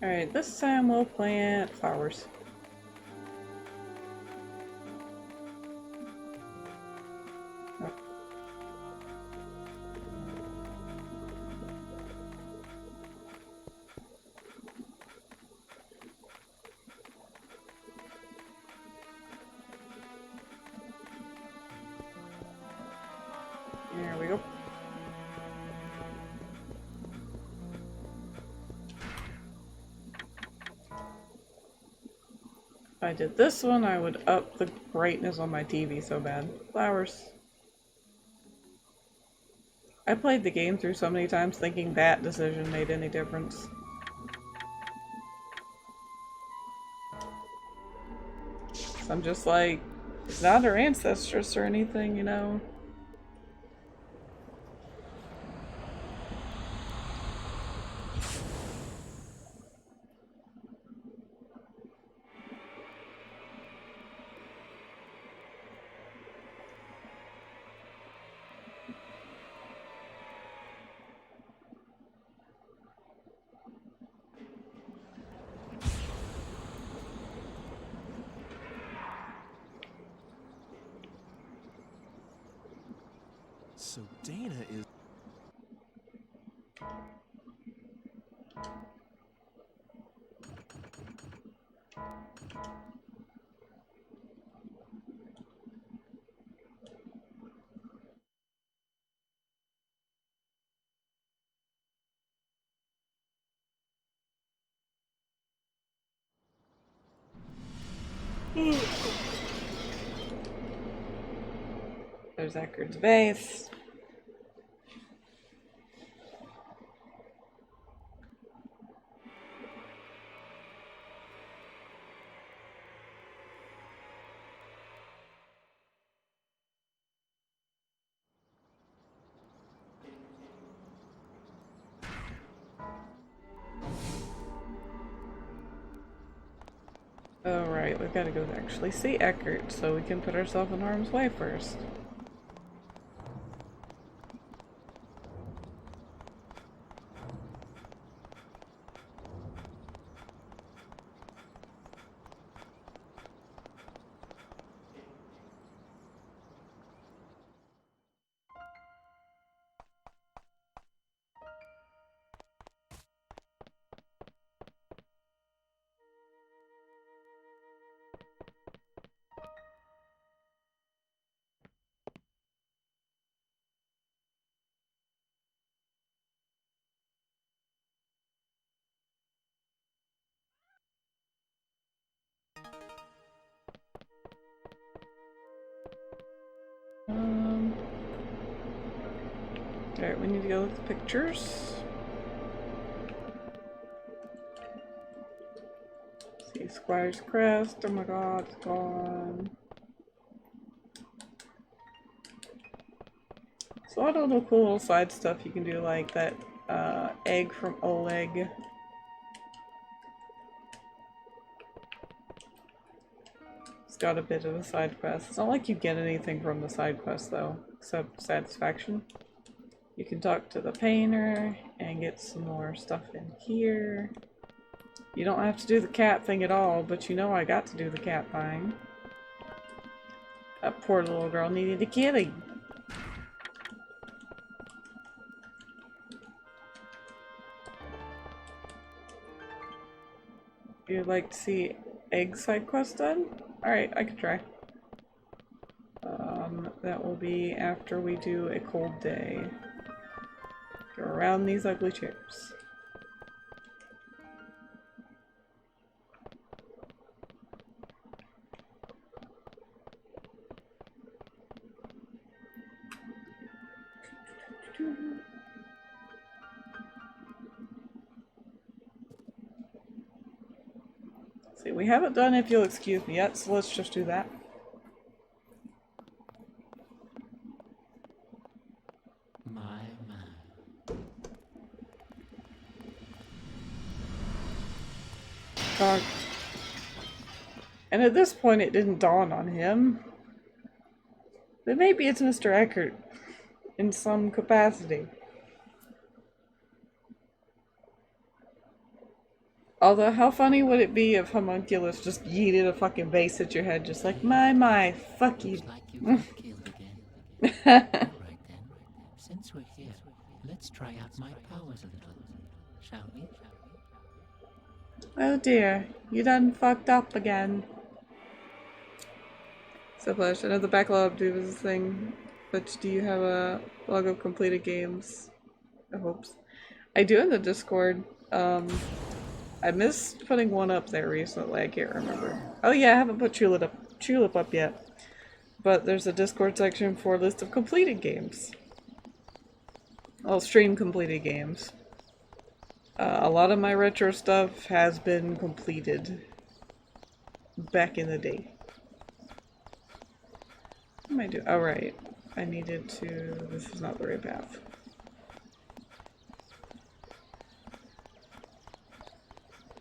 Alright, this time we'll plant flowers. There we go. If I did this one, I would up the brightness on my TV so bad. Flowers. I played the game through so many times thinking that decision made any difference. So I'm just like, it's not our ancestors or anything, you know? So Dana is... There's Eckerd's base. Alright, we've got to go actually see Eckert so we can put ourselves in harm's way first. Alright, we need to go look at the pictures. See Squire's Crest. Oh my god, it's gone. So a lot of little cool little side stuff you can do, like that egg from Oleg. It's got a bit of a side quest. It's not like you get anything from the side quest though, except satisfaction. You can talk to the painter and get some more stuff in here. You don't have to do the cat thing at all, but you know I got to do the cat thing. That poor little girl needed a kitty. You'd like to see egg side quest done? Alright, I can try. That will be after we do a cold day. Go around these ugly chairs. See, we haven't done If You'll Excuse Me yet, so let's just do that. God. And at this point it didn't dawn on him. But maybe it's Mr. Eckert in some capacity. Although, how funny would it be if Homunculus just yeeted a fucking vase at your head, just like, my, fuck you. Right then, since we're here, let's try out my powers a little, shall we? Oh dear, you done fucked up again. So Flash, I know the backlog do this thing, but do you have a log of completed games? I hope so. I do in the Discord. I missed putting one up there recently, I can't remember. Oh yeah, I haven't put Tulip up yet. But there's a Discord section for a list of completed games. Well, stream completed games. A lot of my retro stuff has been completed back in the day. What am I doing? Oh right, I needed to... this is not the right path.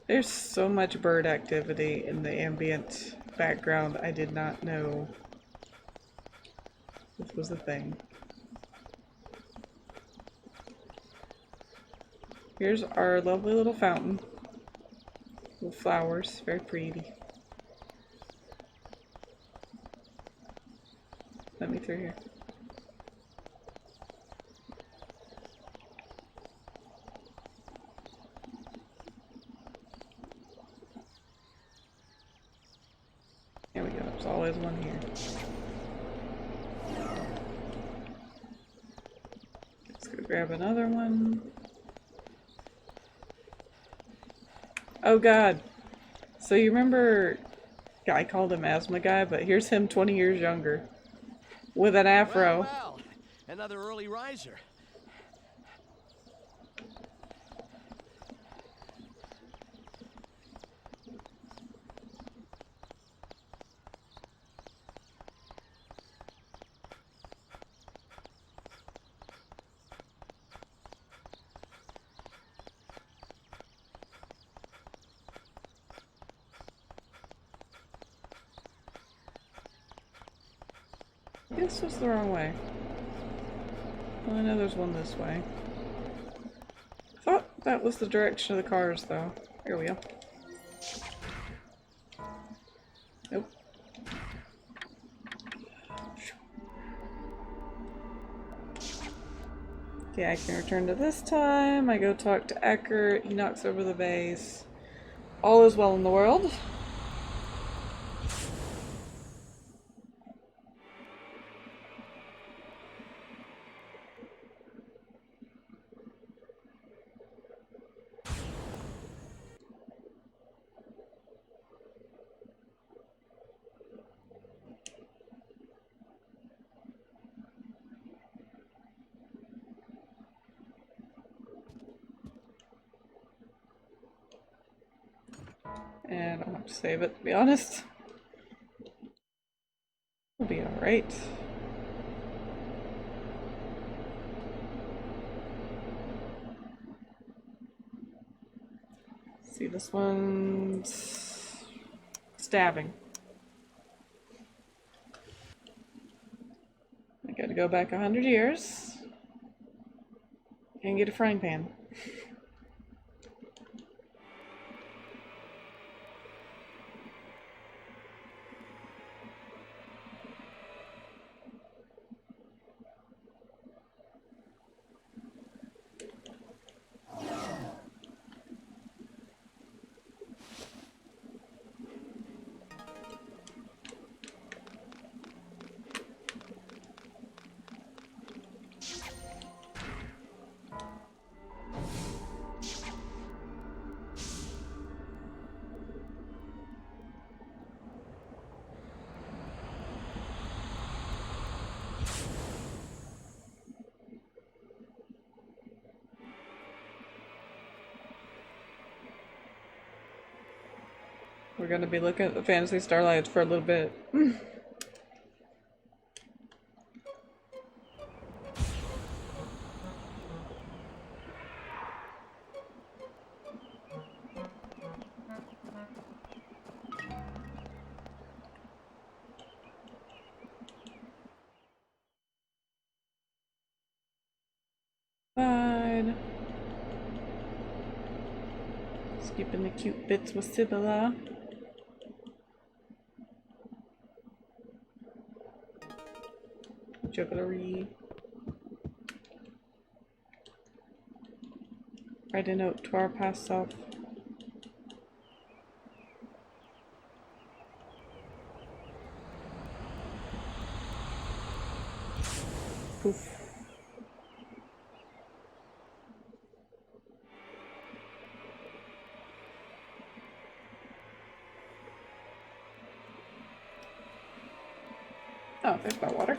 There's so much bird activity in the ambient background, I did not know this was a thing. Here's our lovely little fountain with flowers, very pretty. Let me through here. There we go, there's always one here. Let's go grab another one. Oh god. So you remember, I called him Asthma Guy, but here's him 20 years younger. With an afro. Well, another early riser. This was the wrong way. Well, I know there's one this way. I thought that was the direction of the cars, though. Here we go. Nope. Okay, I can return to this time. I go talk to Eckert. He knocks over the vase. All is well in the world. And I'll have to save it, to be honest. It'll be alright. See, this one's stabbing. go back 100 years and get a frying pan. We're gonna be looking at the Fantasy Starlights for a little bit. Fine. Skipping the cute bits with Sibylla. Jugglery. Write a note to our past self. Poof. Oh, there's my water.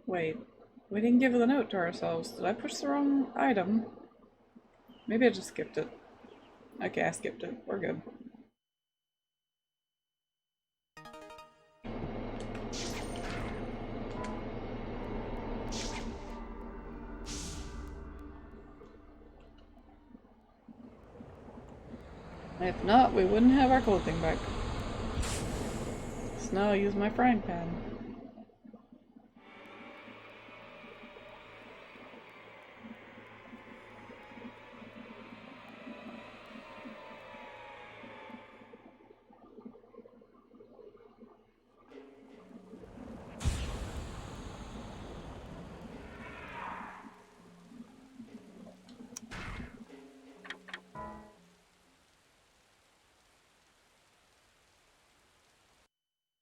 Wait, we didn't give the note to ourselves. Did I push the wrong item? Maybe I just skipped it. Okay, I skipped it. We're good. If not, we wouldn't have our clothing back. So now I'll use my frying pan.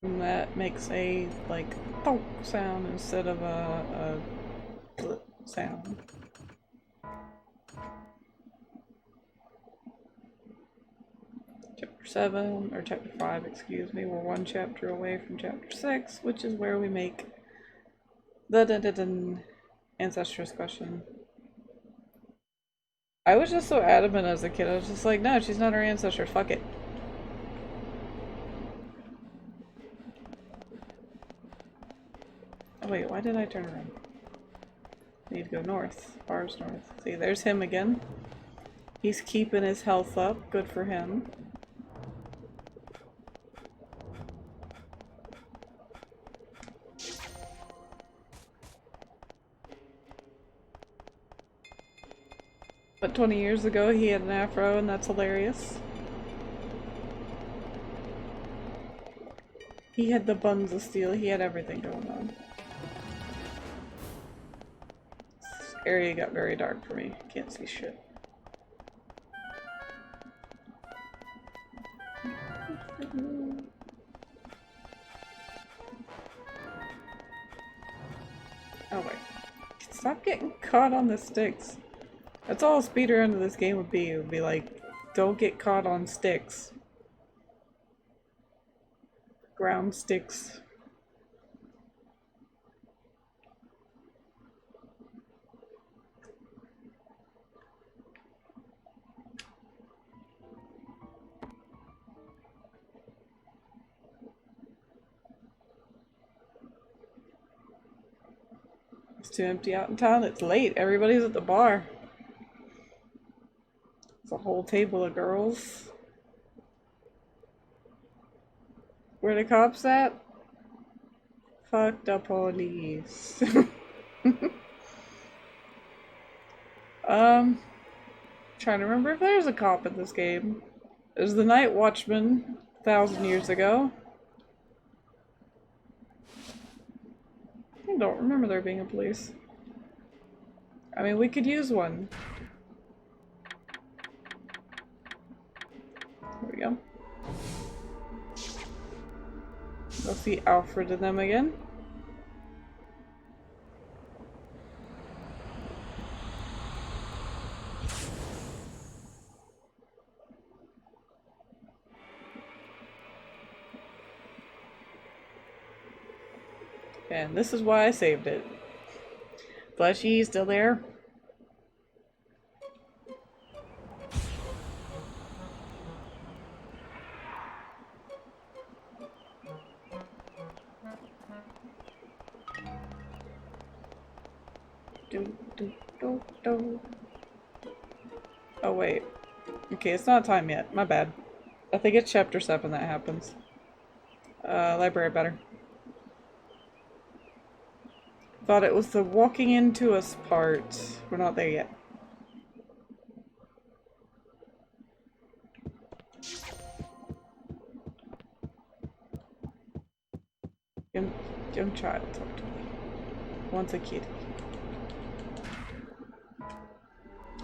And that makes a, like, thunk sound instead of a sound. Chapter 7, or Chapter 5, excuse me. We're one chapter away from Chapter 6, which is where we make the Ancestress question. I was just so adamant as a kid. I was just like, no, she's not our ancestor. Fuck it. Oh wait, why did I turn around? Need to go north. Fars north. See, there's him again. He's keeping his health up. Good for him. But 20 years ago he had an afro and that's hilarious. He had the buns of steel, he had everything going on. This area got very dark for me, can't see shit. Oh wait. Stop getting caught on the sticks. That's all a speedrun of this game would be. It would be like, don't get caught on sticks. Ground sticks. too empty out in town. It's late. Everybody's at the bar. It's a whole table of girls. Where the cops at? Fuck the police. Trying to remember if there's a cop in this game. There's the Night Watchman 1,000 years ago. I don't remember there being a police. I mean, we could use one. There we go. We'll see Alfred and them again. And this is why I saved it. Fleshy, still there? Oh wait. Okay, it's not time yet. My bad. I think it's chapter 7 that happens. Library better. Thought it was the walking into us part. We're not there yet. Young child, talk to me. Once a kid.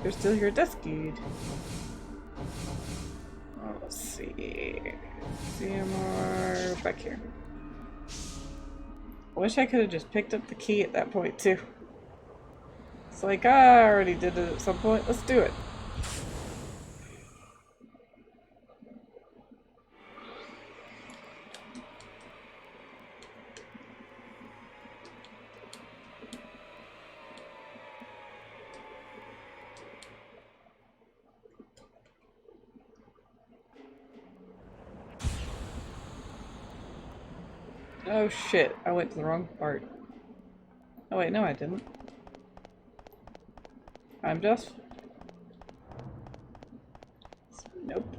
You're still here, that's good. Oh, let's see. CMR back here. I wish I could have just picked up the key at that point too. It's like, I already did it at some point, let's do it. Oh shit, I went to the wrong part. Oh wait, no I didn't. I'm just... Nope.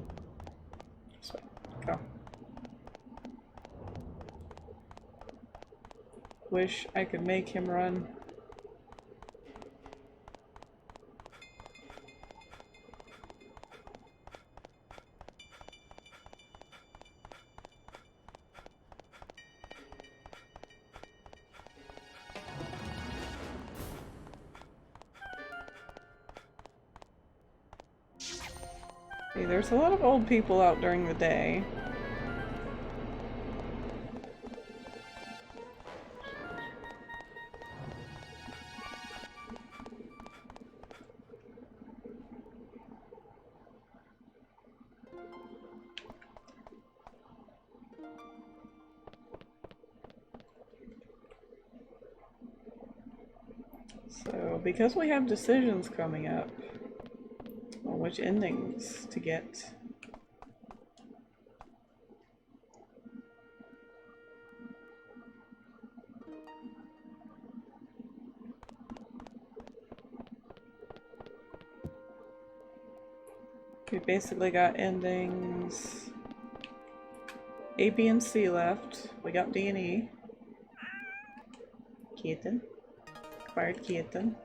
This way. Go. Wish I could make him run. There's a lot of old people out during the day. So, because we have decisions coming up, which endings to get. We basically got endings A, B, and C left. We got D and E. Kitten. Acquired kitten.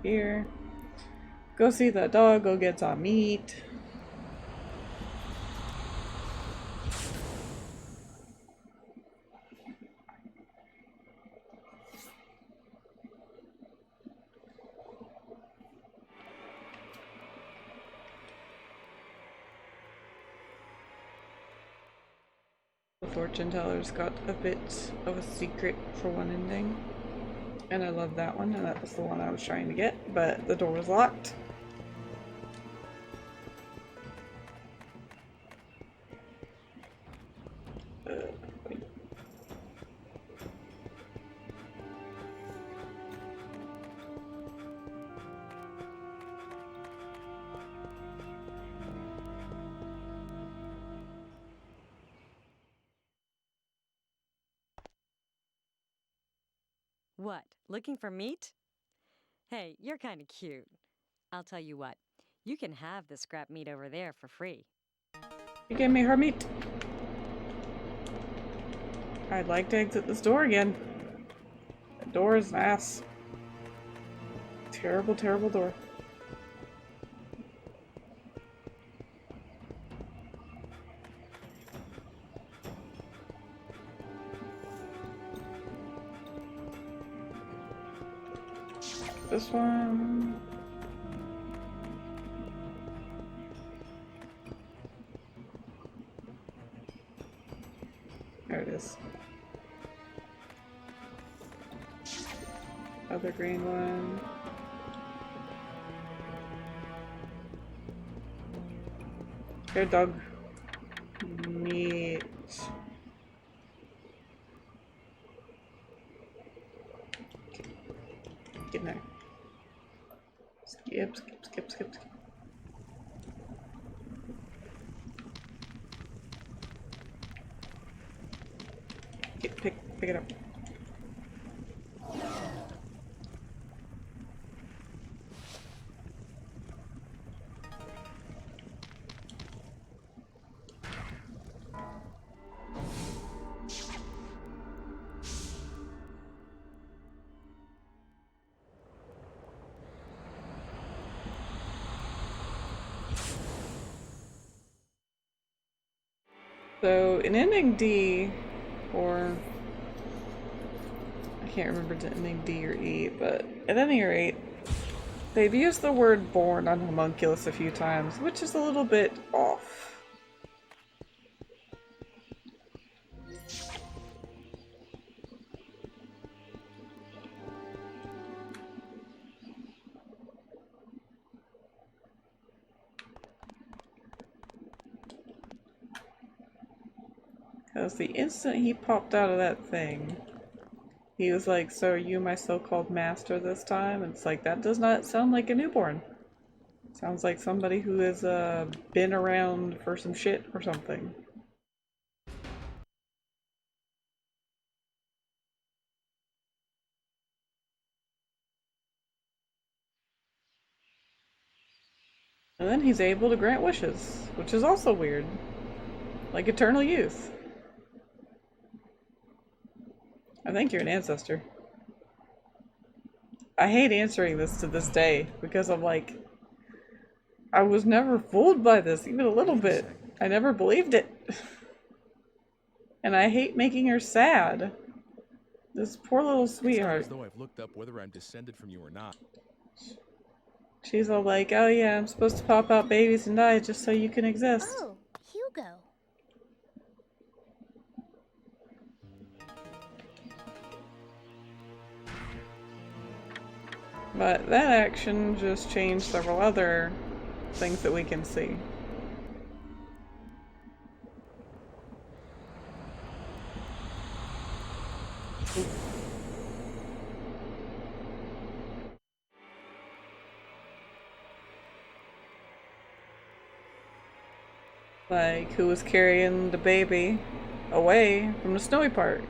Here. Go see the dog, go get some meat. The fortune teller's got a bit of a secret for one ending. And I love that one, and that was the one I was trying to get, but the door was locked. What, looking for meat? Hey, you're kind of cute. I'll tell you what, you can have the scrap meat over there for free. You gave me her meat. I'd like to exit this door again. The door is an ass. Terrible, terrible door. This one. There it is. Other green one. Here, dog. Meat. Get in there. Skip, skip, skip, skip, skip. Pick it up. So in ending D, or I can't remember ending D or E, but at any rate, they've used the word born on homunculus a few times, which is a little bit off. Because the instant he popped out of that thing, he was like, "So are you my so-called master this time?" And it's like, that does not sound like a newborn. Sounds like somebody who has been around for some shit or something. And then he's able to grant wishes, which is also weird. Like eternal youth. I think you're an ancestor. I hate answering this to this day because I'm like, I was never fooled by this, even a little bit. I never believed it. And I hate making her sad. This poor little sweetheart. As though I've looked up whether I'm descended from you or not. She's all like, "Oh yeah, I'm supposed to pop out babies and die just so you can exist." Oh, Hugo. But that action just changed several other things that we can see. Like, who was carrying the baby away from the snowy part?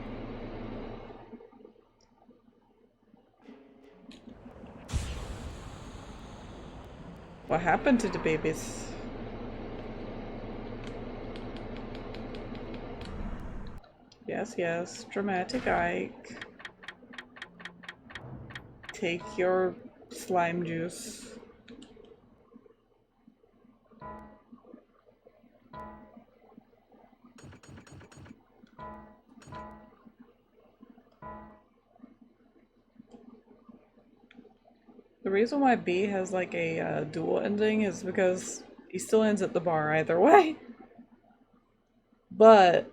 What happened to the babies? Yes, yes, dramatic Ike. Take your slime juice. The reason why B has like a dual ending is because he still ends at the bar either way. But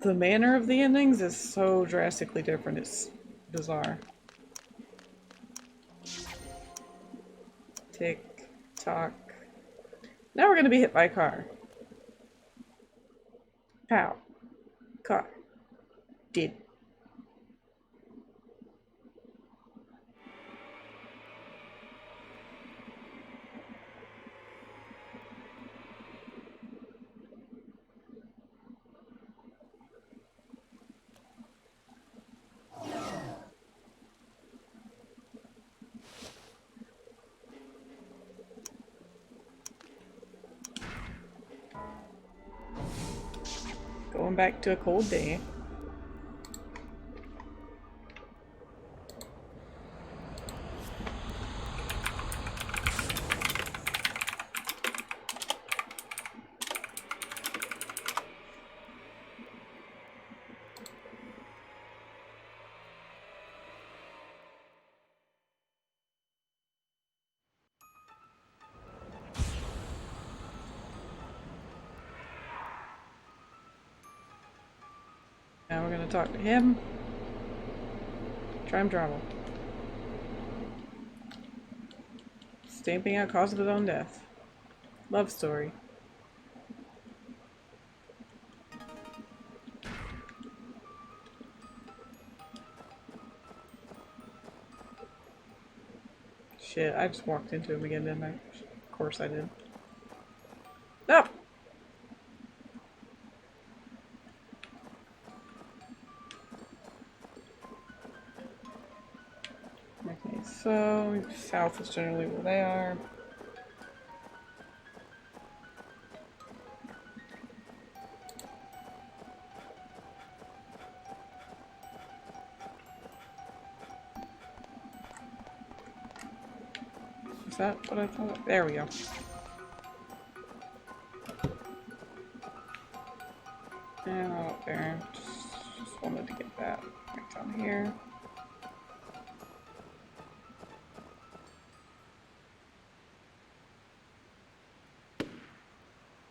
the manner of the endings is so drastically different, it's bizarre. Tick tock. Now we're gonna be hit by a car. Pow. Car. Did. Going back to a cold day. Now we're gonna talk to him. Time travel. Stamping out cause of his own death. Love story. Shit, I just walked into him again, didn't I? Of course I did. No! Okay, so south is generally where they are. Is that what I thought? There we go. And out there. Just wanted to get that right down here.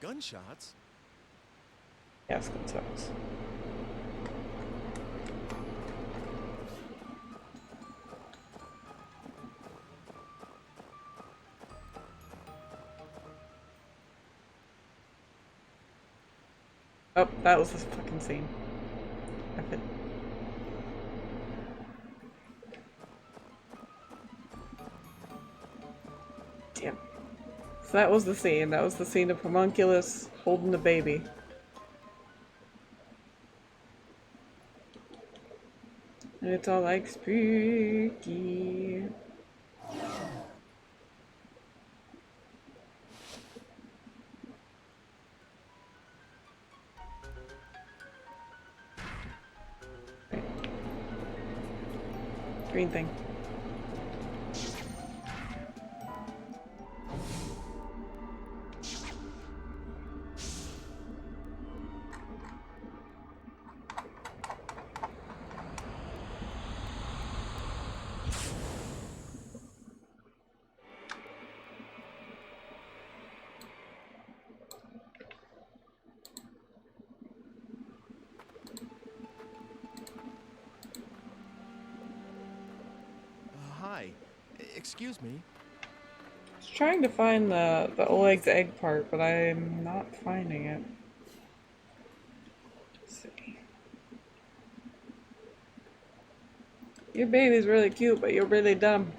Gunshots? Yes, gunshots. Oh, that was this fucking scene. F it. Damn. So that was the scene. That was the scene of Homunculus holding the baby. And it's all like spooky. Green thing. Hi. Excuse me. I was trying to find the Oleg's egg part, but I'm not finding it. Let's see. Your baby's really cute, but you're really dumb.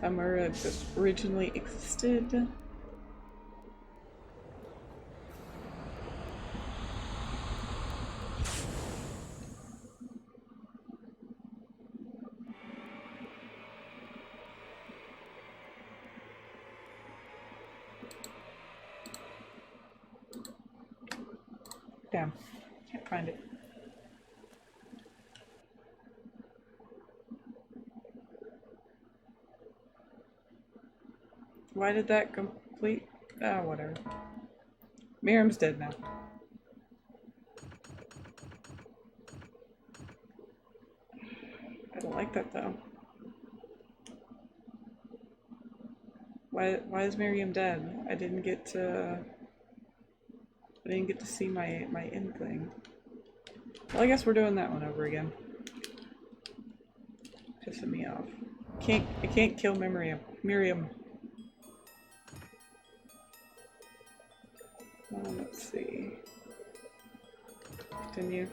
Summer just originally existed. Damn, can't find it. Why did that complete? Ah, whatever. Miriam's dead now. I don't like that though. Why is Miriam dead? I didn't get to see my end thing. Well, I guess we're doing that one over again. Pissing me off. I can't kill Miriam. Let's see. Continue.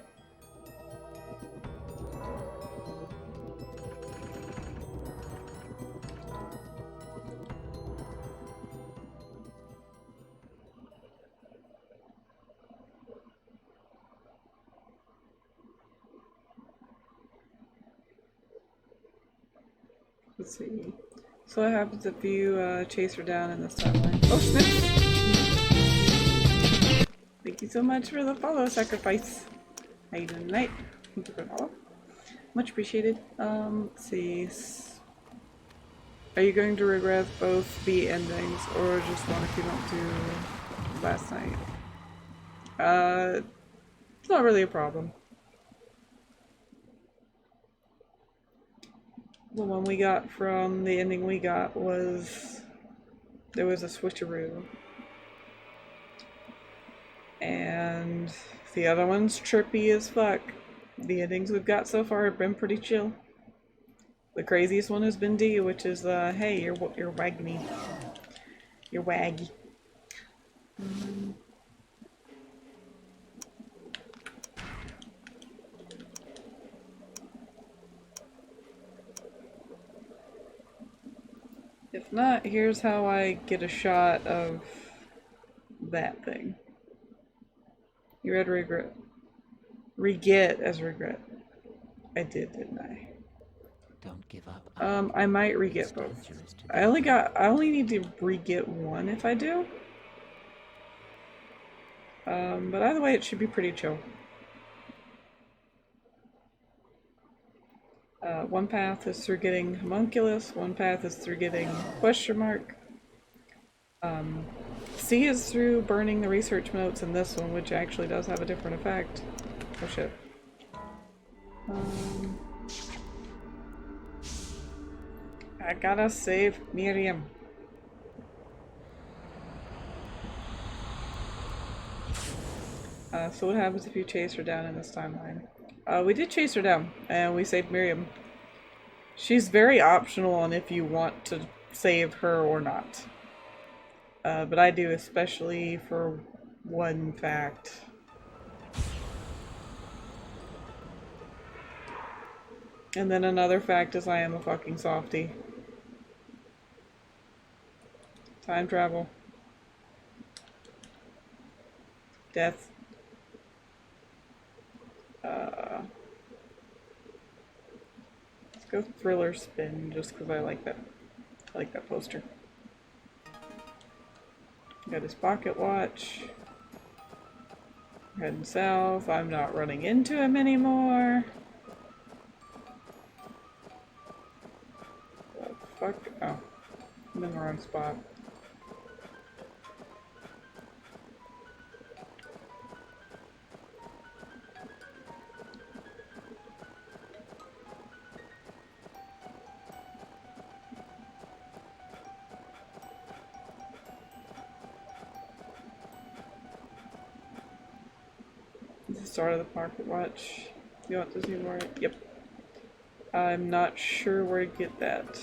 Let's see. So what happens if you chase her down in this timeline? Oh snap! Thank you so much for the follow sacrifice. How you doing tonight? Thank you for the follow. Much appreciated. Let's see. Are you going to regret both the endings or just one if you don't do last night? It's not really a problem. The one we got from the ending we got was there was a switcheroo. And the other one's trippy as fuck. The endings we've got so far have been pretty chill. The craziest one has been D, which is, hey, you're waggy. You're waggy. If not, here's how I get a shot of that thing. You read regret. Re-get as regret. I did, didn't I? Don't give up. I might re-get both. I only need to re-get one if I do. But either way, it should be pretty chill. One path is through getting homunculus, one path is through getting question mark. C is through burning the research notes in this one, which actually does have a different effect. Oh shit. I gotta save Miriam. So what happens if you chase her down in this timeline? We did chase her down, and we saved Miriam. She's very optional on if you want to save her or not. But I do, especially for one fact. And then another fact is I am a fucking softie. Time travel. Death. Let's go thriller spin just because I like that. I like that poster. Got his pocket watch. Heading south. I'm not running into him anymore. What the fuck? Oh, I'm in the wrong spot. Start of the pocket watch. You want to see more? Yep. I'm not sure where to get that.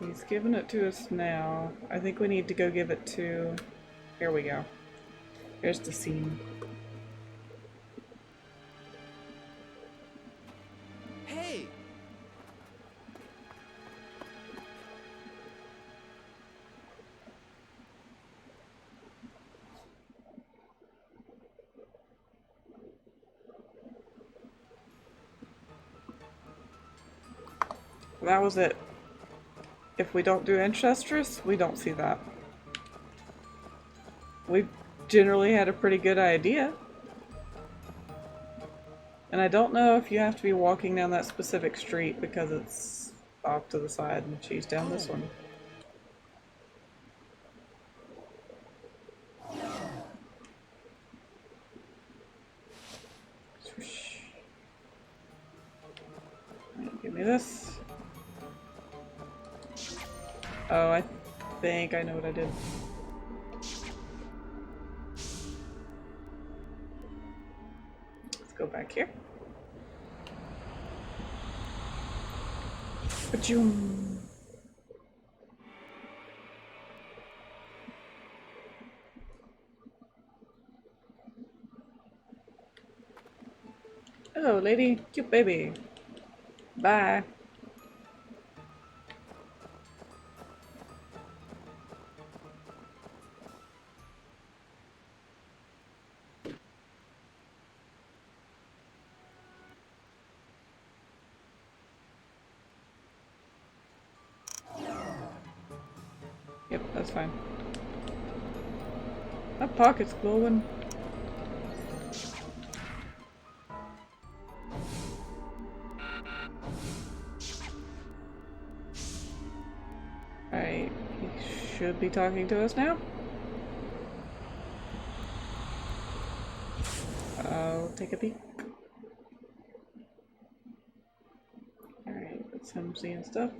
He's giving it to us now. I think we need to go give it to... Here we go. Here's the scene. Hey! That was it. If we don't do Ancestress, we don't see that. We generally had a pretty good idea. And I don't know if you have to be walking down that specific street because it's off to the side and she's down this one. Give me this. Oh, I think I know what I did. Let's go back here. Ba-choom. Hello, lady. Cute baby. Bye. Yep, that's fine. That pocket's glowing. Alright, he should be talking to us now. I'll take a peek. Alright, that's him seeing stuff.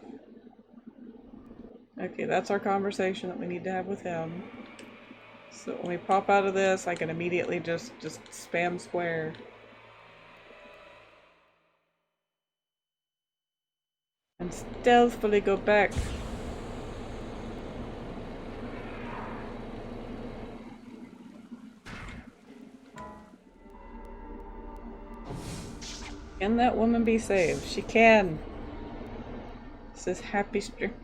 Okay, that's our conversation that we need to have with him. So when we pop out of this, I can immediately just spam square. And stealthily go back. Can that woman be saved? She can. This is happy stream.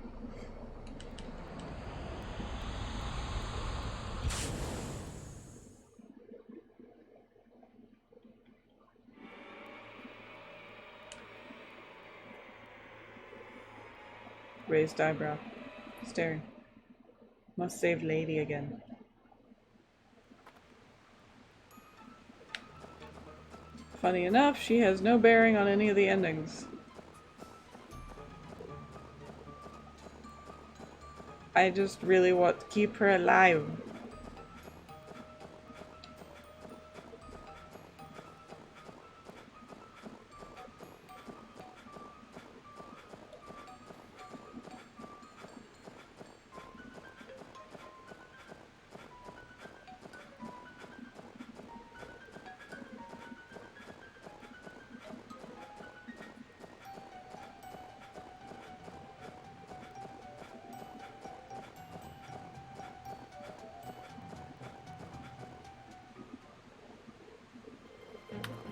Raised eyebrow. Staring. Must save lady again. Funny enough, she has no bearing on any of the endings. I just really want to keep her alive.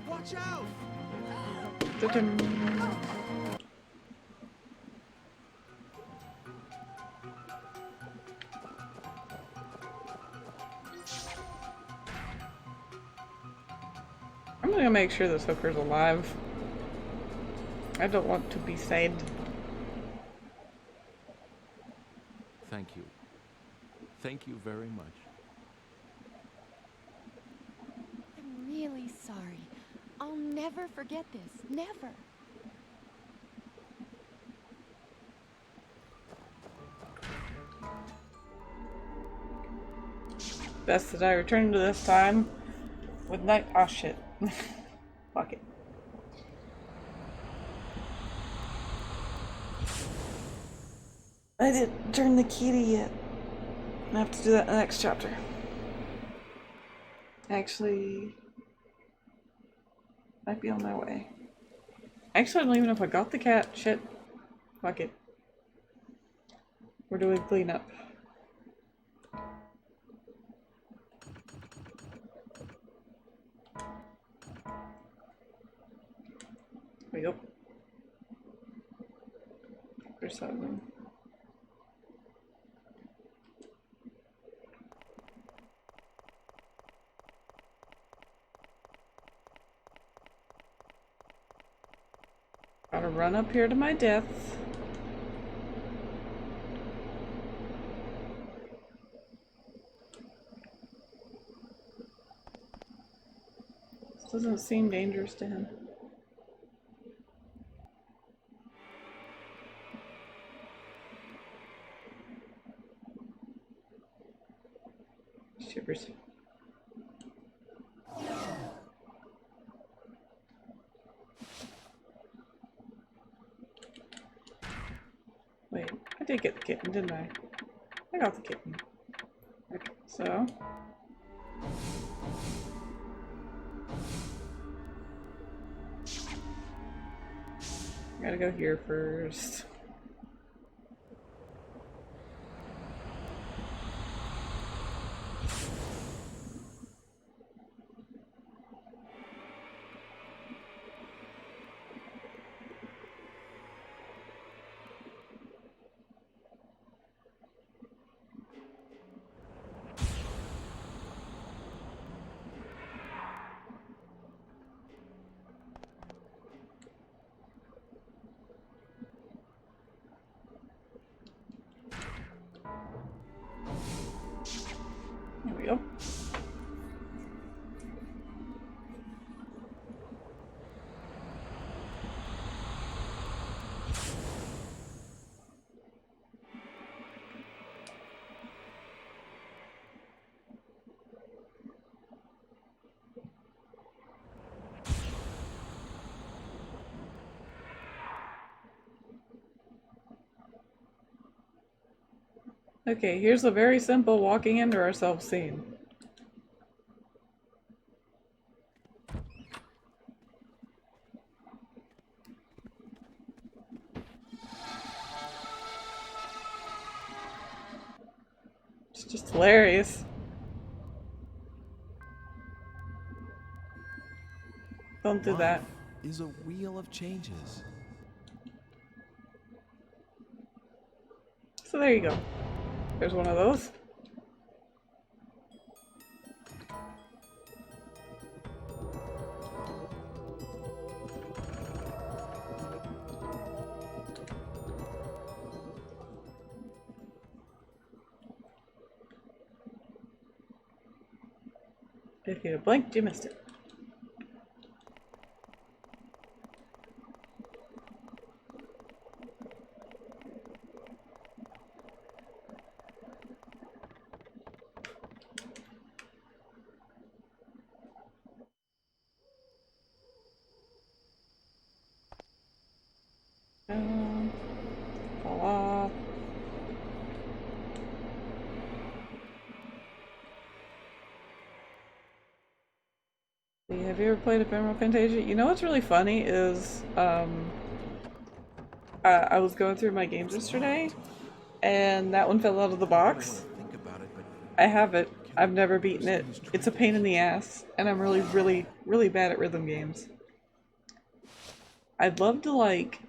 Watch out! I'm gonna make sure this hooker's alive. I don't want to be sad. Thank you. Thank you very much. I'm really sorry. I'll never forget this. Never. Best that I return to this time with night. Oh shit. Fuck it. I didn't turn the key yet. I have to do that in the next chapter. Actually, might be on my way. Actually, I don't even know if I got the cat. Shit. Fuck it. We're doing cleanup. There we go. There's something. Gotta run up here to my death. This doesn't seem dangerous to him. Shivers. Wait, I did get the kitten, didn't I? I got the kitten. Okay, so... gotta go here first. we go. Okay, here's a very simple walking into ourselves scene. It's just hilarious. Don't do that. Life is a wheel of changes. So there you go. There's one of those. If you blinked, you missed it. Fall off. Have you ever played Ephemeral Fantasia? You know what's really funny is, I was going through my games yesterday, and that one fell out of the box. I have it. I've never beaten it. It's a pain in the ass, and I'm really bad at rhythm games. I'd love to like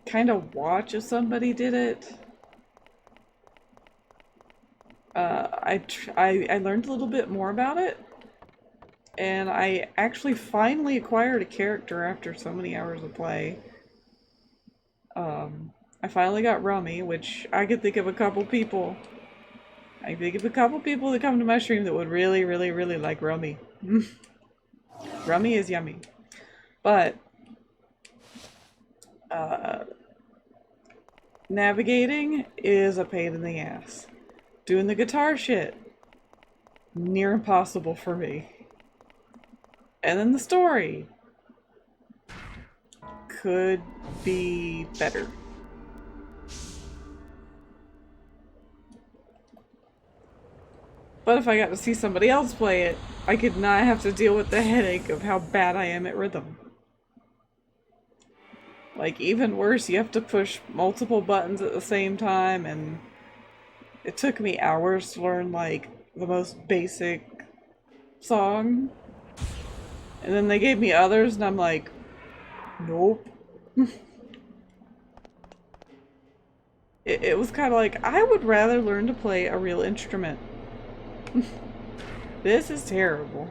kind of watch if somebody did it. I learned a little bit more about it, and I actually finally acquired a character after so many hours of play. I finally got Rummy, which I could think of a couple people. I think of a couple people that come to my stream that would really like Rummy. Rummy is yummy. But navigating is a pain in the ass. Doing the guitar shit, near impossible for me. And then the story could be better. But if I got to see somebody else play it, I could not have to deal with the headache of how bad I am at rhythm. Like, even worse, you have to push multiple buttons at the same time, and it took me hours to learn, like, the most basic song. And then they gave me others, and I'm like, nope. It was kind of like, I would rather learn to play a real instrument. This is terrible.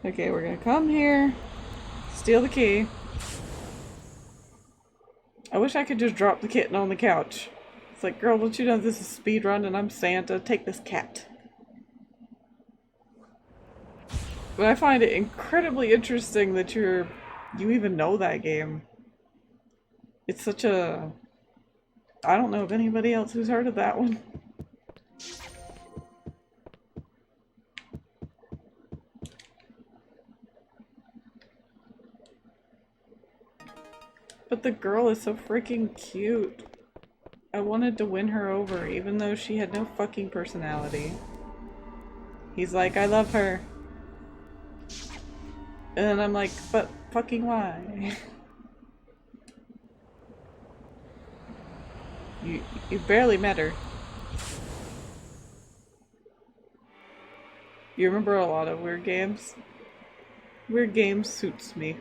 Okay, we're gonna come here, steal the key. I wish I could just drop the kitten on the couch. It's like, girl, don't you know this is speedrun and I'm Santa? Take this cat. But I find it incredibly interesting that you even know that game. It's such a... I don't know of anybody else who's heard of that one. But the girl is so freaking cute. I wanted to win her over, even though she had no fucking personality. He's like, I love her. And then I'm like, but fucking why? You barely met her. You remember a lot of weird games? Weird games suits me.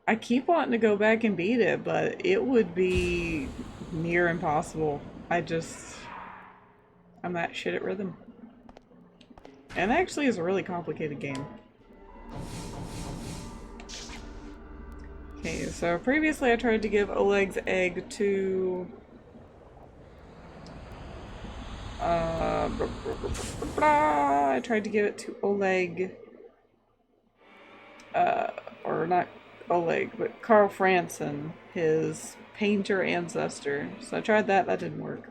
I keep wanting to go back and beat it, but it would be near impossible. I'm that shit at rhythm. And actually is a really complicated game. Okay, so previously I tried to give Oleg's egg to... I tried to give it to Oleg... or not Oleg, but Carl Franson, his painter ancestor. So I tried that, that didn't work.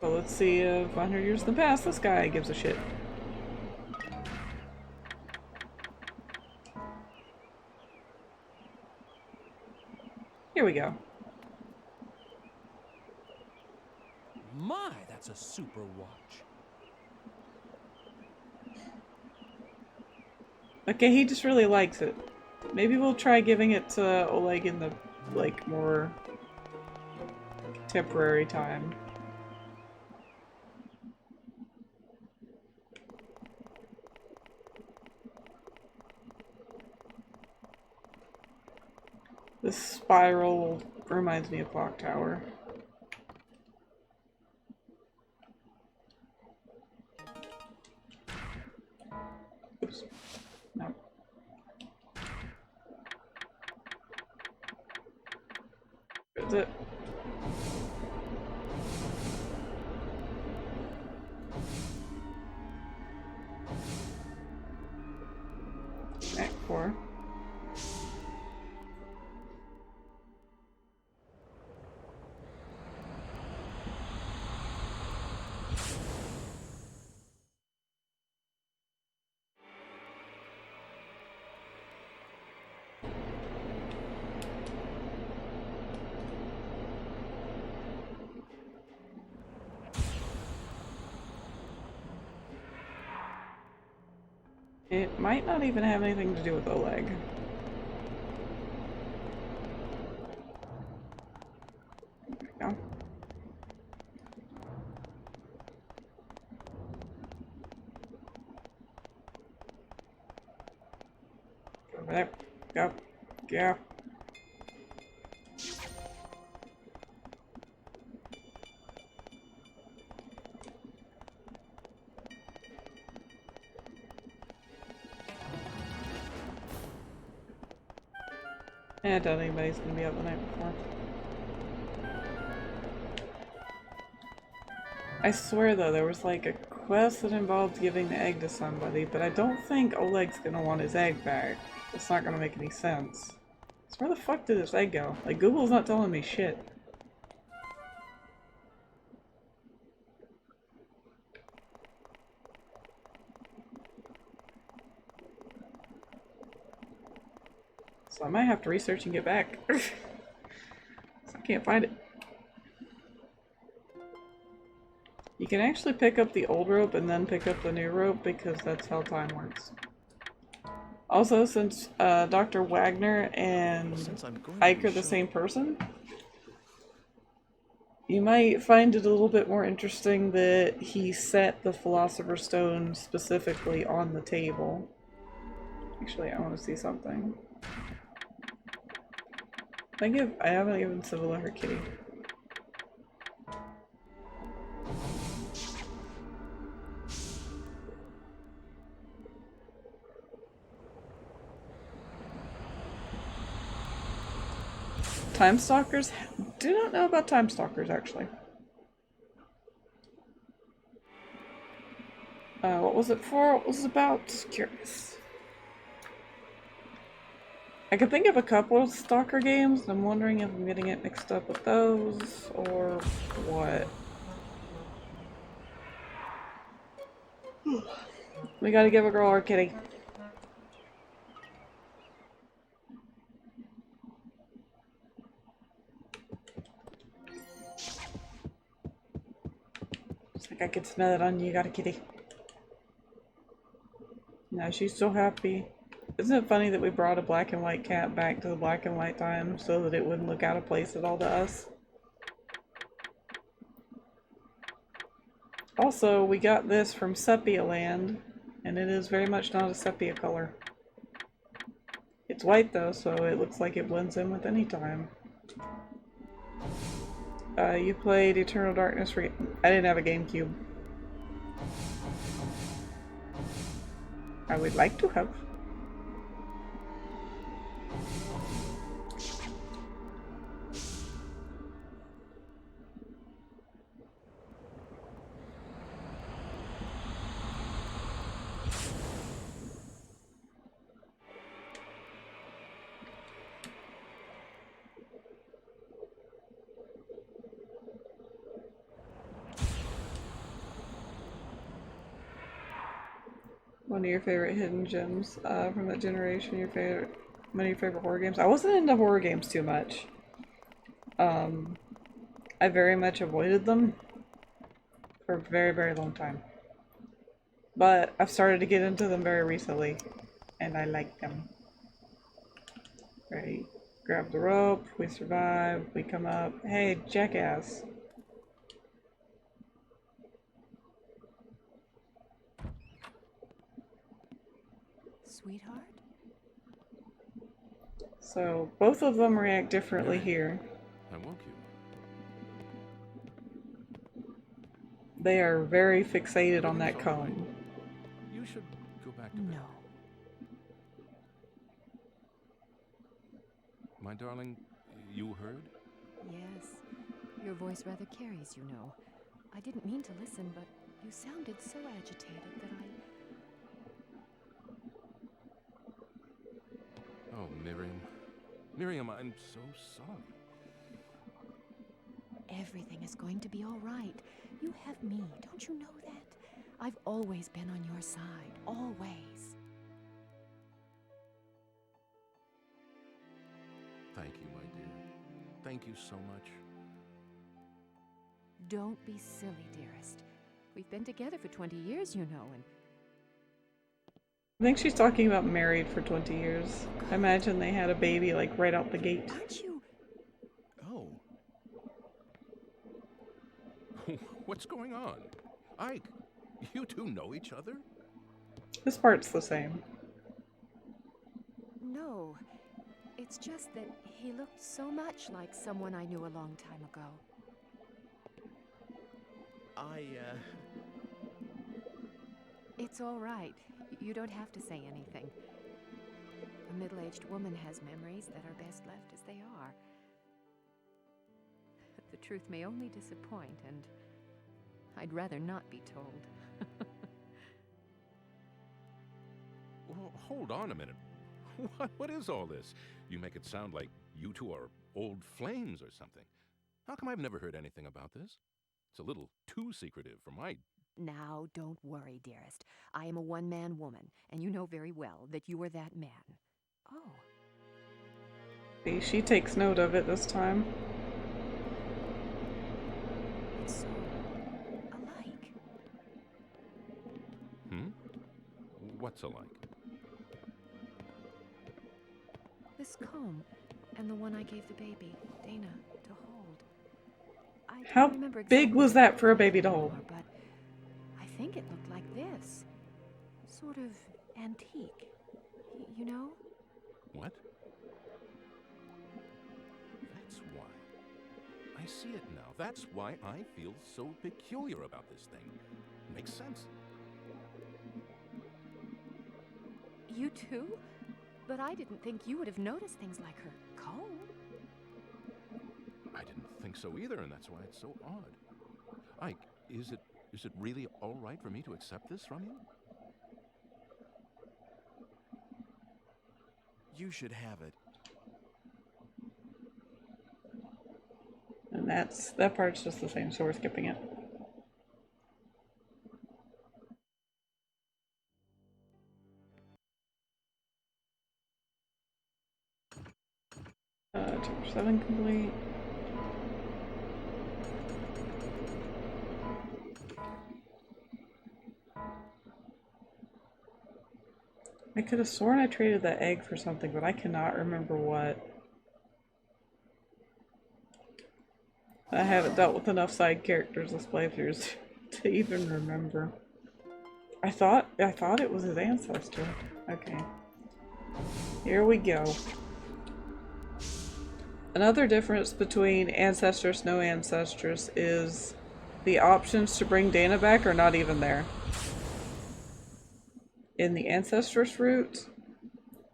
Well, let's see if 100 years in the past this guy gives a shit. Here we go. My, that's a super watch. Okay, he just really likes it. Maybe we'll try giving it to Oleg in the, like, more contemporary time. This spiral reminds me of Clock Tower. Oops. No. Is it? Act 4. It might not even have anything to do with Oleg. There we go. Over there. Go. Go. I doubt anybody's gonna be out the night before. I swear though, there was like a quest that involved giving the egg to somebody, but I don't think Oleg's gonna want his egg back. It's not gonna make any sense. So where the fuck did this egg go? Like, Google's not telling me shit. So I might have to research and get back. I can't find it. You can actually pick up the old rope and then pick up the new rope because that's how time works. Also, since Dr. Wagner and Ike are the same person, you might find it a little bit more interesting that he set the Philosopher's Stone specifically on the table. Actually, I want to see something. I haven't given Sibylla her kitty. Time Stalkers? Do not know about Time Stalkers, actually. What was it for? What was it about? Curious. I can think of a couple of Stalker games, and I'm wondering if I'm getting it mixed up with those, or what. We gotta give a girl her kitty. It's like I could smell it on you, you got a kitty. No, she's so happy. Isn't it funny that we brought a black and white cat back to the black and white time so that it wouldn't look out of place at all to us? Also, we got this from Sepia Land, and it is very much not a sepia color. It's white though, so it looks like it blends in with any time. You played Eternal Darkness for... I didn't have a GameCube. I would like to have. One of your favorite hidden gems from that generation, one of your favorite horror games. I wasn't into horror games too much. I very much avoided them for a very, very long time. But I've started to get into them very recently, and I like them. Ready? Grab the rope, we survive, we come up. Hey, jackass. Sweetheart? So, both of them react differently here. I woke you. They are very fixated on that comb. You should go back to bed. No. My darling, you heard? Yes. Your voice rather carries, you know. I didn't mean to listen, but you sounded so agitated that I... Oh, Miriam. Miriam, I'm so sorry. Everything is going to be all right. You have me, don't you know that? I've always been on your side, always. Thank you, my dear. Thank you so much. Don't be silly, dearest. We've been together for 20 years, you know, and... I think she's talking about married for 20 years. I imagine they had a baby, like, right out the gate. Aren't you? Oh. What's going on? Ike, you two know each other? This part's the same. No. It's just that he looked so much like someone I knew a long time ago. It's all right. You don't have to say anything. A middle-aged woman has memories that are best left as they are. The truth may only disappoint, and I'd rather not be told. Well, hold on a minute. What is all this? You make it sound like you two are old flames or something. How come I've never heard anything about this? It's a little too secretive for my... Now, don't worry, dearest. I am a one-man woman, and you know very well that you are that man. Oh. See, she takes note of it this time. It's so... alike. What's alike? This comb, and the one I gave the baby, Dana, to hold. I How don't remember big exactly was that for a baby to hold? but I think it looked like this. Sort of antique. You know? What? That's why. I see it now. That's why I feel so peculiar about this thing. Makes sense. You too? But I didn't think you would have noticed things like her comb. I didn't think so either, and that's why it's so odd. Ike, is it really all right for me to accept this from you? You should have it. And that part's just the same, so we're skipping it. Chapter 7 complete. I could have sworn I traded that egg for something, but I cannot remember what. I haven't dealt with enough side characters this playthrough to even remember. I thought it was his ancestor. Okay. Here we go. Another difference between Ancestress, No Ancestress is the options to bring Dana back are not even there. In the Ancestress route,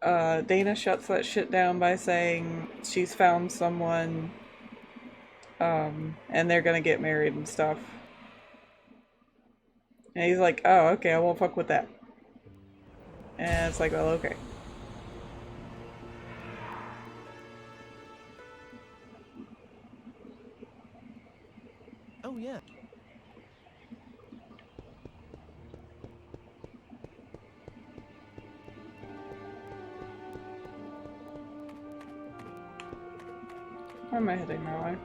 Dana shuts that shit down by saying she's found someone, and they're gonna get married and stuff. And he's like, oh, okay, I won't fuck with that. And it's like, well, okay. Oh, yeah. Where am I heading my way?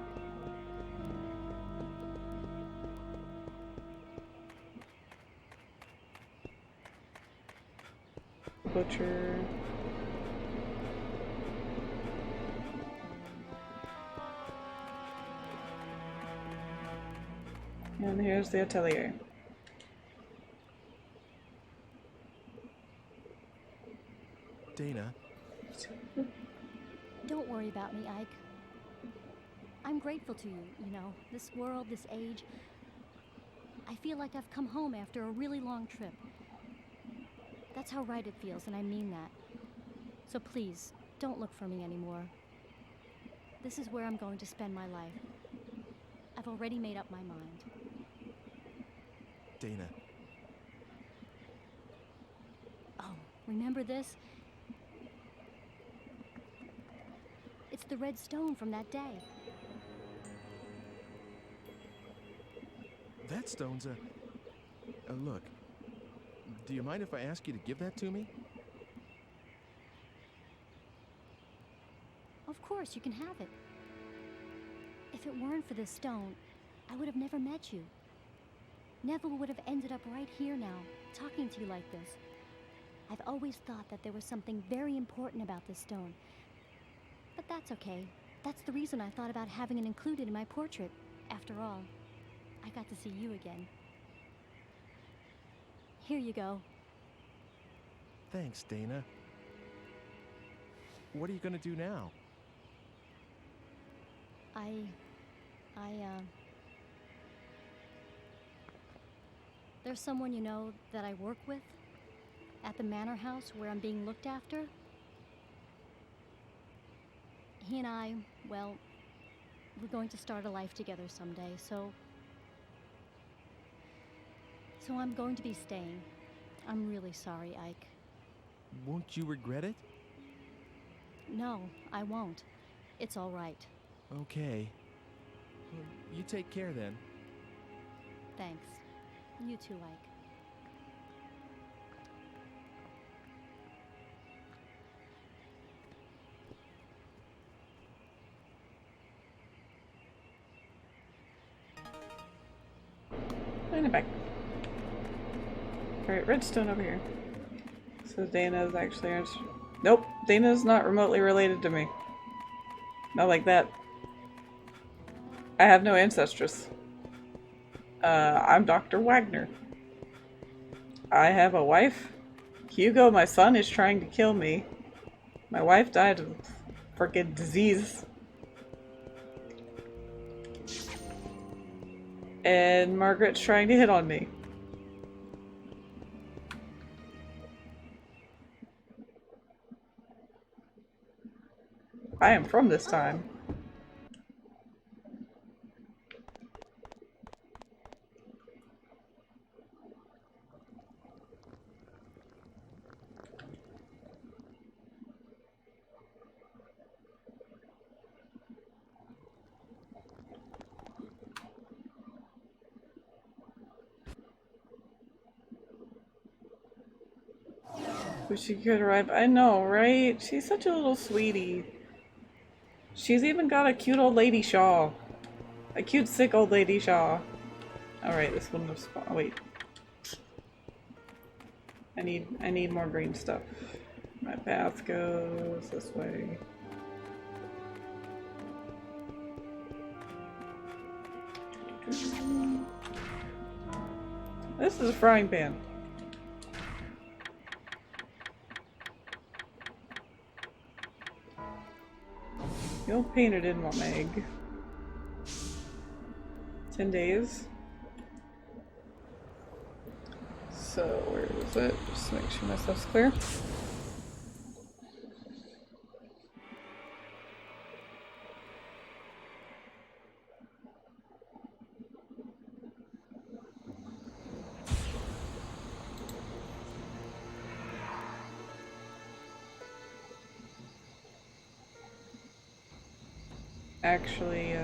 Butcher. And here's the atelier. Dana. Don't worry about me, Ike. I'm grateful to you, you know, this world, this age. I feel like I've come home after a really long trip. That's how right it feels, and I mean that. So please, don't look for me anymore. This is where I'm going to spend my life. I've already made up my mind. Dana. Oh, remember this? It's the red stone from that day. That stone's a... look. Do you mind if I ask you to give that to me? Of course, you can have it. If it weren't for this stone, I would have never met you. Neville would have ended up right here now, talking to you like this. I've always thought that there was something very important about this stone. But that's okay. That's the reason I thought about having it included in my portrait. After all, I got to see you again. Here you go. Thanks, Dana. What are you gonna do now? There's someone you know that I work with at the manor house where I'm being looked after. He and I, well, we're going to start a life together someday, so I'm going to be staying. I'm really sorry, Ike. Won't you regret it? No, I won't. It's all right. Okay. Well, you take care then. Thanks. You too, Ike. In the back. Alright, redstone over here. So Dana's actually... Nope, Dana's not remotely related to me. Not like that. I have no ancestress. I'm Dr. Wagner. I have a wife. Hugo, my son, is trying to kill me. My wife died of frickin' disease. And Margaret's trying to hit on me. I am from this time. Wish she could arrive. I know, right? She's such a little sweetie. She's even got a cute old lady shawl. A cute, sick old lady shawl. Alright, this wouldn't have spawned. Oh, wait. I need more green stuff. My path goes this way. This is a frying pan. The old painter didn't want my egg. 10 days. So, where is it? Just make sure my stuff's clear. Actually,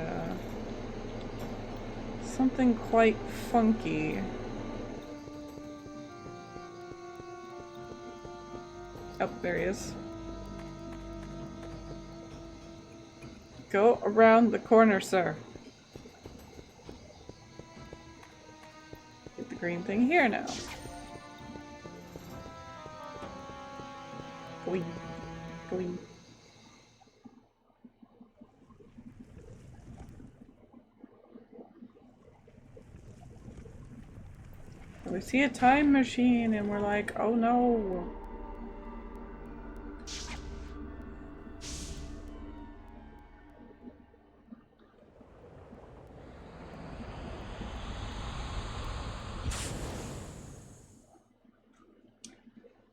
something quite funky. Oh, there he is. Go around the corner, sir. Get the green thing here now. Going. Going. We see a time machine and we're like, oh no.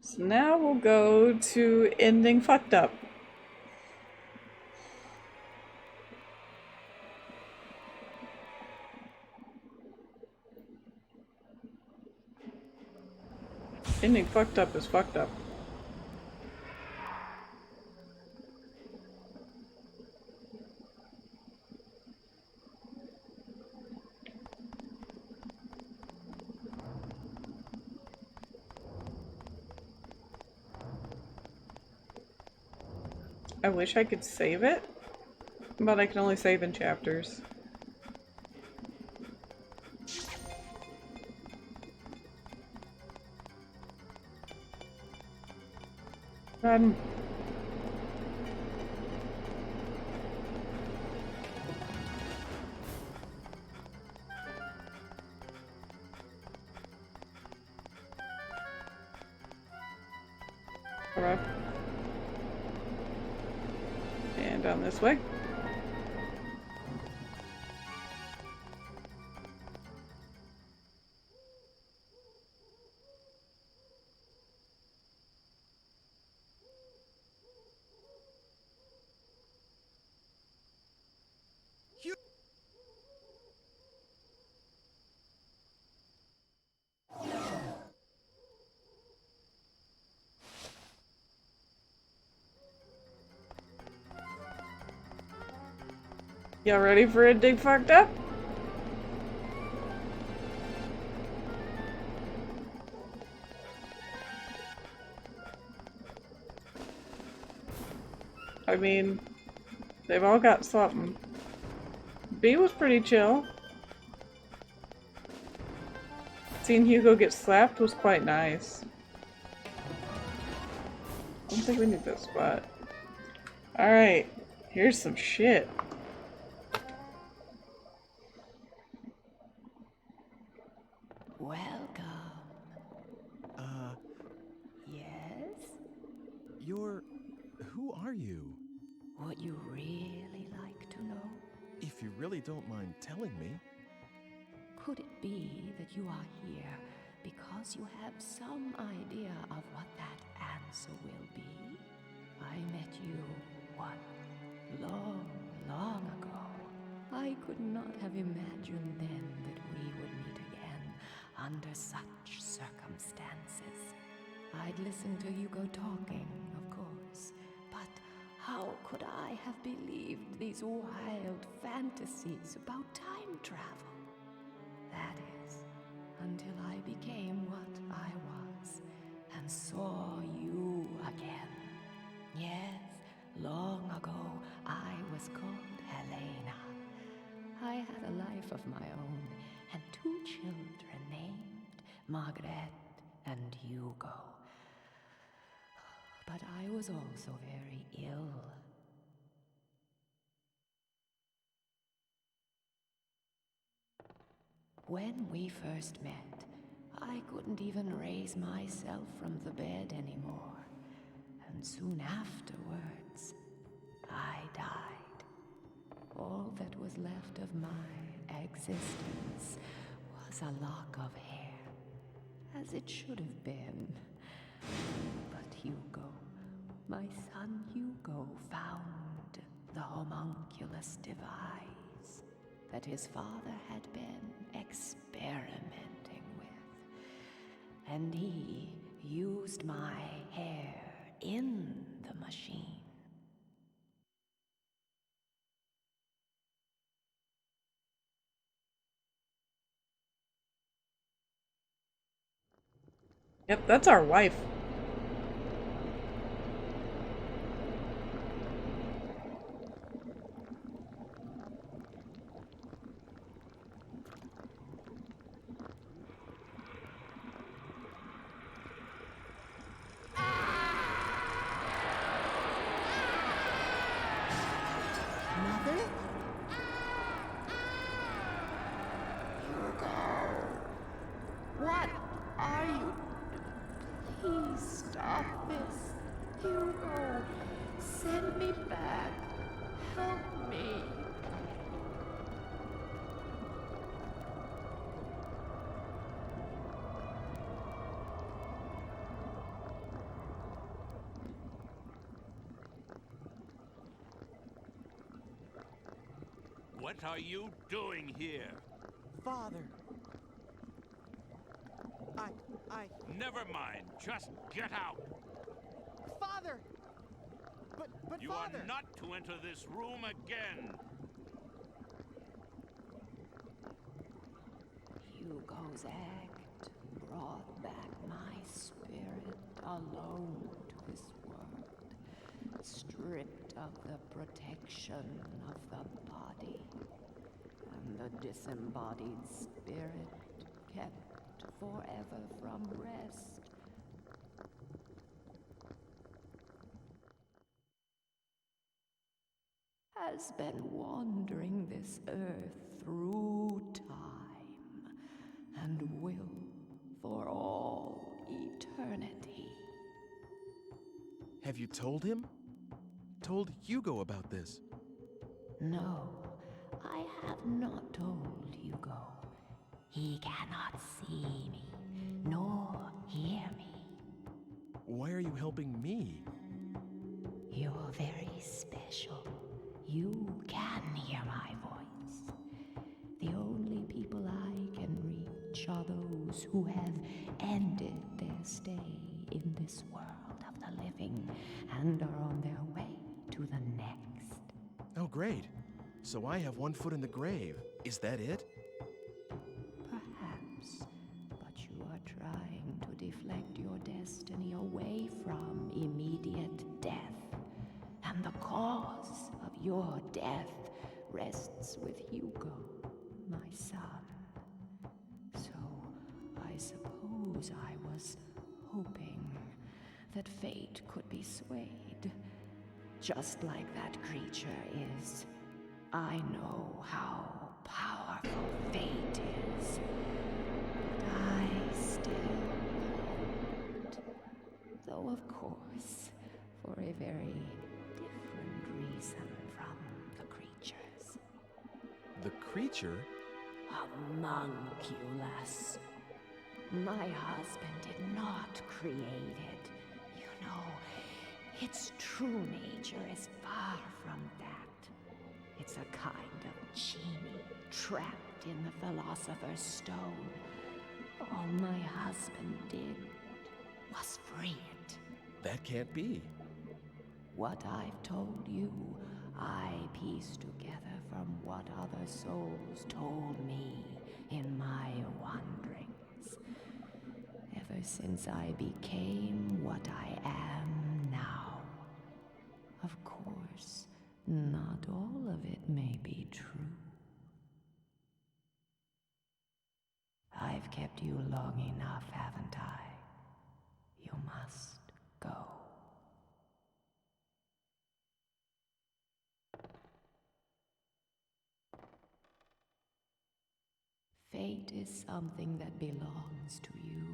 So now we'll go to ending fucked up. Ending fucked up is fucked up. I wish I could save it, but I can only save in chapters. Run. Alright. And down this way. Y'all ready for ending fucked up? I mean, they've all got something. B was pretty chill. Seeing Hugo get slapped was quite nice. I don't think we need this, but... Alright, here's some shit. Welcome. Yes? Who are you? Would you really like to know? If you really don't mind telling me. Could it be that you are here because you have some idea of what that answer will be? I met you, what, long ago. I could not have imagined then that we would meet again under such circumstances. I'd listen to you go talking, of course, but how could I have believed these wild fantasies about time travel? That is, until I became what I was and saw you again. Yes, long ago I was called Helena. I had a life of my own and 2 children named Margaret and Hugo. But I was also very ill. When we first met, I couldn't even raise myself from the bed anymore. And soon afterwards, I died. All that was left of my existence was a lock of hair. as it should have been. But Hugo, my son Hugo, found the homunculus device that his father had been experimenting with. And he used my hair in the machine. Yep, that's our wife. Mother? Hugo, what are you? Please stop this. Hugo, send me back. Help me. What are you doing here? Father. I... Never mind. Just get out. Father! But you Father! are not to enter this room again. Hugo's act brought back my spirit alone to this world, stripped of the protection of the body, and the disembodied spirit kept forever from rest. Has been wandering this earth through time and will for all eternity. Have you told him? Told Hugo about this? No, I have not told Hugo. He cannot see me, nor hear me. Why are you helping me? You're very special. You can hear my voice. The only people I can reach are those who have ended their stay in this world of the living and are on their way to the next. Oh, great. So I have one foot in the grave. Is that it? Perhaps, but you are trying to deflect your destiny away from immediate death. And the cause of your death rests with Hugo, my son. So I suppose I was hoping that fate could be swayed, just like that creature is. I know how powerful fate is, but I still won't. Though, of course, for a very different reason from the creatures. The creature? Homunculus. My husband did not create it. You know, its true nature is far from that. It's a kind of genie trapped in the Philosopher's Stone. All my husband did was free it. That can't be. What I've told you, I pieced together from what other souls told me in my wanderings. Ever since I became what I am now. Of course, not all of it may be true. I've kept you long enough, haven't I? You must go. Fate is something that belongs to you,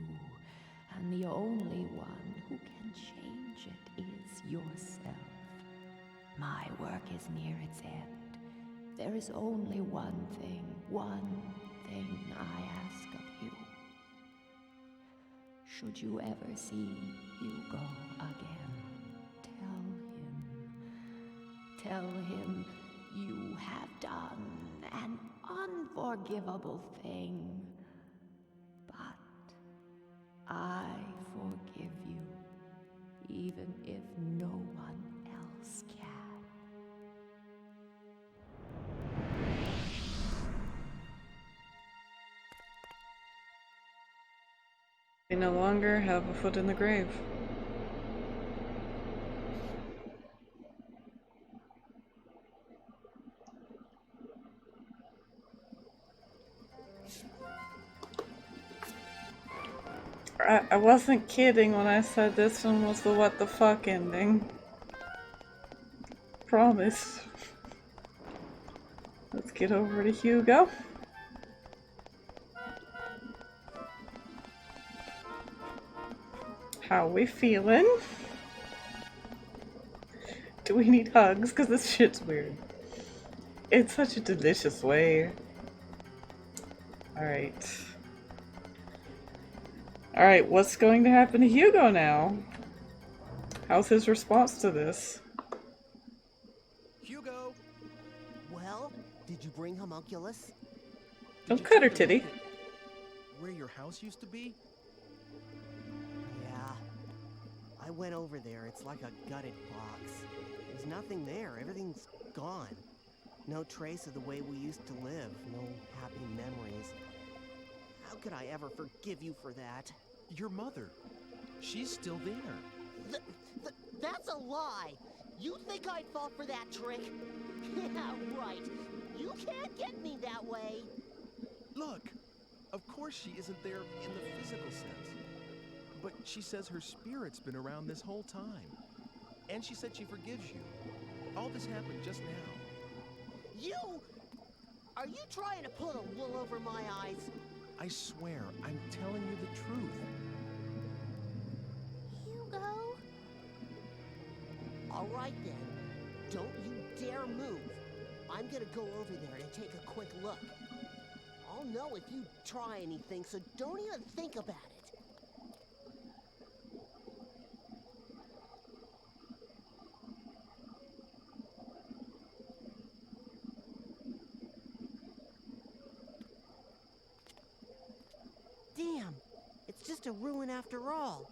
and the only one who can change it is yourself. My work is near its end. There is only one thing I ask of you. should you ever see Hugo again, tell him you have done an unforgivable thing. But I forgive you, even if no one else can. They no longer have a foot in the grave. I wasn't kidding when I said this one was the what the fuck ending. Promise. Let's get over to Hugo. How we feeling? Do we need hugs? Because this shit's weird. It's such a delicious way. Alright. Alright, what's going to happen to Hugo now? How's his response to this? Hugo! Well, did you bring Homunculus? Don't cut her titty. Where your house used to be? Yeah. I went over there. It's like a gutted box. There's nothing there. Everything's gone. No trace of the way we used to live. No happy memories. How could I ever forgive you for that? Your mother. She's still there. That's a lie! You think I'd fall for that trick? Yeah, right. You can't get me that way. Look, of course she isn't there in the physical sense. But she says her spirit's been around this whole time. And she said she forgives you. All this happened just now. You? Are you trying to pull a wool over my eyes? I swear, I'm telling you the truth. Hugo? All right then. Don't you dare move. I'm gonna go over there and take a quick look. I'll know if you try anything, so don't even think about it. Damn, it's just a ruin after all.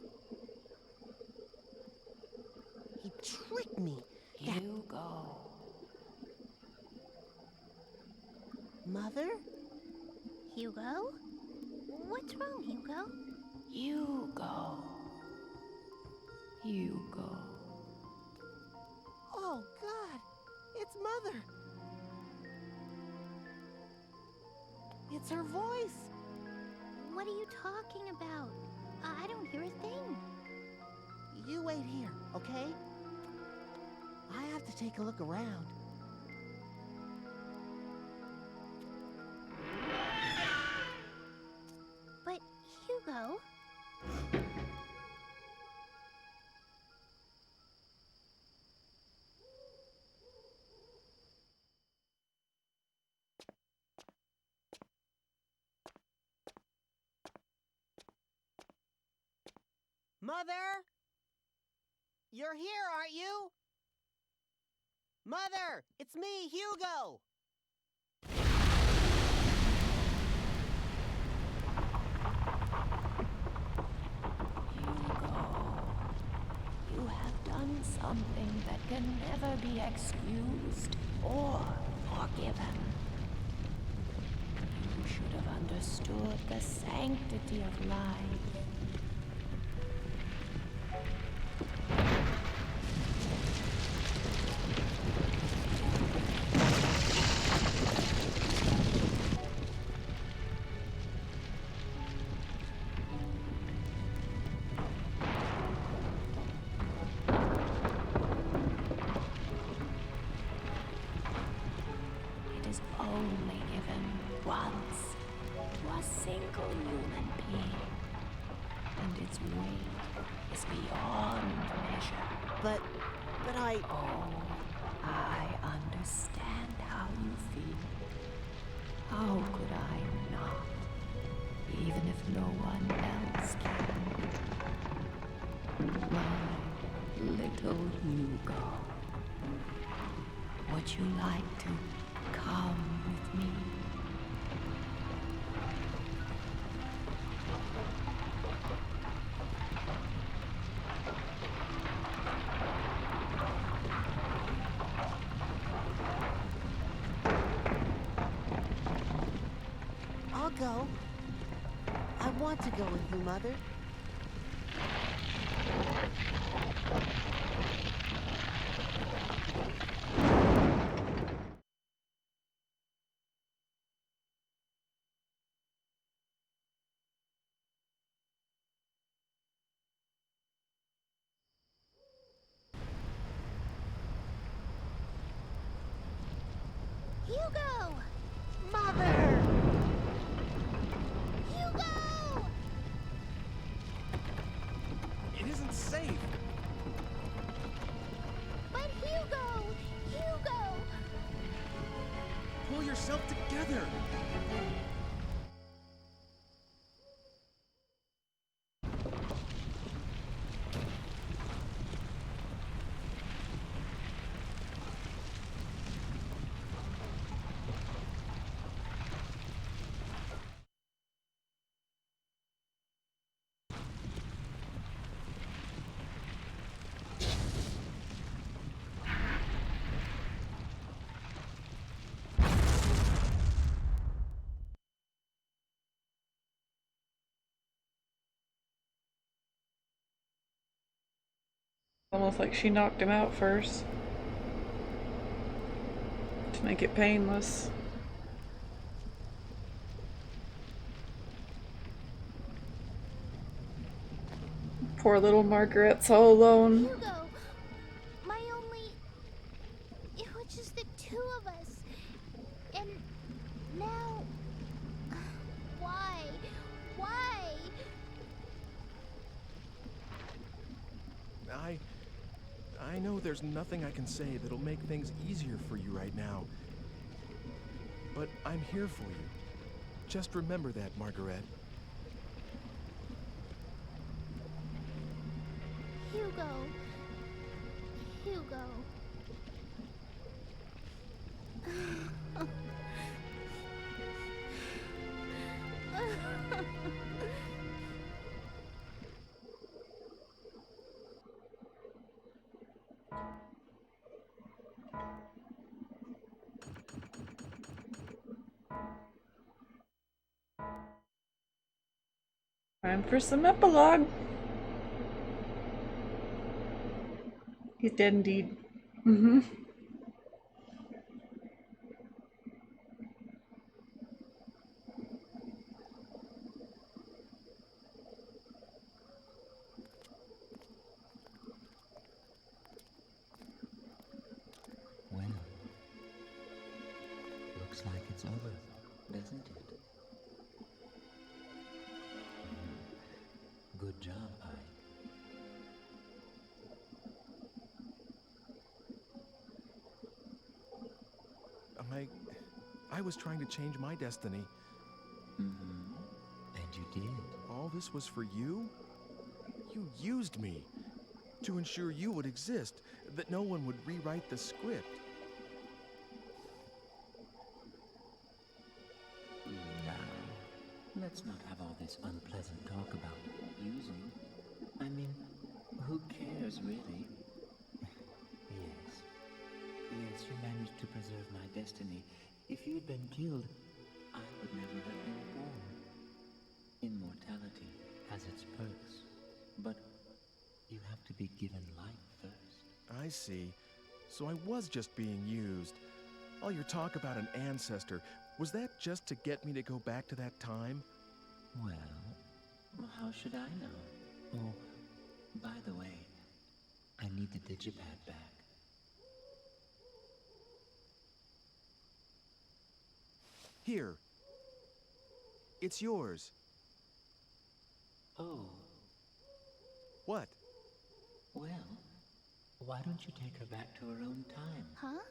He tricked me. Hugo. Mother? Hugo? What's wrong, Hugo? Hugo. Hugo. Oh, God. It's Mother. It's her voice. What are you talking about? I don't hear a thing. You wait here, okay? I have to take a look around. But, Hugo... Mother? You're here, aren't you? Mother, it's me, Hugo! You have done something that can never be excused or forgiven. You should have understood the sanctity of life. Only given once to a single human being, and its weight is beyond measure. But I... Oh, I understand how you feel. How could I not? Even if no one else can. little Hugo. Would you like to come with me? I'll go. I want to go with you, Mother. Hugo! Mother! Hugo! It isn't safe. But Hugo! Hugo! Pull yourself together. Almost like she knocked him out first. To make it painless. Poor little Margaret's all alone. Hugo! My only... It was just the two of us. And now... Why? Why? I know there's nothing I can say that'll make things easier for you right now. But I'm here for you. Just remember that, Margaret. Hugo. Hugo. Time for some epilogue. He's dead indeed. Mm-hmm. Well, looks like it's over, doesn't it? Good job, I was trying to change my destiny. Mm-hmm. And you did. All this was for you? You used me to ensure you would exist, that no one would rewrite the script. Now, let's not have all this unpleasant talk about using. I mean, who cares, really? Yes, you managed to preserve my destiny. If you'd been killed, I would never have been born. Immortality has its perks, but you have to be given life first. I see. So I was just being used. All your talk about an ancestor, was that just to get me to go back to that time? Well, how should I know? Oh, by the way, I need the digipad back. Here. It's yours. Oh. What? Well, why don't you take her back to her own time? Huh?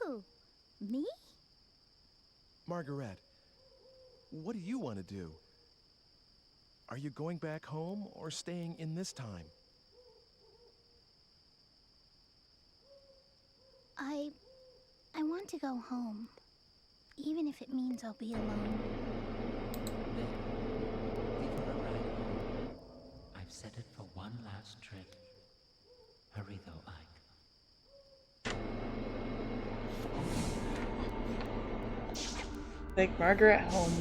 Who? Me? Margaret, what do you want to do? Are you going back home or staying in this time? I want to go home. Even if it means I'll be alone. I've set it for one last trip. Hurry though, Ike. Take Margaret home.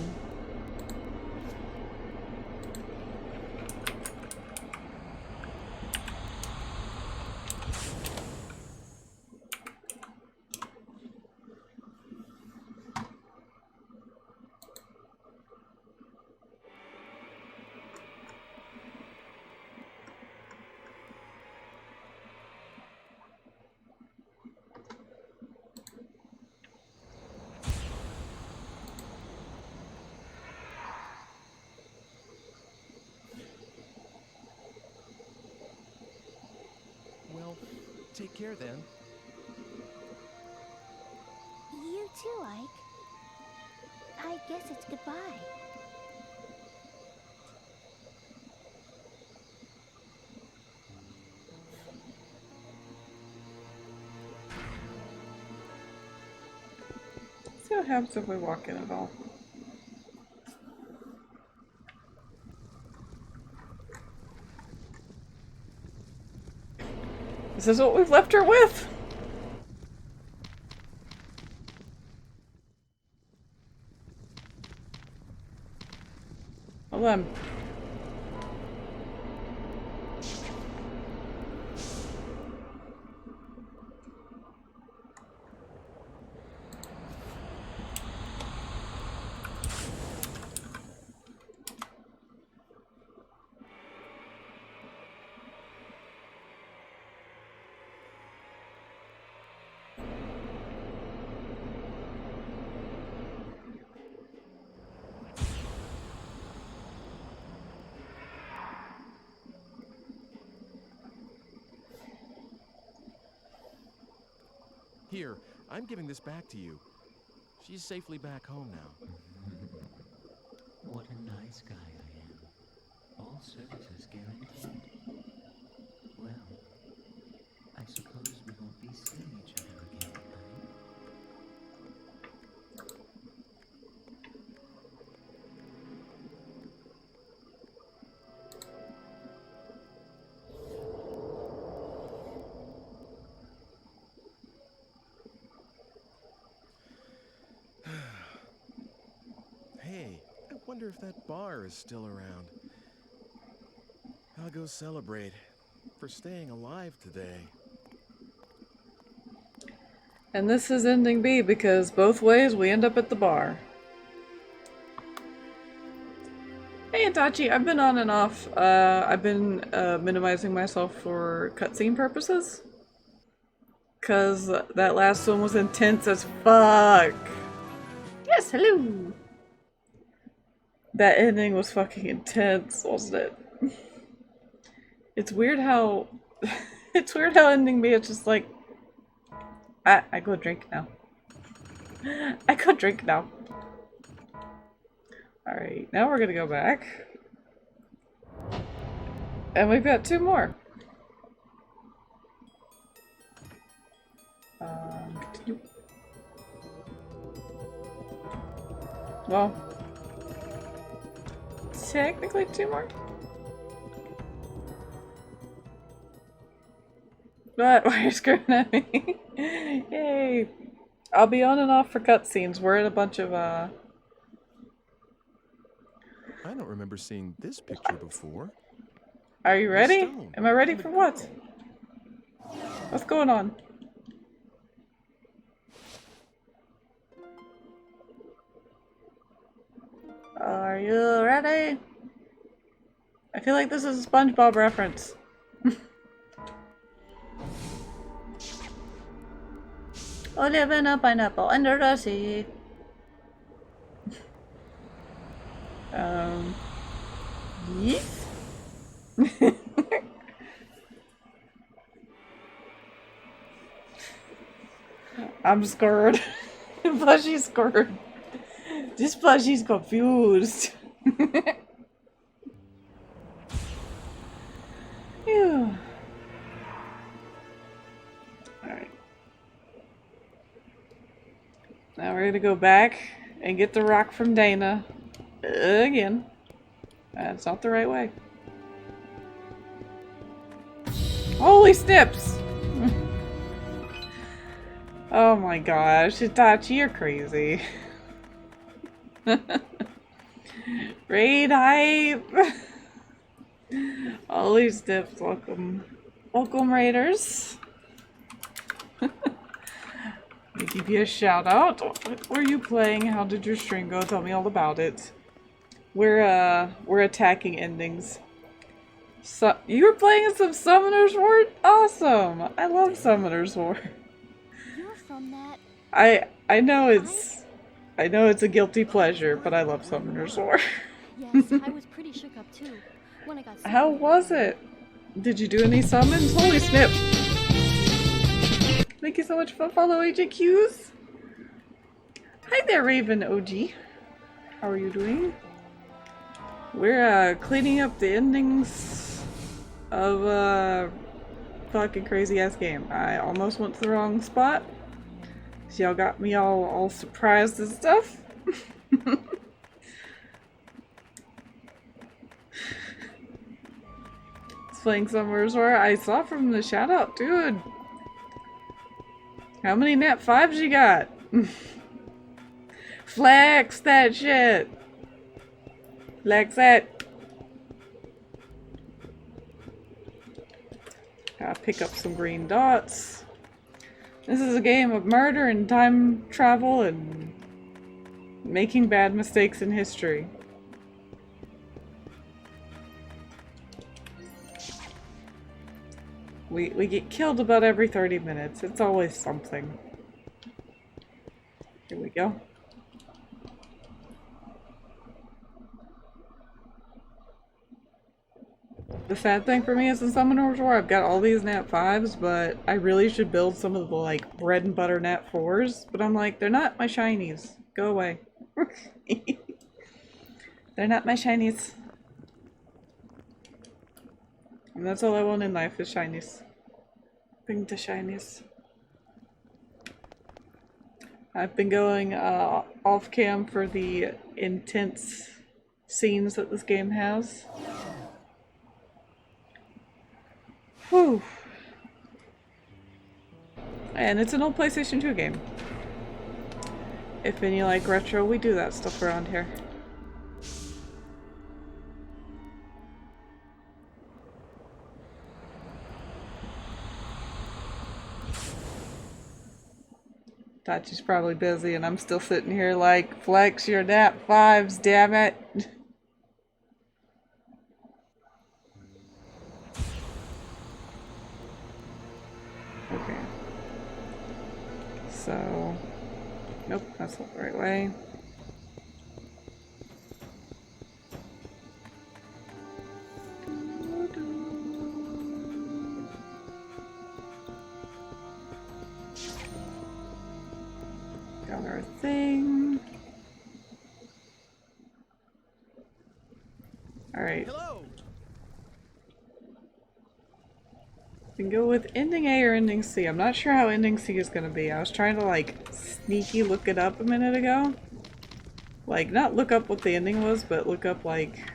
Well, take care then. You too, Ike. I guess it's goodbye. Let's see what happens if we walk in at all. This is what we've left her with. Hold on. Here, I'm giving this back to you. She's safely back home now. What a nice guy I am. All services guaranteed. Well, I suppose we won't be seeing each other again, Hey, I wonder if that bar is still around. I'll go celebrate for staying alive today. And this is ending B because both ways we end up at the bar. Hey Itachi, I've been on and off. I've been minimizing myself for cutscene purposes. Cause that last one was intense as fuck. Yes, hello! That ending was fucking intense, wasn't it? It's weird how it's weird how ending B is just like I go drink now. I go drink now. Alright, now we're gonna go back. And we've got 2 more. Continue. Well, technically 2 more. But why are you screaming at me? Yay! I'll be on and off for cutscenes. We're in a bunch of I don't remember seeing this picture before. Are you ready? Am I ready for what? What's going on? Are you ready? I feel like this is a SpongeBob reference. I live in a pineapple under the sea. Yes. I'm scared. Plushie's scared. This plushie's confused. Phew. Alright. Now we're gonna go back and get the rock from Dana. Again. That's not the right way. Holy snips! Oh my gosh, Itachi, you're crazy. Raid hype! Holy snips, welcome. Welcome, Raiders. Let me give you a shout out. What were you playing? How did your stream go? Tell me all about it. We're attacking endings. So you were playing some Summoner's War? Awesome! I love Summoner's War. You're from that. I know it's a guilty pleasure, but I love Summoner's War. Yes, I was pretty shook up too when I got. How was it? Did you do any summons? Holy snip! Thank you so much for following Agent Q's. Hi there, Raven OG. How are you doing? We're cleaning up the endings of fucking crazy ass game. I almost went to the wrong spot. So y'all got me all surprised and stuff. It's playing Summer's War. I saw from the shout out, dude. How many nat 5s you got? Flex that shit. Flex that. Gotta pick up some green dots. This is a game of murder and time travel and making bad mistakes in history. We get killed about every 30 minutes. It's always something. Here we go. The sad thing for me is in Summoner's War, I've got all these nat 5s, but I really should build some of the like bread and butter nat 4s, but I'm like, they're not my shinies. Go away. They're not my shinies. And that's all I want in life is shinies. Bring the shinies. I've been going off cam for the intense scenes that this game has. Whew. And it's an old PlayStation 2 game. If any like retro, we do that stuff around here. Tachi's probably busy and I'm still sitting here like, flex your nat 5s, damn it. Okay. So, nope, that's not the right way. Got our thing. Alright. We can go with ending A or ending C. I'm not sure how ending C is gonna be. I was trying to like sneaky look it up a minute ago. Like, not look up what the ending was, but look up like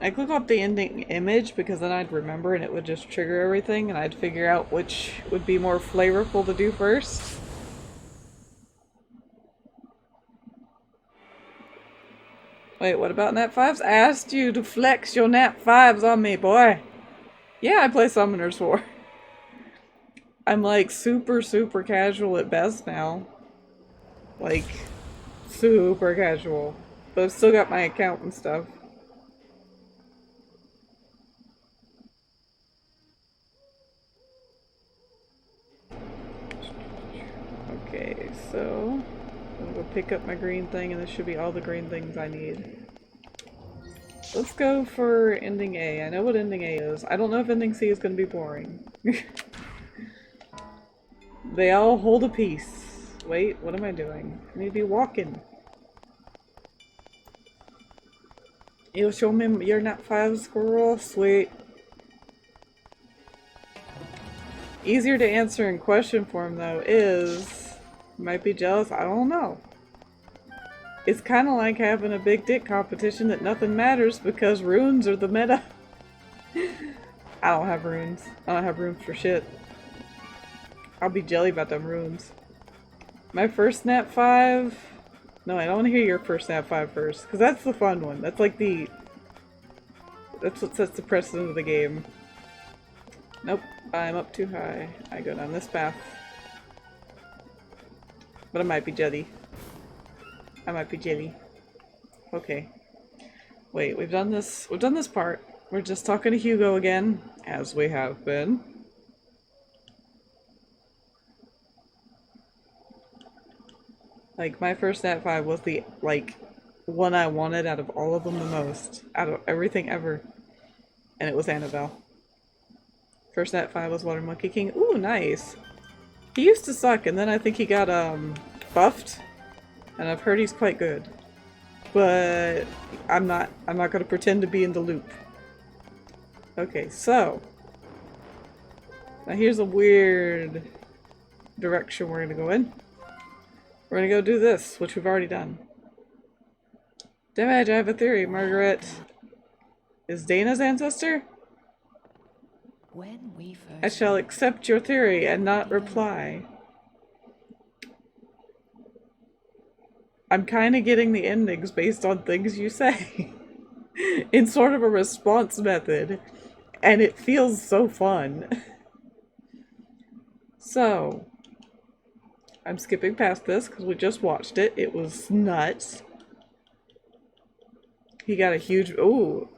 I'd look up the ending image because then I'd remember and it would just trigger everything and I'd figure out which would be more flavorful to do first. Wait, what about nat 5s? I asked you to flex your nat 5s on me, boy. Yeah, I play Summoner's War. I'm like super casual at best now. Like, super casual. But I've still got my account and stuff. Okay, so I'm gonna pick up my green thing and this should be all the green things I need. Let's go for ending A. I know what ending A is. I don't know if ending C is gonna be boring. They all hold a piece. Wait, what am I doing? I need to be walking. You'll show me your nat 5 squirrel? Sweet. Easier to answer in question form though is, might be jealous, I don't know. It's kind of like having a big dick competition that nothing matters because runes are the meta. I don't have runes. I don't have runes for shit. I'll be jelly about them runes. My first Nat 5? No, I don't want to hear your first Nat 5 first, because that's the fun one. That's like the... That's what sets the precedent of the game. Nope, I'm up too high. I go down this path. But I might be jelly. I might be jelly. Okay. Wait, we've done this part. We're just talking to Hugo again, as we have been. Like, my first Nat 5 was the, like, one I wanted out of all of them the most. Out of everything ever. And it was Annabelle. First Nat 5 was Water Monkey King. Ooh, nice. He used to suck, and then I think he got, buffed. And I've heard he's quite good. But I'm not gonna pretend to be in the loop. Okay, so. Now here's a weird direction we're gonna go in. We're gonna go do this, which we've already done. Damage, I have a theory. Margaret is Dana's ancestor? When we first I shall accept your theory and not reply. I'm kind of getting the endings based on things you say. In sort of a response method. And it feels so fun. So, I'm skipping past this because we just watched it. It was nuts. He got a huge... Ooh.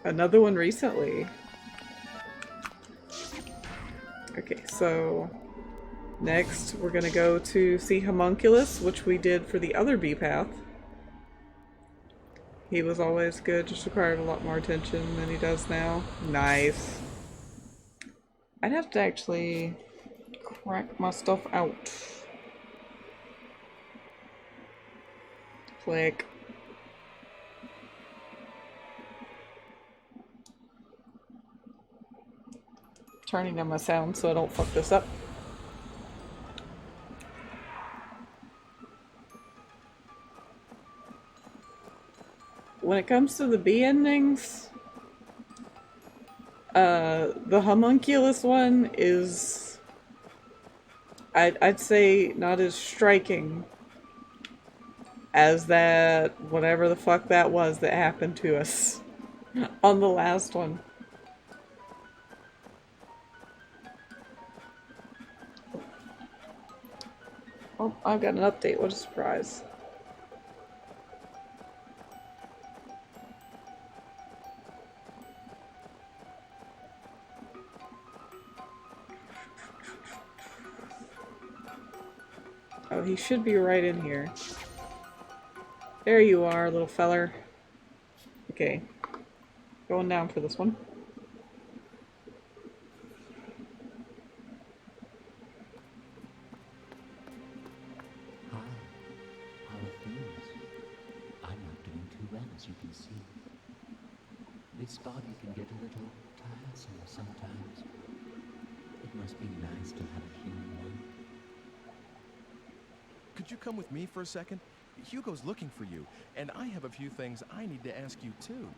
Another one recently. Okay, so... Next, we're gonna go to see Homunculus, which we did for the other bee path. He was always good, just required a lot more attention than he does now. Nice. I'd have to actually crack my stuff out. Click. Turning down my sound so I don't fuck this up. When it comes to the bee endings, the Homunculus one is, I'd say, not as striking as that whatever the fuck that was that happened to us on the last one. Oh, I've got an update. What a surprise. Oh, he should be right in here. There you are, little feller. Okay. Going down for this one. Hi. How are things? I'm not doing too well, as you can see. This body can get a little tiresome sometimes. It must be nice to have a human one. Could you come with me for a second? Hugo's looking for you, and I have a few things I need to ask you too.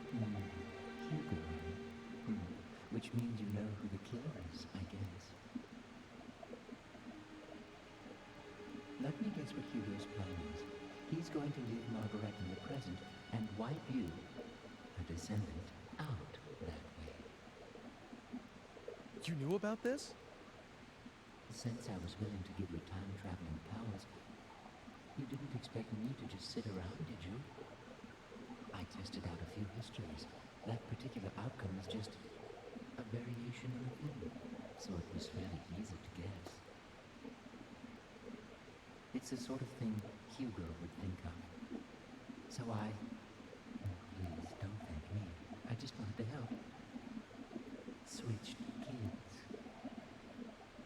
Hugo. Which means you know who the killer is, I guess. Let me guess what Hugo's plan is. He's going to leave Margaret in the present and wipe you, a descendant, out that way. You knew about this? Since I was willing to give you time-traveling powers, you didn't expect me to just sit around, did you? I tested out a few histories. That particular outcome was just a variation in a thing, so it was fairly easy to guess. It's the sort of thing Hugo would think of. So please don't thank me. I just wanted to help. Switched kids.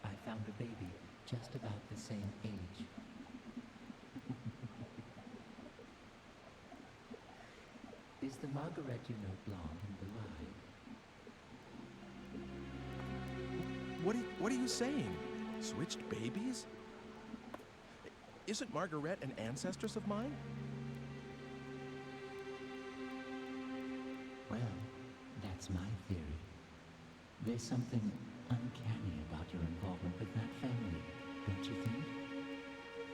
I found a baby just about the same age. Is the Margaret you know blonde and blue-eyed? What are you saying? Switched babies? Isn't Margaret an ancestress of mine? Well, that's my theory. There's something uncanny about your involvement with that family, don't you think?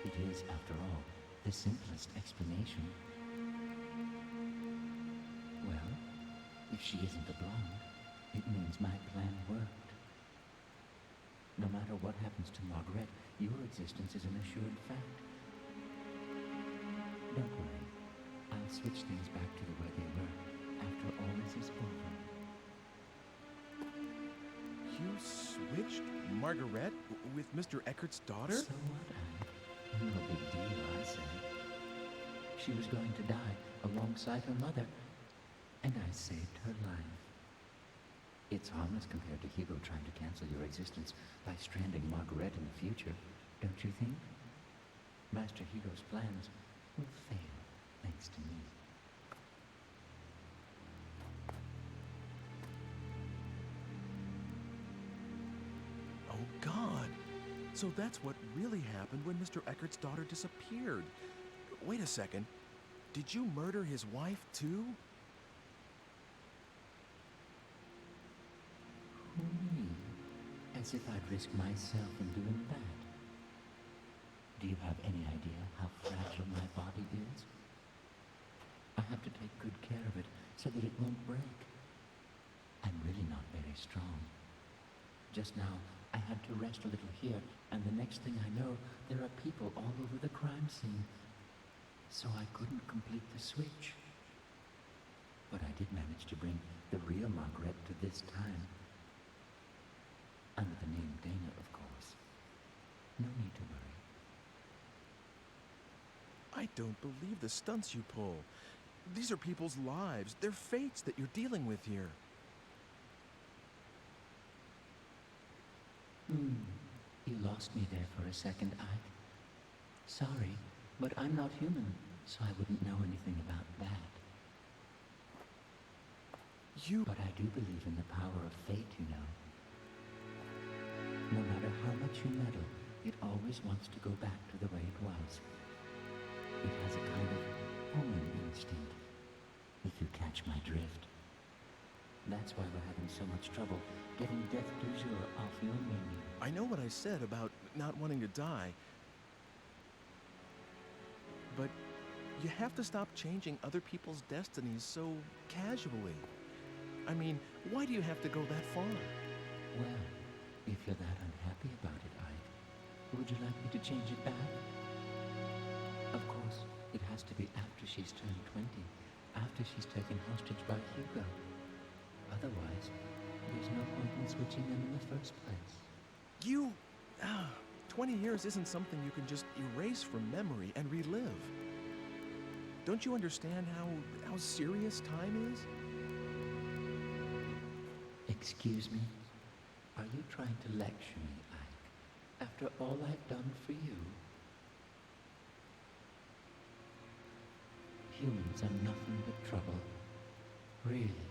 It is, after all, the simplest explanation. Well, if she isn't a blonde, it means my plan worked. No matter what happens to Margaret, your existence is an assured fact. Don't worry. I'll switch things back to the way they were after all this is over. You switched Margaret with Mr. Eckert's daughter? So what, Ike? No big deal, I say. She was going to die alongside her mother, and I saved her life. It's harmless compared to Hugo trying to cancel your existence by stranding Margaret in the future, don't you think? Master Hugo's plans will fail thanks to me. Oh, God. So that's what really happened when Mr. Eckert's daughter disappeared. Wait a second. Did you murder his wife, too? Me? As if I'd risk myself in doing that. Do you have any idea how fragile my body is? I have to take good care of it so that it won't break. I'm really not very strong. Just now, I had to rest a little here, and the next thing I know, there are people all over the crime scene. So I couldn't complete the switch. But I did manage to bring the real Margaret to this time. Under the name Dana, of course. No need to worry. I don't believe the stunts you pull. These are people's lives, their fates that you're dealing with here. You lost me there for a second, Ike. Sorry, but I'm not human, so I wouldn't know anything about that. But I do believe in the power of fate, you know. No matter how much you meddle, it always wants to go back to the way it was. It has a kind of homing instinct, if you catch my drift. That's why we're having so much trouble getting Death du Jour off your menu. I know what I said about not wanting to die, but you have to stop changing other people's destinies so casually. I mean, why do you have to go that far? Well, if you're that unhappy about it, Ike, would you like me to change it back? Of course, it has to be after she's turned 20, after she's taken hostage by Hugo. Otherwise, there's no point in switching them in the first place. 20 years isn't something you can just erase from memory and relive. Don't you understand how serious time is? Excuse me? Are you trying to lecture me, Ike? After all I've done for you? Humans are nothing but trouble. Really?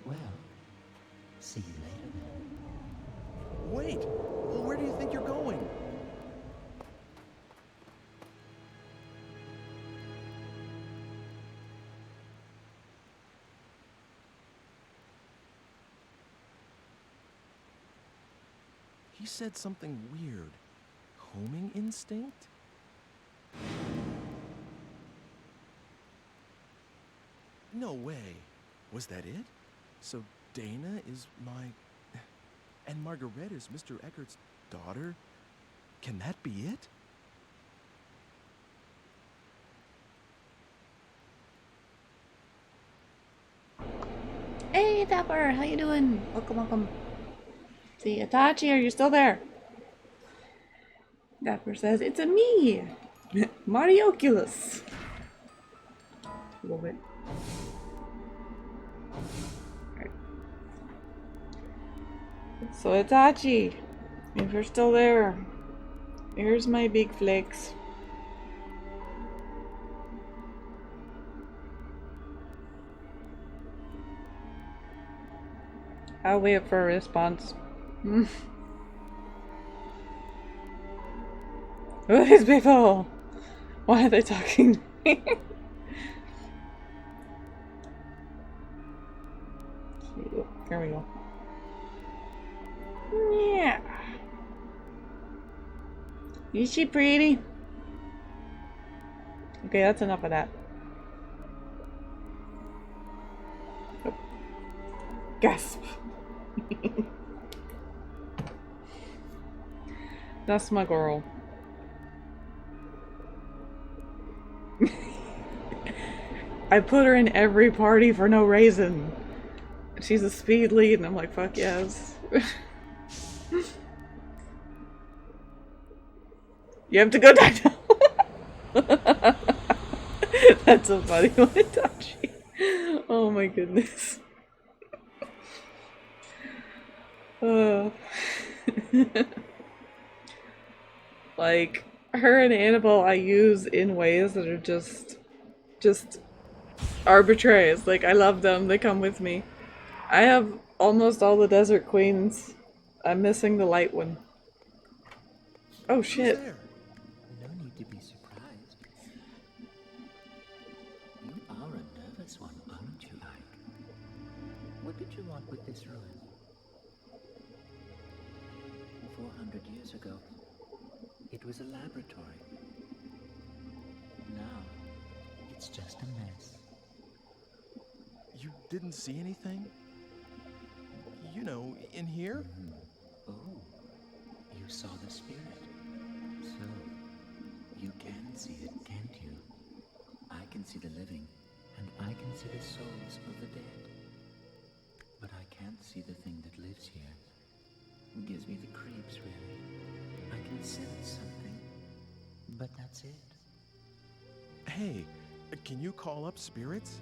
Well, see you later then. Wait! Well, where do you think you're going? He said something weird. Homing instinct? No way. Was that it? So Dana is my... And Margaret is Mr. Eckert's daughter? Can that be it? Hey, Dapper, how you doing? Welcome. See, Itachi, are you still there? Dapper says, it's a me, Marioculus. Love it. Alright. So, Itachi, if you're still there, here's my big flex. I'll wait for a response. Who are these people? Why are they talking to me? Here we go. Yeah. Is she pretty? Okay, that's enough of that. Oh. Gasp. That's my girl. I put her in every party for no reason. She's a speed lead, and I'm like, fuck yes. You have to go down. That's so funny when it touchy. Oh my goodness. Like, her and Annabelle I use in ways that are just arbitrary. It's like, I love them, they come with me. I have almost all the Desert Queens. I'm missing the light one. Oh shit. No need to be surprised. You are a nervous one, aren't you, Ike? What did you want with this ruin? 400 years ago, it was a laboratory. Now, it's just a mess. You didn't see anything? You know, in here? Oh, you saw the spirit. So, you can see it, can't you? I can see the living, and I can see the souls of the dead. But I can't see the thing that lives here. It gives me the creeps, really. I can sense something, but that's it. Hey, can you call up spirits?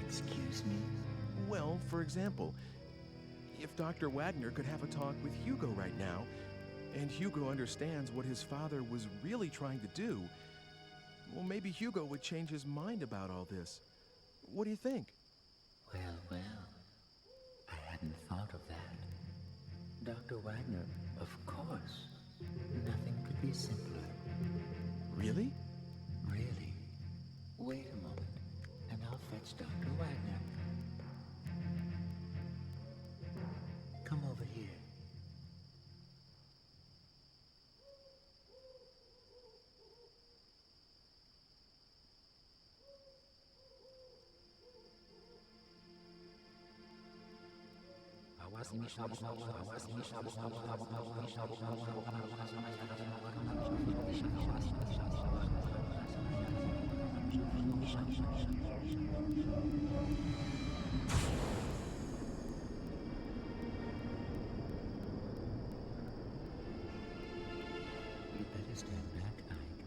Excuse me? Well, for example, if Dr. Wagner could have a talk with Hugo right now, and Hugo understands what his father was really trying to do, well, maybe Hugo would change his mind about all this. What do you think? Well, well, I hadn't thought of that. Dr. Wagner, of course. Nothing could be simpler. Really? Really. Wait a moment, and I'll fetch Dr. Wagner. Come over here. You better stand back, Ike.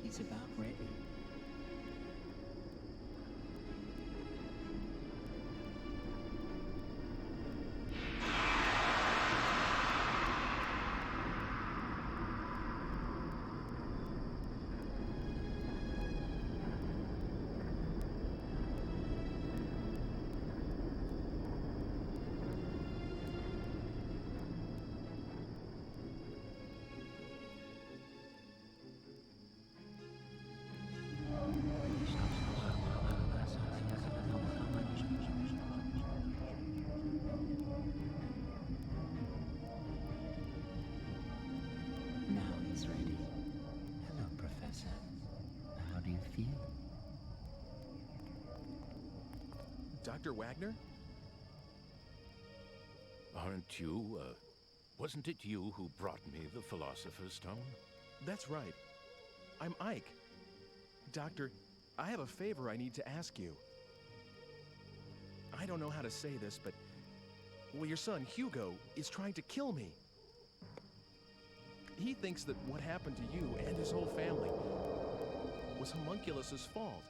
He's about ready. Now he's ready. Hello, Professor. How do you feel? Dr. Wagner? Aren't you, wasn't it you who brought me the Philosopher's Stone? That's right. I'm Ike. Doctor, I have a favor I need to ask you. I don't know how to say this, but... well, your son, Hugo, is trying to kill me. He thinks that what happened to you and his whole family was Homunculus's fault.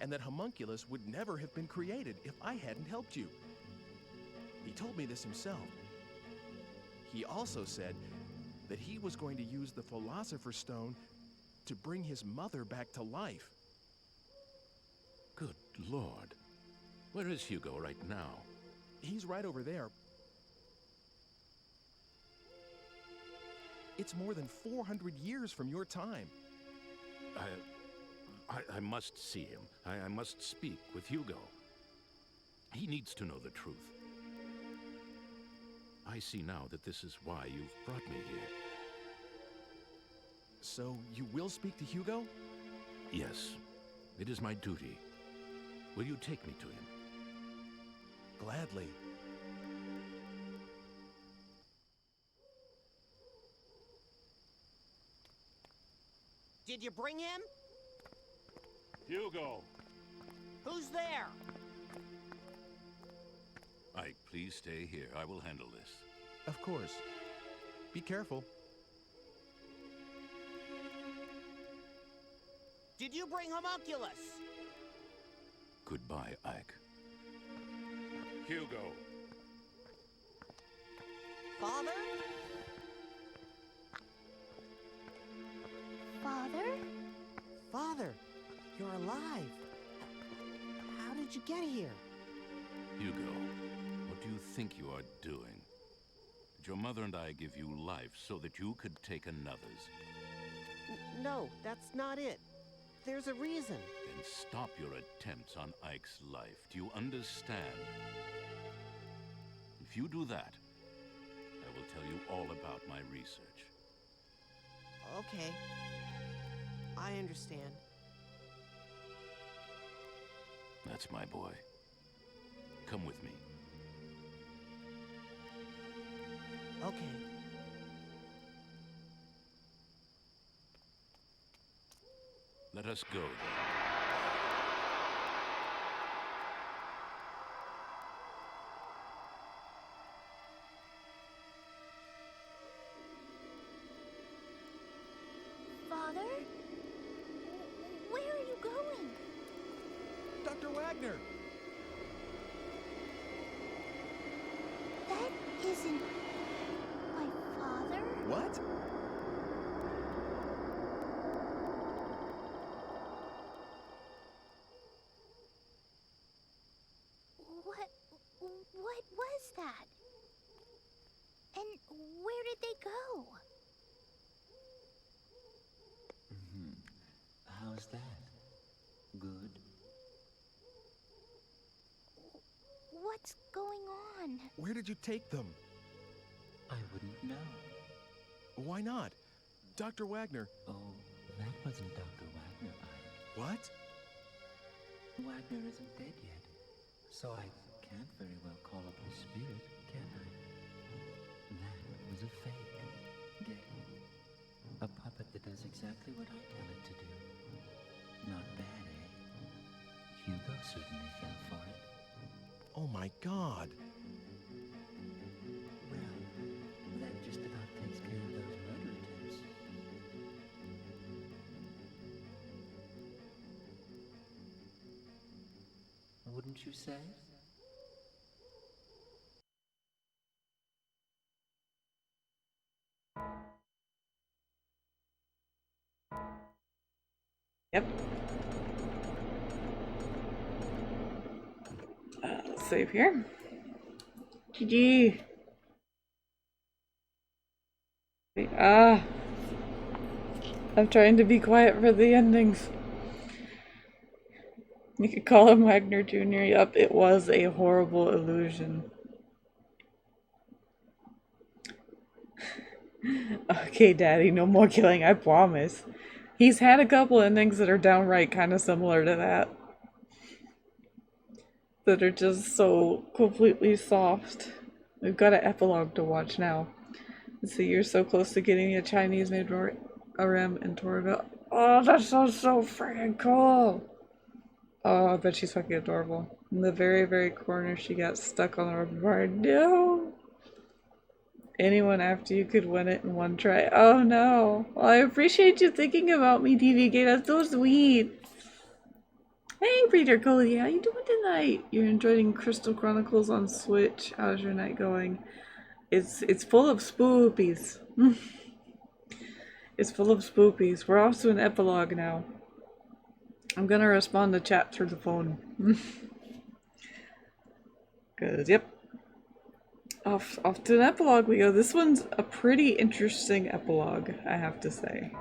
And that Homunculus would never have been created if I hadn't helped you. He told me this himself. He also said that he was going to use the Philosopher's Stone to bring his mother back to life. Good Lord. Where is Hugo right now? He's right over there. It's more than 400 years from your time. I must see him. I must speak with Hugo. He needs to know the truth. I see now that this is why you've brought me here. So, you will speak to Hugo? Yes. It is my duty. Will you take me to him? Gladly. Did you bring him? Hugo! Who's there? Ike, please stay here. I will handle this. Of course. Be careful. Did you bring Homunculus? Goodbye, Ike. Hugo! Father? Father? Father, you're alive. How did you get here? Hugo, what do you think you are doing? Did your mother and I give you life so that you could take another's? No, that's not it. There's a reason. Then stop your attempts on Ike's life. Do you understand? If you do that, I will tell you all about my research. Okay. I understand. That's my boy. Come with me. Okay. Let us go, then. Father? Where are you going? Dr. Wagner! That isn't my father? What? What was that? And where did they go? How's that? Good? What's going on? Where did you take them? I wouldn't know. Why not? Dr. Wagner. Oh, that wasn't Dr. Wagner, Ike. What? Wagner isn't dead yet, so I can't very well call up his spirit, can I? That was a fake. Game. A puppet that does exactly what I tell it to do. Not bad, eh? Hugo certainly fell for it. Oh my God. Well, that just about takes care of those murder attempts. Wouldn't you say? Yep. Save here. GG. I'm trying to be quiet for the endings. You could call him Wagner Jr. Yup, it was a horrible illusion. Okay, Daddy, no more killing, I promise. He's had a couple endings that are downright kind of similar to that. That are just so completely soft. We've got an epilogue to watch now. Let's see, you're so close to getting a Chinese made RM in Torville. Oh, that sounds so freaking cool! Oh, I bet she's fucking adorable. In the very, very corner, she got stuck on the rubber bar. No! Anyone after you could win it in one try. Oh no! Well, I appreciate you thinking about me, DVK. That's so sweet. Hey, Breeder Cody, how you doing tonight? You're enjoying Crystal Chronicles on Switch. How's your night going? It's full of spoopies. It's full of spoopies. We're off to an epilogue now. I'm gonna respond to chat through the phone. Cause yep. Off to an epilogue we go. This one's a pretty interesting epilogue, I have to say.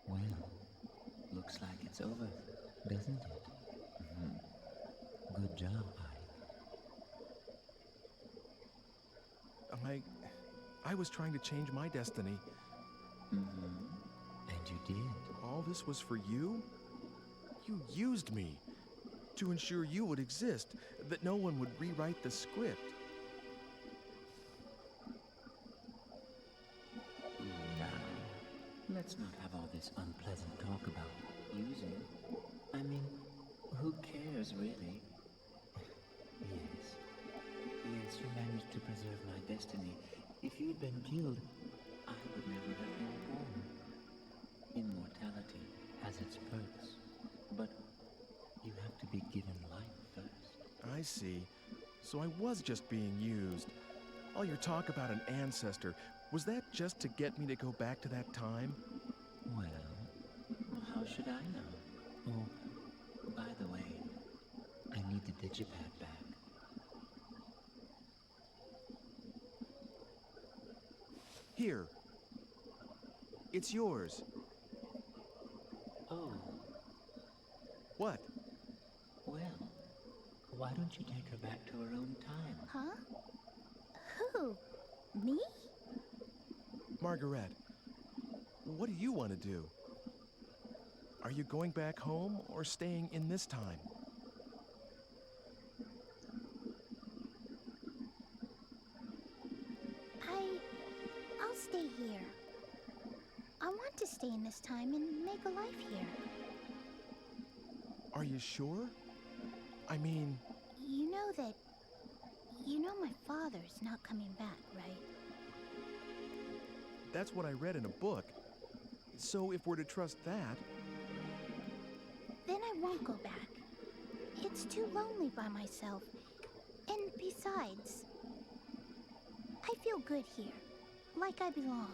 Well, looks like it's over, doesn't it? Good job, I was trying to change my destiny. And you did. All this was for you? You used me to ensure you would exist, that no one would rewrite the script. Now, let's not have all this unpleasant talk about using. I mean, who cares, really? Yes, you managed to preserve my destiny. If you'd been killed, I would never have been born. Immortality has its perks, but you have to be given life first. I see. So I was just being used. All your talk about an ancestor, was that just to get me to go back to that time? Well, how should I know? Oh, by the way, I need the digipad back. Here. It's yours. Oh. What? Well, why don't you take her back to her own time? Huh? Who? Me? Margaret, what do you want to do? Are you going back home or staying in this time? I'll stay here. I want to stay in this time and make a life here. Are you sure? I mean... You know my father's not coming back, right? That's what I read in a book. So if we're to trust that... Then I won't go back. It's too lonely by myself. And besides, I feel good here, like I belong.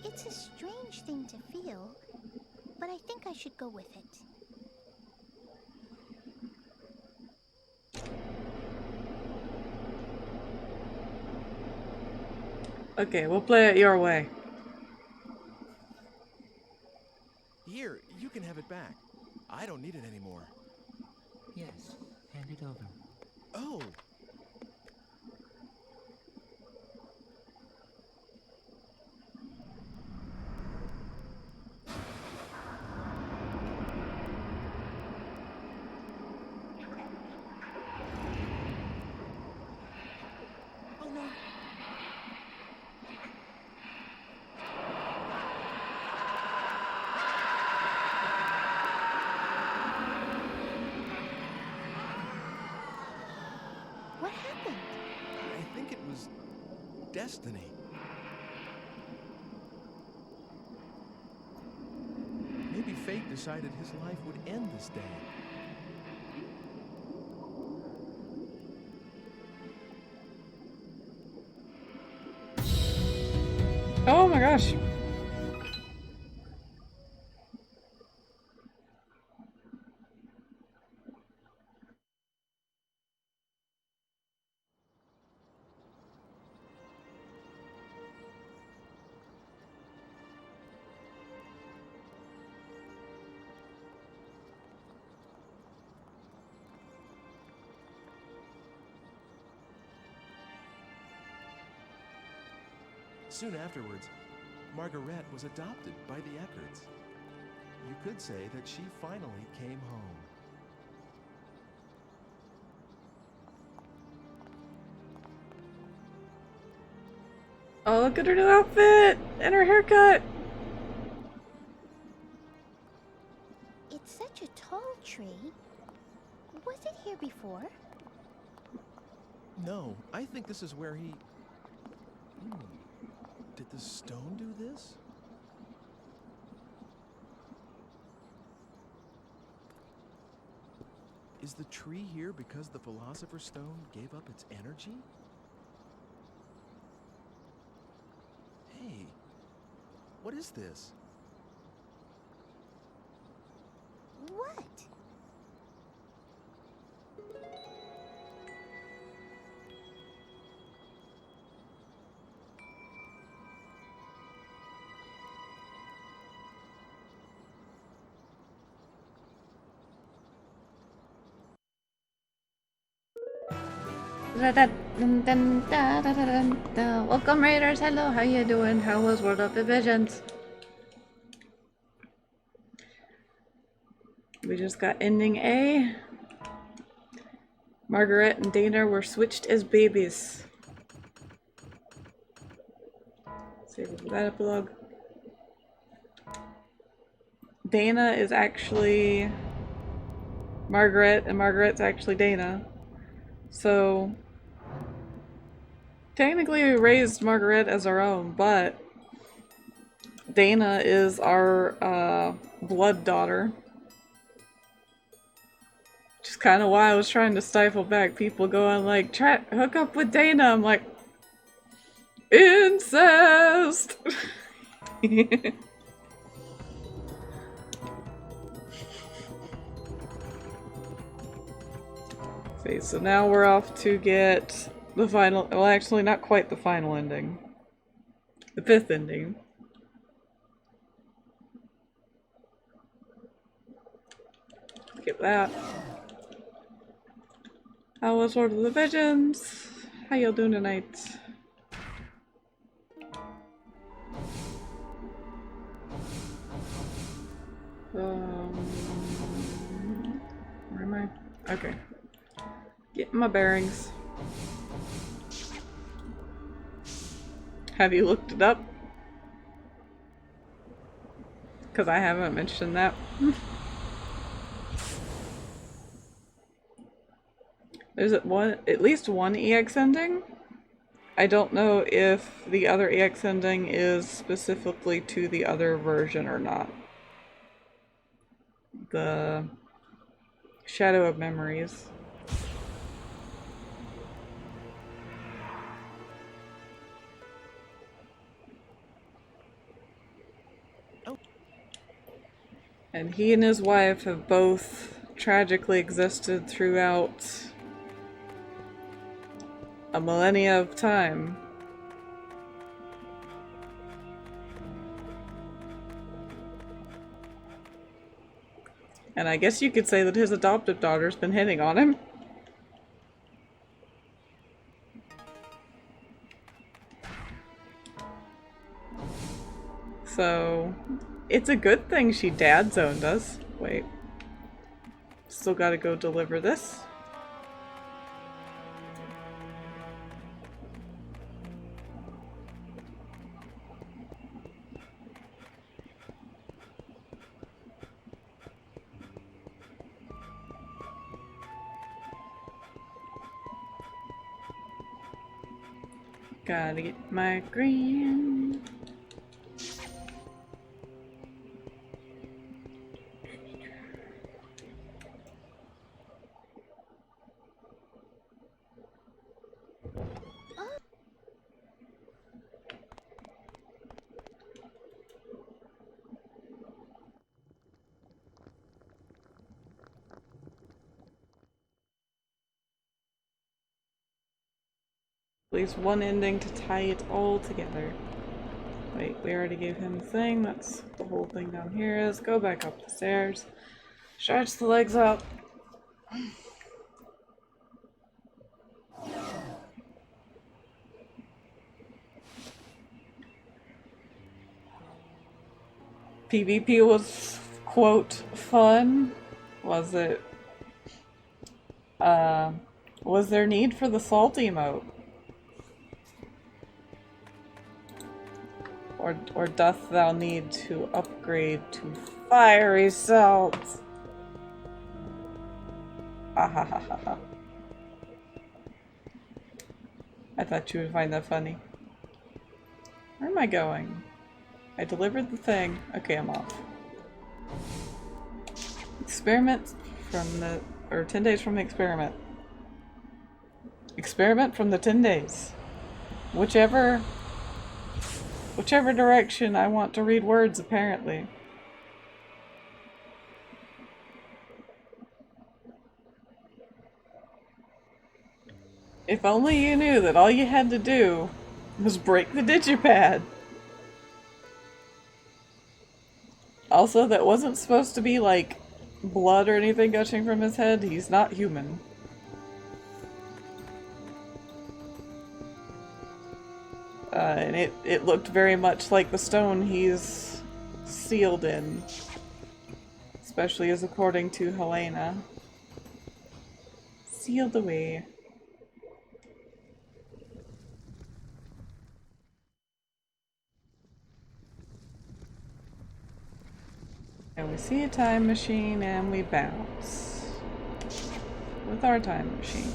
It's a strange thing to feel, but I think I should go with it. Okay, we'll play it your way. Here, you can have it back. I don't need it anymore. Yes, hand it over. Oh! Oh no. What happened? I think it was destiny. Maybe fate decided his life would end this day. Oh my gosh. Soon afterwards, Margaret was adopted by the Eckarts. You could say that she finally came home. Oh, look at her new outfit and her haircut. It's such a tall tree. Was it here before? No, I think this is where he... Did the stone do this? Is the tree here because the Philosopher's Stone gave up its energy? is this? What? Welcome, Raiders. Hello, how you doing? How was World of Divisions? We just got ending A. Margaret and Dana were switched as babies. Save that epilogue. Dana is actually Margaret, and Margaret's actually Dana. So technically we raised Margaret as our own, but Dana is our blood daughter. Which is kind of why I was trying to stifle back people going like, try hook up with Dana. I'm like, incest! Okay, so now we're off to get the final, well actually not quite the final ending. The 5th ending. Get that. How was Lord of the Visions? How y'all doing tonight? Where am I? Okay. Getting my bearings. Have you looked it up? Because I haven't mentioned that. There's at least one EX ending. I don't know if the other EX ending is specifically to the other version or not. The Shadow of Memories. And he and his wife have both tragically existed throughout a millennia of time. And I guess you could say that his adoptive daughter's been hitting on him. So, it's a good thing she dad zoned us. Wait. Still gotta go deliver this. Gotta get my green. At least one ending to tie it all together. Wait, we already gave him the thing. That's the whole thing down here is. Go back up the stairs. Stretch the legs out. PvP was, quote, fun. Was it? Was there need for the salt emote? Or doth thou need to upgrade to fiery salt? Ah ha ha ha ha. I thought you would find that funny. Where am I going? I delivered the thing. Okay, I'm off. Experiment from the... or 10 days from the experiment. Experiment from the 10 days. Whichever whichever direction I want to read words, apparently. If only you knew that all you had to do was break the digipad. Also, that wasn't supposed to be like blood or anything gushing from his head. He's not human. And it looked very much like the stone he's sealed in. Especially as according to Helena. Sealed away. And we see a time machine and we bounce. With our time machine.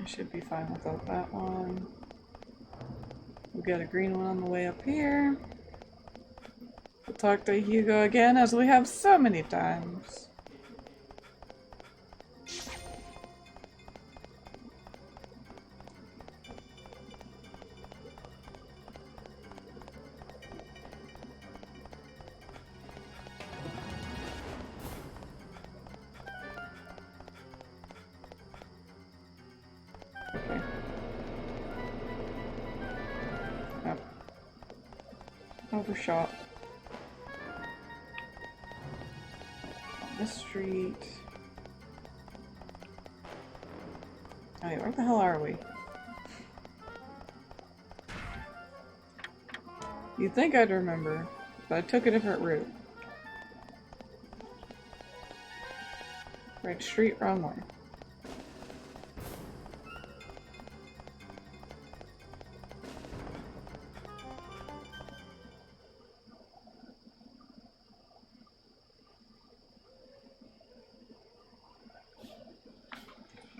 I should be fine without that one. We've got a green one on the way up here. We'll talk to Hugo again, as we have so many times. Overshot. On this street. Alright, where the hell are we? You'd think I'd remember, but I took a different route. Right street, wrong way.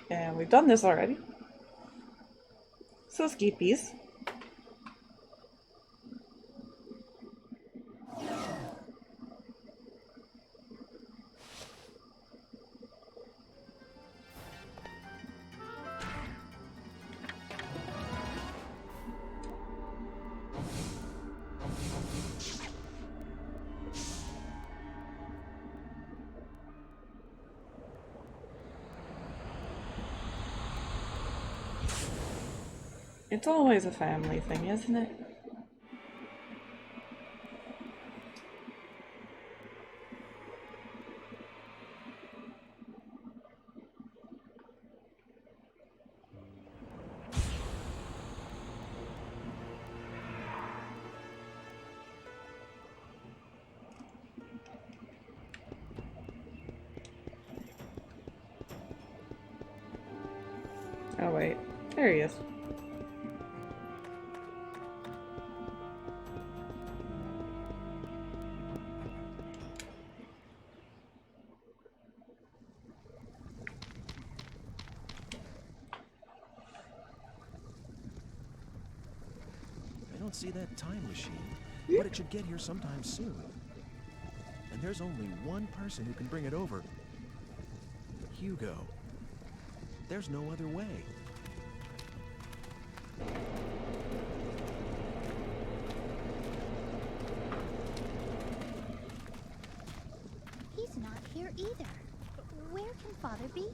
And we've done this already. So skippies. It's always a family thing, isn't it? Oh wait, there he is. See that time machine, but it should get here sometime soon. And there's only one person who can bring it over. Hugo. There's no other way. He's not here either. Where can Father be?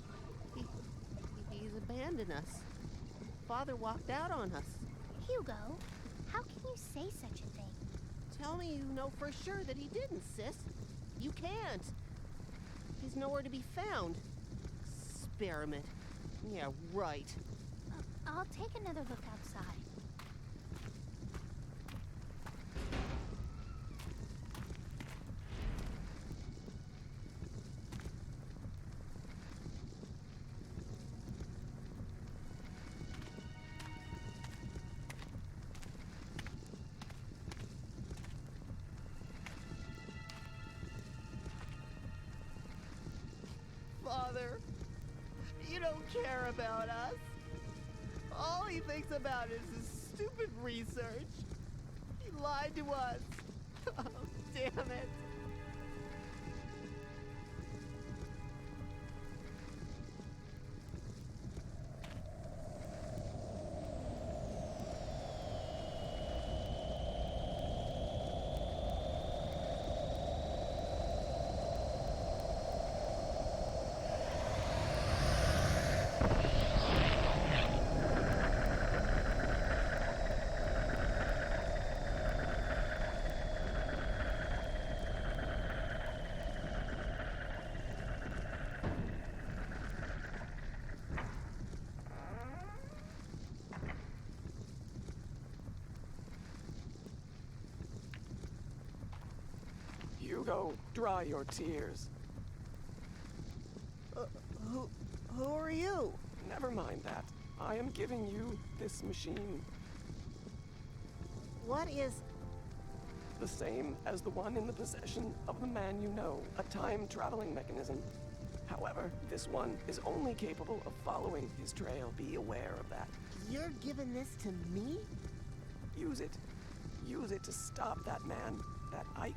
He's abandoned us. Father walked out on us. Hugo, how can you say such a thing? Tell me you know for sure that he didn't, sis. You can't. He's nowhere to be found. Experiment. Yeah, right. I'll take another look outside. You don't care about us. All he thinks about is his stupid research. He lied to us. Oh, damn it. Hugo, dry your tears. Who are you? Never mind that. I am giving you this machine. What is... The same as the one in the possession of the man you know, a time-traveling mechanism. However, this one is only capable of following his trail. Be aware of that. You're giving this to me? Use it. Use it to stop that man, that Ike.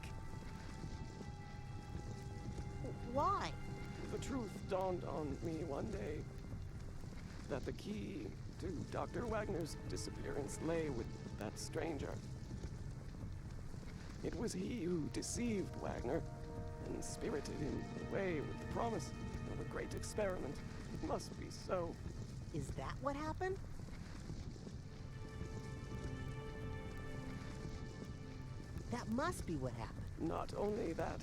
Why? The truth dawned on me one day that the key to Dr. Wagner's disappearance lay with that stranger. It was he who deceived Wagner and spirited him away with the promise of a great experiment. It must be so. Is that what happened? That must be what happened. Not only that,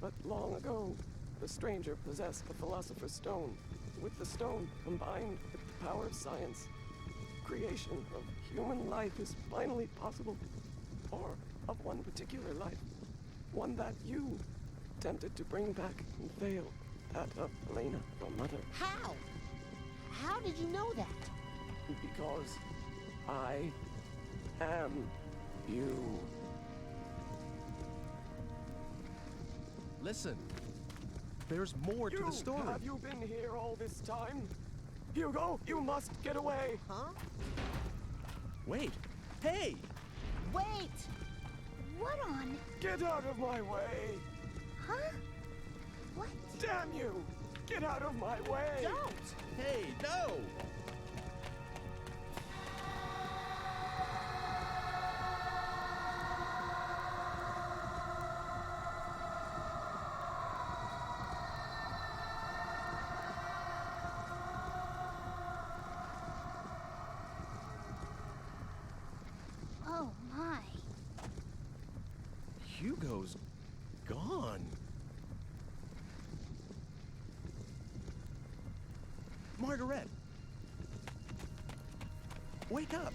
but long ago, the stranger possessed the Philosopher's Stone. With the stone combined with the power of science, creation of human life is finally possible. Or of one particular life. One that you attempted to bring back and failed. That of Elena, your mother. How? How did you know that? Because I am you. Listen. There's more to the story. Have you been here all this time? Hugo, you must get away. Huh? Wait. Hey! Wait! What on? Get out of my way! Huh? What? Damn you! Get out of my way! Don't! Hey, no! Oh my. Hugo's gone. Margaret! Wake up!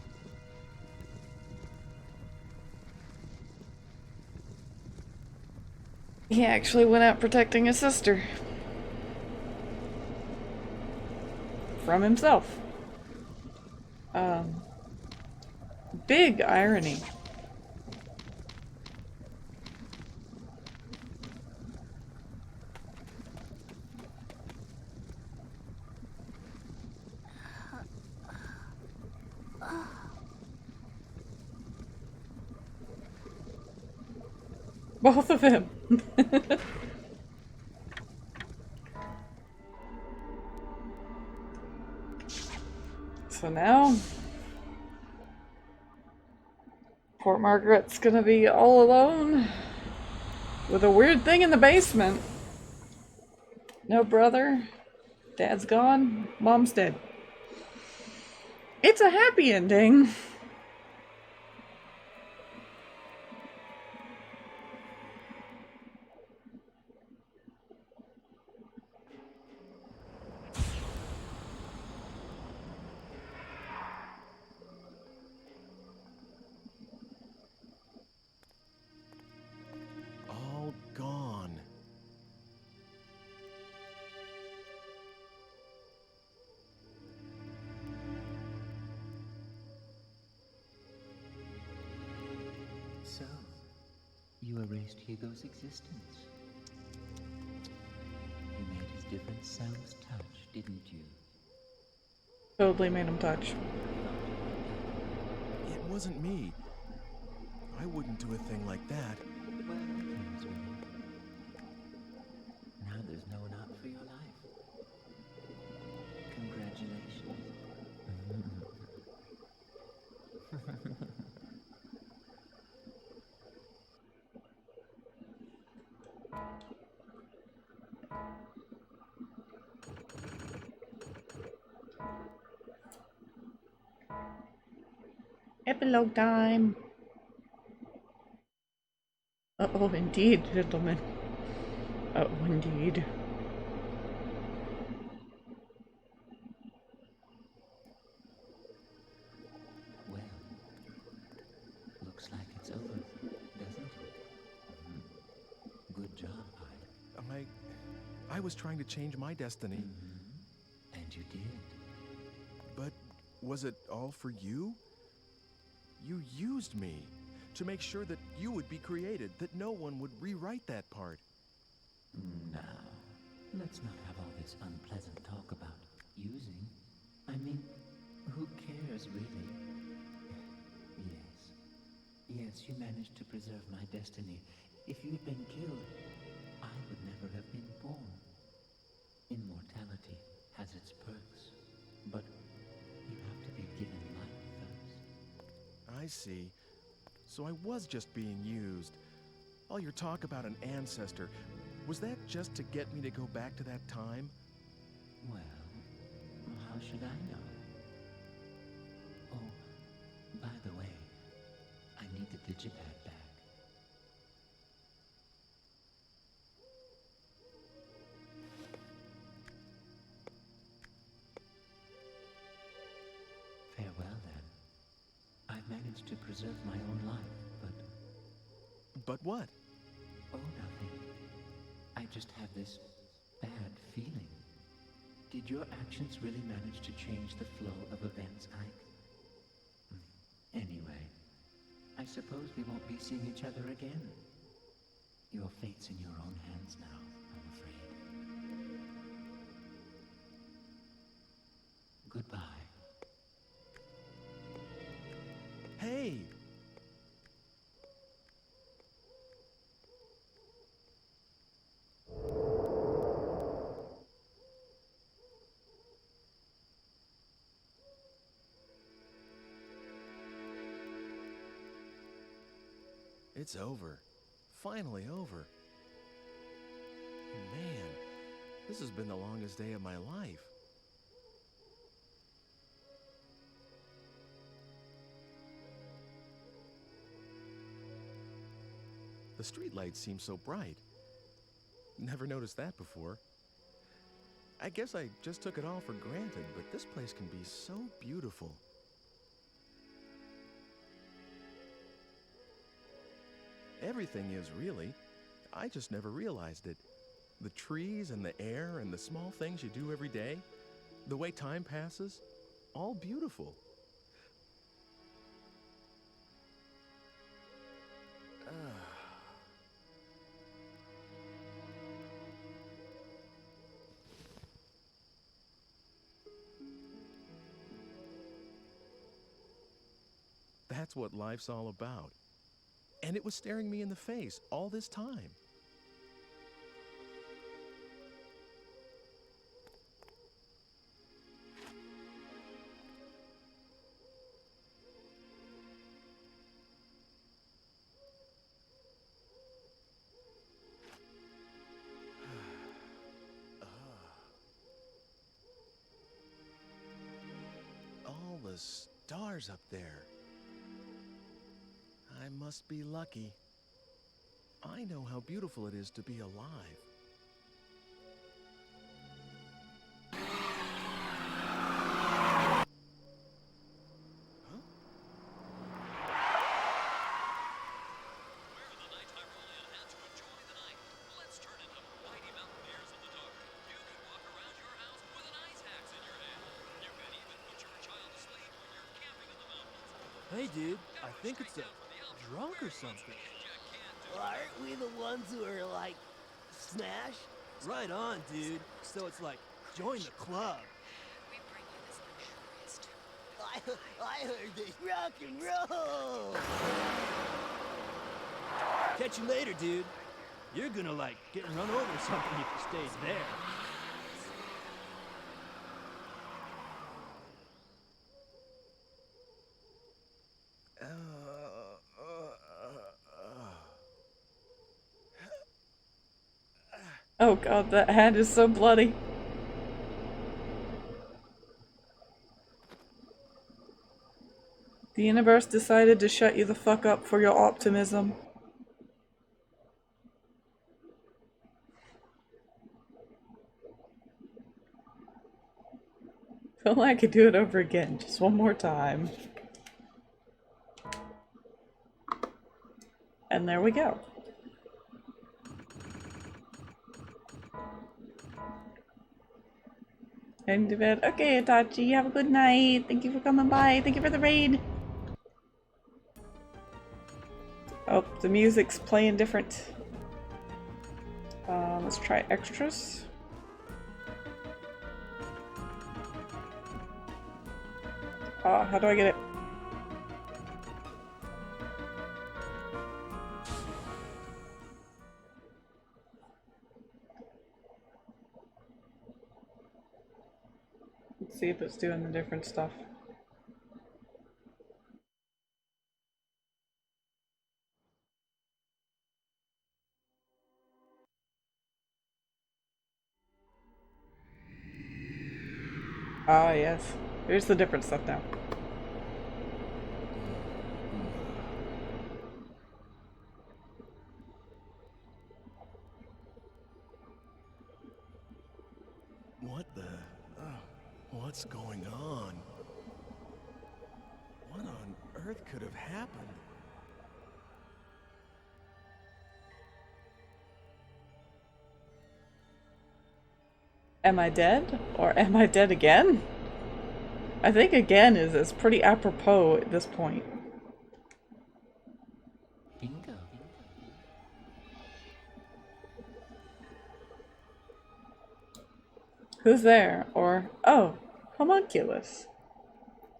He actually went out protecting his sister. From himself. Big irony. Both of him. So now, poor Margaret's gonna be all alone with a weird thing in the basement. No brother, dad's gone, mom's dead. It's a happy ending. All gone. So, you erased Hugo's existence. You made his different selves touch, didn't you? Totally made him touch. It wasn't me. I wouldn't do a thing like that. Now there's no one out for your life. Congratulations. Epilogue time. Oh, indeed, gentlemen. Oh, indeed. Well, looks like it's over, doesn't it? Good job, Ike. I was trying to change my destiny. And you did. But was it all for you? You used me to make sure that you would be created, that no one would rewrite that part. Now, let's not have all this unpleasant talk about using. I mean, who cares, really? Yes, you managed to preserve my destiny. If you'd been killed, I would never have been born. Immortality has its perks, but you have to be given life first. I see. So I was just being used. All your talk about an ancestor, was that just to get me to go back to that time? Well, how should I know? Oh, by the way, I need the digipad back. Farewell, then. I've managed to preserve my own life, but... But what? Oh, nothing. I just have this bad feeling. Did your actions really manage to change the flow of events, Ike? Anyway, I suppose we won't be seeing each other again. Your fate's in your own hands now, I'm afraid. Goodbye. Hey! It's over. Finally over. Man, this has been the longest day of my life. The streetlights seem so bright. Never noticed that before. I guess I just took it all for granted, but this place can be so beautiful. Everything is, really. I just never realized it. The trees and the air and the small things you do every day, the way time passes, all beautiful. That's what life's all about. And it was staring me in the face all this time. All the stars up there. I must be lucky. I know how beautiful it is to be alive. Hey, dude, I think it's a drunk or something. Well, aren't we the ones who are like, smash? Right on, dude. So it's like, join the club. I heard this rock and roll. Catch you later, dude. You're gonna, like, get run over or something if you stays there. Oh god, that hand is so bloody. The universe decided to shut you the fuck up for your optimism. Feel like I could do it over again, just one more time. And there we go. Heading to bed. Okay, Itachi, have a good night. Thank you for coming by. Thank you for the raid. Oh, the music's playing different. Let's try extras. How do I get it? Let's see if it's doing the different stuff. Ah, yes. Here's the different stuff now. What the... what's going on? What on earth could have happened? Am I dead? Or am I dead again? I think again is pretty apropos at this point. Bingo. Who's there? Or, oh, homunculus.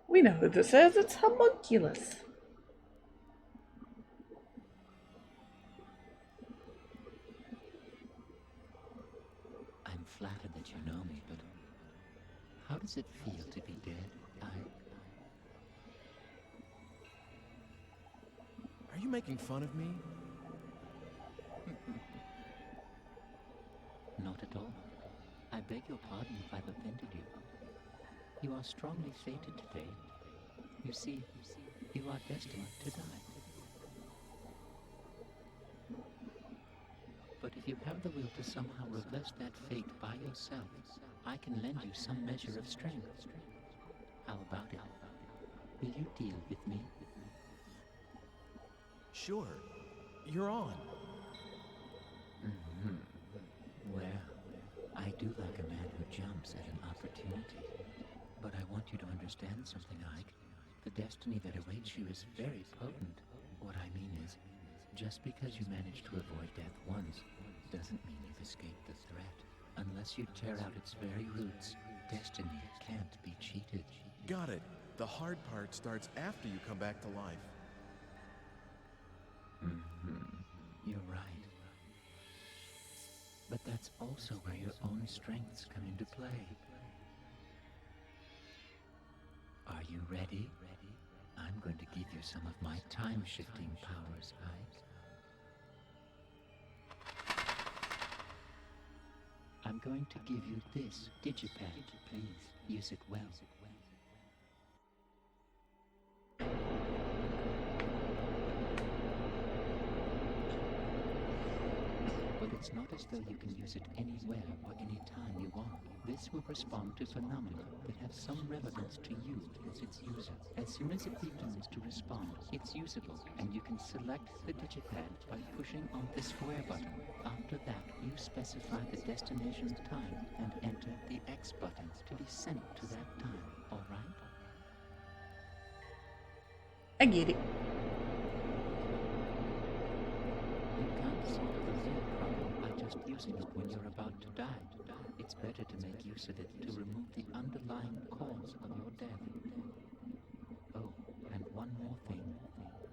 We know who this is. It's homunculus. I'm flattered that you know me, but how does it feel to be dead? Are you making fun of me? Not at all. I beg your pardon if I've offended you. You are strongly fated today. You see, you are destined to die. But if you have the will to somehow reverse that fate by yourself, I can lend you some measure of strength. How about it? Will you deal with me? Sure. You're on. Well, I do like a man who jumps at an opportunity. But I want you to understand something, Ike. The destiny that awaits you is very potent. What I mean is, just because you managed to avoid death once, doesn't mean you've escaped the threat. Unless you tear out its very roots, destiny can't be cheated. Got it. The hard part starts after you come back to life. You're right. But that's also where your own strengths come into play. Are you ready? I'm going to give you some of my time-shifting powers, Ike. I'm going to give you this digipad. Please, use it well. But it's not as though you can use it anywhere or anytime you want. This will respond to phenomena that have some relevance to you as its user. As soon as it begins to respond, it's usable, and you can select the digipad by pushing on the square button. After that, you specify the destination time and enter the X button to be sent to that time, alright? I get it. You can't solve the real problem by just using it when you're about to die. It's better to make use of it to remove the underlying cause of your death. one more thing.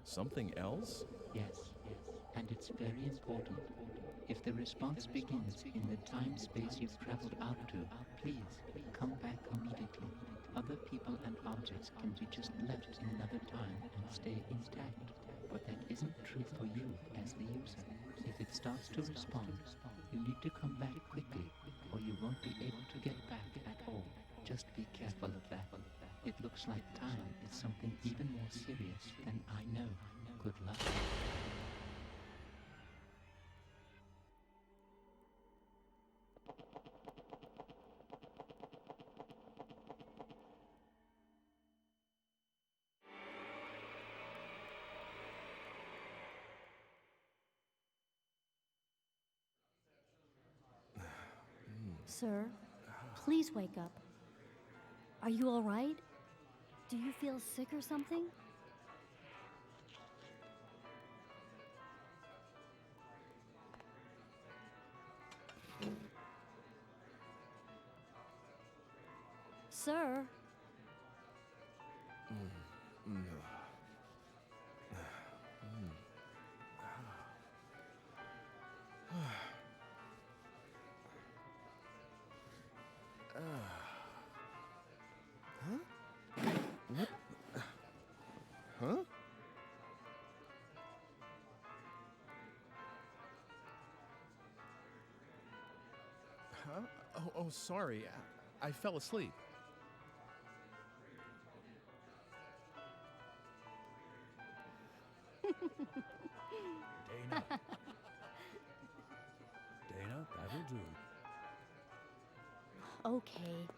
Something else? Yes, and it's very important. If the response begins in the time-space you've traveled out to, please come back immediately. Other people and objects can be just left in another time and stay intact, but that isn't true for you as the user. If it starts to respond, you need to come back quickly, or you won't be able to get back at all. Just be careful of that. It looks like time is something even more serious than I know. Good luck. Sir, please wake up. Are you all right? Do you feel sick or something? Sir? What? Huh? Huh? Oh, sorry. I fell asleep. Dana. Dana, that'll do. Okay.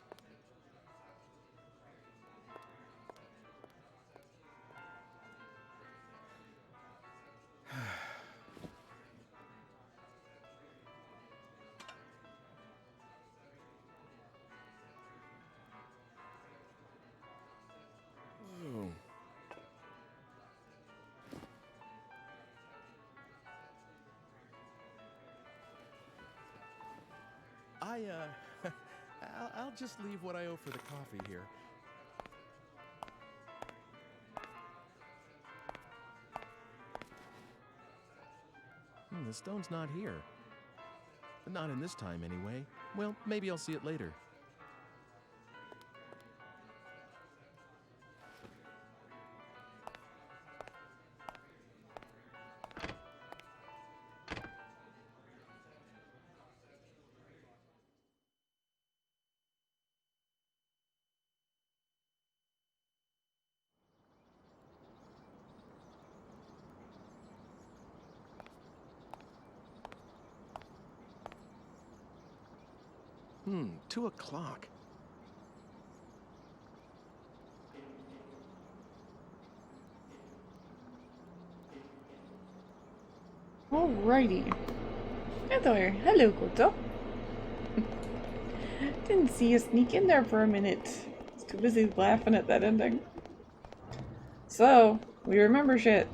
I'll just leave what I owe for the coffee here. The stone's not here. Not in this time, anyway. Well, maybe I'll see it later. Hmm, 2 o'clock. Alrighty. Hey there. Hello, Koto. Didn't see you sneak in there for a minute. Was too busy laughing at that ending. So, we remember shit.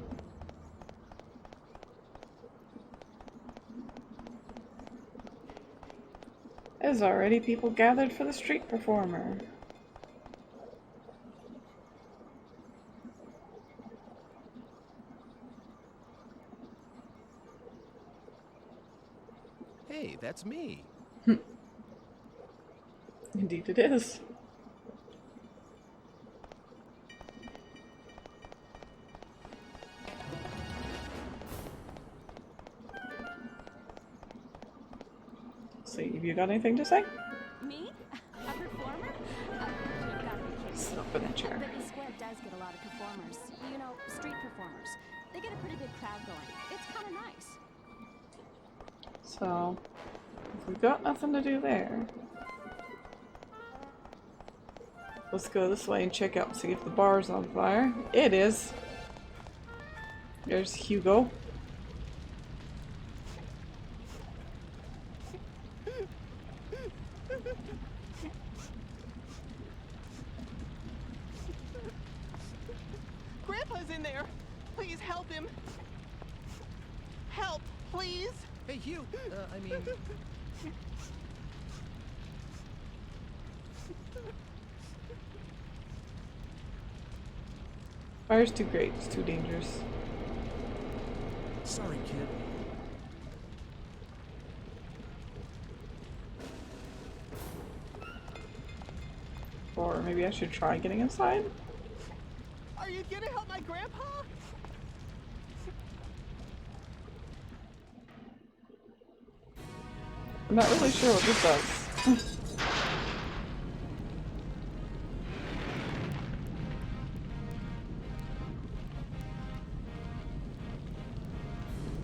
There's already people gathered for the street performer. Hey, that's me. Indeed it is. So, have you got anything to say? Me? A performer? Stop in a chair. But the square does get a lot of performers. You know, street performers. They get a pretty big crowd going. It's kind of nice. So, if we've got nothing to do there, let's go this way and check out and see if the bar's on fire. It is. There's Hugo. Grandpa's in there. Please help him. Help, please. Hey, Hugh. I mean... Fire's too great. It's too dangerous. Sorry, kid. Or maybe I should try getting inside? Are you gonna help my grandpa? I'm not really sure what this does.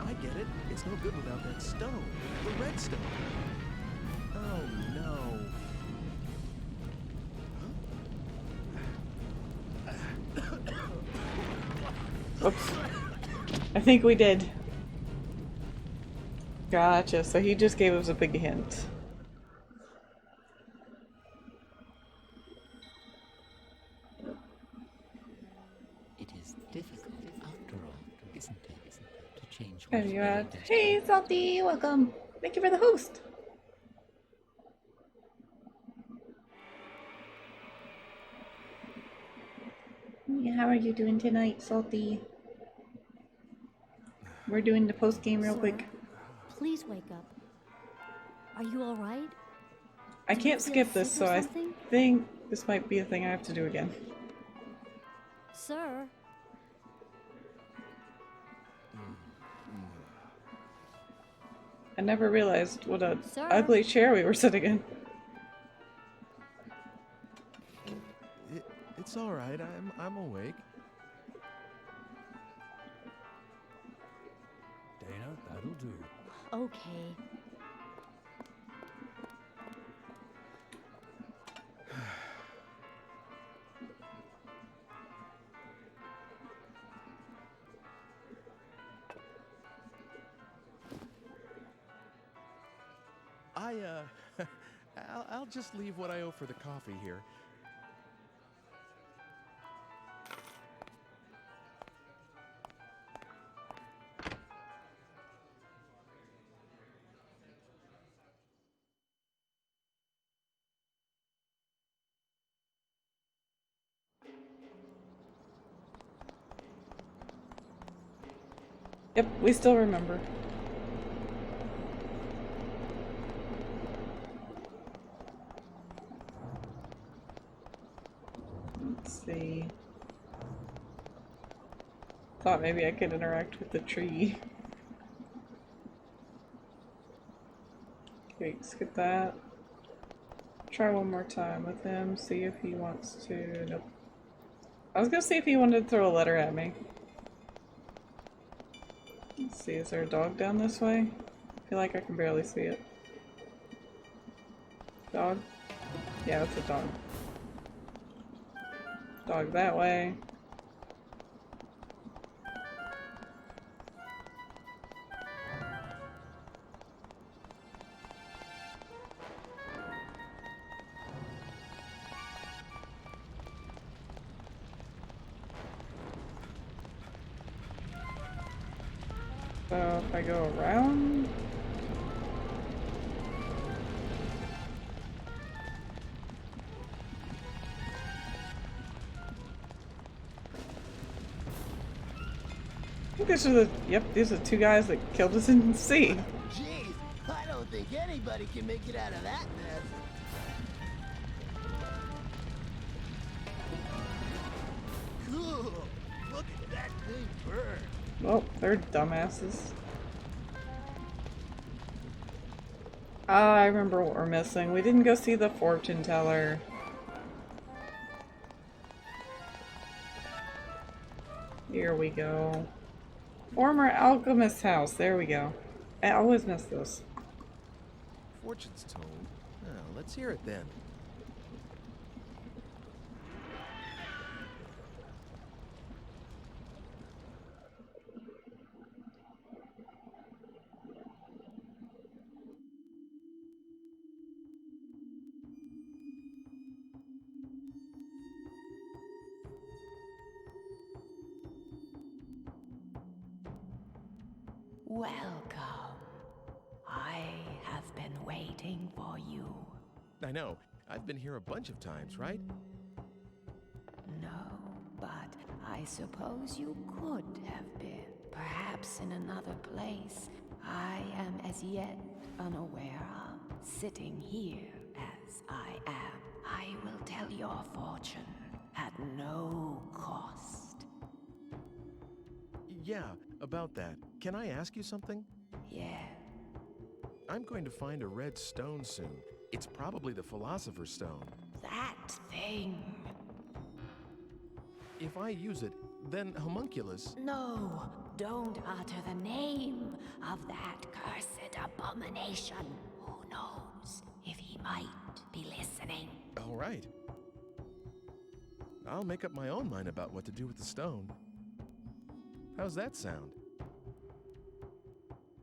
I get it. It's no good without that stone. The red stone. Oh no. Oops. I think we did. Gotcha, so he just gave us a big hint. It is difficult, after all, isn't it, to change There one's you very are. destiny. Hey, Salty, welcome. Thank you for the host. How are you doing tonight, Salty? We're doing the post game real Sir, quick. Please wake up. Are you all right? I Do you can't feel skip this, sick so or I something? think this might be a thing I have to do again. Sir? I never realized what a Sir? ugly chair we were sitting in. It's all right. I'm awake. Dana, that'll do. Okay. I'll just leave what I owe for the coffee here. Yep, we still remember. Let's see. Thought maybe I could interact with the tree. Okay, skip that. Try one more time with him, see if he wants to. Nope. I was gonna see if he wanted to throw a letter at me. Let's see, is there a dog down this way? I feel like I can barely see it. Dog? Yeah, that's a dog. Dog that way. So if I go around... I think these are the, yep, these are the two guys that killed us in the sea. Jeez, I don't think anybody can make it out of that mess. Cool. Look at that thing burn. Well, they're dumbasses. Ah, I remember what we're missing. We didn't go see the fortune teller. Here we go. Former alchemist house. There we go. I always miss this. Fortune's told. Oh, let's hear it then. Welcome. I have been waiting for you. I know. I've been here a bunch of times, right? No, but I I suppose you could have been. Perhaps in another place I am as yet unaware of. Sitting here as I am, I will tell your fortune at no cost. Yeah, about that. Can I ask you something? Yeah. I'm going to find a red stone soon. It's probably the Philosopher's Stone. That thing. If I use it, then Homunculus... No, don't utter the name of that cursed abomination. Who knows if he might be listening? All right. I'll make up my own mind about what to do with the stone. How's that sound?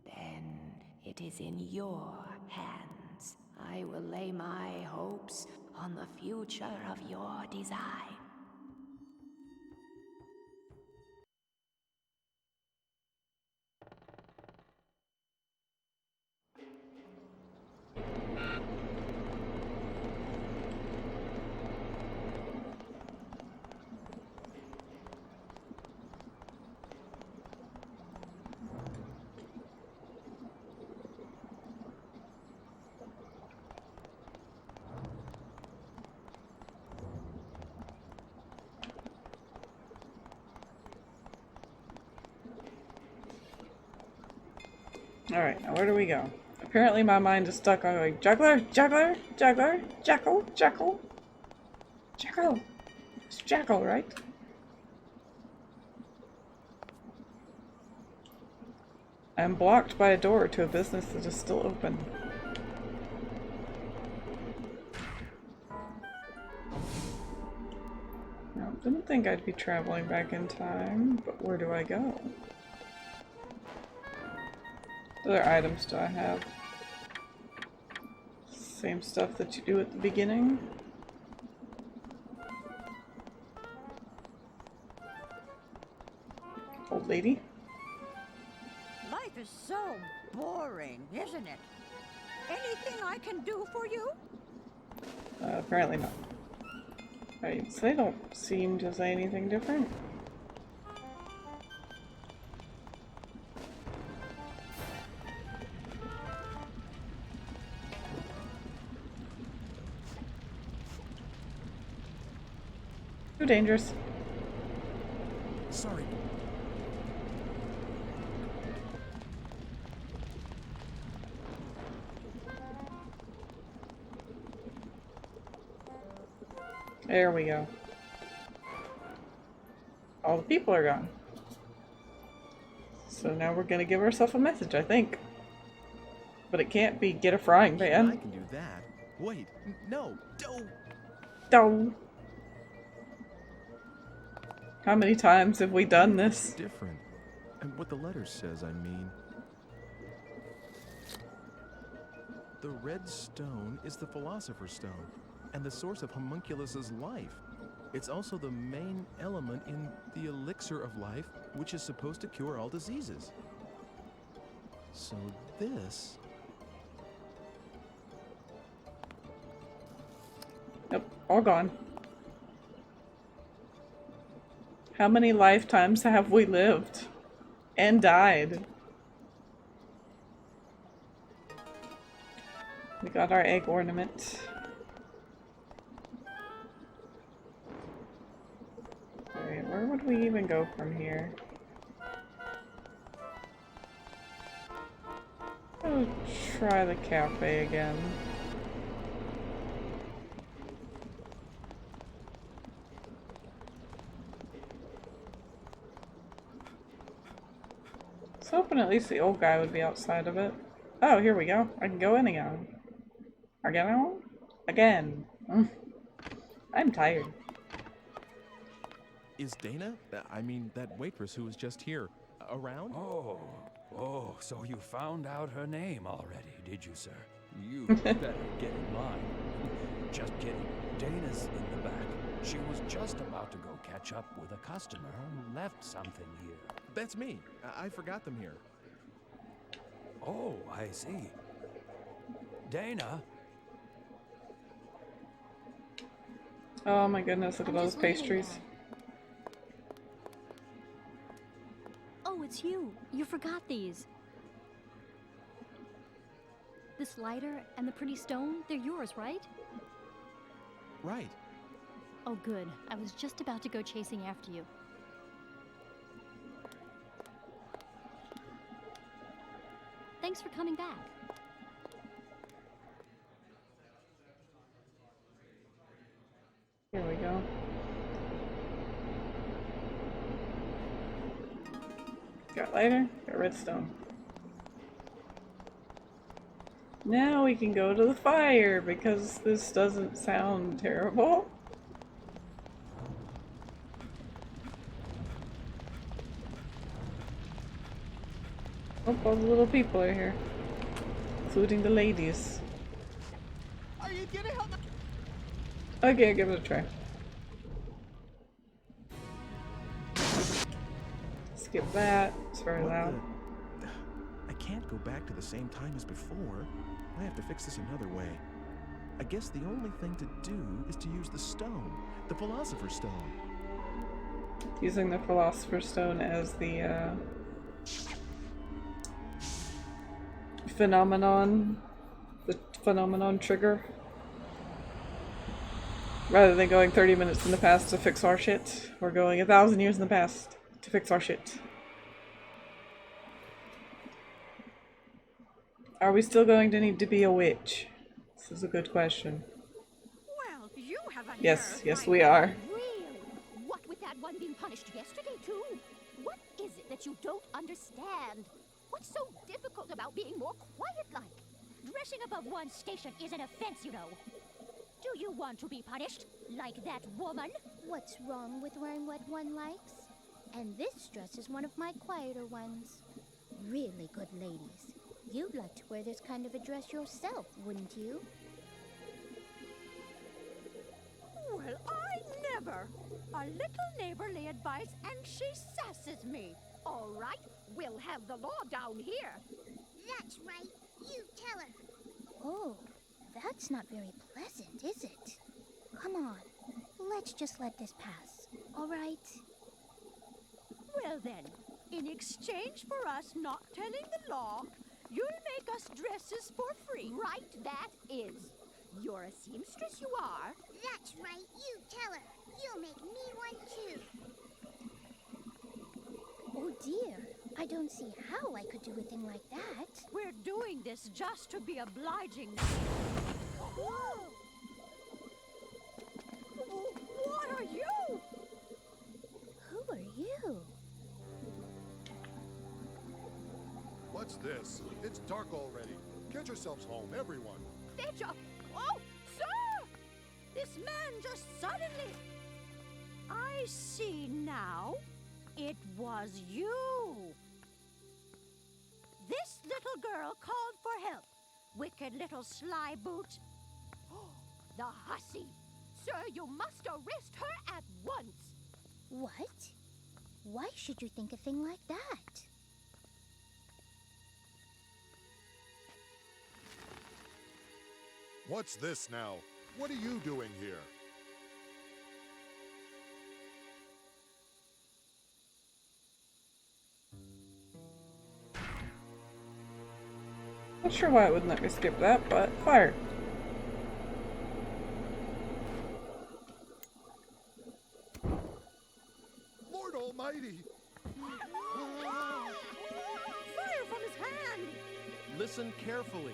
Then it is in your hands. I will lay my hopes on the future of your design. Alright, now where do we go? Apparently my mind is stuck on like juggler, juggler, juggler, jackal, jackal, jackal. It's jackal, right? I'm blocked by a door to a business that is still open. No, didn't think I'd be traveling back in time, but where do I go? What other items do I have? Same stuff that you do at the beginning. Old lady. Life is so boring, isn't it? Anything I can do for you? Apparently not. Right, so they don't seem to say anything different. Too dangerous. Sorry. There we go. All the people are gone. So now we're gonna give ourselves a message, I think. But it can't be get a frying pan. I can do that. Wait, no, don't. Don't. How many times have we done this? Different. And what the letter says, I mean. The red stone is the Philosopher's Stone, and the source of Homunculus's life. It's also the main element in the elixir of life, which is supposed to cure all diseases. So this... Nope, all gone. How many lifetimes have we lived and died? We got our egg ornament. Alright, where would we even go from here? I'll try the cafe again. I was hoping at least the old guy would be outside of it. Oh, here we go. I can go in again. Again. I'm tired. Is Dana, I mean that waitress who was just here, around? Oh, so you found out her name already, did you, sir? You better get in line. Just kidding. Dana's in the back. She was just about to go catch up with a customer who left something here. That's me. I forgot them here. Oh, I see. Dana? Oh my goodness, look at all those pastries. it's you. You forgot these. This lighter and the pretty stone, they're yours, right? Right. Oh, good. I was just about to go chasing after you. Thanks for coming back. Here we go. Got lighter, got redstone. Now we can go to the fire because this doesn't sound terrible. Oh, all the little people are here, including the ladies. Are you gonna help me? Okay, I'll give it a try. Skip that. It's very loud. I can't go back to the same time as before. I have to fix this another way. I guess the only thing to do is to use the stone, the Philosopher's Stone. Using the Philosopher's Stone as the phenomenon trigger. Rather than going 30 minutes in the past to fix our shit, we're going 1,000 years in the past to fix our shit. Are we still going to need to be a witch? This is a good question. Well, you have a Yes, nerve, yes my we are. Really? What with that one being punished yesterday, too? What is it that you don't understand? What's so difficult about being more quiet-like? Dressing above one's station is an offense, you know. Do you want to be punished, like that woman? What's wrong with wearing what one likes? And this dress is one of my quieter ones. Really good ladies. You'd like to wear this kind of a dress yourself, wouldn't you? Well, I never. A little neighborly advice and she sasses me. All right, we'll have the law down here. That's right. You tell her. Oh, that's not very pleasant, is it? Come on, let's just let this pass, all right? Well then, in exchange for us not telling the law, you'll make us dresses for free. Right, that is. You're a seamstress, you are. That's right. You tell her. You'll make me one, too. Oh dear, I don't see how I could do a thing like that. We're doing this just to be obliging. Whoa! What are you? Who are you? What's this? It's dark already. Get yourselves home, everyone. Fetch up! Oh, sir! This man just suddenly... I see now. It was you. This little girl called for help. Wicked little sly boot. The hussy! Sir, you must arrest her at once. What? Why should you think a thing like that? What's this now? What are you doing here? Not sure why it wouldn't let me skip that, but fire. Lord Almighty! Fire from his hand! Listen carefully.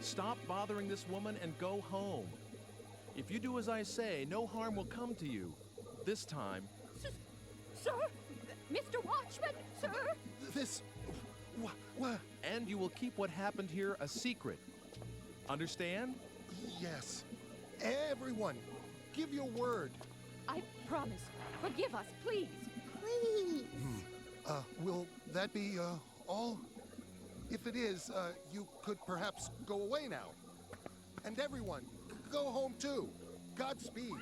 Stop bothering this woman and go home. If you do as I say, no harm will come to you. This time. Sir? Mr. Watchman, sir? This... what? And you will keep what happened here a secret. Understand? Yes. Everyone, give your word. I promise. Forgive us, please. Please. Will that be, all? If it is, you could perhaps go away now. And everyone, go home too. Godspeed.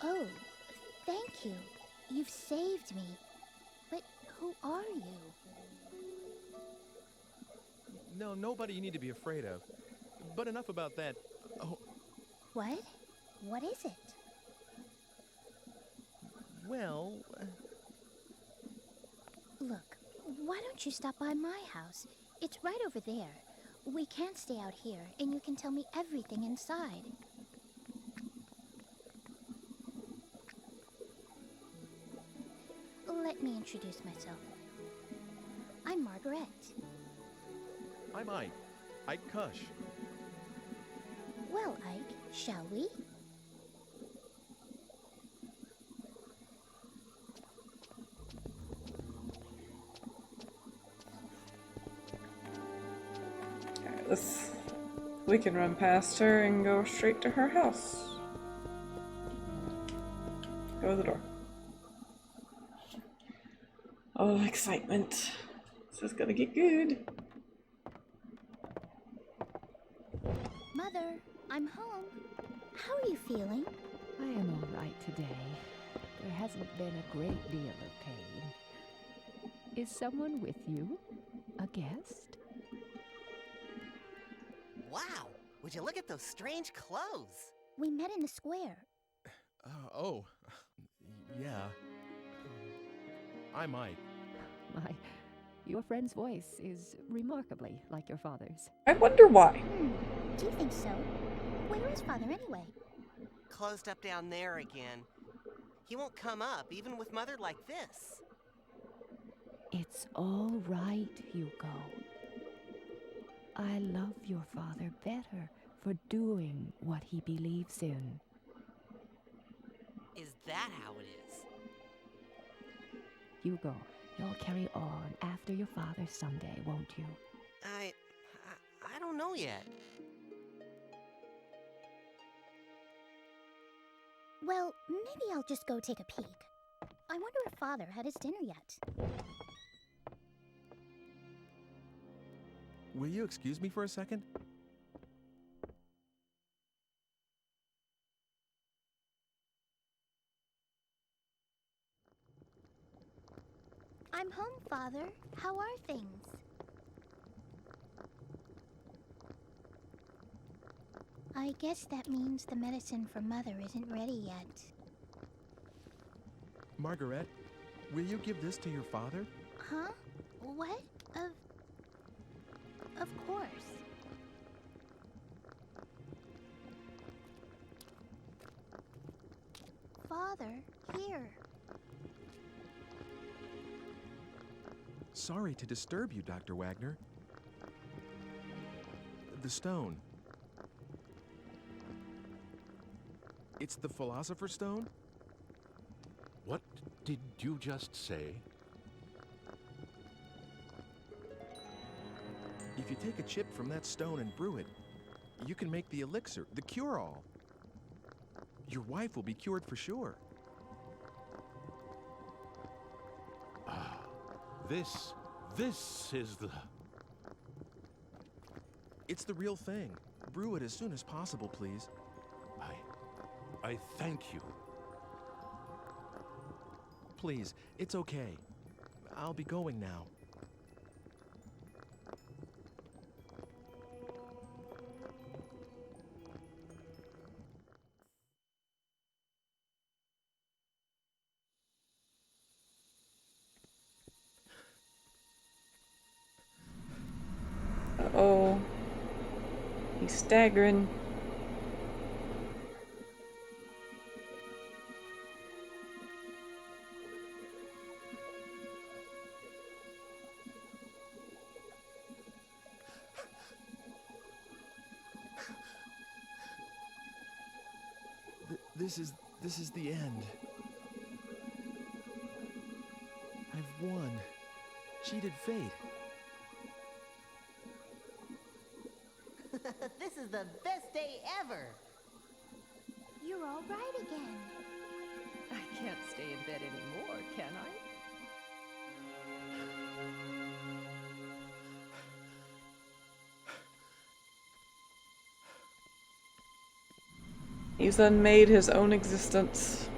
Oh, thank you. You've saved me. But Who are you? No, nobody you need to be afraid of. But enough about that. Oh, What? What is it? well, Look, why don't you stop by my house? It's right over there. We can't stay out here, and you can tell me everything inside. Let me introduce myself. I'm Margaret. I'm Ike. Ike Kush. Well, Ike, shall we? Alright, we can run past her and go straight to her house. Go to the door. Oh, excitement. This is gonna get good. Mother, I'm home. How are you feeling? I am all right today. There hasn't been a great deal of pain. Is someone with you? A guest? Wow! Would you look at those strange clothes? We met in the square. Oh, yeah. I'm Ike. Your friend's voice is remarkably like your father's. I wonder why. Do you think so? Where is Father anyway? Closed up down there again. He won't come up, even with Mother like this. It's all right, Hugo. I love your father better for doing what he believes in. Is that how it is? Hugo, you'll carry on after your father someday, won't you? I don't know yet. Well, maybe I'll just go take a peek. I wonder if Father had his dinner yet. Will you excuse me for a second? I'm home, Father. How are things? I guess that means the medicine for Mother isn't ready yet. Margaret, will you give this to your father? Huh? What? Of course. Father, here. Sorry to disturb you, Dr. Wagner. The stone. It's the Philosopher's Stone? What did you just say? If you take a chip from that stone and brew it, you can make the elixir, the cure-all. Your wife will be cured for sure. This is the... It's the real thing. Brew it as soon as possible, please. I thank you. Please, it's okay. I'll be going now. Uh-oh. He's staggering. This is the end. I've won. Cheated fate. This is the best day ever! You're all right again. I can't stay in bed anymore, can I? He's unmade his own existence.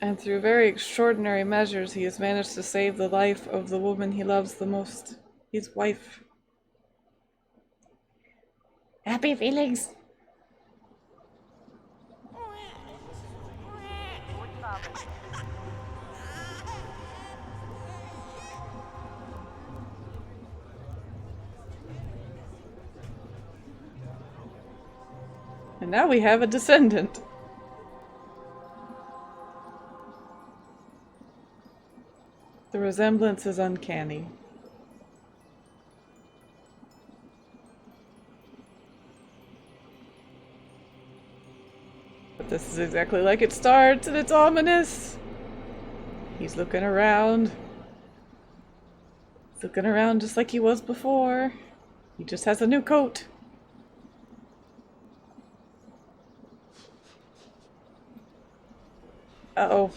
And through very extraordinary measures, he has managed to save the life of the woman he loves the most, his wife. Happy feelings! And now we have a descendant. The resemblance is uncanny. But this is exactly like it starts, and it's ominous. He's looking around. He's looking around just like he was before. He just has a new coat. Uh-oh.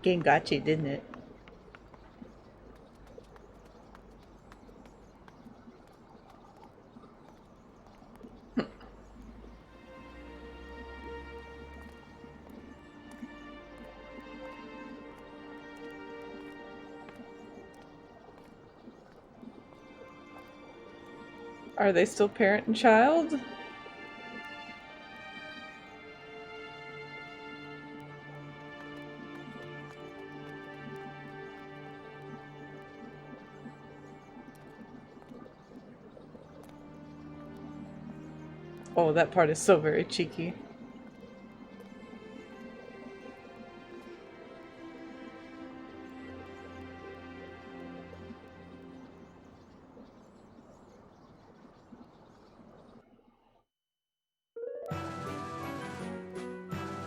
Game got you, didn't it? Are they still parent and child? Oh, that part is so very cheeky.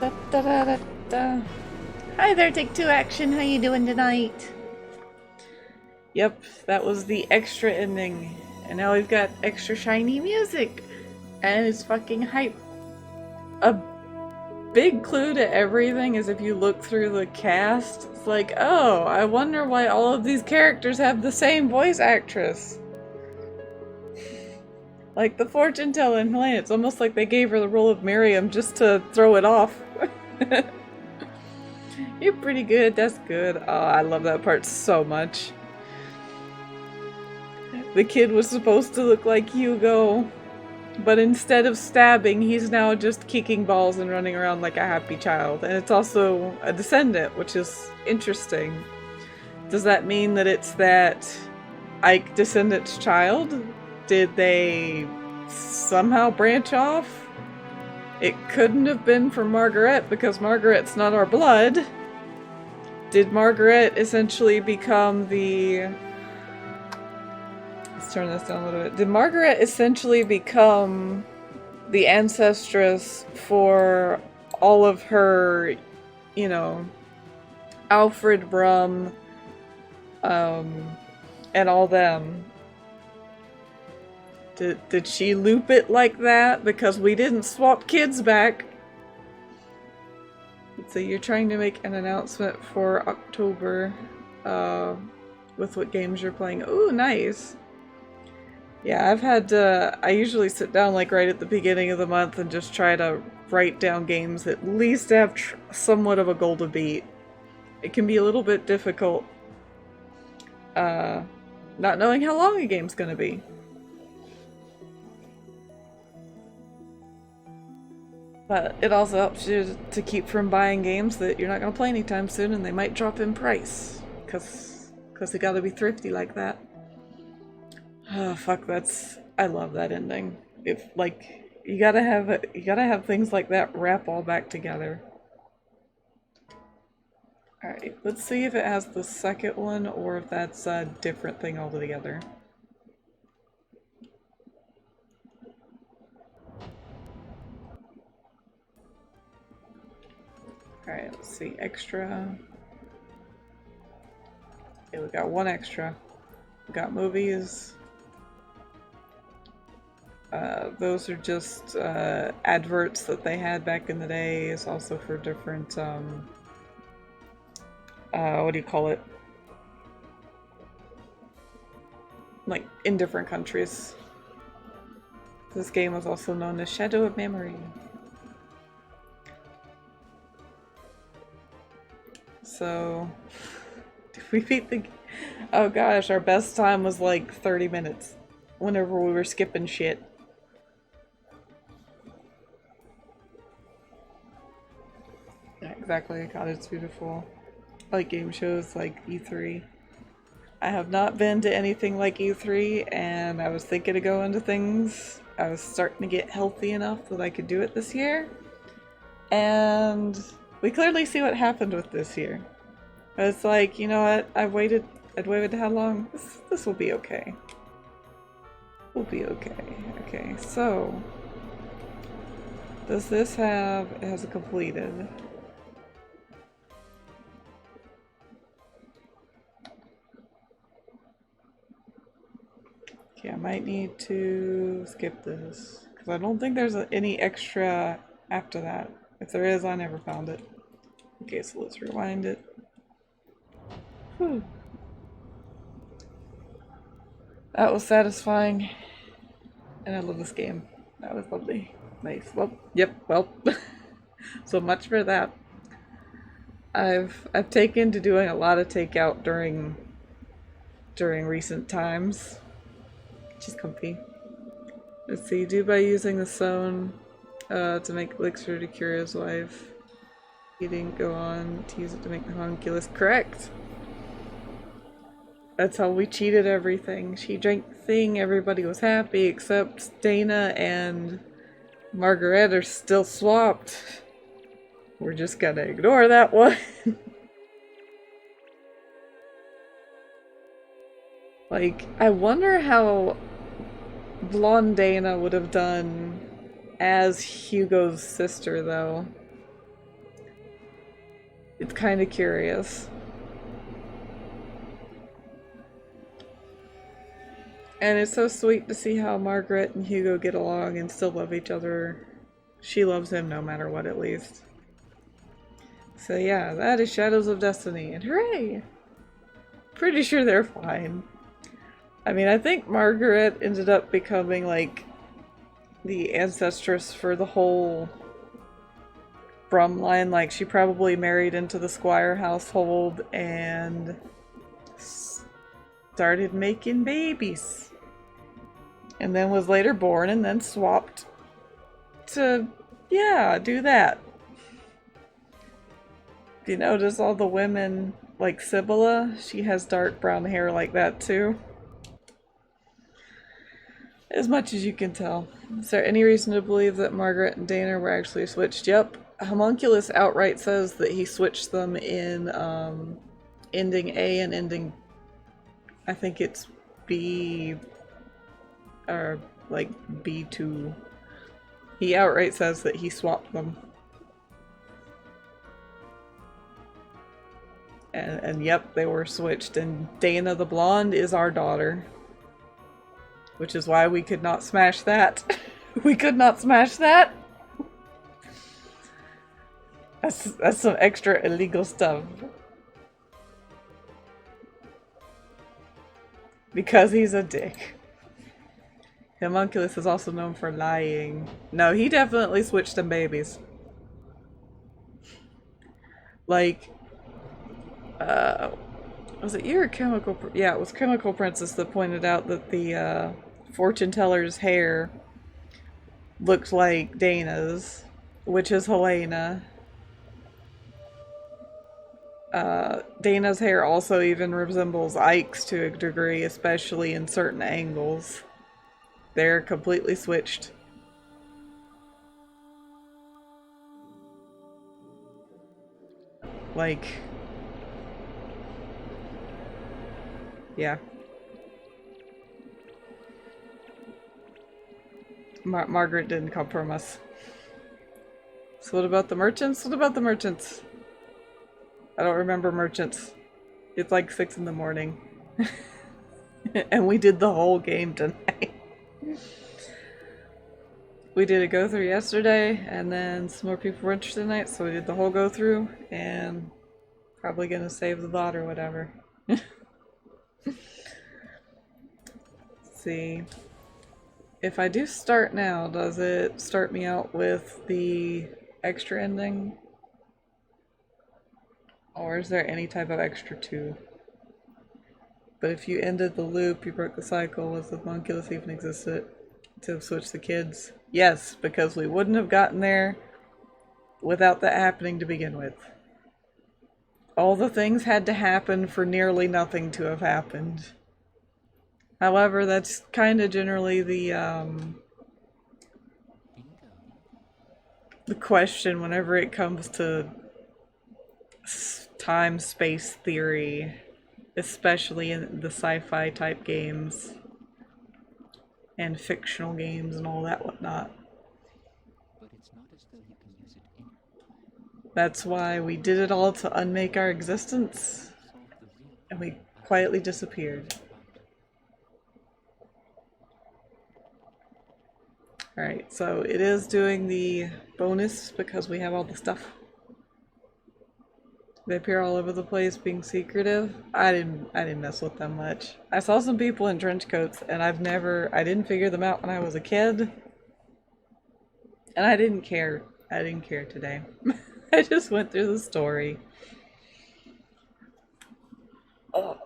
Da, da, da, da, da. Hi there, Take-Two Action. How you doing tonight? Yep, that was the extra ending. And now we've got extra shiny music. And it's fucking hype. A big clue to everything is if you look through the cast, it's like, oh, I wonder why all of these characters have the same voice actress. Like the fortune teller in Helene, it's almost like they gave her the role of Miriam just to throw it off. You're pretty good, that's good. Oh, I love that part so much. The kid was supposed to look like Hugo. But instead of stabbing, he's now just kicking balls and running around like a happy child. And it's also a descendant, which is interesting. Does that mean that it's that Ike descendant's child? Did they somehow branch off? It couldn't have been from Margaret because Margaret's not our blood. Did Margaret essentially become the... turn this down a little bit. Did Margaret essentially become the ancestress for all of her, you know, Alfred Brum, and all them? Did she loop it like that? Because we didn't swap kids back. So you're trying to make an announcement for October, with what games you're playing. Ooh, nice. Yeah, I've had I usually sit down like right at the beginning of the month and just try to write down games that at least have somewhat of a goal to beat. It can be a little bit difficult, not knowing how long a game's gonna be. But it also helps you to keep from buying games that you're not gonna play anytime soon and they might drop in price. Cause they gotta be thrifty like that. Oh fuck, I love that ending. If like you gotta have things like that wrap all back together. Alright, let's see if it has the second one or if that's a different thing altogether. Alright, let's see. Extra. Okay, we got one extra. We got movies. Those are just adverts that they had back in the day. It's also for different, what do you call it? like in different countries. This game was also known as Shadow of Memory. So, did we beat the... Oh gosh, our best time was like 30 minutes. Whenever we were skipping shit. Yeah, exactly. God, it's beautiful. I like game shows like E3. I have not been to anything like E3, and I was thinking of going to things. I was starting to get healthy enough that I could do it this year. And we clearly see what happened with this year. It's like, you know what? I'd waited how long? This will be okay. We'll be okay. Okay, so does this have... It has a completed. Okay, I might need to skip this because I don't think there's any extra after that. If there is, I never found it. Okay, so let's rewind it. Whew. That was satisfying. And I love this game. That was lovely. Nice. Well, yep, well. So much for that. I've taken to doing a lot of takeout during recent times. Which is comfy. Let's see, do by using the stone to make elixir to cure his wife. He didn't go on to use it to make the homunculus. Correct! That's how we cheated everything. She drank the thing, everybody was happy, except Dana and Margaret are still swapped. We're just gonna ignore that one. Like, I wonder how Blonde Dana would have done as Hugo's sister, though. It's kind of curious. And it's so sweet to see how Margaret and Hugo get along and still love each other. She loves him no matter what, at least. So yeah, that is Shadows of Destiny, and hooray! Pretty sure they're fine. I mean, I think Margaret ended up becoming, like, the ancestress for the whole Brum line. Like, she probably married into the Squire household and started making babies. And then was later born and then swapped to, yeah, do that. Do you notice all the women, like Sibylla? She has dark brown hair like that too. As much as you can tell. Is there any reason to believe that Margaret and Dana were actually switched? Yep. Homunculus outright says that he switched them in ending A and ending, I think it's B, or like B2. He outright says that he swapped them. And yep, they were switched. And Dana the Blonde is our daughter. Which is why we could not smash that. We could not smash that. That's some extra illegal stuff. Because he's a dick. Homunculus is also known for lying. No, he definitely switched them babies. Like, was it you or Chemical? Yeah, it was Chemical Princess that pointed out that the fortune teller's hair looked like Dana's, which is Helena. Dana's hair also even resembles Ike's to a degree, especially in certain angles. They're completely switched. Like, yeah. Margaret didn't come from us. So what about the merchants? What about the merchants? I don't remember merchants. It's like 6 in the morning. And we did the whole game tonight. We did a go-through yesterday, and then some more people were interested tonight, so we did the whole go-through, and probably gonna save the bot or whatever. see. If I do start now, does it start me out with the extra ending? Or is there any type of extra 2? But if you ended the loop, you broke the cycle, was the homunculus even existed to switch the kids? Yes, because we wouldn't have gotten there without that happening to begin with. All the things had to happen for nearly nothing to have happened. However, that's kind of generally the question whenever it comes to time-space theory, especially in the sci-fi type games and fictional games and all that whatnot. But it's not as though you can use it anywhere. That's why we did it all to unmake our existence, and we quietly disappeared. Alright, so it is doing the bonus because we have all the stuff. They appear all over the place being secretive. I didn't mess with them much. I saw some people in trench coats and I didn't figure them out when I was a kid. And I didn't care. I didn't care today. I just went through the story. Oh.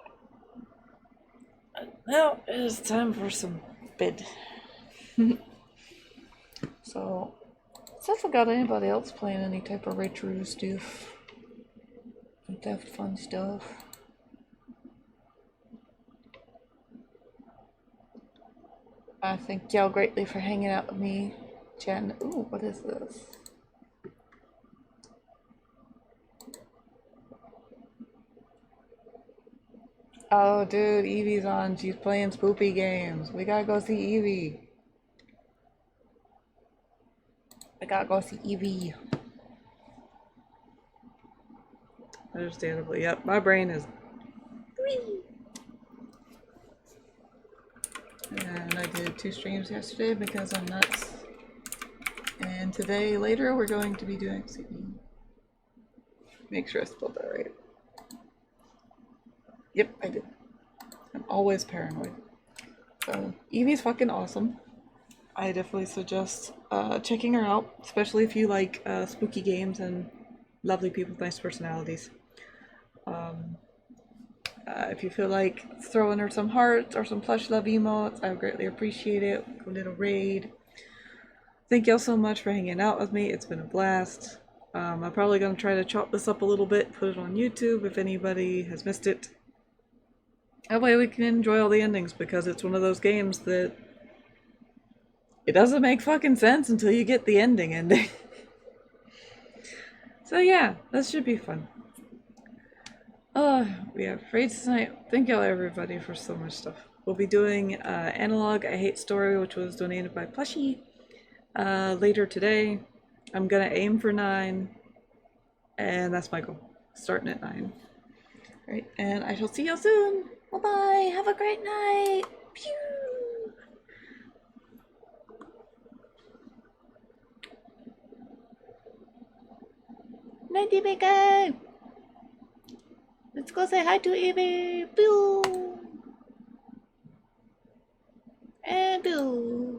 Now it is time for some bed. So, since I got anybody else playing any type of retro stuff, theft fun stuff. I thank y'all greatly for hanging out with me, chatting. Ooh, what is this? Oh, dude, Evie's on. She's playing spoopy games. We gotta go see Evie. I gotta go see Evie. Understandably, yep. My brain is. And I did 2 streams yesterday because I'm nuts. And today, later, we're going to be doing. Make sure I spelled that right. Yep, I did. I'm always paranoid. So, Evie's fucking awesome. I definitely suggest checking her out, especially if you like spooky games and lovely people with nice personalities. If you feel like throwing her some hearts or some plush love emotes, I would greatly appreciate it. A little raid. Thank y'all so much for hanging out with me. It's been a blast. I'm probably going to try to chop this up a little bit, put it on YouTube if anybody has missed it. That way we can enjoy all the endings, because it's one of those games that it doesn't make fucking sense until you get the ending. So yeah, that should be fun. We have raids tonight. Thank y'all everybody for so much stuff. We'll be doing Analog I Hate Story, which was donated by Plushie, later today. I'm gonna aim for 9, and that's my goal. Starting at 9. Alright, and I shall see y'all soon. Bye bye. Have a great night. Pew. Nighty bacon. Let's go say hi to Evie. Pew. And pew.